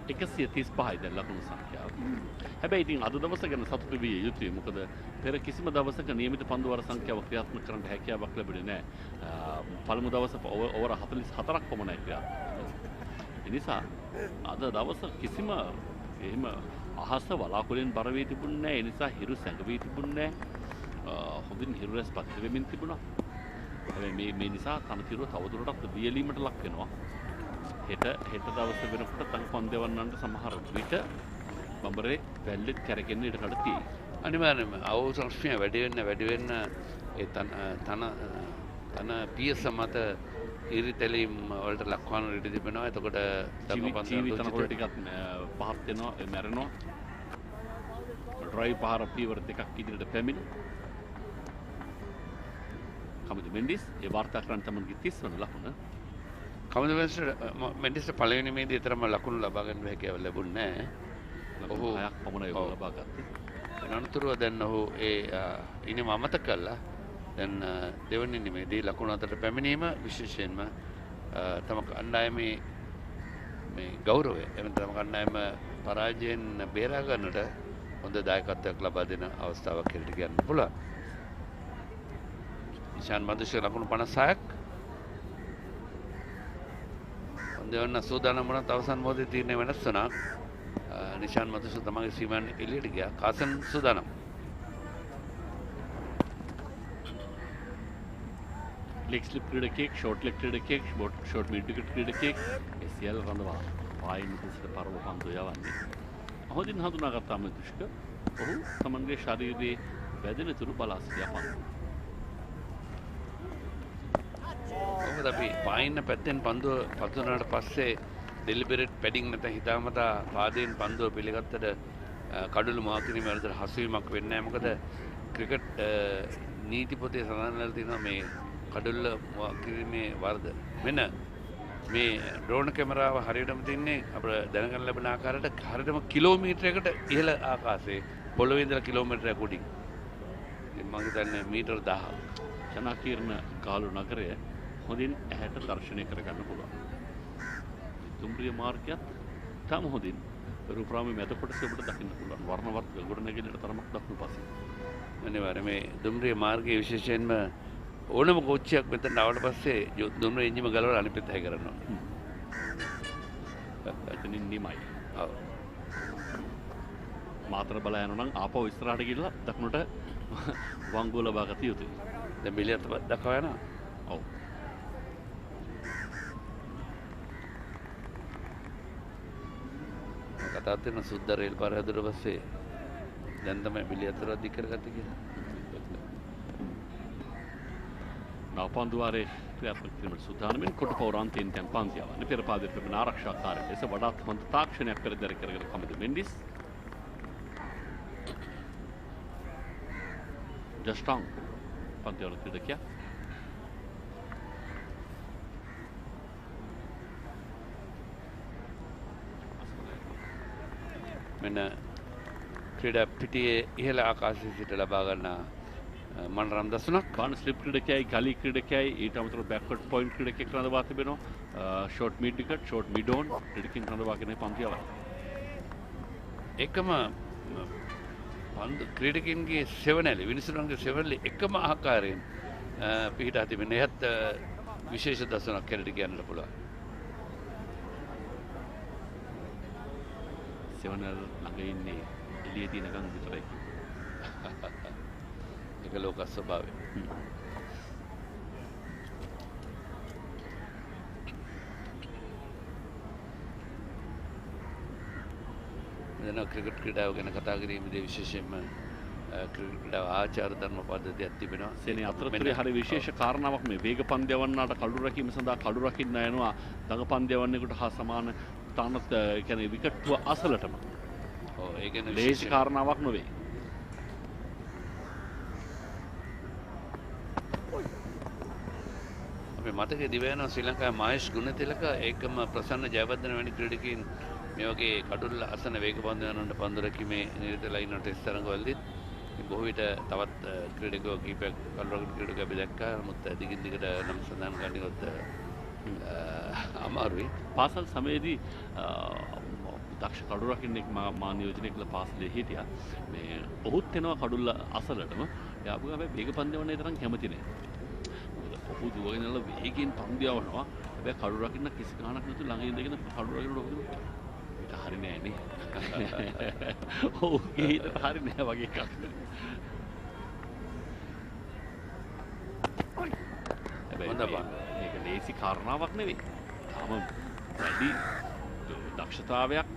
135යි දැන් ලකුණු සංඛ්‍යාව. හැබැයි ඉතින් අද දවස ගැන සතුටු විය යුතුයි. මොකද පෙර කිසිම දවසක නියමිත පන්දුවර සංඛ්‍යාව ක්‍රියාත්මක කරන්න හැකියාවක් ලැබුණේ නැහැ. පළමු දවස ඕවර 44ක් පමණයි ක්‍රියාත්මක. ඒ නිසා අද දවස කිසිම එහෙම අහස වලාකුළෙන් බර වී තිබුණේ නැහැ. ඒ නිසා හිරු සැඟවී තිබුණේ නැහැ. හොඳින් හිරු රැස් පත් වෙමින් තිබුණා. හැබැයි මේ නිසා තනතිරුව තවදුරටත් වියලීමට ලක් වෙනවා. හෙට දවස වෙනකොට තං පන්දවන්නන්ට සමහර විට බඹරේ වැල්ලෙත් කැරකෙන්න ඉඩ කඩ තියෙයි. අනිවාර්යයෙන්ම අවශ්‍ය වැඩි වෙන්න ඒ තන පියස මත ඉරිතැලීම් වලට ලක්වන ඉඩ තිබෙනවා. එතකොට ජීවිතනකොට ටිකක් පහත් වෙනවා, මැරෙනවා. ඩ්‍රයිව් පහර පීවර දෙකක් ඉදිරියට පැමිණ කමිටු මෙන්ඩිස් ඒ වාර්තා කරන්න තමන්ගේ 30 වන ලකුණ. කමිටු මෙන්ඩිස්ට පළවෙනි මේදී තරම ලකුණු ලබා ගන්න හැකියාව ලැබුණේ නැහැ. ඔහු 6ක් පමණයි ලබා ගත්තේ. අනතුරුව දැන් ඔහු ඉනිම අමතක කළා. දැන් දෙවැනි නිමේදී ලකුණු අතරට පැමිණීම විශේෂයෙන්ම තම කණ්ඩායමේ මේ ගෞරවය එවන තම කණ්ඩායම පරාජයෙන් බේරා ගන්නට හොඳ දායකත්වයක් ලබා දෙන අවස්ථාවක් කියලා කියන්න පුළුවන්. ඉෂාන් මදුෂ්‍ය ලකුණු 56ක් පන්දවන්න සූදානම් වුණත් අවසන් මොහොතේ තීරණය වෙනස් වුණා. නිෂාන් මතුසු තමගේ සීමාවෙන් එළියට ගියා. කාසන් සූදානම්. leg slip ක්‍රීඩකයෙක්, short leg ක්‍රීඩකයෙක්, short mid wicket ක්‍රීඩකයෙක් ඒ සියල්ල රඳවා පායින් දෙසට පරව පන්දු යවන්නේ. හොඳින් හඳුනාගත්තාම දුෂ්ක ඔහු තමන්ගේ ශරීරයේ වැදෙන තුරු බලා සිටියා පන්දු. මොකද අපි පායින්න පැත්තෙන් පන්දුව පතුරනට පස්සේ ඩෙලිබරේට් පැඩින් නැත්නම් හිතාමතා පාදයෙන් පන්දුව පිළිගත්තට කඩළු මා කිරීම වලට හසුවීමක් වෙන්නේ නැහැ. මොකද ක්‍රිකට් නීති පොතේ සඳහන් වෙලා තියෙනවා මේ කඩුල්ල මා කිරීමේ වරද වෙන මේ ඩ්‍රෝන් කැමරාව හරියටම තින්නේ අපිට දැනගන්න ලැබෙන ආකාරයට හරියටම කිලෝමීටරයකට ඉහළ ආකාශයේ පොළොවේ ඉඳලා කිලෝමීටරයක් උඩින්. ඉතින් මම හිතන්නේ මීටර 1000ක් ජනාකීර්ණ ගාලු නගරය හොඳින් ඇහැට දර්ශනය කරගන්න පුළුවන්. දුම්රිය මාර්ගයත් තම හොඳින් රූපරාමයේ මැද කොටස ඔබට දකින්න පුළුවන්. වර්ණවත් ගොඩනැගිල්ලට තරමක් දක්න පස්සේ. අනිවාර්යයෙන් මේ දුම්රිය මාර්ගයේ විශේෂයෙන්ම ඕනම කෝච්චියක් මෙතන ආවට පස්සේ දුම්රිය එන්ජිම ගලවලා අනිත් පැත්ත හැයි කරනවා. එතනින් නිමයි. ඔව්. මාතර බල යනවා නම් ආපහු ඉස්සරහට ගිහලා දකුණට වංගුව ලබා ගත යුතුයි. දැන් බිලියත් දක්වා යනවා. ඔව්. කතා කරන සුද්ද රේල් පාර හැදුවට පස්සේ දැන් තමයි බිලියතර දික් කරගත්තේ කියලා. නවපන්දුවාරේ ක්‍රියාත්මක කිරීමට සූදානම්ෙන් කොට පෞරාන්තයෙන් දැන් පන්ති යවන්නේ පෙර පාදයට තිබෙන ආරක්ෂාකාරය ලෙස වඩාත් හොඳ තාක්ෂණයක් පෙරදරි කරගෙන කමිද මෙන්ඩිස් ජස්ටාන් පන්ති යවන ක්‍රීඩකයා මෙන්න ක්‍රීඩා පිටියේ ඉහළ ආකාශයේ සිට ලබා ගන්නා මනරම් දසුනක් බාන ස්ලිප් ක්‍රීඩකයයි ගලි ක්‍රීඩකයයි ඊට අමතරව බෑක්වර්ඩ් පොයින්ට් ක්‍රීඩකයෙක් රඳවා තිබෙනවා short mid wicket short mid ඕන් ක්‍රීඩකකින් රඳවාගෙන පන්ති යවනවා. එකම පන්දු ක්‍රීඩකින්ගේ සෙවණැලි විනිසුරුන්ගේ සෙවණැලි එකම ආකාරයෙන් පිහිටා තිබෙන එහත් විශේෂ දසුනක් කැරට කියන්නට පුළුවන්. සෙවණැල්ල ළඟ ඉන්නේ එළියේ තියෙනකන් විතරයි. එක ලෝක ස්වභාවය. මෙතන ක්‍රිකට් ක්‍රීඩාව ගැන කතා කිරීමේදී විශේෂයෙන්ම ක්‍රිකට් ක්‍රීඩාව ආචාර ධර්ම පද්ධතියක් තිබෙනවා. සෙනේ අතරතුරේ හරි විශේෂ කාරණාවක් මේ වේග පන්දු යවන්නාට කඩු රැකීම සඳහා කඩු රකින්න යනවා දඟ පන්දු යවන්නෙකුට හා සමාන තානත් කියන්නේ විකට්ටුව අසලටම. ඔව් ඒ කියන්නේ ලේසි කාරණාවක් නෙවෙයි. අපේ මතකයේ දිවයනවා ශ්‍රී ලංකාවේ මහේෂ් ගුණතිලක ඒකම ප්‍රසන්න ජයවර්ධන වැනි ක්‍රීඩකයින් මේ වගේ කඩුල්ල අසන වේග පන්දු යනවන්ට පන්දු රැකීමේ නිරතලා ඉන්න ටෙස්ට් තරඟවලදී බොහෝ විට තවත් ක්‍රීඩකයෝ කීපයක් කඩුල්ල ක්‍රීඩකයෝ අපි දැක්කා. නමුත් දිගින් දිගට නම් සඳහන් කරන්නකොත් අමාරුයි. පාසල් සමයේදී දක්ෂ කඩු රකින්නෙක් මා නියෝජනය කළ පාසලේ හිටියා. මේ ඔහුත් එනවා කඩුල්ල අසලටම. යාපු හැබැයි වේග පන්දු යවන්නේ තරම් කැමති නෑ. ඔහු දුවගෙන යන වේගයෙන් පන්දු යවනවා. හැබැයි කඩු රකින්න කිසි ගාණක් නැතුව ළඟ ඉඳගෙන කඩු රකින්න ඔහු හරි නෑ නේ. ඔහුගේ හිතට හරි නෑ වගේ එකක්. හැබැයි මේක ලේසි කාරණාවක් නෙවෙයි. තාම වැඩි දක්ෂතාවයක්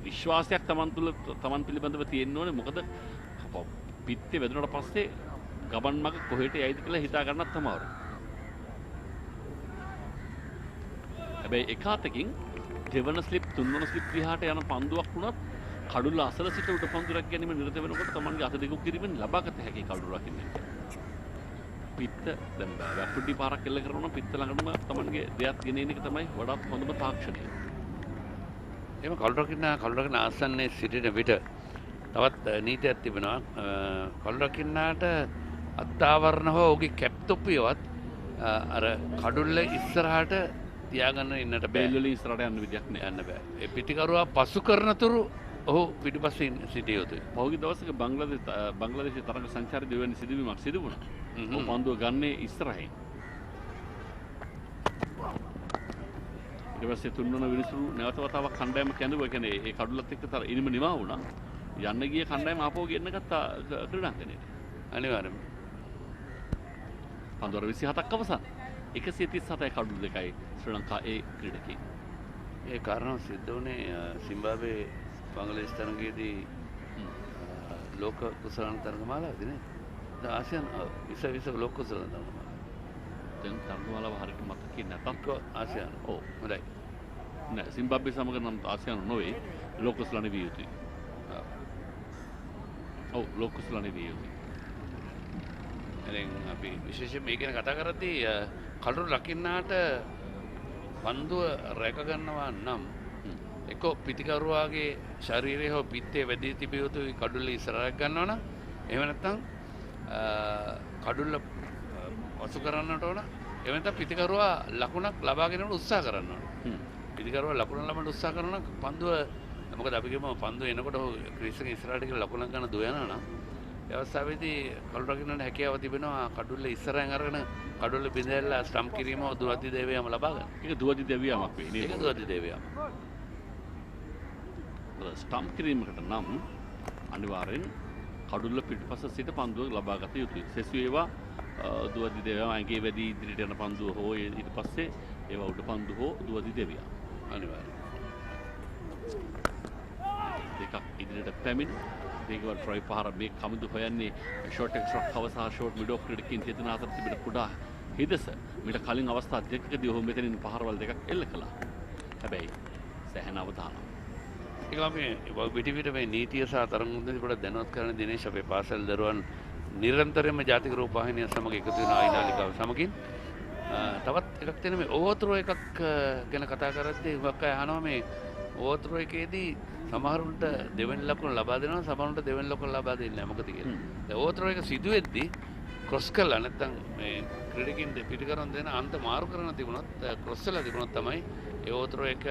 විශ්වාසයක් තමන් පිළිබඳව තියෙන්න ඕනේ. මොකද පිත්තේ වැදුනට පස්සේ ගමන් මග කොහෙට යයිද කියලා හිතා ගන්නත් අමාරුයි. හැබැයි එක අතකින් දෙවන ස්ලිප් තුන්වන ස්ලිප් විහාට යන පන්දුවක් වුණත් කඩුල්ල අසල සිට උඩ පන්දු රැක ගැනීම නිරත වෙනකොට තමන්ගේ අත දෙක කිරීමෙන් ලබාගත හැකි කඩුල්ල රකින්න. පිත්ත දැන් වැප්පුඩි පාරක් එල්ල කරනවා පිත්ත ළඟටම තමන්ගේ දෙයක් ගෙන එන එක තමයි වඩාත් හොඳම තාක්ෂණය. එහෙම කඩු රකින්න ආසන්නයේ සිටින විට තවත් නීතියක් තිබෙනවා. කඩු රකින්නාට අත්ආවරණ හෝ ඔහුගේ කැප් තොප්පියවත් අර කඩුල්ල ඉස්සරහට තියාගන්න ඉන්නට බෑ. බෙල්ල වලින් ඉස්සරහට යන්න විදියක් නෑ. යන්න බෑ. ඒ පිටිකරුවා පසු කරනතුරු ඔහු පිටිපස්සෙන් සිටිය යුතුයි. පහුගිය දවසක බංග්ලාදේශයේ තරඟ සංචාරය දෙවැනි සිදුවීමක් සිදු වුණා. පන්දුව ගන්නේ ඉස්සරහින්. ඊට පස්සේ තුන්වන විනිසුරු නැවත වතාවක් කණ්ඩායම කැඳුවා. ඒ කියන්නේ ඒ කඩුලත් එක්ක තර ඉනිම නිමා වුණා. යන්න ගිය කණ්ඩායම ආපහු ගෙන්න ගත්තා ක්‍රීඩාංගණයට. අනිවාර්යයෙන්ම. පන්දුවර 27ක් අවසන්. 137යි කඩුළු දෙකයි ශ්‍රී ලංකා ඒ ක්‍රීඩකී. ඒ කාරණාව සිද්ධ වුණේ සිම්බාබ්වේ බංග්ලාදේශ තරගයේදී ලෝක කුසලාන තරගමාලාවේදී නේ. දැන් ආසියානු විස ලෝක කුසලාන තරගමාලාව. දැන් තරගමාලාව හරියට මතකේ නැතත් ආසියානු. ඔව්. හොඳයි. නෑ සිම්බාබ්වේ සමග නම් ආසියානු නොවේ. ලෝක කුසලාන විය යුතුයි. ඔව් ලෝක කුසලාන විය යුතුයි. දැන් අපි විශේෂයෙන් මේ ගැන කතා කරද්දී කඩුළු රකින්නාට පන්දුව රැක ගන්නවා නම් එක්ක පිටිකරුවාගේ ශරීරය හෝ පිත්තේ වැදී තිබිය යුතුයි කඩුල්ල ඉස්සරහට ගන්නවා නම් එහෙම නැත්නම් කඩුල්ල වසු කරන්නට ඕන එහෙම නැත්නම් පිටිකරුවා ලකුණක් ලබා ගැනීමට උත්සාහ කරන්න ඕන. පිටිකරුවා ලකුණ ලබන්න උත්සාහ කරනවා නම් පන්දුව මොකද අපි කියමු පන්දුව එනකොට ක්‍රීස් එකේ ඉස්සරහට කියලා ලකුණක් ගන්න දුවනවා නම් ඒ අවස්ථාවේදී කඩුල්ල රකින්නට හැකියාව තිබෙනවා කඩුල්ල ඉස්සරහෙන් අරගෙන කඩුල්ල බිඳැල්ලා ස්ටම්ප් කිරීම දුවද්දි දේවියම ලබා ගන්න. ඒක දුවද්දි දේවියමක් වෙයි නේද? ඒක දුවද්දි දේවියම. ස්ටම්ප් කිරීමකට නම් අනිවාර්යෙන් කඩුල්ල පිටුපස සිට පන්දුව ලබා ගත යුතුයි. සෙසු ඒවා දුවද්දි දේවියම ඇඟේ වැඩි ඉදිරියට යන පන්දුව හෝ ඊට පස්සේ ඒවා උඩ පන්දුව හෝ දුවද්දි දේවියම. අනිවාර්යයෙන්. දෙකක් ඉදිරියට පැමිණ මේකව ට්‍රයි පහර මේ කමුදු හොයන්නේ ෂෝට් එක ෂොට් කව සහ ෂෝට් මිඩ් ඔෆ් ක්‍රීඩකින් දෙදෙන අතර තිබෙන කුඩා හිදස මීට කලින් අවස්ථා දෙකකදී ඔහු මෙතනින් පහරවල් දෙකක් එල්ල කළා. හැබැයි සැහැණ අවධානම. ඒක අපි පිටිපිට මේ නීතිය සහ තරඟුන්දේ පොඩ දැනුවත් කරන දිනේශ් අපේ පාසල් දරුවන් නිරන්තරයෙන්ම ජාතික රූපවාහිනිය සමග එකතු වෙන ආයිනාලිකාව සමගින් තවත් එකක් තියෙන මේ ඕවර්ත්‍රෝ එකක් ගැන කතා කරද්දී හුඟක් අය අහනවා මේ ඕවර්ත්‍රෝ එකේදී සමහරුන්ට දෙවෙනි ලකුණ ලබා දෙනවා සමහරුන්ට දෙවෙනි ලකුණ ලබා දෙන්නේ නැහැ මොකද කියලා. දැන් ඕවර්ත්‍රෝ එක සිදුවෙද්දී ක්‍රොස් කළා නැත්නම් මේ ක්‍රීඩකින් පිටිකරන දෙන අන්ත මාරු කරන තිබුණොත් ක්‍රොස් වෙලා තිබුණොත් තමයි ඒ ඕවර්ත්‍රෝ එක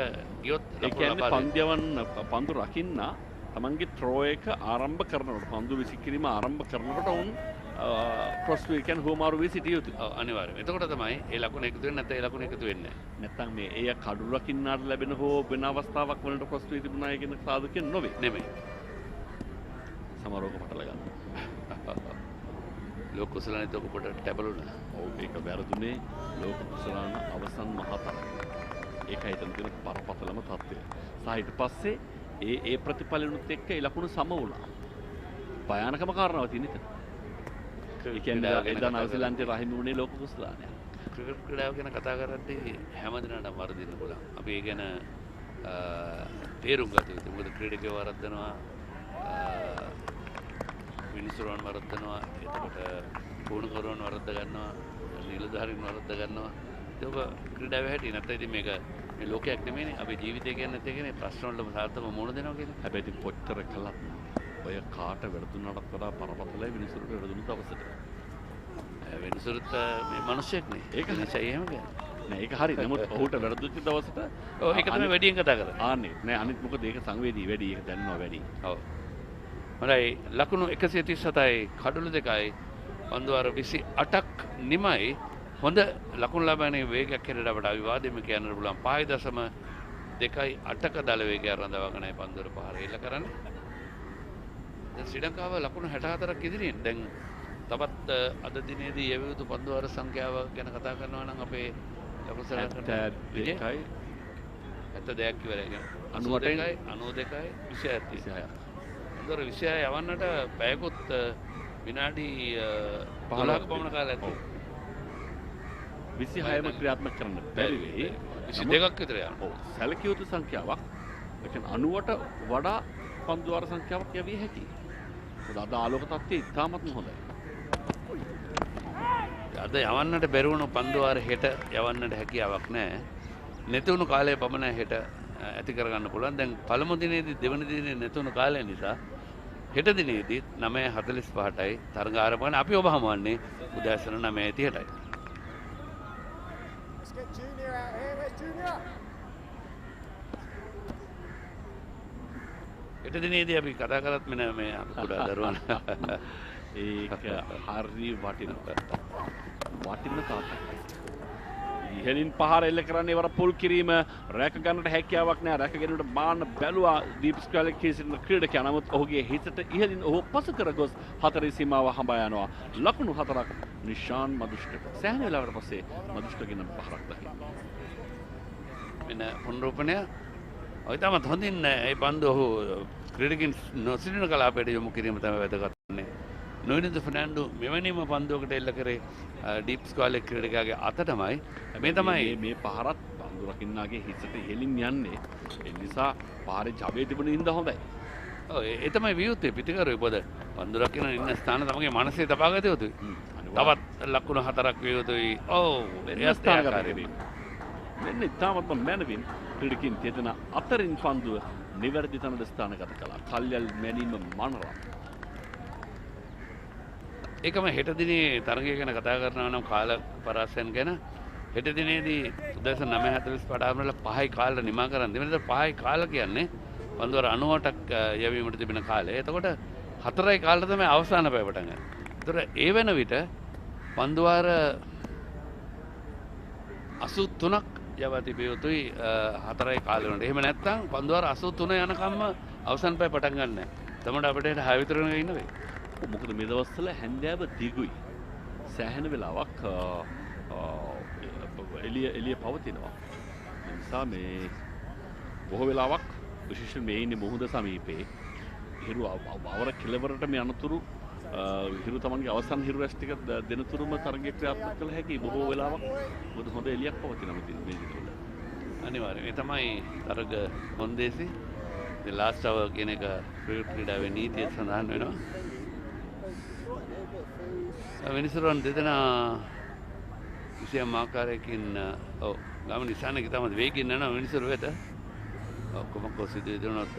ගියොත් ලකුණ ලබා දෙන්නේ. පන්දු රකින්න තමන්ගේ ත්‍රෝ එක ආරම්භ කරනකොට පන්දු විසිකිරීම ආරම්භ කරනකොට උන් ක්‍රොස් වීකන් හෝමාරු වී සිටිය යුතුයි. අනිවාර්යයෙන්. එතකොට තමයි ඒ ලකුණ එකතු වෙන්නේ නැත්නම් ඒ ලකුණ එකතු වෙන්නේ නැහැ. නැත්නම් මේ එය කඩුළු රකින්නාට ලැබෙන හෝ වෙන අවස්ථාවක් වලට ක්‍රොස් වී තිබුණා කියන සාධකයක් නොවේ. නෙමෙයි. සමරෝග පටල ගන්න. ලෝක කුසලානිත ඔබට ටැබලුණා. ඔව් ඒක වැරදුනේ ලෝක කුසලාන අවසන් මහතරයි. ඒකයි එතන තියෙන බරපතලම තත්ත්වය. සහ ඊට පස්සේ ඒ ප්‍රතිඵලනුත් එක්ක ඒ ලකුණු සම වුණා. භයානකම කාරණාවක් තියෙන ඉතින්. ඒ කියන්නේ එදා නවසීලන්තේ රහිමි වුණේ ලෝක කුසලානය. ක්‍රිකට් ක්‍රීඩාව ගැන කතා කරද්දී හැමදිනටම වරදින්න පුළුවන්. අපි ඒ ගැන තේරුම් ගත යුතුයි. මොකද ක්‍රීඩකයෝ වරද්දනවා විනිසුරුවන් වරද්දනවා එතකොට පුහුණුකරුවන් වරද්ද ගන්නවා නිලධාරීන් වරද්ද ගන්නවා ඒක ක්‍රීඩාවේ හැටි නැත්නම් ඉතින් මේක මේ ලෝකයක් නෙමෙයිනේ අපේ ජීවිතය කියන්නේ ඒකනේ ප්‍රශ්න වලට සාර්ථකව මුහුණ දෙනවා කියන්නේ හැබැයි ඉතින් කොච්චර කළත් ඔය කාට වැරදුනටත් වඩා බරපතලයි විනිසුරුට වැරදුණු දවසට විනිසුරුත් මේ මිනිස්සෙක්නේ ඒක නිසා එහෙම කියන්නේ නෑ ඒක හරි නමුත් ඔහුට වැරදුච්ච දවසට ඔව් ඒක තමයි වැඩියෙන් කතා කරන්නේ ආන්නේ නෑ අනිත් මොකද ඒක සංවේදී වැඩි ඒක දැනනවා වැඩි ඔව් හොඳයි ලකුණු 137යි කඩුළු දෙකයි පන්දුවාර 28ක් නිමයි හොඳ ලකුණු ලබන්නේ වේගයක් හැරෙට අපට අවිවාදෙම කියන්න පුළුවන් 5.2.8ක දල වේගය රඳවාගෙනයි පන්දුවර පහර එල්ල කරන්නේ දැන් ශ්‍රී ලංකාව ලකුණු 64ක් ඉදිරියෙන් දැන් තවත් අද දිනේදී යවියුතු පන්දුවාර සංඛ්‍යාව ගැන කතා කරනවා නම් අපේ ලකුණු සලකන 72ක් ඉවරයි 92යි 92යි 26යි දොර 26 යවන්නට පැයකුත් විනාඩි 15ක පමණ කාලයක් 26ම ක්‍රියාත්මක කරන්න බැරි වෙයි 22ක් විතර යනවා. ඔව් සැලකිය යුතු සංඛ්‍යාවක්. ඒ කියන්නේ 90ට වඩා පන්දුවාර සංඛ්‍යාවක් යවිය හැකියි. මොකද අද ආලෝක තත්ත්වය ඉතාමත්ම හොඳයි. අද යවන්නට බැරි වුණු පන්දුවාර හෙට යවන්නට හැකියාවක් නැහැ. නැතුණු කාලය පමණ හෙට ඇති කරගන්න පුළුවන්. දැන් පළමු දිනේදී දෙවන දිනේ නැතුණු කාලය නිසා හෙට දිනේදී 9:45යි තරඟ ආරම්භ කරන අපි ඔබ හමුවන්නේ උදෑසන 9:30යි. Let's get Junior out here. Where's Junior? හෙට දිනේදී අපි කතා කරත් මෙන්න මේ කුඩා දරුවන් ඒක හරි වටිනවා. වටින තාපය. ඉහලින් පහර එල්ල කරන්නේ වර පුල් කිරීම රැක ගන්නට හැකියාවක් නැහැ. රැක ගැනීමට බාන්න බැලුවා දීප් ස්ක්වැලර් කීසින ක්‍රීඩකයා. නමුත් ඔහුගේ හිතට ඉහලින් ඔහු පසු කර ගොස් හතරේ සීමාව හඹා යනවා. ලකුණු 4ක් නිශාන් මදුෂ්කට. සෑහෙන වෙලාවකට පස්සේ මදුෂ්කගෙන පහරක් දකින්න. මෙන්න පුනරුපණය ඔය තමත් හොඳින් ඒ පන්දු ඔහු ක්‍රීඩකින් නොසිටින කලාපයට යොමු කිරීම තමයි වැදගත් වෙන්නේ. නොනිද ෆර්නෑන්ඩෝ මෙවැනිම පන්දුවකට එල්ල කරේ ඩීප් ස්ක්වැලර් ක්‍රීඩකයාගේ අතටමයි. මේ තමයි මේ පහරත් පන්දු රකින්නාගේ හිතට ඉහලින් යන්නේ. ඒ නිසා පාරේ ජවයේ තිබුණ හින්දා හොඳයි. ඔව් ඒ තමයි වියුත්තේ පිටිකරුවේ පොද පන්දු රකින්න ඉන්න ස්ථාන තමගේ මනසේ තබා ගත යුතුයි. තවත් ලකුණු 4ක් විය යුතුයි. ඔව් වෙන ස්ථානකාරී මෙන්න ඉතාමත්ම මැනවින් ක්‍රීඩකින් තෙදෙන අතරින් පන්දුව නිවැරදි තැනට ස්ථානගත කළා. කල්යල් මැනීම මනරම්. ඒකම හෙට දිනේ තරගය ගැන කතා කරනවා නම් කාල පරාසයන් ගැන හෙට දිනේදී උදෑසන 9:40 පඩාවල 5යි කාලට නිමා කරන් දෙවෙනිදා 5යි කාල කියන්නේ පන්දුවර 98ක් යැවීමට තිබෙන කාලය. එතකොට 4යි කාලට තමයි අවසාන පැය පටන් ගන්න. ඒතර ඒ වෙන විට පන්දුවාර 83ක් යවා තිබිය යුතුයි 4යි කාලේ වුණා. එහෙම නැත්නම් පන්දුවාර 83 යනකම්ම අවසන් පැය පටන් ගන්න නැහැ. තමඩ අපිට 6 විතර වෙනකන් ඉන්න වෙයි. මොකද මේ දවස්වල හැන්දෑව දිගුයි. සෑහෙන වෙලාවක් එළිය පවතිනවා. ඒ නිසා මේ බොහෝ වෙලාවක් විශේෂයෙන් මේ ඉන්නේ මුහුද සමීපේ හිරු අවර කෙළවරට මේ අනතුරු හිරු තමන්ගේ අවසන් හිරු රැස් ටික දෙනතුරුම තරගයේ ක්‍රියාත්මක කළ හැකි බොහෝ වෙලාවක් මොකද හොඳ එළියක් පවතිනවා මේ දිනවල. අනිවාර්යයෙන් ඒ තමයි තරග මොන්දේසි the last hour කියන එක ක්‍රීඩාවේ නීතිය සඳහන් වෙනවා. මිනිසුරන් දෙදෙනා කිසියම් ආකාරයකින් ඔව් ගම නිසානක තමයි වේගින් යනවා මිනිසුරු වෙත. ඔක්කොම කොසිද දුනොත්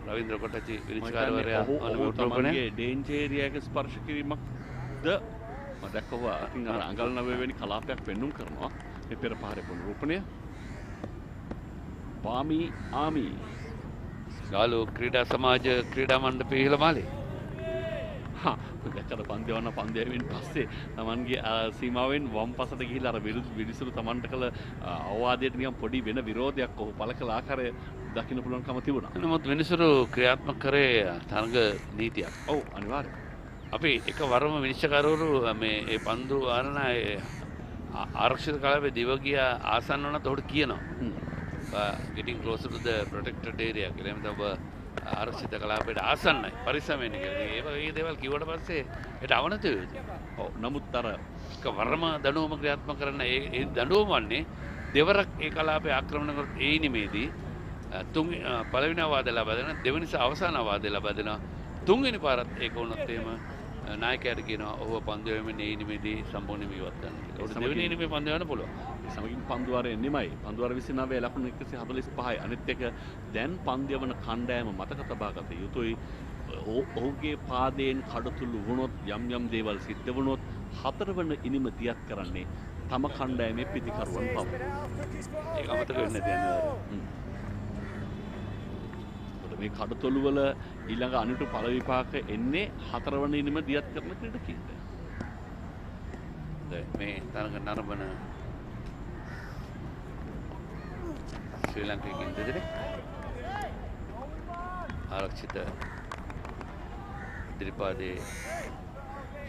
රවීන්ද්‍ර කොටචි විනිශ්චයකාරවරයා අනුමෝදනයේ ඩේන්ජර් ඒරියා එක ස්පර්ශ කිරීමක්ද මම දැක්කවා අතින් අර අඟල් 9 වෙනි කලාපයක් පෙන්눔 කරනවා මේ පෙර පහරේ පුනරුපණය පාමි ආමි ගාලු ක්‍රීඩා සමාජ ක්‍රීඩා මණ්ඩපයේ ඉහළ මාලේ දැක්කද පන්දයවන්න පන්දයවෙන් පස්සේ තමන්ගේ සීමාවෙන් වම් පසට ගිහිල්ලා අර විනිසුරු තමන්ට කළ අවවාදයට නිකන් පොඩි වෙන විරෝධයක් ඔහු පළ කළ ආකාරය දකින්න පුළුවන්කම තිබුණා. නමුත් විනිසුරු ක්‍රියාත්මක කරේ තරග නීතියක්. ඔව් අනිවාර්යයෙන්. අපි එක වරම විනිශ්චයකාරවරු මේ ඒ පන්දු ආරණ ආරක්ෂිත කලාපයේ දිව ගියා ආසන්න වුණත් ඔහුට කියනවා. getting closer to the protected area කියලා. එහෙනම් ඔබ ආරක්ෂිත කලාපයට ආසන්නයි පරිස්සම් වෙන්න කියලා. ඒ වගේ දේවල් කිව්වට පස්සේ ඒට අවනත වෙයි. ඔව් නමුත් අර එක වරම දඬුවම ක්‍රියාත්මක කරන ඒ දඬුවම වන්නේ දෙවරක් ඒ කලාපය ආක්‍රමණය කරොත් ඒ නිමේදී පළවෙනි අවවාදය ලබා දෙන දෙවෙනි සහ අවසාන අවවාදය ලබා දෙන තුන්වෙනි පාරත් ඒක වුණොත් එහෙම නායකයාට කියනවා ඔහු පන්දු යෑමෙන් ඒ නිමේදී සම්පූර්ණයෙන්ම ඉවත් කරන්න කියලා. ඒක දෙවෙනි නිමේ පන්දු යවන්න පුළුවන්. ඒ සමගින් පන්දුවාරේ නෙමයි. පන්දුවාර 29 ලකුණු 145යි. අනිත් එක දැන් පන්දු යවන කණ්ඩායම මතක තබා ගත යුතුයි. ඔහුගේ පාදයෙන් කඩතුළු වුණොත් යම් දේවල් සිද්ධ වුණොත් හතරවන ඉනිම දියත් කරන්නේ තම කණ්ඩායමේ පිටිකරුවන් පමණයි. ඒක අමතක වෙන්නේ නැහැ. මේ කඩතොළු වල ඊළඟ අනිට ඵල විපාක එන්නේ හතරවන ඉනිම දියත් කරන ක්‍රීඩකීන්ට. මේ තරඟ නරඹන ශ්‍රී ලංකාවේ දෙදෙනෙක් ආරක්ෂිත ඉදිරිපාදේ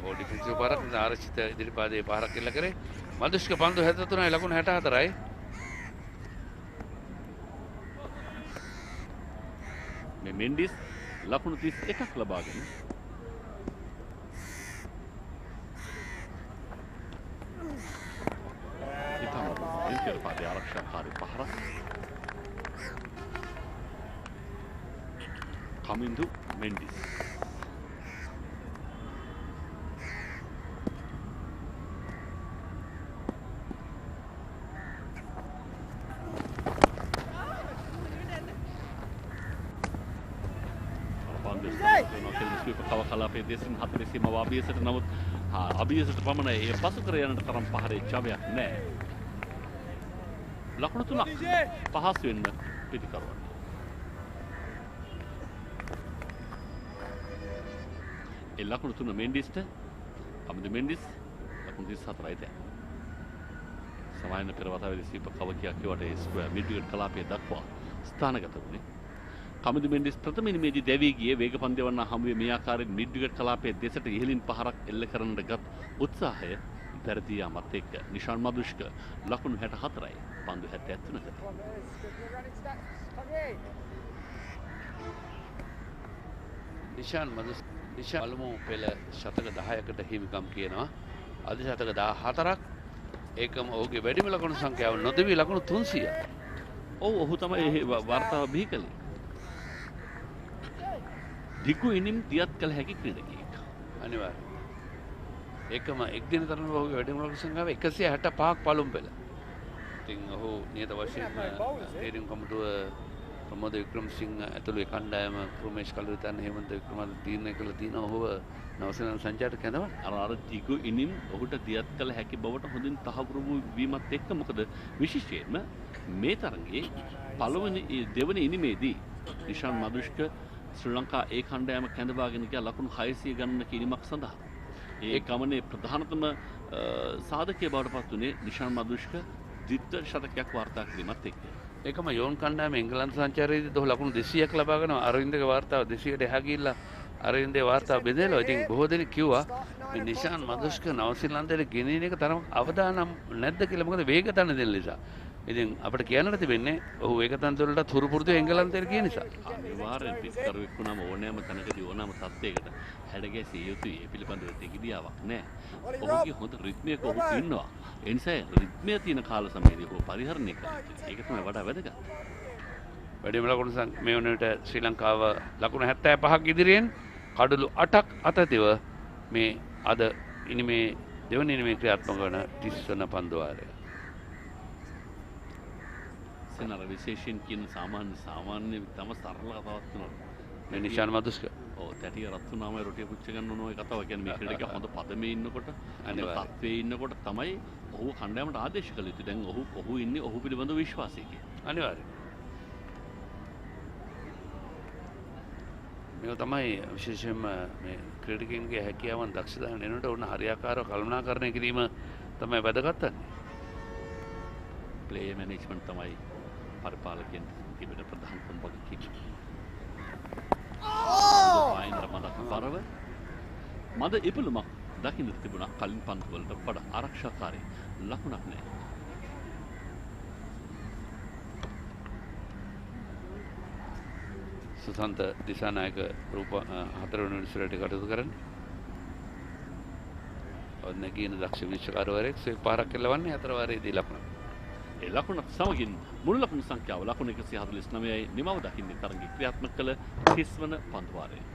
බෝඩි ෆික්ස් පාරක් ආරක්ෂිත ඉදිරිපාදේ පාරක් එල්ල කරේ මදුෂ්ක පන්දු 73යි ලකුණු 64යි. මේ මෙන්ඩිස් ලකුණු 31ක් ලබාගෙන ඉදිරිපාදේ ආරක්ෂාකාරී පහරක් කමින්දු මෙන්ඩිස් කලාපයේ දෙසින් හතරේ සීමාව අභියසට නමුත් අභියසට පමණ ඒ පසු කර යනට තරම් පහරේ ජවයක් නැහැ. ලකුණු 3ක් පහසු වෙන්න පිටිකරුවන්. ඒ ලකුණු 3 මෙන්ඩිස්ට අමද මෙන්ඩිස් ලකුණු 34යි දැන්. සමායන පෙරවතාවේදී සීප කවකියා කියවට ඒ ස්ක්වයර් මිඩ්විකට් කලාපයේ දක්වා ස්ථානගත වුණේ. කමිදු මෙන්ඩිස් ප්‍රථම ඉනිමේදී දැවී ගියේ වේග පන්දු යවන්න හමුවේ මේ ආකාරයෙන් මිඩ්විකට් කලාපයේ දෙසට ඉහළින් පහරක් එල්ල කරන්නට ගත් උත්සාහය වැරදි යාමත් එක්ක නිෂාන් මදුෂ්ක ලකුණු 64යි පන්දු 73කට. නිෂාන් පළමු පෙළ ශතක 10කට හිමිකම් කියනවා. අද ශතක 14ක් ඒකම ඔහුගේ වැඩිම ලකුණු සංඛ්‍යාව නොදෙවි ලකුණු 300. ඔව් ඔහු තමයි වාර්තාව බිහි කළේ. දිගු ඉනිම් දියත් කළ හැකි ක්‍රීඩකයෙක්. අනිවාර්යයෙන්. ඒකම එක් දින තරම ඔහුගේ වැඩිම ලකුණු සංඛ්‍යාව 165ක් පළමු පෙළ. ඉතින් ඔහු නියත වශයෙන්ම ස්ටේඩියම් කමිටුව ප්‍රමෝද වික්‍රමසිංහ ඇතුළු ඒ කණ්ඩායම ක්‍රමේෂ් කලුරිතන් හේමන්ත වික්‍රමරත්න තීරණය කළ තියෙනවා ඔහුව නවසීලන්ත සංචාරක කැඳවන්න. අර දිගු ඉනිම් ඔහුට දියත් කළ හැකි බවට හොඳින් තහවුරු වීමත් එක්ක මොකද විශේෂයෙන්ම මේ තරගයේ පළවෙනි දෙවන ඉනිමේදී නිෂාන් මදුෂ්ක ශ්‍රී ලංකා ඒ කණ්ඩායම කැඳවාගෙන ගිය ලකුණු 600 ගණන කිරීමක් සඳහා ඒ ගමනේ ප්‍රධානතම සාධකයේ බවට පත් වුණේ නිෂාන් මදුෂ්ක ද්විත්ව ශතකයක් වාර්තා කිරීමත් එක්ක. ඒකම යෝන් කණ්ඩායම එංගලන්ත සංචාරයේදී ඔහු ලකුණු 200ක් ලබා ගන්නවා. අරවින්දගේ වාර්තාව 200ට එහා ගිහිල්ලා අරවින්දේ වාර්තාව බෙදලා. ඉතින් බොහෝ දෙනෙක් කිව්වා මේ නිෂාන් මදුෂ්ක නවසීලන්තයට ගෙනියන එක තරම් අවදානම් නැද්ද කියලා. මොකද වේග තන දෙන්න නිසා. ඉතින් අපිට කියන්නට තිබෙන්නේ ඔහු වේග තන වලට හුරු පුරුදු එංගලන්තයට ගිය නිසා. අනිවාර්යෙන් පිස්කරුවෙක් වුණාම ඕනෑම තැනකදී ඕනෑම තත්ත්වයකට හැඩගැසිය යුතුයි. ඒ පිළිබඳව දෙගිඩියාවක් නැහැ. ඔහුගේ හොඳ රිද්මයක ඔහු ඉන්නවා. ඒ නිසා රිද්මය තියෙන කාල සමයේදී ඔහු පරිහරණය කරනවා. ඒක තමයි වඩා වැදගත්. වැඩිම ලකුණු මේ වුණට ශ්‍රී ලංකාව ලකුණු 75ක් ඉදිරියෙන් කඩලු 8ක් අතතිව මේ අද ඉනිමේ දෙවන ඉනිමේ ක්‍රියාත්මක වන 30 වන පන්දු වාරය. සෙනර විශේෂයෙන් කියන සාමාන්‍ය තම සරල කතාවක් තුනක්. මේ නිෂාන් මදුෂ්ක. ඔව් තැටිය රත් වුණාම රොටිය පුච්ච ගන්න ඕන ඔය කතාව. කියන්නේ මේ ක්‍රීඩකයා හොඳ පදමේ ඉන්නකොට තත්ත්වයේ ඉන්නකොට තමයි ඔහු කණ්ඩායමට ආදේශ කළ යුතු. දැන් ඔහු ඉන්නේ ඔහු පිළිබඳව විශ්වාසයකින්. අනිවාර්යයෙන්. මේක තමයි විශේෂයෙන්ම මේ ක්‍රීඩකයන්ගේ හැකියාවන් දක්ෂතාවයන් එනකොට උන්න හරියාකාරව කළමනාකරණය කිරීම තමයි වැදගත් වන්නේ. ප්ලේ මැනේජ්මන්ට් තමයි පරිපාලකයන් තිබෙන ප්‍රධානම වගකීම. මද ඉපලුමක් දකින්න තිබුණා කලින් පන්දු වලට වඩා ආරක්ෂාකාරී ලකුණක් නැහැ. සුසන්ත දිසානායක රූප 4 වෙනි විශ්වයට කටයුතු කරන්නේ. ඔන්න කියන දක්ෂ විනිශ්චයකාරවරයෙක් සෙක් පාරක් කෙලවන්නේ 4 වාරයේදී ලකුණ. ඒ ලකුණත් සමගින් මුළු ලකුණු සංඛ්‍යාව ලකුණු 149යි නිමව දකින්නේ තරගයේ ක්‍රියාත්මක කළ 30 වන පන්දු වාරයේ.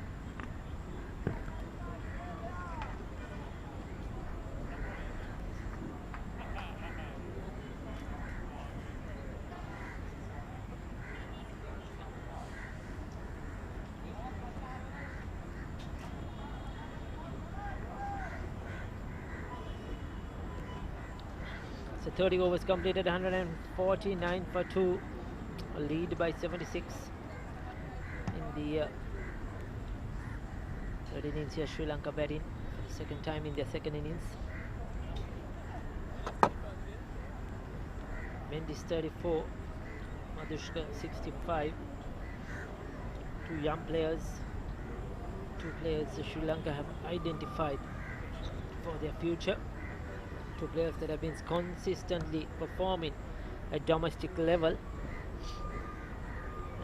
So 30 overs completed, 149 for 2, a lead by 76 in the third innings here. Sri Lanka batting for the second time in their second innings. Mendes 34, Madushka 65. Two young players, two players Sri Lanka have identified for their future. Two players that have been consistently performing at domestic level,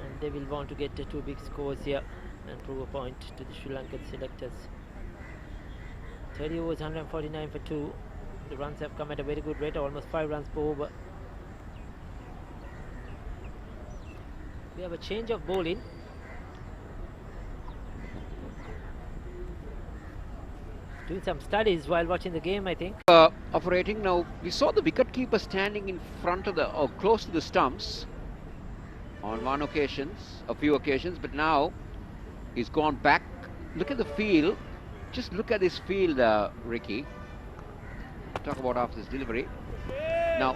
and they will want to get the two big scores here and prove a point to the Sri Lankan selectors. 30 overs, 149 for 2. The runs have come at a very good rate, almost 5 runs per over. We have a change of bowling. Doing some studies while watching the game, I think. Operating now, we saw the wicket keeper standing in front of the or close to the stumps on a few occasions, but now he's gone back. Look at the field. Just look at this field, Ricky. Talk about after this delivery. Now,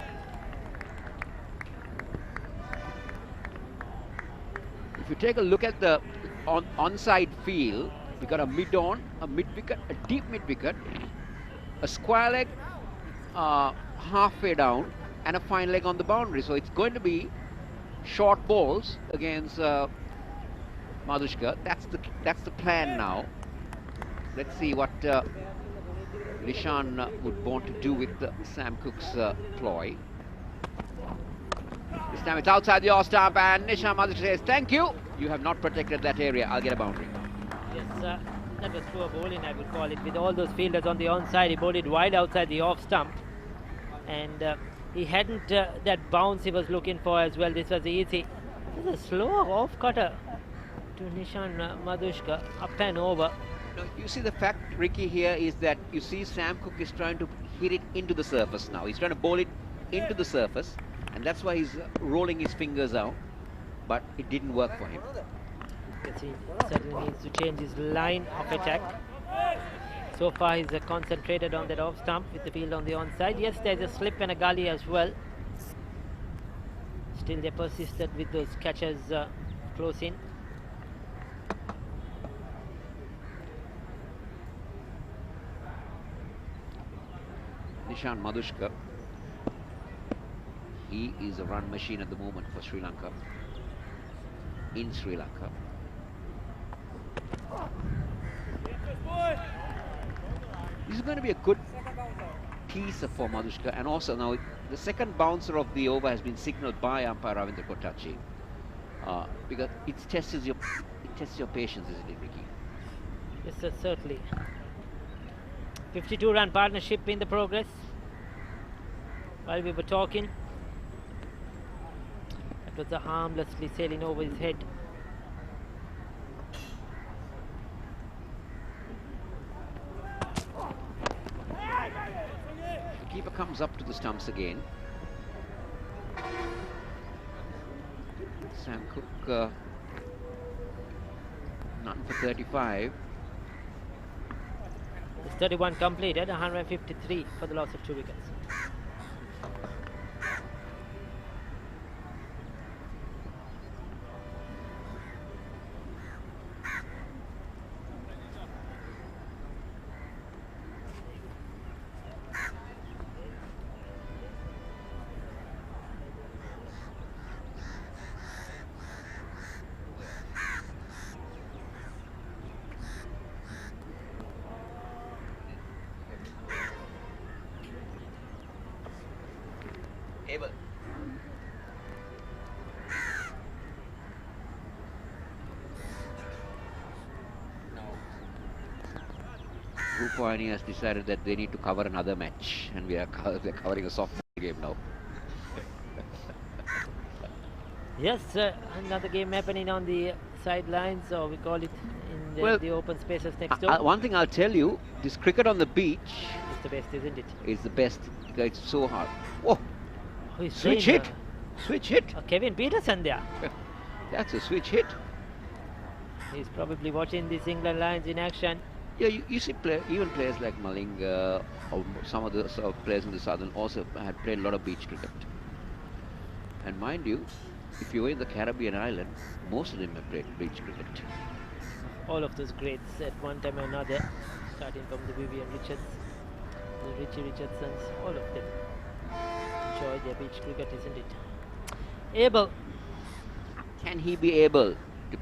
if you take a look at the onside field, we got a mid-on, a mid-wicket, a deep mid-wicket, a square leg halfway down, and a fine leg on the boundary. So it's going to be short balls against Madushka. That's the plan now. Let's see what Nishan would want to do with Sam Cook's ploy. This time it's outside the off stump, and Nishan Madushka says, "Thank you. You have not protected that area. I'll get a boundary." Yes, that was poor bowling, I would call it. With all those fielders on the onside, he bowled it wide outside the off stump, and he hadn't that bounce he was looking for as well. This was easy. This is a slow off cutter to Nishan Madushka, up and over. Now, you see the fact, Ricky, here is that you see Sam Cook is trying to hit it into the surface now. He's trying to bowl it into the surface, and that's why he's rolling his fingers out, but it didn't work for him. Yes, he certainly needs to change his line of attack. So far he's concentrated on that off stump with the field on the onside. Yes, there's a slip and a gully as well. Still they persisted with those catches close in. Nishan Madushka, he is a run machine at the moment for Sri Lanka, in Sri Lanka. This is going to be a good piece for Madushka, and also now the second bouncer of the over has been signalled by umpire Ravindra Kotachi, because it tests your patience, isn't it, Ricky? Yes, sir, certainly. 52-run partnership in the progress. While we were talking, that was a harmlessly sailing over his head. The keeper comes up to the stumps again. Sam Cook, none for 35. It's 31 completed, 153 for the loss of 2 wickets. Able. Rupavahini has decided that they need to cover another match, and they're covering a softball game now. Yes, another game happening on the sidelines, or we call it in the open spaces next door. One thing I'll tell you, this cricket on the beach It's the best, isn't it? is the best. It's so hard. Whoa! Who is Switch playing, hit! Switch hit! Kevin Peterson there. That's a switch hit. He's probably watching these England Lions in action. Yeah, you see, even players like Malinga or some of the players in the southern also had played a lot of beach cricket. And mind you, if you were in the Caribbean islands, most of them have played beach cricket. All of those greats at one time or another, starting from the Vivian Richards, the Richie Richardsons, all of them enjoy their beach cricket, isn't it? Abel. Can he be able to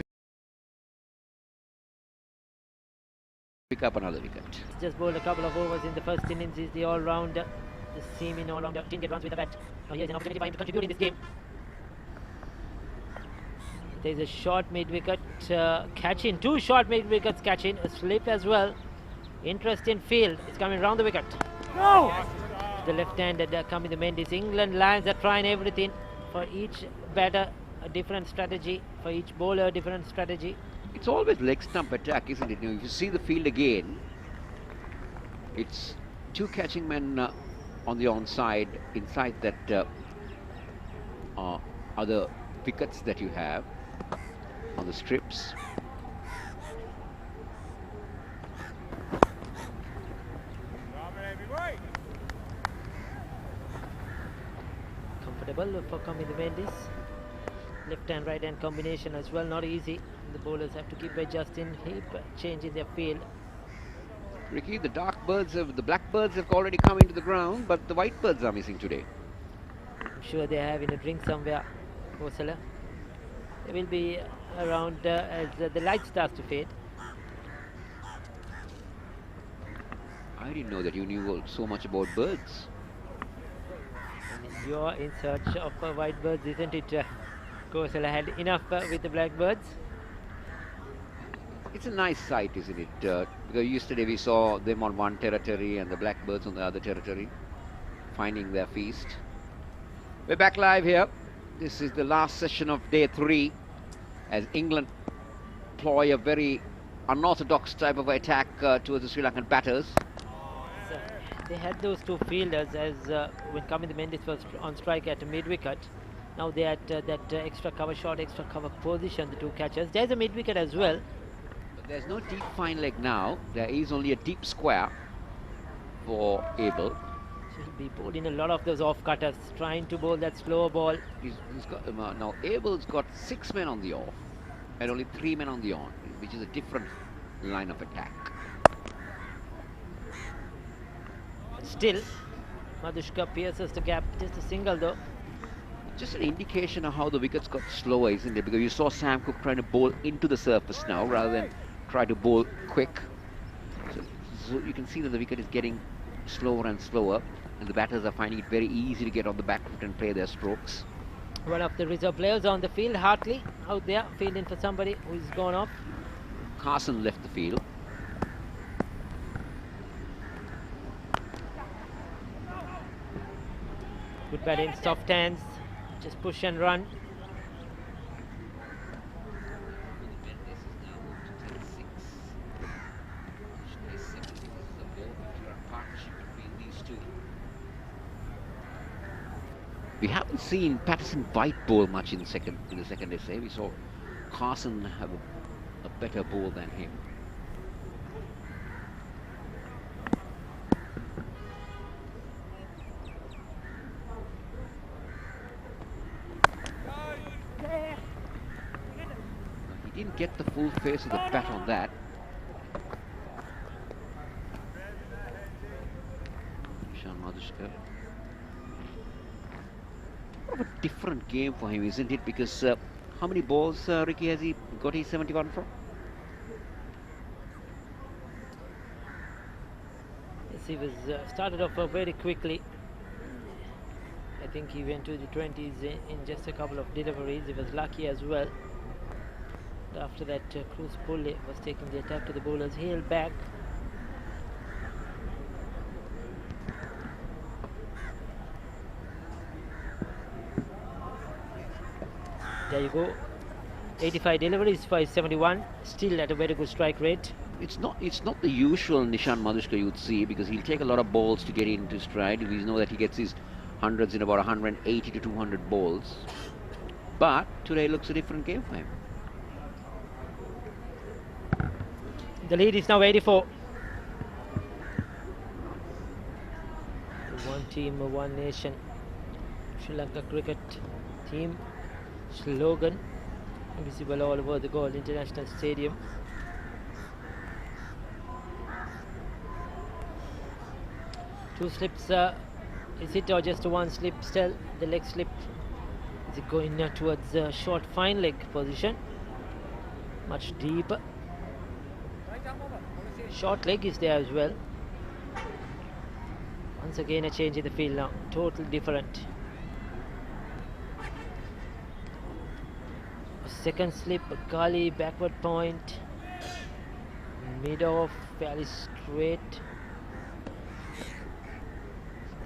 pick up another wicket? He's just bowled a couple of overs in the first innings. He's the all-rounder, the seeming all-rounder. Didn't get runs with the bat. Now here's an opportunity for him to contribute in this game. There's a short mid-wicket catch-in, 2 short mid-wickets catch-in, a slip as well. Interesting field. It's coming round the wicket. No! The left-handed coming the Mendes. England Lions are trying everything. For each batter, a different strategy. For each bowler, a different strategy. It's always leg stump attack, isn't it? Now, if you see the field again, it's 2 catching men on the onside, inside that other wickets that you have on the strips. Comfortable for coming the Mendes. Left and right hand combination as well, not easy. The bowlers have to keep adjusting, keep changing their field. Ricky, the blackbirds have already come into the ground, but the white birds are missing today. I'm sure they're having a drink somewhere, Kosala. They will be around as the light starts to fade. I didn't know that you knew so much about birds. You're in search of white birds, isn't it? Kosala had enough with the blackbirds. It's a nice sight, isn't it? Because yesterday we saw them on one territory and the blackbirds on the other territory, finding their feast. We're back live here. This is the last session of day 3 as England ploy a very unorthodox type of attack towards the Sri Lankan batters. So they had those two fielders as when Kaminda Mendis was on strike at mid-wicket. Now they had that extra cover shot, extra cover position, the two catchers. There's a mid-wicket as well. But there's no deep fine leg now. There is only a deep square for Abel. He'll be bowling a lot of those off-cutters, trying to bowl that slow ball. He's got now Abel's got 6 men on the off and only 3 men on the on, which is a different line of attack. Still, Madhushka pierces the gap, just a single though. Just an indication of how the wickets got slower, isn't it? Because you saw Sam Cook trying to bowl into the surface now rather than try to bowl quick. So you can see that the wicket is getting slower and slower, and the batters are finding it very easy to get on the back foot and play their strokes. One of the reserve players on the field, Hartley, out there, fielding for somebody who's gone off. Carson left the field. Good batting, soft hands, just push and run. We haven't seen Patterson White bowl much in the second essay. We saw Carson have a better bowl than him. He didn't get the full face of the bat on that. Nishan Madhushka. A different game for him, isn't it? Because how many balls, Ricky, has he got his 71 from? Yes, he was started off very quickly. I think he went to the 20s in just a couple of deliveries. He was lucky as well. But after that, Cruz Pulle was taking the attack to the bowlers. Heel back. There you go. 85 deliveries for his 71, still at a very good strike rate. It's not the usual Nishan Madhushka you'd see, because he'll take a lot of balls to get into stride. We know that he gets his hundreds in about 180 to 200 balls. But today looks a different game for him. The lead is now 84. One team, one nation. Sri Lanka cricket team slogan visible all over the Galle International Stadium. Two slips, is it, or just one slip still? The leg slip, is it going towards short fine leg position? Much deeper. Short leg is there as well. Once again a change in the field now, totally different. Second slip, Galle, backward point, mid off, fairly straight.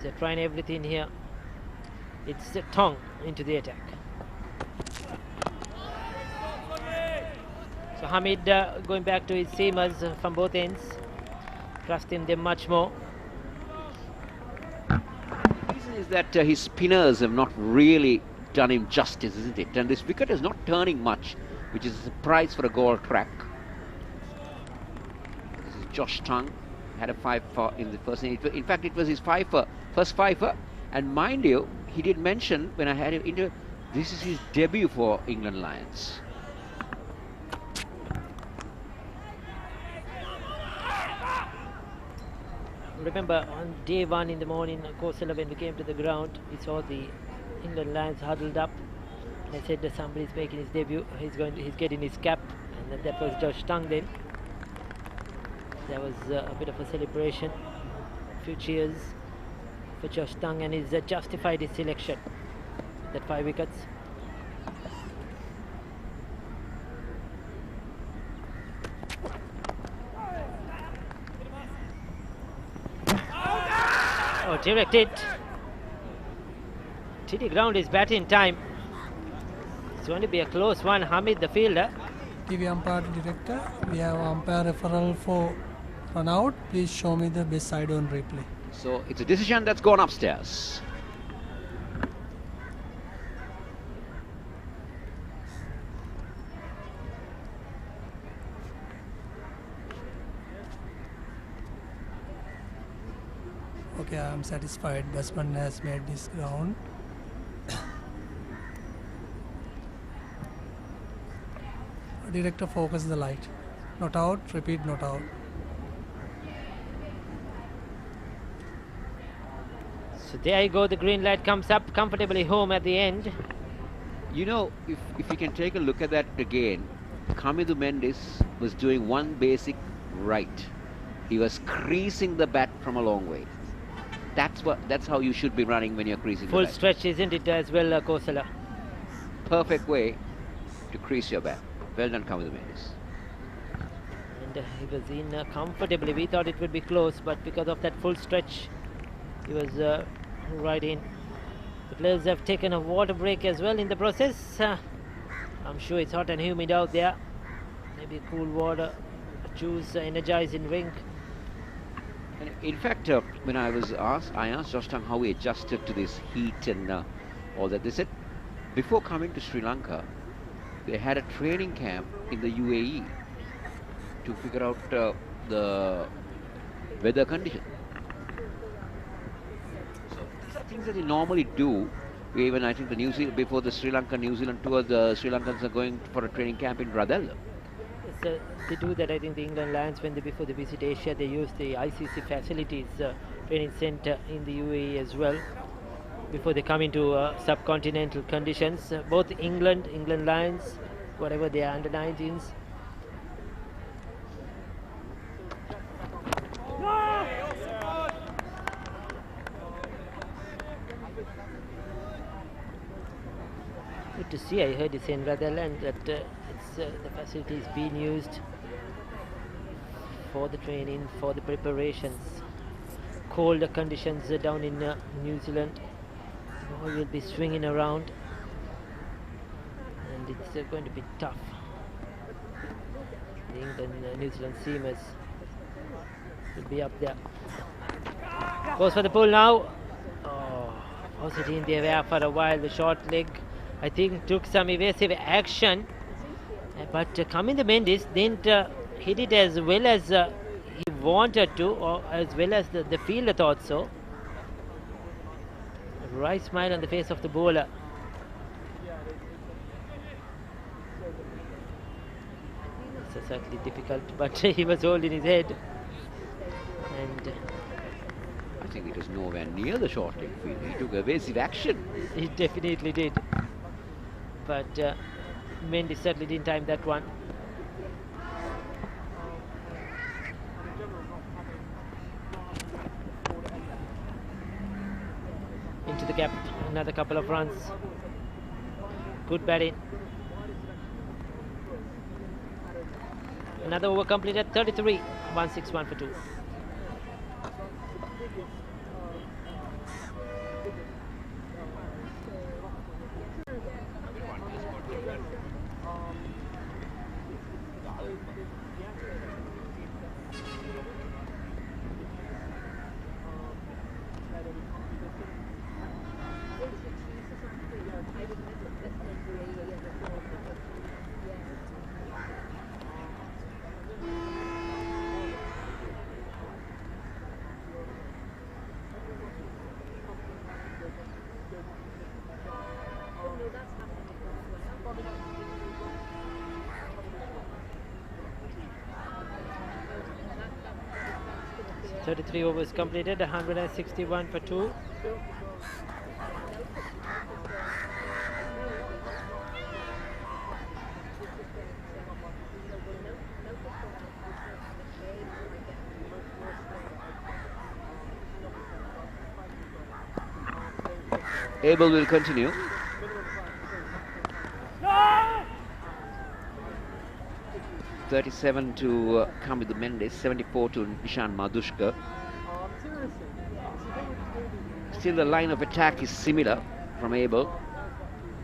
They're trying everything here. It's the tongue into the attack. So Hamid going back to his seamers from both ends, trusting them much more. The reason is that his spinners have not really done him justice, isn't it? And this wicket is not turning much, which is a surprise for a Galle track. This is Josh Tongue, had a 5 in the first inning. In fact, it was his first fiver. And mind you, he did mention when I had him into, this is his debut for England Lions. Remember on day 1 in the morning, Kosala, when we came to the ground, we saw the England Lions huddled up. They said that somebody's making his debut. He's getting his cap, and then that was Josh Tongue. Then there was a bit of a celebration. A few cheers for Josh Tongue, and he's justified his selection. That 5 wickets. Oh, directed. TD ground his bat in time. It's going to be a close one. Hamid, the fielder. TV umpire director, we have umpire referral for run out. Please show me the best side on replay. So it's a decision that's gone upstairs. Okay, I am satisfied. Batsman has made this ground. Director, focus the light. Not out, repeat, not out. So there you go, the green light comes up comfortably home at the end. You know, if you can take a look at that again, Kamidu Mendes was doing one basic right. He was creasing the bat from a long way. That's how you should be running when you're creasing Full the bat. stretch, isn't it, as well, Kosala? Perfect way to crease your bat. Well done, Kamidu Mendes. And he was in comfortably. We thought it would be close, but because of that full stretch, he was right in. The players have taken a water break as well in the process. I'm sure it's hot and humid out there. Maybe cool water, juice, energizing drink. And in fact, when I asked Josh Tongue how he adjusted to this heat and all that. They said before coming to Sri Lanka, they had a training camp in the UAE to figure out the weather condition. So these are things that they normally do. Even I think before the Sri Lanka-New Zealand tour, the Sri Lankans are going for a training camp in Radella. They do that. I think the England Lions, before they visit Asia, they use the ICC facilities training center in the UAE as well before they come into subcontinental conditions. Both England Lions, whatever they are, under 19s. Good to see. I heard it's in Radella, that the facility is being used for the training, for the preparations. Colder conditions down in New Zealand. Ball will be swinging around, and it's going to be tough. The England New Zealand seamers will be up there. Goes for the pull now. Oh, was it in the air for a while? The short leg, I think, took some evasive action, but Kamidu Mendes didn't hit it as well as he wanted to, or as well as the fielder thought so. A right smile on the face of the bowler. It's certainly difficult, but he was holding his head, and I think it was nowhere near the short leg field. He took evasive action. he definitely did. But Mendes certainly didn't time that one. Into the gap, another couple of runs. Good batting. Another over completed, 33, 161 for 2. Three overs completed, 161 for 2. Abel will continue. No! 37 to Kamidu Mendes, 74 to Nishan Madhushka. Still the line of attack is similar from Abel.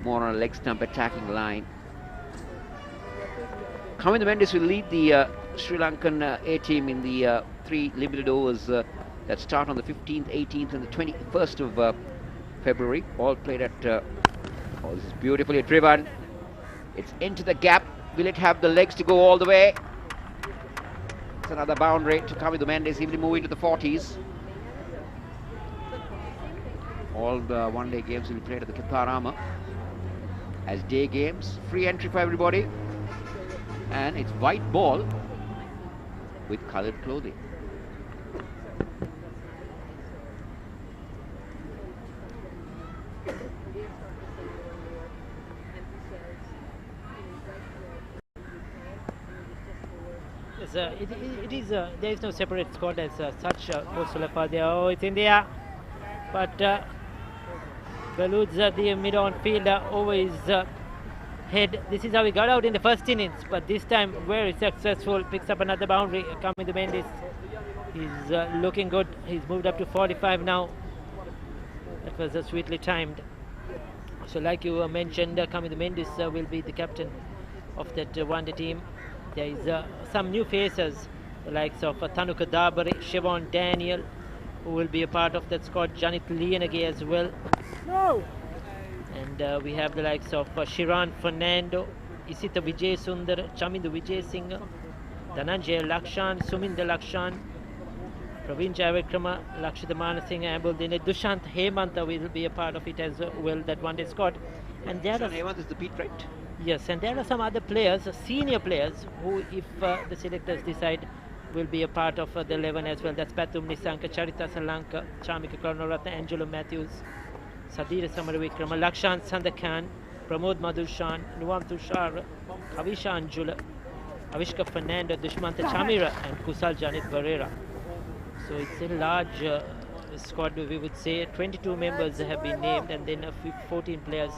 More on a leg stump attacking line. Kamidu Mendes will lead the Sri Lankan A team in the 3 limited overs that start on the 15th, 18th and the 21st of February. All played at... oh, this is beautifully driven. It's into the gap. Will it have the legs to go all the way? It's another boundary to Kamidu Mendes. He will move into the 40s. All the one-day games will be played at the Kitharama as day games. Free entry for everybody. And it's white ball with coloured clothing. Yes, it is. There is no separate squad as such. Oh, it's in there. But Balud's the mid-on fielder over his head. This is how he got out in the first innings, but this time very successful. Picks up another boundary. Kamidu Mendes. He's looking good. He's moved up to 45 now. That was sweetly timed. So, like you mentioned, Kamidu Mendes will be the captain of that one-day team. There is some new faces, the likes of Thanuka Dabari, Siobhan Daniel, who will be a part of that squad, Janit Lianage as well. No! And we have the likes of Shiran Fernando, Isita Vijay Sundar, Chamindu Vijay Singh, Dhananjay Lakshan, Suminda Lakshan, Praveen Jayavikrama, Lakshita Manasinghe, Ambuldine, Dushant Hemanta will be a part of it as well, that one-day squad. And there Hemant is the beat right? Yes, and there are some other players, senior players, who, if the selectors decide, will be a part of the 11 as well. That's Pathum Nisanka, Charita Salanka, Chamika Karnaratna, Angelo Matthews, Sadira Samaravikrama, Lakshan Sandakan, Pramod Madhushan, Nuam Tushar, Avisha Anjula, Avishka Fernando, Dushmanta Chamira, and Kusal Janit Barrera. So it's a large squad, we would say. 22 members have been named, and then 14 players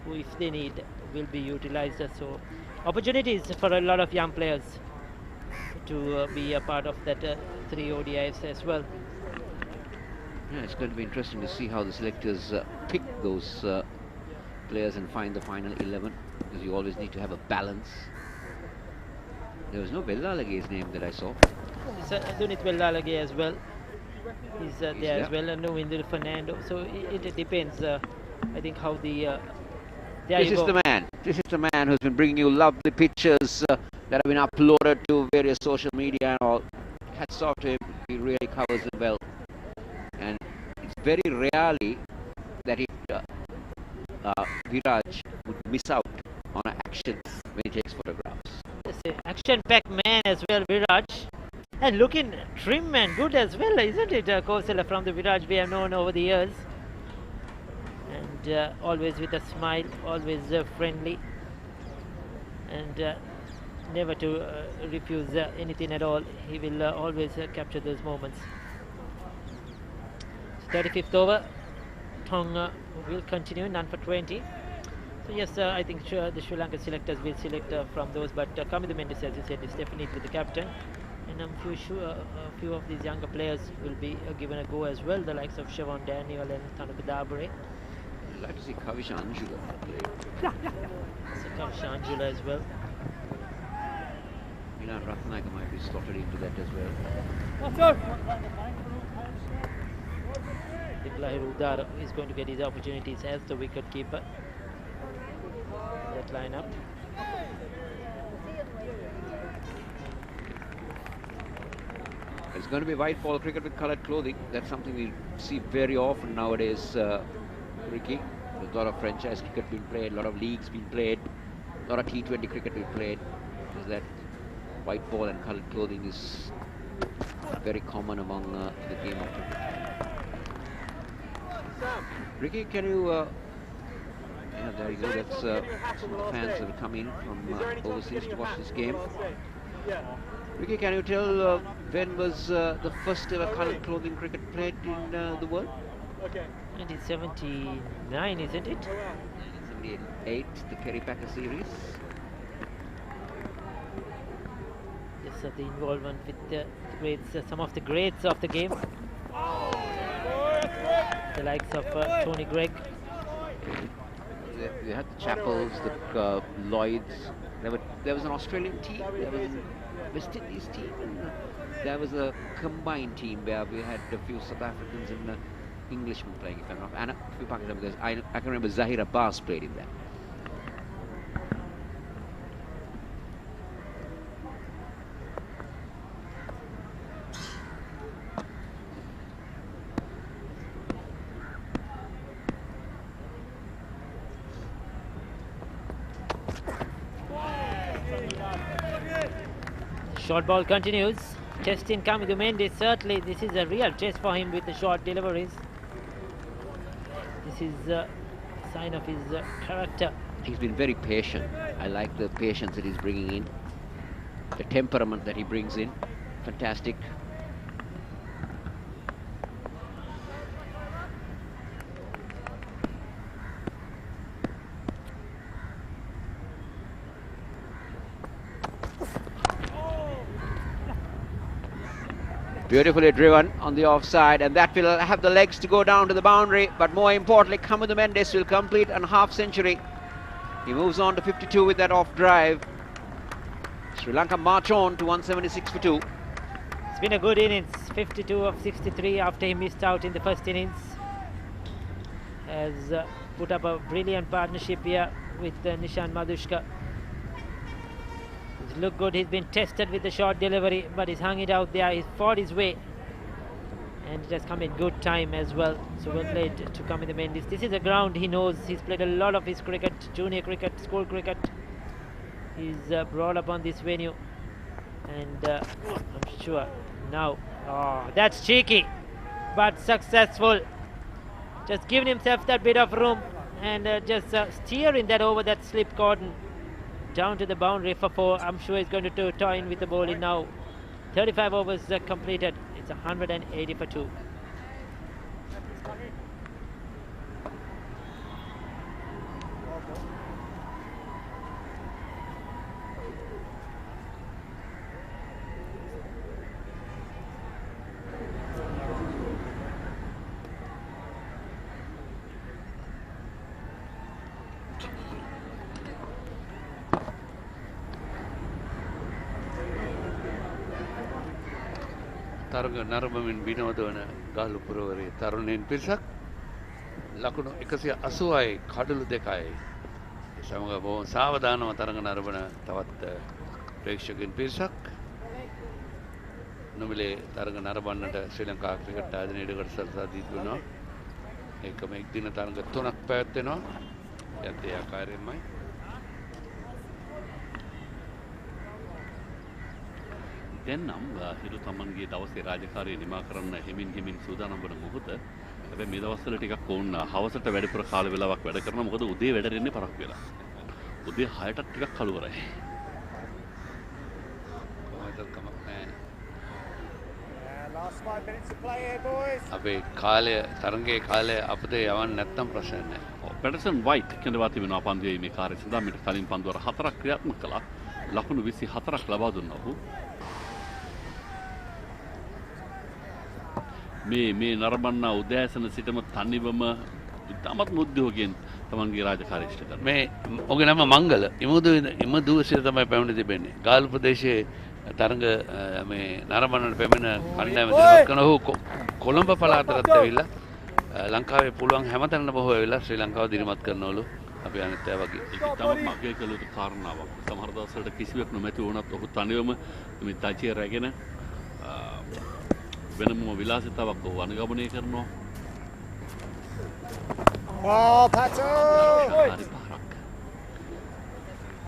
who, if they need, will be utilized. So opportunities for a lot of young players to be a part of that 3 ODIs as well. Yeah, it's going to be interesting to see how the selectors pick those players and find the final 11, because you always need to have a balance. There was no Vellalage's name that I saw. It's Dunit Vellalage as well. He's there as well, and no Indra Fernando. So it depends. I think how the this is the man. This is the man who's been bringing you lovely pictures that have been uploaded to various social media and all. Hats off to him. He really covers it well. And it's very rarely that Viraj would miss out on an action when he takes photographs. It's an action-packed man as well, Viraj. And looking trim and good as well, isn't it, Kosala, from the Viraj we have known over the years. And always with a smile, always friendly, and never to refuse anything at all. He will always capture those moments. 35th over, Tong will continue, none for 20. So yes, I think the Sri Lankan selectors will select from those, but Kamidu Mendes, as you said, is definitely the captain. And I'm sure a few of these younger players will be given a go as well, the likes of Siobhan Daniel and Thanuka Dabari. I'd like to see Kavisha Anjula play. So Kavisha Anjula as well. Milan Ratnaka might be slotted into that as well. What's up? Diplahi Udar is going to get his opportunities as the wicket keeper. That lineup. It's going to be white ball cricket with coloured clothing. That's something we see very often nowadays, Ricky. There's a lot of franchise cricket being played, a lot of leagues being played, a lot of T20 cricket being played. Because that white ball and coloured clothing is very common among the game of cricket. Ricky, can you... yeah, there you go. That's some of the fans that have come in from overseas to watch this game. Ricky, can you tell when was the first ever coloured clothing cricket played in the world? Okay. 1979, isn't it? 1978, the Kerry Packer series. Yes, the involvement with the greats, some of the greats of the game. The likes of Tony Gregg. They had the Chappells, the Lloyds. There was an Australian team, there was a West Indies team, and there was a combined team where we had a few South Africans and Englishmen playing, if I'm not, and a few Pakistanis, because I can remember Zahir Abbas played in that. Short ball continues. Testing coming to Mendes. Certainly, this is a real test for him with the short deliveries. This is a sign of his character. He's been very patient. I like the patience that he's bringing in, the temperament that he brings in. Fantastic. Beautifully driven on the offside, and that will have the legs to go down to the boundary, but more importantly, Kamudu Mendes will complete a half century. He moves on to 52 with that off drive. Sri Lanka march on to 176 for 2. It's been a good innings, 52 of 63 after he missed out in the first innings. Has put up a brilliant partnership here with Nishan Madhushka. He's looked good, he's been tested with the short delivery, but he's hung it out there, he's fought his way. And it has come in good time as well. So well played to Kamudu Mendes. This is a ground he knows. He's played a lot of his cricket, junior cricket, school cricket. He's brought up on this venue. And I'm sure now, that's cheeky, but successful. Just giving himself that bit of room and just steering that over that slip cordon down to the boundary for 4. I'm sure he's going to toy in with the bowling now. 35 overs completed. It's 180 for 2. තරග නරඹමින් විනෝද වන ගාල්ලු පුරවරේ තරුණයින් පිරිසක් ලකුණු 180යි කඩලු 2යි සමග බොහොම සාවධානව තරග නරඹන තවත් ප්‍රේක්ෂකයන් පිරිසක් නොමිලේ තරග නරඹන්නට ශ්‍රී ලංකා ක්‍රිකට් ආයතනයේ ඉඩකඩ සලසා දී තිබෙනවා. ඒකම එක් දින තරග 3ක් පැවැත්වෙනවා. යත් ඒ ආකාරයෙන්මයි දැන් නම් හිරු තමන්ගේ දවසේ රාජකාරිය නිමා කරන්න හිමින් සූදානම් වන මොහොත. හැබැයි මේ දවස්වල ටිකක් වුන් හවසට වැඩිපුර කාල වේලාවක් වැඩ කරනවා. මොකද උදේ වැඩ දෙන්නේ පරක් වෙලා. උදේ 6ටත් ටිකක් කලවරයි. Last 5 minutes to play here, boys. අපේ කාලය තරගයේ කාලය අපිට යවන්න නැත්තම් ප්‍රශ්නයක් නැහැ. පැටර්සන් වයිට් කෙඳවා තිබෙනවා පන්දුවේ මේ කාර්යය සඳහා මීට කලින් පන්දුවර 4ක් ක්‍රියාත්මක කළා. ලකුණු 24ක් ලබා දුන්නා ඔහු. මේ නරඹන්න උදෑසන සිටම තනිවම ඉතාමත් උද්‍යෝගයෙන් තමන්ගේ රාජකාරිය ඉෂ්ට කරනවා. මේ ඔගේ නම මංගල ඉමදුවසිය තමයි පැමිණ තිබෙන්නේ. ගාල්ලු ප්‍රදේශයේ තරඟ මේ නරඹන්නට පැමිණ කණ්ඩායම දිනවත් කරන ඔහු කොළඹ පළාතට ඇවිල්ලා ලංකාවේ පුළුවන් හැමතැනම බොහෝ වෙලා ශ්‍රී ලංකාව දිනවත් කරනවලු. අපි අනිත් අය වගේ ඉතාමත් මගේ කළ යුතු කාරණාවක්. සමහර දවස්වලට කිසිවෙක් නොමැති වුණත් ඔහු තනිවම මේ තචිය රැගෙන වෙනම විලාසිතාවක් ඔහු අනුගමනය කරනවා.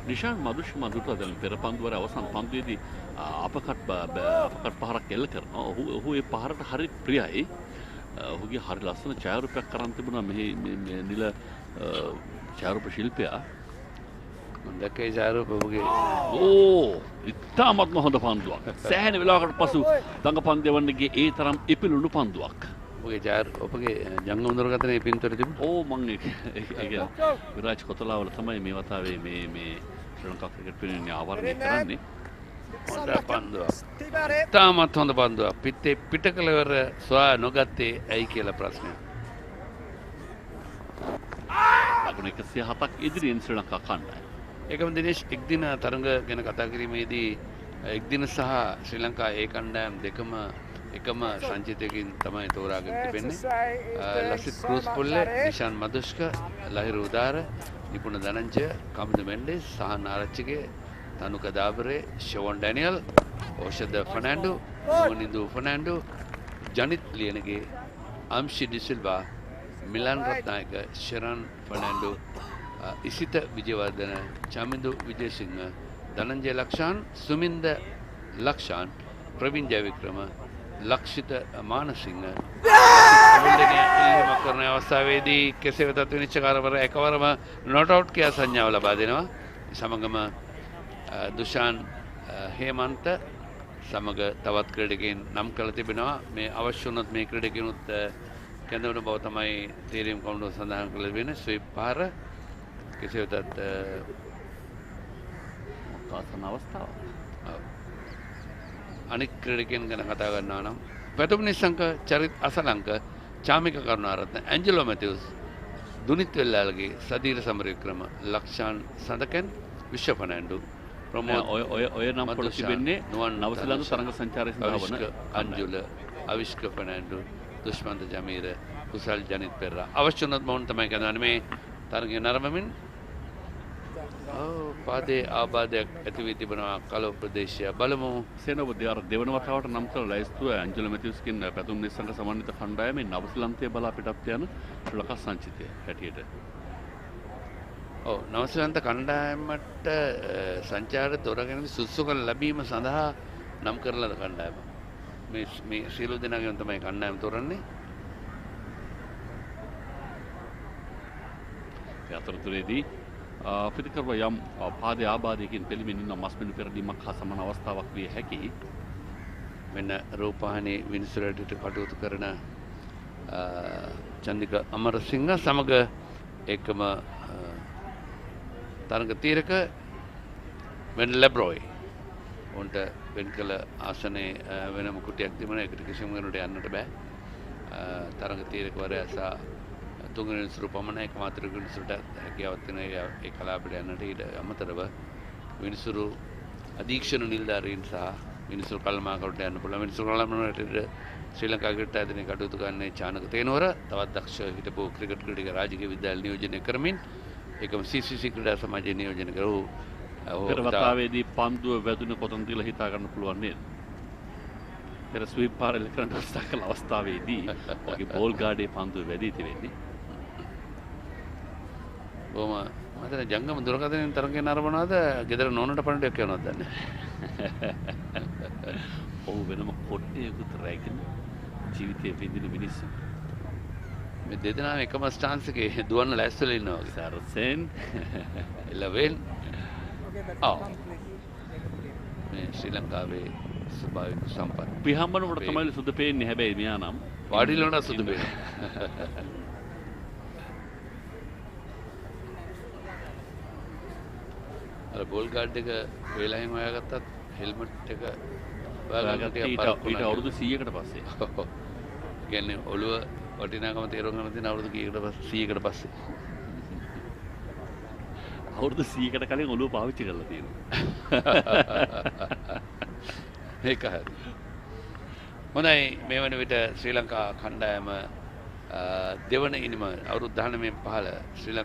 නිෂාන් මදුට දැන් පෙර පන්දුවර අවසන් පන්දුවේදී අපකට් පහරක් එල්ල කරනවා. ඔහු ඒ පහරට හරි ප්‍රියයි. ඔහුගේ හරි ලස්සන ඡායාරූපයක් කරන් තිබුණා මෙහි මේ නිල ඡායාරූප ශිල්පියා. මම දැක්කේ ඡායාරූප ඔහුගේ ඉතාමත්ම හොඳ පන්දුවක්. සෑහෙන වෙලාවකට පසු දඟ පන්දු යවන්නගේ ඒ තරම් ඉපිලුණු පන්දුවක්. ඔගේ ජාර් ඔබගේ ජංගම දුරකථනයේ පින්තූර තිබුණා. ඕ මං ඒක විරාජ් කොතලාවල තමයි මේ වතාවේ මේ ශ්‍රී ලංකා ක්‍රිකට් පිරිවෙන්නේ ආවරණය කරන්නේ. හොඳ පන්දුවක්. තාමත් හොඳ පන්දුවක්. පිටේ පිටකලවර සොයා නොගත්තේ ඇයි කියලා ප්‍රශ්නයක්. ලකුණු 107ක් ඉදිරියෙන් ශ්‍රී ලංකා කණ්ඩායම. ඒකම දිනේෂ් එක්දින තරඟ ගැන කතා කිරීමේදී එක්දින සහ ශ්‍රී ලංකා ඒ කණ්ඩායම් දෙකම එකම සංචිතයකින් තමයි තෝරාගෙන තිබෙන්නේ. ලසිත් ක්‍රූස් පුල්ලේ, නිෂාන් මදුෂ්ක, ලහිරු උදාර, නිපුණ ධනංජය, කමිදු මෙන්ඩෙස්, සහන් ආරච්චිගේ, තනුක දාබරේ, ෂෝන් ඩැනියල්, ඕෂධ ෆර්නෑන්ඩෝ, මොනින්දු ෆර්නෑන්ඩෝ, ජනිත් ලියනගේ, අම්ෂි ඩිසිල්වා, මිලන් රත්නායක, ශරන් ෆර්නෑන්ඩෝ, ඉසිත විජයවර්ධන, චමින්දු විජයසිංහ, ධනංජය ලක්ෂාන්, සුමින්ද ලක්ෂාන්, ප්‍රවීන් ජයවික්‍රම, ලක්ෂිත මානසිංහ ඉල්ලීමක් කරන අවස්ථාවේදී කෙසේ වෙතත් විනිශ්චයකාරවරයා එකවරම නොට් අවුට් කියා සංඥාව ලබා දෙනවා. සමගම දුෂාන් හේමන්ත සමග තවත් ක්‍රීඩකයන් නම් කළ තිබෙනවා. මේ අවශ්‍ය වුණොත් මේ ක්‍රීඩකයන්ුත් කැඳවන බව තමයි තීරීම් කමිටුව සඳහන් කළ තිබෙන්නේ. ස්වීප් පාර කෙසේ වෙතත් මොකක්ද අවස්ථාව. අනික් ක්‍රීඩකයන් ගැන කතා කරනවා නම් පැතුම් නිසංක, චරිත් අසලංක, චාමික කරුණාරත්න, ඇන්ජලෝ මැතිව්ස්, දුනිත් වෙල්ලාලගේ, සදීර සමරවික්‍රම, ලක්ෂාන් සඳකන්, විශ්ව ෆර්නෑන්ඩෝ, ප්‍රමෝද් ඔය නම් පොළ තිබෙන්නේ නවසීලන්ත තරඟ සංචාරය සඳහා වන අංජුල, අවිෂ්ක ෆර්නෑන්ඩෝ, දුෂ්මන්ත ජමීර, කුසල් ජනිත් පෙරේරා. අවශ්‍ය වුණොත් මොවුන් තමයි කරන්නේ මේ තරගය නරඹමින්. පාදේ ආබාධයක් ඇති වී තිබෙනවා කලෝ ප්‍රදේශය. බලමු සේනාපති අර දෙවන වතාවට නම් කළ ලැයිස්තුව ඇන්ජලෝ මැතිව්ස්කින් පැතුම් නිසංග සමන්විත කණ්ඩායමේ නවසීලන්තය බලා පිටත් යන ශ්‍රී ලංකා සංචිතය හැටියට. ඔව් නවසීලන්ත කණ්ඩායමට සංචාර තෝරාගෙන සුසු කළ ලැබීම සඳහා නම් කරන කණ්ඩායම. මේ සියලු දෙනාගෙන් තමයි කණ්ඩායම තෝරන්නේ. ඒ අතරතුරේදී පිටිකරව යම් පාදේ ආබාධයකින් පෙළෙමින් ඉන්න මස්මිනු පෙරදීමක් හා සමාන අවස්ථාවක් විය හැකි. මෙන්න රූපවාහිනී විනිසුරට කටයුතු කරන චන්දික අමරසිංහ සමග එකම තරඟ තීරක වෙන් ලැබ්‍රෝයි. උන්ට වෙන් කළ ආසනයේ වෙනම කුටියක් තිබුණා. ඒකට කිසිම කෙනෙකුට යන්නට බෑ. තරඟ තීරකවරයා සහ තුන්වෙනි විනිසුරු පමණ එකමාත්‍ර විනිසුරුට හැකියාවක් තියෙන ඒ කලාපයට යන්නට ඊට අමතරව විනිසුරු අධීක්ෂණ නිලධාරීන් සහ විනිසුරු කළමාකරුට යන්න පුළුවන්. විනිසුරු කළමාකරුට ශ්‍රී ලංකා ක්‍රිකට් ආයතනයේ කටයුතු කරන්නේ චානක තේනවර තවත් දක්ෂ හිටපු ක්‍රිකට් ක්‍රීඩක රාජකීය විද්‍යාල නියෝජනය කරමින් ඒකම CCC ක්‍රීඩා සමාජය නියෝජනය කරව. පෙර වතාවේදී පන්දුව වැදුන කොතනද කියලා හිතා ගන්න පුළුවන් නේද? පෙර ස්වීප් පාරේ කරන අවස්ථාවේදී ඔගේ බෝල් ගාඩේ පන්දුව වැදී තිබෙන්නේ. බොහොම මතන ජංගම දුරකථනයෙන් තරඟය නරඹනවාද ගෙදර නෝනට පණ්ඩයක් යනවද දන්නේ. ඔව් වෙනම කොට්ටයකුත් රැගෙන ජීවිතයේ විඳින මිනිස්සු. මේ දෙදෙනාම එකම ස්ටාන්ස් එකේ දුවන්න ලෑස්තිලා ඉන්නවා වගේ. සරසෙන් 11 මේ ශ්‍රී ලංකාවේ ස්වභාවික සම්පත්. පිහම්බනකට තමයි සුදු පේන්නේ. හැබැයි මෙයා නම් වාඩිලොන සුදු පේනවා. අර බෝල් ගාඩ් එක වේලාවෙන් හොයාගත්තත් හෙල්මට් එක හොයාගත්ත ඊට අවුරුදු 100කට පස්සේ. කියන්නේ ඔළුව වටිනාකම තේරුම් ගන්න තියෙන අවුරුදු කීයකට පස්සේ 100කට පස්සේ. අවුරුදු 100කට කලින් ඔළුව පාවිච්චි කරලා තියෙනවා. ඒක හරි. හොඳයි මේ වන විට ශ්‍රී ලංකා කණ්ඩායම දෙවන ඉනිම අවුරුදු 19 පහළ ශ්‍රී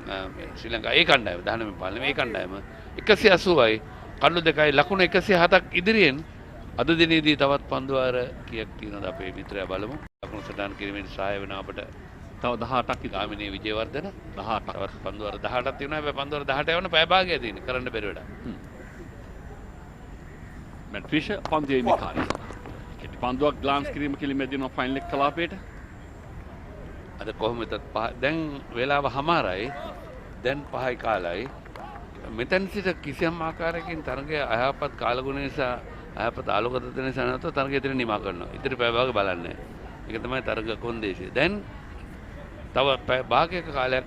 ලංකා ඒ කණ්ඩායම 19 පහළ මේ කණ්ඩායම 180යි කඩලු 2යි ලකුණු 107ක් ඉදිරියෙන් අද දිනේදී තවත් පන්දු වාර කීයක් තියෙනවද අපේ මිත්‍රයා බලමු. ලකුණු සටහන් කිරීමෙන් සහාය වෙන අපට තව 18ක් ගාමිණී විජේවර්ධන 18ක් තවත් පන්දු වාර 18ක් තියෙනවා. හැබැයි පන්දු වාර 18 යවන පැය භාගයක් තියෙන කරන්න බැරි වැඩක්. මැට් ෆිෂර් පන්දුවේ මිකාරි. කෙටි පන්දුවක් ග්ලාන්ස් කිරීම කිලිමේ දිනවා ෆයිනල් එක කලාපයට. අද කොහොමද දැන් වෙලාව හමාරයි. දැන් 5යි කාලයි. මෙතන සිට කිසියම් ආකාරයකින් තරගය අයහපත් කාලගුණ නිසා අයහපත් ආලෝකතත්ත්ව නිසා නැත්නම් තරගය ඉදිරිය නිමා කරනවා. ඉදිරි පැය භාග බලන්නේ. ඒක තමයි තරග කොන්දේසිය. දැන් තව භාගයක කාලයක්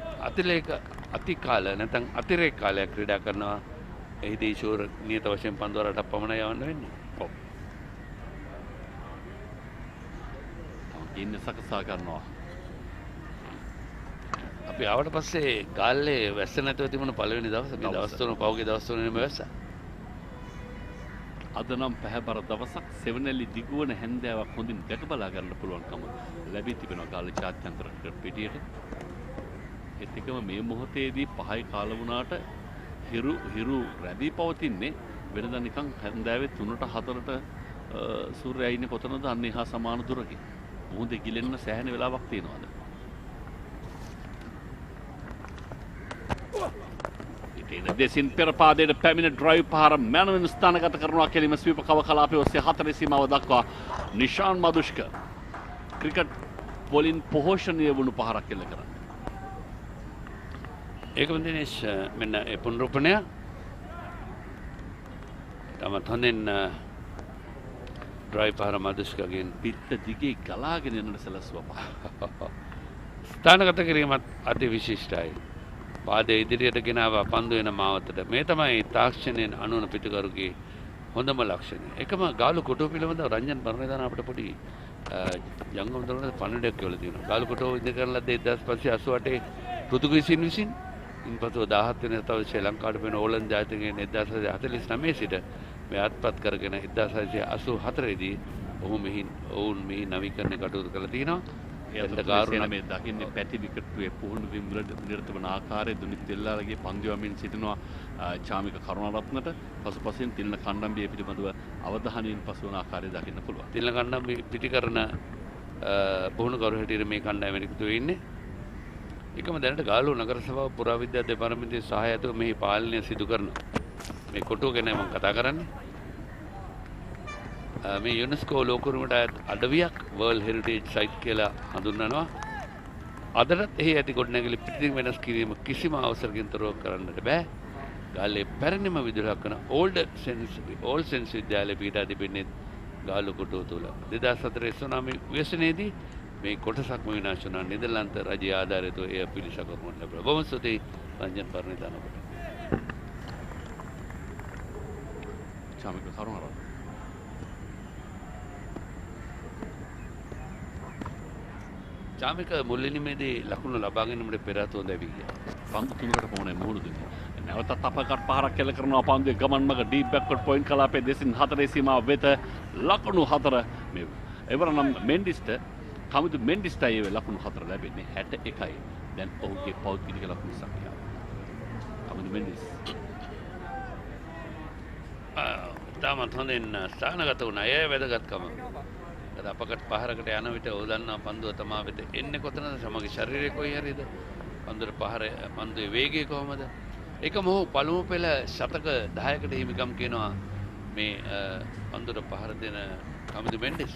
අති කාල නැත්නම් අතිරේක කාලයක් ක්‍රීඩා කරනවා. එහිදී ෂෝර් නියත වශයෙන් පන්දු වලට පමණ යවන්න වෙන්නේ. ඔව්. ඉන්න සකසා ගන්නවා. අපි ආවට පස්සේ ගාල්ලේ වැස්ස නැතුව තිබුණ පළවෙනි දවසේ මේ දවස් තුන පහුගිය දවස් තුනේම වැස්සා. අද නම් පැහැබර දවසක් සෙවණැලි දිගුවන හැන්දෑවක් හොඳින් ගැට බලා ගන්න පුළුවන්කම ලැබී තිබෙනවා ගාල්ලේ ජාත්‍යන්තර ක්‍රිකට් පිටියට. ඒත් එකම මේ මොහොතේදී 5යි කාල වුණාට හිරු රැඳී පවතින්නේ වෙනදා නිකන් හැන්දෑවේ 3ට 4ට සූර්යයා ඉන්නේ කොතනද අන්න එහා සමාන දුරකින්. මුහුදේ ගිලෙන්න සෑහෙන වෙලාවක් තියෙනවාද? දෙසින් පෙර පාදයට පැමිණ ඩ්‍රයිව් පහර මැනවින් ස්ථානගත කරනවා කෙලිම ස්වීප කව කලාපයේ ඔස්සේ 4 සීමාව දක්වා නිශාන් මදුෂ්ක ක්‍රිකට් බෝලින් පෝෂණීය වුණු පහරක් එල්ල කරන්නේ. ඒකම දිනේෂ් මෙන්න ඒ පුනරුපණය තමත් හොඳින් ඩ්‍රයිව් පහර මදුෂ්කගෙන් පිට දිගේ ගලාගෙන යන සැලසුවා. ස්ථානගත කිරීමත් අති විශිෂ්ටයි. පාදයේ ඉදිරියට ගෙනාව පන්දු වෙන මාවතට. මේ තමයි තාක්ෂණයෙන් අනුන පිටකරුගේ හොඳම ලක්ෂණය. එකම ගාලු කොටුව පිළිබඳව රංජන් බර්ණේදාන අපිට පොඩි ජංගම දරන පණිඩයක් කියලා තියෙනවා. ගාලු කොටුව ඉඳ කරලා 1588 පෘතුගීසින් විසින් ඉන්පසු 17 වෙනි තව ශ්‍රී ලංකාවට වෙන ඕලන්ද ජාතිකයෙන් 1949 සිට මේ අත්පත් කරගෙන 1984 දී ඔවුන් මෙහි නවීකරණ කටයුතු කළා තියෙනවා. මේ දකින්නේ පැටි විකට්ටුවේ පුහුණු වීම නිරත වන ආකාරය දුනිත් දෙල්ලාලගේ පන්දු යමින් සිටිනවා චාමික කරුණාරත්නට පසුපසින් තිල්න කණ්ඩම්බිය පිළිබඳව අවධානයෙන් පසු වන ආකාරය දකින්න පුළුවන්. තිල්න කණ්ඩම්බිය පිටිකරන පුහුණුකරු හැටියට මේ කණ්ඩායම එකතු වෙන්නේ. එකම දැනට ගාලු නගර සභාව පුරාවිද්‍යා දෙපාර්තමේන්තුවේ සහායතව මෙහි පාලනය සිදු කරනවා. මේ කොටුව ගැන මම කතා කරන්නේ. මේ යුනෙස්කෝ ලෝකුරුමට අඩවියක් වර්ල්ඩ් හෙරිටේජ් සයිට් කියලා හඳුන්වනවා. අදටත් එහි ඇති ගොඩනැගිලි පිටින් වෙනස් කිරීම කිසිම අවසරකින් තොරව කරන්නට බෑ. ගාල්ලේ පැරණිම විදුලක් කරන ඕල් සෙන්ස් විද්‍යාලයේ පීඩා තිබෙන්නේ ගාලු කොටුව තුළ. 2004 සුනාමි ව්‍යසනයේදී මේ කොටසක්ම විනාශ වුණා. නෙදර්ලන්ත රජයේ ආධාරිතව එය පිළිසකරනු ලැබුණා. බොහොම ස්තුතියි රංජන් පර්ණිදාන ඔබට. චාමික කරුණාරත්න චාමික මුල්ලිනිමේදී ලකුණු ලබා ගැනීමට පෙර ආතුව දැවි ගියා. පන්දු 3කට පමණ මුහුණු දුන්නා. නැවතත් අපකට පහරක් කෙල කරනවා පන්දුවේ ගමන් මග ඩීප් බැක්වර්ඩ් පොයින්ට් කලාපයේ දෙසින් 4 සීමාව වෙත ලකුණු 4 මේ එවරනම් මෙන්ඩිස්ට කමුදු මෙන්ඩිස්ටයි ලකුණු 4 ලැබෙන්නේ 61යි. දැන් ඔහුගේ පෞද්ගලික ලකුණු සංඛ්‍යාව. කමුදු මෙන්ඩිස් තාමත් හොඳින් ස්ථානගත වුණා. ඒ වැදගත්කම. අපකට පහරකට යන විට උදන්නා පන්දුව තමා වෙත එන්නේ කොතනද? සමගි ශරීරය කොයි හරිද? පන්දුවේ පන්දුවේ වේගය කොහමද? ඒක මොහු පළමු පෙළ ශතක 10කට හිමිකම් කියනවා මේ පන්දුවට පහර දෙන කමිදු මෙන්ඩිස්.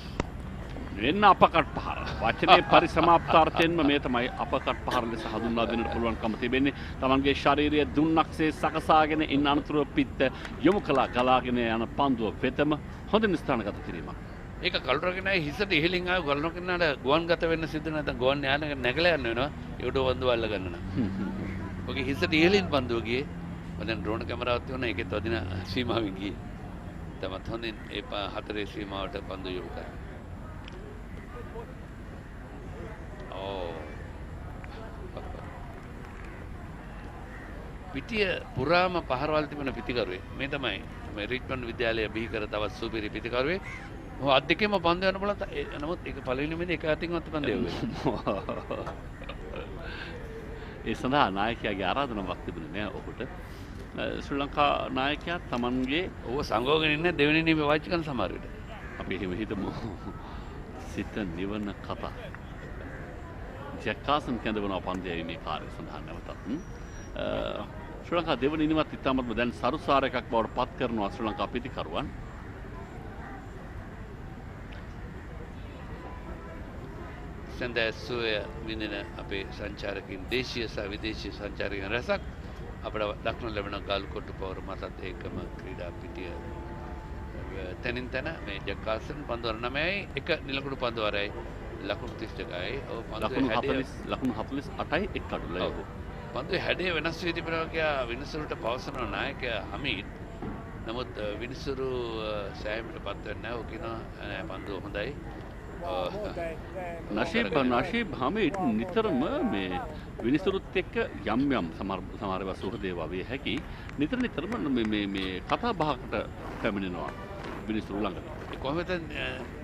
වෙන්න අපකට පහර. වචනේ පරිසමාප්තාර්ථයෙන්ම මේ තමයි අපකට පහර ලෙස හඳුන්වා දෙන්නට පුළුවන්කම තිබෙන්නේ. තමන්ගේ ශාරීරිය දුන්නක්සේ සකසාගෙන ඉන්න අනතුරුව පිට යොමු කළා ගලාගෙන යන පන්දුව වෙතම හොඳින් ස්ථානගත කිරීමක්. ඒක කලුරගෙන හිසට ඉහලින් ආව ගලනකිනාට ගුවන්ගත වෙන්න සිදු නැත්නම් ගුවන් යානක නැගලා යන්න වෙනවා. ඒකට පන්දුව අල්ල ගන්න නම්. ඔගේ හිසට ඉහලින් පන්දුව ගියේ. දැන් ඩ්‍රෝන් කැමරාවක් තියෙනවා. ඒකෙත් වදින සීමාවෙන් ගියේ. තමත් හොඳින් ඒ 4 සීමාවට පන්දුව යොමු කරා. පිටිය පුරාම පහරවල් තිබෙන පිටිකරුවේ මේ තමයි මේ රිච්මන්ඩ් විද්‍යාලය බිහි කර තවත් සුපිරි පිටිකරුවේ. ඔහු අත් දෙකේම පන්දු යන බලත් නමුත් ඒක පළවෙනිමේදී එක අතින්වත් පන්දු යවුවේ. ඒ සඳහා නායකයාගේ ආරාධනාවක් තිබුණේ නෑ ඔහුට. ශ්‍රී ලංකා නායකයා තමන්ගේ ඔහු සංගෝගෙන ඉන්නේ දෙවෙනි නිමේ වාචික කරන සමහර විට. අපි එහෙම හිතමු. සිත නිවන කතා. ජැක්කාසන් කැඳවන පන්දු යීමේ කාර්ය සඳහා නැවතත් ශ්‍රී ලංකා දෙවන ඉනිමත් ඉතාමත්ම දැන් සරුසාර එකක් බවට පත් කරනවා ශ්‍රී ලංකා පිටිකරුවන්. සඳැස්සුවේ විඳින අපේ සංචාරකින් දේශීය සහ විදේශීය සංචාරකින් රැසක් අපට දක්නට ලැබෙන ගාලු කොට්ටු පවර මතත් ඒකම ක්‍රීඩා පිටිය තැනින් තැන මේ ජකාසන් පන්දුවර 9යි එක නිලකුණු පන්දුවරයි ලකුණු 32යි. ඔව් ලකුණු 48යි එක් අඩුල. ඔව්. පන්දුවේ හැඩය වෙනස් වී තිබෙනවා කියලා විනිසුරුට පවසන නායකයා හමීද්. නමුත් විනිසුරු සෑහීමට පත් වෙන්නේ නැහැ. ඔහු කියනවා නෑ පන්දුව හොඳයි. නශීබ් හමීද් නිතරම මේ විනිසුරුත් එක්ක යම් සමහර ඒවා සුහදේව විය හැකි නිතරම මේ කතා බහකට පැමිණෙනවා විනිසුරු ළඟට. කොහොමද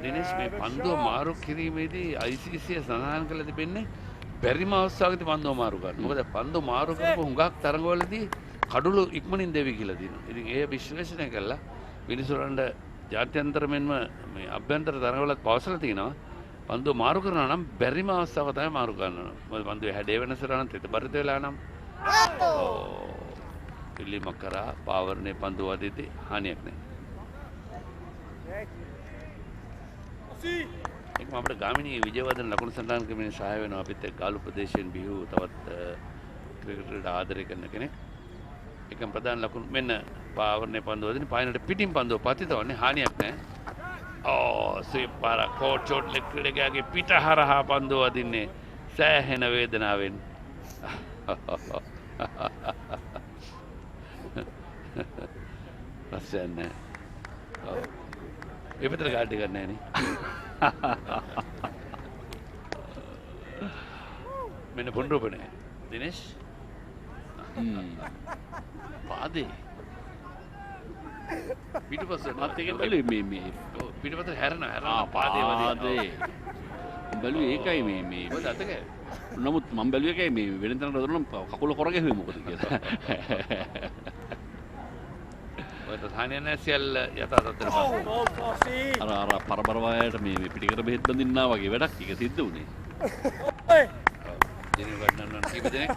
දිනේෂ් මේ පන්දුව මාරු කිරීමේදී ICC සඳහන් කළ තිබෙන්නේ බැරිම අවස්ථාවකදී පන්දුව මාරු කරනවා. මොකද පන්දුව මාරු කරපු හුඟක් තරඟවලදී කඩුළු ඉක්මනින් දෙවි කියලා දිනවා. ඉතින් ඒ විශ්ලේෂණය කළා විනිසුරුන්ට ජාත්‍යන්තර මෙන්ම මේ අභ්‍යන්තර තරඟවලත් පවසලා තිනවා පන්දුව මාරු කරනවා නම් බැරිම අවස්ථාවක තමයි මාරු කරනවා. මොකද පන්දුවේ හැඩය වෙනසට නම් තෙත බරිත වෙලා නම් පිළිමක් කරා පාවරණේ පන්දුව වදිද්දී හානියක් නැහැ. ඒකම අපිට ගාමිණී විජයවර්ධන ලකුණු සටහන් කිරීමේ සහාය වෙනවා. අපිත් එක්ක ගාලු ප්‍රදේශයෙන් බිහි තවත් ක්‍රිකටර්ට ආදරය කරන කෙනෙක්. ඒකම ප්‍රධාන ලකුණු මෙන්න පාවරණේ පන්දුව වදින පායනට පිටින් පන්දුව පතිතවන්නේ හානියක් නැහැ. සුපර කෝට් ෂොට් ලෙග් ක්‍රීඩකයාගේ පිට හරහා පන්දුව වදින්නේ සෑහෙන වේදනාවෙන්. ප්‍රශ්නයක් නැහැ. ඒ විතර ගාඩි ගන්නෑ නේ. මෙන්න පොන්රූපනේ දිනේෂ් පාදේ පිටුපස්සට මත් එකෙන් බැලුවේ මේ පිටුපස්සට හැරෙන පාදේ බැලුවේ ඒකයි මේ මොකද අතක නමුත් මම බැලුවේ ඒකයි මේ වෙන තැනකට දරන කකුල කොර ගැහුවේ මොකද කියලා. හානියක් නැහැ සියල්ල යථාර්ථයට පස්සේ අර පරබරවායට මේ පිටිකර බෙහෙත් බඳින්නා වගේ වැඩක් එක සිද්ධ වුණේ. දිනේ ගන්නන්න කීප දෙනෙක්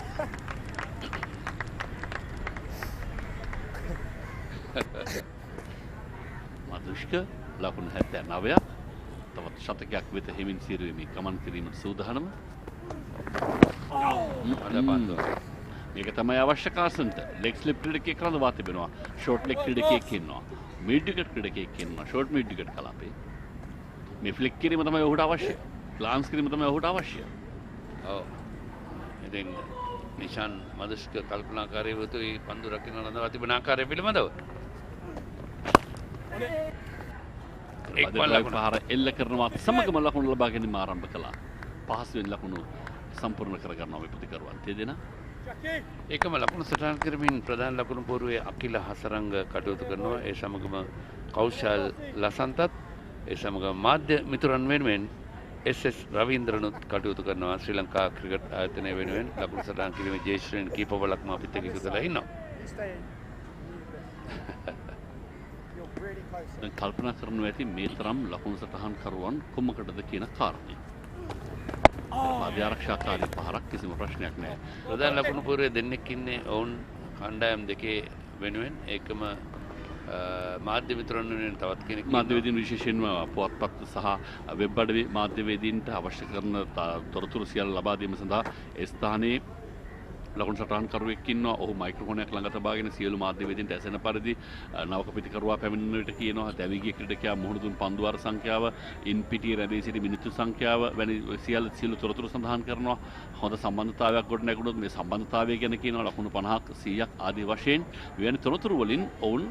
මදුෂ්ක ලකුණු 79ක් තවත් ශතකයක් වෙත හිමින් සිරුවීමේ ගමන් කිරීමට සූදානම. මේක තමයි අවශ්‍ය කාසන්ට. ලෙග් ස්ලිප් ක්‍රීඩකයෙක් රඳවා තිබෙනවා. ෂෝට් ලෙග් ක්‍රීඩකයෙක් ඉන්නවා. මිඩ් විකට් ක්‍රීඩකයෙක් ඉන්නවා. ෂෝට් මිඩ් විකට් කලාපේ. මේ ෆ්ලික් කිරීම තමයි ඔහුට අවශ්‍ය. ග්ලාන්ස් කිරීම තමයි ඔහුට අවශ්‍ය. ඔව්. ඉතින් නිෂාන් මදුෂ්ක කල්පනාකාරීව යුතුයි පන්දු රකින්න රඳවා තිබෙන ආකාරය පිළිබඳව. එක් පහර එල්ල කරනවත් සමගම ලකුණු ලබා ගැනීම ආරම්භ කළා. පහසුවෙන් ලකුණු සම්පූර්ණ කර ගන්නවා මේ ප්‍රතිකරුවන්. තේදෙනා ඒකම ලකුණු සටහන් කරමින් ප්‍රධාන ලකුණු පොරුවේ අකිල හසරංග කටයුතු කරනවා. ඒ සමගම කෞශල් ලසන්තත් ඒ සමගම මාධ්‍ය මිතුරන් වෙනුවෙන් SS රවීන්ද්‍රනුත් කටයුතු කරනවා. ශ්‍රී ලංකා ක්‍රිකට් ආයතනය වෙනුවෙන් ලකුණු සටහන් කිරීමේ ජේෂ්ඨයන් කීපවලක්ම අපිත් එක්ක එකතු වෙලා ඉන්නවා. දැන් කල්පනා කරනවා ඇති මේ තරම් ලකුණු සටහන් කරුවන් කොමකටද කියන කාරණේ. මාධ්‍ය ආරක්ෂාකාරී පහරක් කිසිම ප්‍රශ්නයක් නැහැ. ප්‍රධාන ලකුණු පොරුවේ දෙන්නෙක් ඉන්නේ ඔවුන් කණ්ඩායම් දෙකේ වෙනුවෙන් ඒකම මාධ්‍ය මිතුරන් වෙනුවෙන් තවත් කෙනෙක් මාධ්‍යවේදීන් විශේෂයෙන්ම පුවත්පත් සහ වෙබ් අඩවි මාධ්‍යවේදීන්ට අවශ්‍ය කරන තොරතුරු සියල්ල ලබා දීම සඳහා ඒ ස්ථානයේ ලකුණු සටහන් කරුවෙක් ඉන්නවා. ඔහු මයික්‍රොෆෝනයක් ළඟ තබාගෙන සියලු මාධ්‍යවේදීන්ට ඇසෙන පරිදි නවක පිටිකරුවා පැමිණෙන විට කියනවා දැවි ගිය ක්‍රීඩකයා මුහුණ දුන් පන්දු වාර සංඛ්‍යාව, ඉන් පිටියේ රැඳී සිටි මිනිත්තු සංඛ්‍යාව වැනි සියලු තොරතුරු සඳහන් කරනවා. හොඳ සම්බන්ධතාවයක් ගොඩ නැගුණොත් මේ සම්බන්ධතාවය ගැන කියනවා ලකුණු 50ක් 100ක් ආදී වශයෙන් වෙන තොරතුරු වලින් ඔවුන්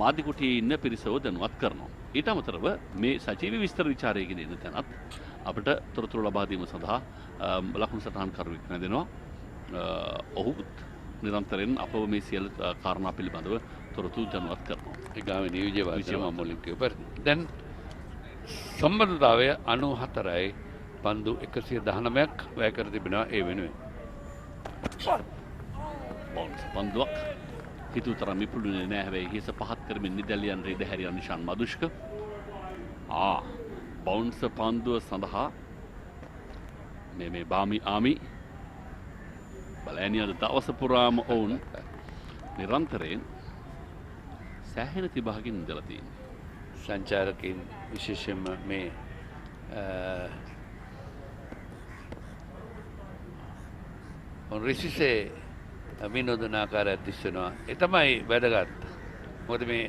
මාධ්‍ය කුටියේ ඉන්න පිරිසව දැනුවත් කරනවා. ඊට අමතරව මේ සජීවී විස්තර විචාරය ගෙන එන තැනත් අපිට තොරතුරු ලබා දීම සඳහා ලකුණු සටහන් කරුවෙක් නැදෙනවා. ඔහු නිරන්තරයෙන් අපව මේ සියලු කාරණා පිළිබඳව තොරතුරු දැනුවත් කරනවා. ඒ ගාමේ නියෝජ්‍ය වාසියම මුලින් කියපර්. දැන් සම්බන්ධතාවය 94යි පන්දු 119ක් වැය කර තිබෙනවා ඒ වෙනුවෙන්. පන්දුවක් හිතුව තරම් මිපුළුනේ නැහැ. හැබැයි හිස පහත් කරමින් නිදැලියන් රෙද හැරියන් නිෂාන් මදුෂ්ක. බවුන්ස් පන්දුව සඳහා මේ බාමි ආමි බලෑනියද දවස පුරාම ඔවුන් නිරන්තරයෙන් සෑහෙන තිබහකින් ඉඳලා තියෙනවා. සංචාරකයන් විශේෂයෙන්ම මේ රිසිසේ විනෝදන ආකාරයක් දිස්සනවා. ඒ තමයි වැදගත්. මොකද මේ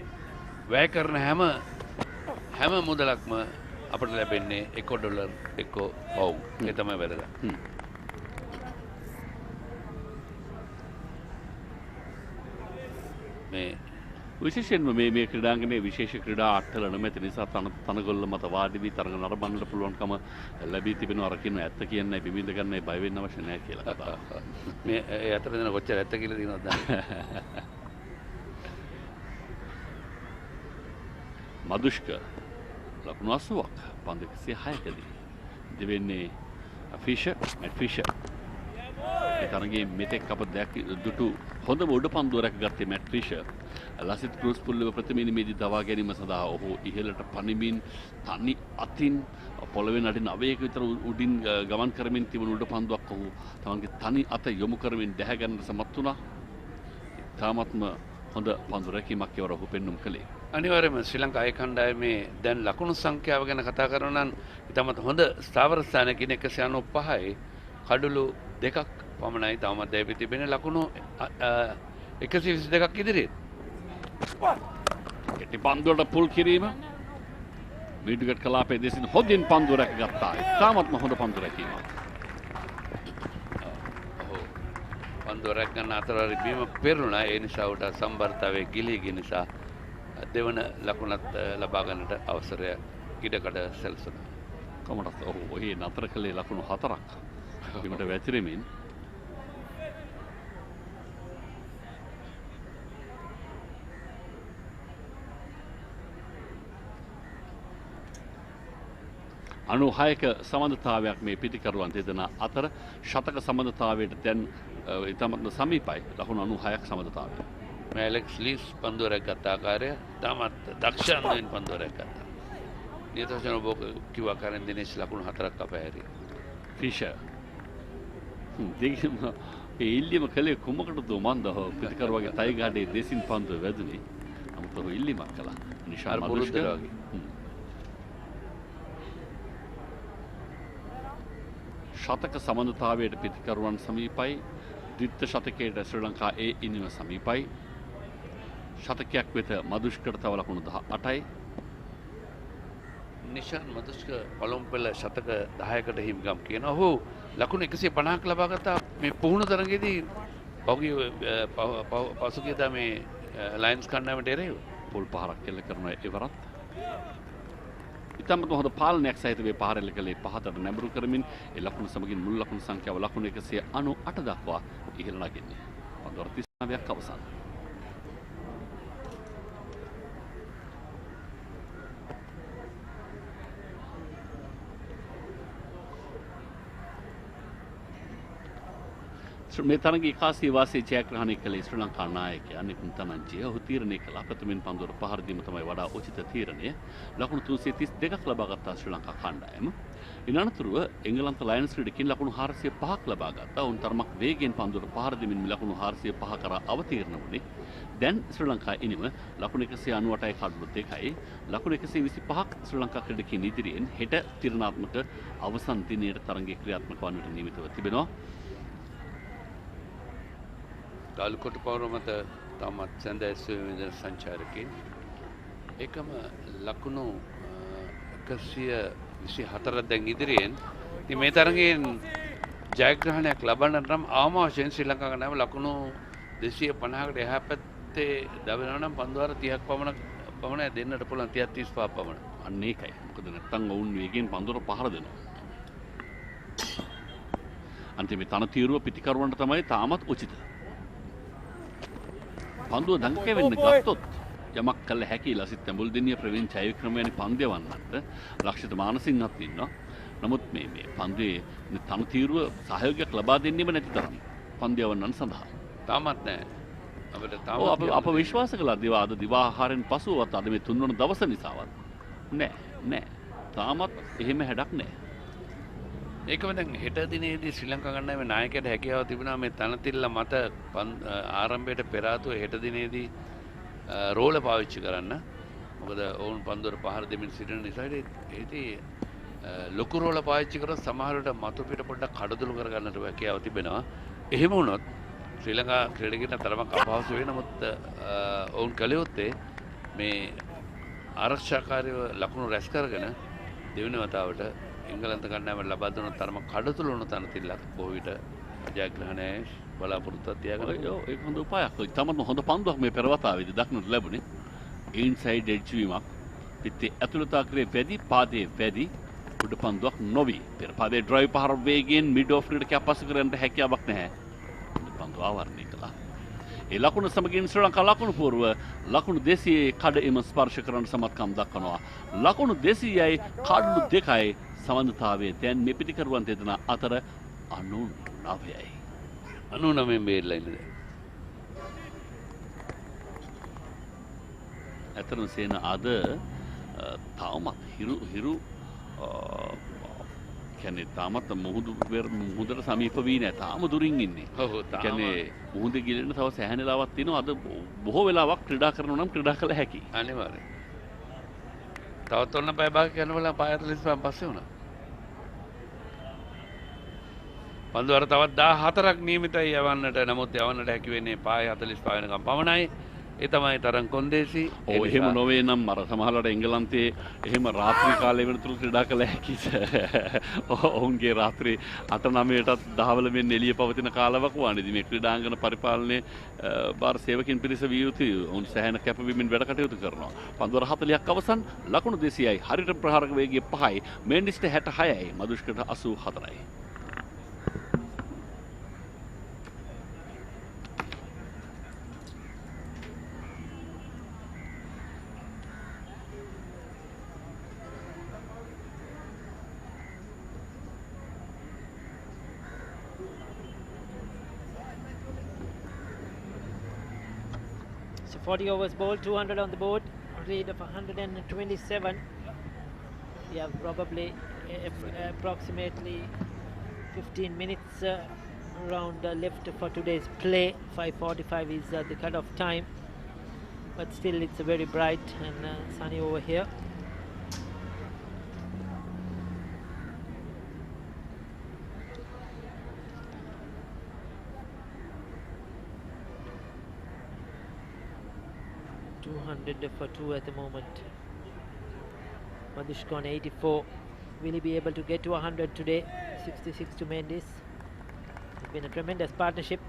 වැය කරන හැම මුදලක්ම අපට ලැබෙන්නේ $1 1 පවුම්. ඒ තමයි වැරද්ද. මේ විශේෂයෙන්ම මේ ක්‍රීඩාංගණයේ විශේෂ ක්‍රීඩා අට්ටල නොමැති නිසා තනගොල්ල මත වාඩි වී තරඟ නරඹන්නට පුළුවන්කම ලැබී තිබෙනවා. අර කියන ඇත්ත කියන්නේ බිමින්ද ගන්නයි බය වෙන්න අවශ්‍ය නැහැ කියලා කතාව. මේ ඒ අතර දෙන කොච්චර ඇත්ත කියලා දිනවද දන්නේ. මදුෂ්ක ලකුණු 80ක් පන්දු 106කදී දෙවෙන්නේ ෆිෂර් මැට් ෆිෂර්. ඒ තරඟයේ මෙතෙක් අප දුටු හොඳම උඩ පන්දුව රැකගත්තේ මැට් ෆිෂර්. ලසිත් ක්‍රූස් පුල්ලව ප්‍රථම ඉනිමේදී දවා ගැනීම සඳහා ඔහු ඉහළට පනිමින් තනි අතින් පොළවේ නඩි 9ක විතර උඩින් ගමන් කරමින් තිබුණු උඩ පන්දුවක් ඔහු තමන්ගේ තනි අත යොමු කරමින් දැහැ ගන්නට සමත් වුණා. තාමත්ම හොඳ පන්දු රැකීමක් ඒවර ඔහු පෙන්눔 කළේ. අනිවාර්යයෙන්ම ශ්‍රී ලංකා කණ්ඩායමේ දැන් ලකුණු සංඛ්‍යාව ගැන කතා කරනවා නම් ඉතාමත් හොඳ ස්ථාවර ස්ථානයකින් 195යි කඩලු 2ක් පමණයි තාමත් දැවි තිබෙන ලකුණු 122ක් ඉදිරියේ. කෙටි පන්දුවට පුල් කිරීම මීඩුගට් කලාපයේ දෙසින් හොඳින් පන්දු රැකගත්තා. තාමත්ම හොඳ පන්දු රැකීමක්. පන්දු රැක ගන්න අතර බීම පෙරුණා. ඒ නිසා උට සම්බර්තාවේ ගිලී ගිය නිසා දෙවන ලකුණත් ලබා ගන්නට අවසරය ඉඩකඩ සැලසුණා. කොමඩත් ඔහු ඔහි නතර කළේ ලකුණු 4ක් බිමට වැතිරෙමින්. අනුහයක සම්බන්ධතාවයක් මේ පිටිකරුවන් දෙදෙනා අතර ශතක සම්බන්ධතාවයට දැන් ඉතාමත් සමීපයි. ලකුණු 96ක් සම්බන්ධතාවය. ඇලෙක්ස් ලීස් පන්දුව රැකගත් ආකාරය තාමත් දක්ෂාන්වෙන් පන්දුව රැකගත්තා. නියත වශයෙන් ඔබ කිව්ව ආකාරයෙන් දිනේෂ් ලකුණු 4ක් අපහැරියා. ෆිෂර් දෙකම ඒ ඉල්ලීම කළේ කුමකටද මන්ද හෝ පිටිකරුවගේ තයි ගාඩේ දෙසින් පන්දුව වැදුනේ. නමුත් ඔහු ඉල්ලීමක් කළා. නිශාල් මදුෂ්ක ශතක සම්බන්ධතාවයට පිටිකරුවන් සමීපයි. ද්විත්ව ශතකයට ශ්‍රී ලංකා ඒ ඉනිම සමීපයි. ශතකයක් වෙත මදුෂ්කට තව ලකුණු 18යි. නිශාන් මදුෂ්ක පළමු පෙළ ශතක 10කට හිමිකම් කියන ඔහු ලකුණු 150ක් ලබා ගත්තා මේ පුහුණු තරඟයේදී පසුගියදා මේ ලයන්ස් කණ්ඩායමට එරෙහිව පොල් පහරක් කෙල්ල කරන ඉවරත් ඉතාමත් හොඳ පාලනයක් සහිත මේ පහර එල්ල කළේ පහතට නැඹුරු කරමින් ඒ ලකුණු සමගින් මුල් ලකුණු සංඛ්‍යාව ලකුණු 198 දක්වා ඉහළ නගින්නේ. පන්දුවර 39ක් අවසන්. මේ තරඟයේ කාසිය වාසී ජයග්‍රහණය කළේ ශ්‍රී ලංකා නායකයා නිකුත් තනංජය. ඔහු තීරණය කළ ප්‍රථමයෙන් පන්දුවර පහර දීම තමයි වඩා උචිත තීරණය. ලකුණු 332ක් ලබා ගත්තා ශ්‍රී ලංකා කණ්ඩායම. ඉන් අනතුරුව එංගලන්ත ලයන්ස් ක්‍රීඩකින් ලකුණු 405ක් ලබා ගත්තා. උන් තරමක් වේගයෙන් පන්දුවර පහර දෙමින් ලකුණු 405 කරා අවතීර්ණ වුණේ. දැන් ශ්‍රී ලංකා ඉනිම ලකුණු 198යි කඩලු 2යි. ලකුණු 125ක් ශ්‍රී ලංකා ක්‍රීඩකින් ඉදිරියෙන් හෙට තීරණාත්මක අවසන් දිනයේ තරඟයේ ක්‍රියාත්මක වන්නට නියමිතව තිබෙනවා. ගල්කොට පවුර මත තාමත් සැඳැස්වීමේ සංචාරකයින් එකම ලකුණු 124 දැන් ඉදිරියෙන්. ඉතින් මේ තරගයෙන් ජයග්‍රහණයක් ලබන්නට නම් අවශ්‍යයෙන් ශ්‍රී ලංකා කණ්ඩායම ලකුණු 250කට එහා පැත්තේ දවෙනවා නම් පන්දුවාර 30ක් පමණ දෙන්නට පුළුවන්. 30 35 පමණ. අන්න ඒකයි. මොකද නැත්තම් වුන් වේගයෙන් පන්දුවර පහර දෙනවා. අන්තිමේ තන තීරුව පිටිකරුවන්ට තමයි තාමත් උචිත. පන්දුව දඟකෙවෙන්න ගත්තොත් යමක් කළ හැකි ලසිත් තැඹුල් දෙනිය ප්‍රවීන් ජයවික්‍රම වැනි පන්දු යවන්නන්ට ලක්ෂිත මානසිංහත් ඉන්නවා. නමුත් මේ පන්දුවේ තන තීරුව සහයෝගයක් ලබා දෙන්නෙම නැති තරම් පන්දු යවන්නන් සඳහා තාමත් නැහැ. අප විශ්වාස කළා අද දිවා ආහාරයෙන් පසුවත් අද මේ තුන්වන දවස නිසාවත් නෑ තාමත් එහෙම හැඩක් නෑ. ඒකම දැන් හෙට දිනේදී ශ්‍රී ලංකා කණ්ඩායමේ නායකයාට හැකියාව තිබුණා මේ තනතිල්ල මත ආරම්භයට පෙර ආතුව හෙට දිනේදී රෝල පාවිච්චි කරන්න. මොකද ඔවුන් පන්දුවර පහර දෙමින් සිටින නිසා ඒදී ලොකු රෝල පාවිච්චි කරොත් සමහරවිට මතු පිට පොඩ්ඩක් කඩදොළු කරගන්නට හැකියාව තිබෙනවා. එහෙම වුණොත් ශ්‍රී ලංකා ක්‍රීඩකයන්ට තරමක් අපහසු වෙයි. නමුත් ඔවුන් කළ යුත්තේ මේ ආරක්ෂාකාරීව ලකුණු රැස් කරගෙන දෙවෙනි වතාවට එංගලන්ත කණ්ඩායමට ලබා දුන්න තරම කඩතුළු වුණු තනතිල්ලක් බොහෝ විට ජයග්‍රහණය බලාපොරොත්තුවක් තියාගන්න. ඔය ඒක හොඳ උපායක්. තමත් හොඳ පන්දුවක් මේ පෙරවතාවේදී දක්නට ලැබුණේ. ඉන්සයිඩ් එජ් වීමක්. පිටේ ඇතුළත අග්‍රේ වැඩි පාදයේ වැඩි උඩ පන්දුවක් නොවි. පෙර පාදයේ ඩ්‍රයිව් පහර වේගයෙන් මිඩ් ඔෆ් ක්‍රීඩකයා පසු කරන්නට හැකියාවක් නැහැ. පන්දුව ආවරණය කළා. ඒ ලකුණු සමගින් ශ්‍රී ලංකා ලකුණු පූර්ව ලකුණු 200 කඩඉම ස්පර්ශ කරන සමත්කම් දක්වනවා. ලකුණු 200යි කඩලු 2යි සමන්දතාවයේ දැන් මේ පිටිකරුවන් දෙදෙනා අතර 99යි. 99 බේරලා ඉන්නේ. ඇතරම සේන අද තාමත් හිරු කියන්නේ තාමත් මුහුදට සමීප වී නැහැ. තාම දුරින් ඉන්නේ. ඔව් තාම. කියන්නේ මුහුද ගිලෙන්න තව සෑහෙන වෙලාවක් තියෙනවා. අද බොහෝ වෙලාවක් ක්‍රීඩා කරනවා නම් ක්‍රීඩා කළ හැකියි. අනිවාර්යයෙන්. තවත් ඔන්න පැය භාගයක් යනවලා පාය 45න් පස්සේ වුණා. පන්දු අර තවත් 14ක් නියමිතයි යවන්නට. නමුත් යවන්නට හැකි වෙන්නේ පාය 45 වෙනකම් පමණයි. ඒ තමයි තරම් කොන්දේසි. ඔව් එහෙම නොවේ නම් අර සමහරවිට එංගලන්තයේ එහෙම රාත්‍රී කාලේ වෙනතුරු ක්‍රීඩා කළ හැකි. ඔවුන්ගේ රාත්‍රී 8-9ටත් දහවල මෙන්න එළිය පවතින කාලවකවානේදී මේ ක්‍රීඩාංගන පරිපාලනයේ බාර සේවකින් පිරිස විය යුතුයි. ඔවුන් සෑහෙන කැපවීමෙන් වැඩ කටයුතු කරනවා. පන්දුවර 40ක් අවසන් ලකුණු 200යි. හරියට ප්‍රහාරක වේගය 5යි. මෙන්ඩිස්ට 66යි. මදුෂ්කට 84යි. So 40 overs ball, 200 on the board, read of 127. We have probably approximately 15 minutes around left for today's play. 5:45 is the cut-off time, but still it's very bright and sunny over here. For 2 at the moment. Madhushka on 84. Will he be able to get to 100 today? 66 to Mendes. It's been a tremendous partnership.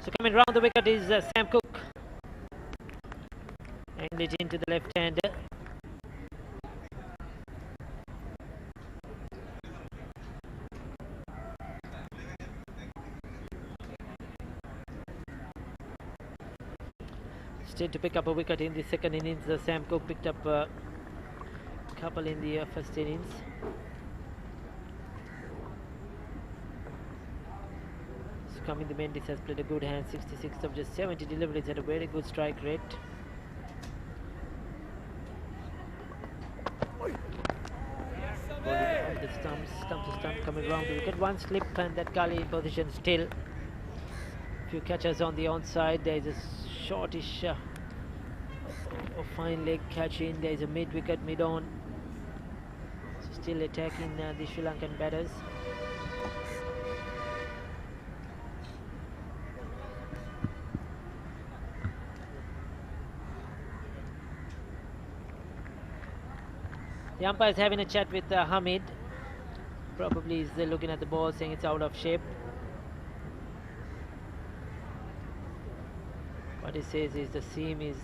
So coming round the wicket is Sam Cook. And it into the left hander. Still to pick up a wicket in the second innings. Sam Cook picked up a couple in the first innings. So coming the Mendes has played a good hand. 66 of just 70 deliveries at a very good strike rate. The stump to stump coming round the wicket. One slip and that Galle in position still. Few catches on the onside. There is a shortish fine leg catch in. There is a mid wicket, mid on. So still attacking the Sri Lankan batters. The umpire is having a chat with Hamid. Probably is looking at the ball saying it's out of shape. What he says is the seam is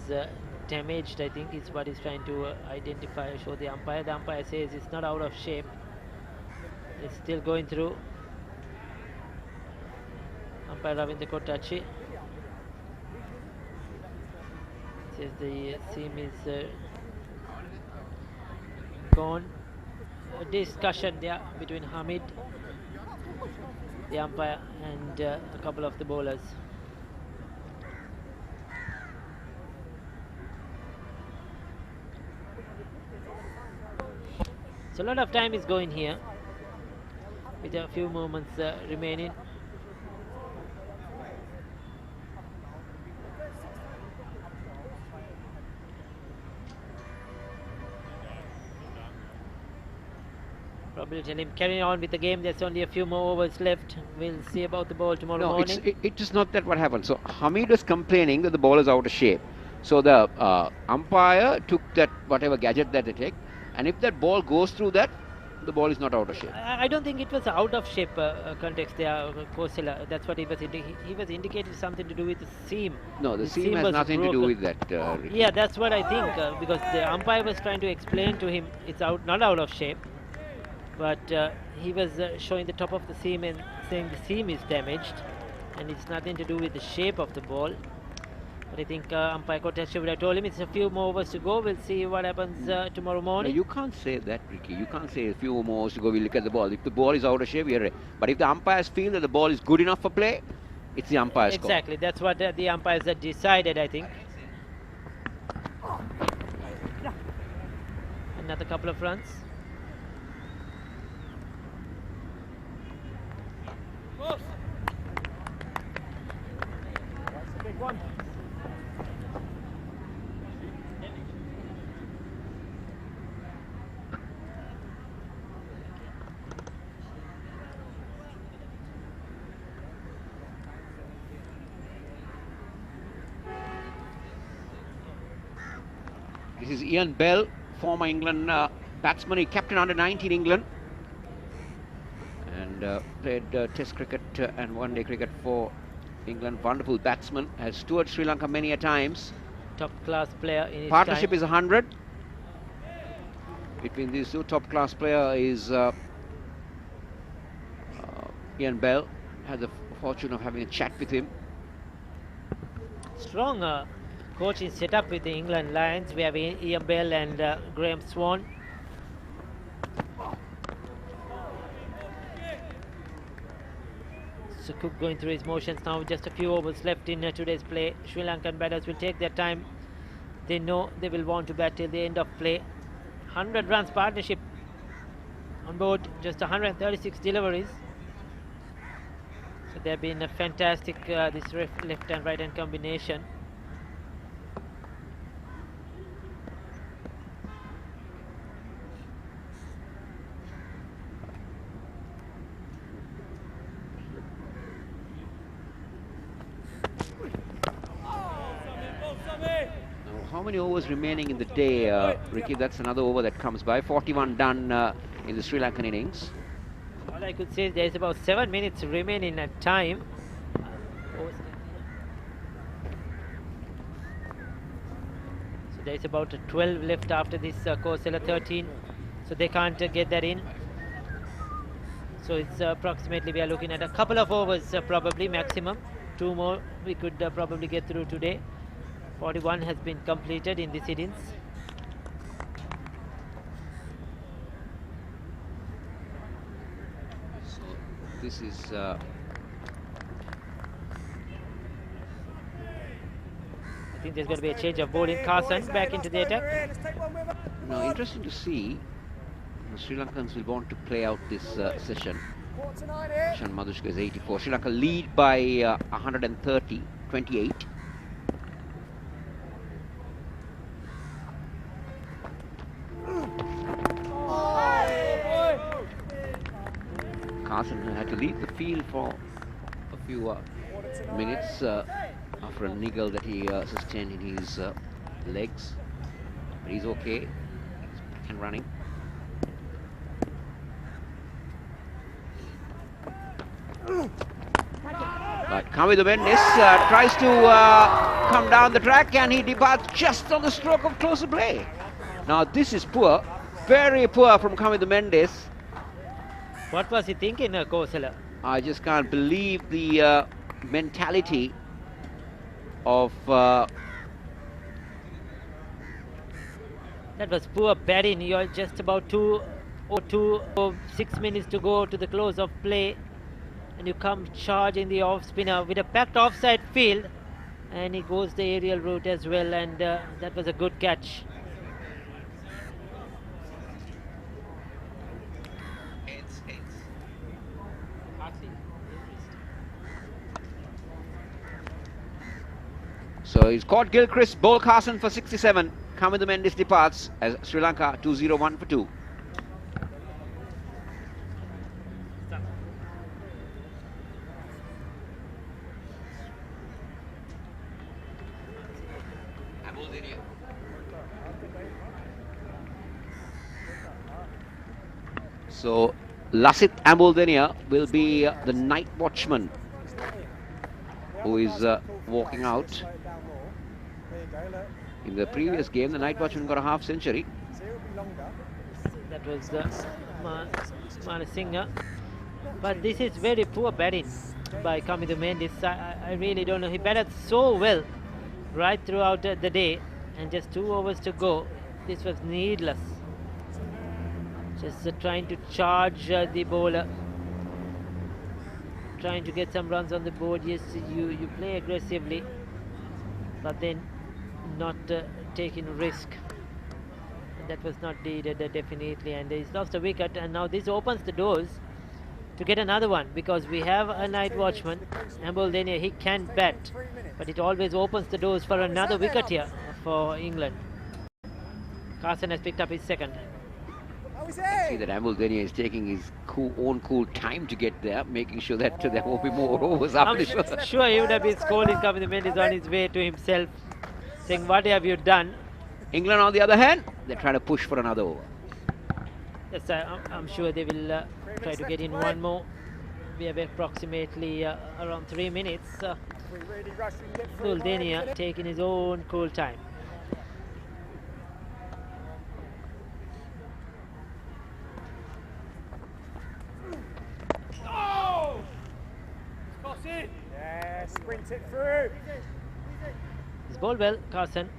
damaged, I think is what he's trying to identify, show the umpire. The umpire says it's not out of shape. It's still going through. Umpire Ravindra Kotachi says the seam is gone. A discussion there between Hamid, the umpire, and a couple of the bowlers. So a lot of time is going here with a few moments remaining. Probably tell him carry on with the game. There's only a few more overs left. We'll see about the ball tomorrow No, morning. it is not that what happened. So Hamid was complaining that the ball is out of shape. So the umpire took that whatever gadget that they take, and if that ball goes through that, the ball is not out of shape. I don't think it was out of shape context there, Kosela. That's what he was he was indicating something to do with the seam. No, the seam has nothing to do with that. Yeah, that's what I think because the umpire was trying to explain to him it's not out of shape, but he was showing the top of the seam and saying the seam is damaged, and it's nothing to do with the shape of the ball. But I think umpire Kotesh would have told him it's a few more overs to go. We'll see what happens tomorrow morning. No, you can't say that, Ricky. You can't say a few more overs to go. We look at the ball. If the ball is out of shape, we are. But if the umpires feel that the ball is good enough for play, it's the umpire's call. Exactly. That's what the umpires had decided, I think. Another couple of runs. That's a big one. This is Ian Bell, former England batsman. He captained under 19 England and played Test cricket and one-day cricket for England. Wonderful batsman. Has toured Sri Lanka many a times. Top class player in his Partnership time. is 100 between these two. Top class player is Ian Bell. Had the fortune of having a chat with him. Strong coaching setup with the England Lions. We have Ian Bell and Graham Swan. So Cook going through his motions now. Just a few overs left in today's play. Sri Lankan batters will take their time. They know they will want to bat till the end of play. 100 runs partnership on board. Just 136 deliveries. So they've been a fantastic this left and right hand combination. How many overs remaining in the day, Ricky? That's another over that comes by. 41 done in the Sri Lankan innings. All I could say is there's about 7 minutes remaining at time. So there's about 12 left after this Kosela 13. So they can't get that in. So it's approximately, we are looking at a couple of overs probably maximum. 2 more we could probably get through today. 41 has been completed in this innings. So this is I think there's going to be a change of bowling. Carson back into the attack. now interesting to see. The Sri Lankans will want to play out this session. Shan Madhushka is 84. Sri Lanka lead by 130, 28. Carson had to leave the field for a few minutes after a niggle that he sustained in his legs. But he's okay. He's back and running. But Kamid Bendis tries to come down the track and he departs just on the stroke of closer play. Now this is poor, very poor from Kamid Mendes. What was he thinking, Kosela? I just can't believe the mentality of that was poor batting. You're just about 6 minutes to go to the close of play, and you come charging the off spinner with a packed offside field, and he goes the aerial route as well, and that was a good catch. So he's caught Gilchrist, Bol Carson for 67. Kamid Mendes departs as Sri Lanka 2-0-1 for 2. So Lasit Ambuldenia will be the night watchman who is walking out. In the previous game, the night watchman got a half century. That was Manasinghe. But this is very poor batting by Kamidou Mendis. I really don't know. He batted so well right throughout the day, and just 2 overs to go. This was needless. Just trying to charge the bowler, trying to get some runs on the board. Yes, you play aggressively, but then not taking risk. And that was not needed definitely, and he's lost a wicket, and now this opens the doors to get another one, because we have a night watchman, Ambuldenia. He can bat, but it always opens the doors for another wicket here for England. Carson has picked up his second. See that Ambuldenia is taking his own cool time to get there, making sure that there won't be more overs after this. Sure, he would have been scolding Kamidou Mendis on his way to himself, saying, "What have you done?" England, on the other hand, they're trying to push for another over. Yes, I'm sure they will try to get in one more. We have approximately around 3 minutes. Ambuldenia taking his own cool time. Yeah, sprint it through. He's bowled well, Carson.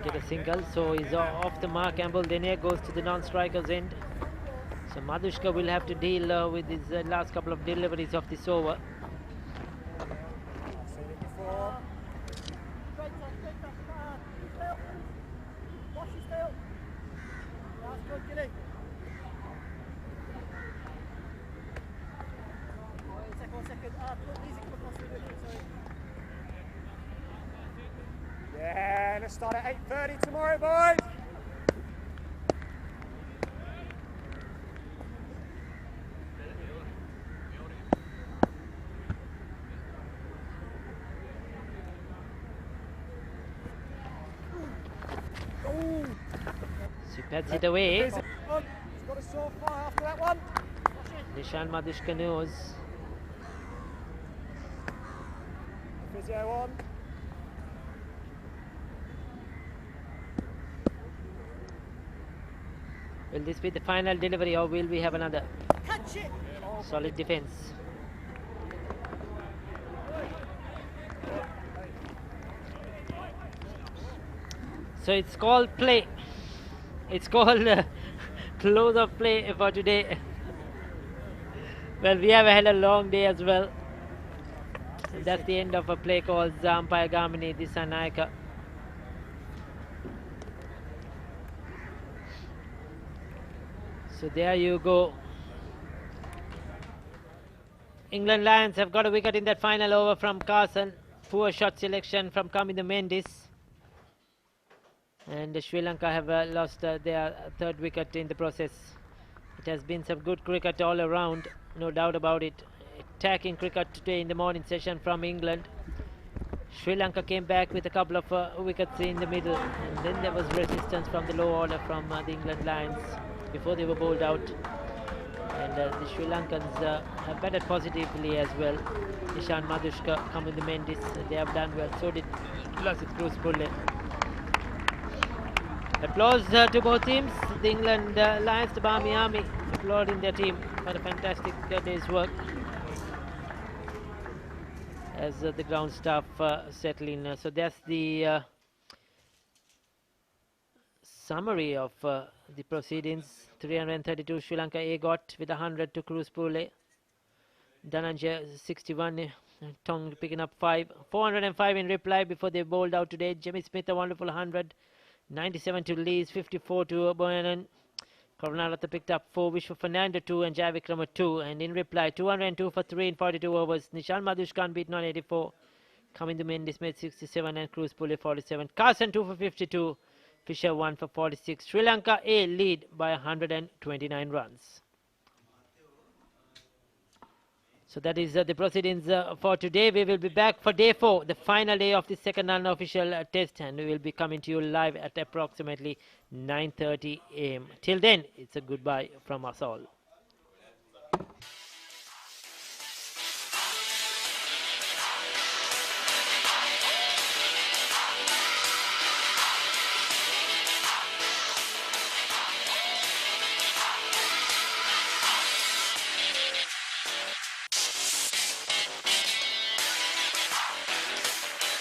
Get a single, so he's off the mark. Ambuldenia goes to the non-striker's end. So Madhushka will have to deal with his last couple of deliveries of this over. Seen it before. Yeah, let's start at 8:30 tomorrow, boys. So he pats it away. He's got a sore fly after that one. Nishan Madhushka knows. Physio on. Will this be the final delivery, or will we have another? Catch it. Solid defense. So it's called play. It's called close of play for today. Well, we have had a long day as well. And that's the end of a play called Umpire Gamini Dissanayaka. So there you go. England Lions have got a wicket in that final over from Carson. Poor shot selection from Kamidou Mendis. And Sri Lanka have lost their third wicket in the process. It has been some good cricket all around, no doubt about it. Attacking cricket today in the morning session from England. Sri Lanka came back with a couple of wickets in the middle, and then there was resistance from the low order from the England Lions before they were bowled out. And the Sri Lankans have batted positively as well. Ishan Madhushka, Kamidou Mendis, they have done well. So did Lasit Cruise-Pulle. Applause to both teams. The England Lions, the Barmy Army, applauding their team for a fantastic day's work. As the ground staff settle in. So that's the summary of the proceedings. 332 Sri Lanka A got with 100 to Cruise-Pulle. Dhananjay 61, Tong picking up 5. 405 in reply before they bowled out today. Jimmy Smith a wonderful 100. 97 to Lees, 54 to Boyanan. Karunalata picked up 4, Vishwa Fernando 2 and Jai Vikrama 2. And in reply, 202 for 3 in 42 overs. Nishan Madhushkan beaten on 84. Coming to Mendes made 67 and Cruz Pulle 47. Carson 2 for 52. Fisher 1 for 46. Sri Lanka A lead by 129 runs. So that is the proceedings for today. We will be back for day 4, the final day of the second unofficial test, and we will be coming to you live at approximately 9:30 a.m. Till then, it's a goodbye from us all.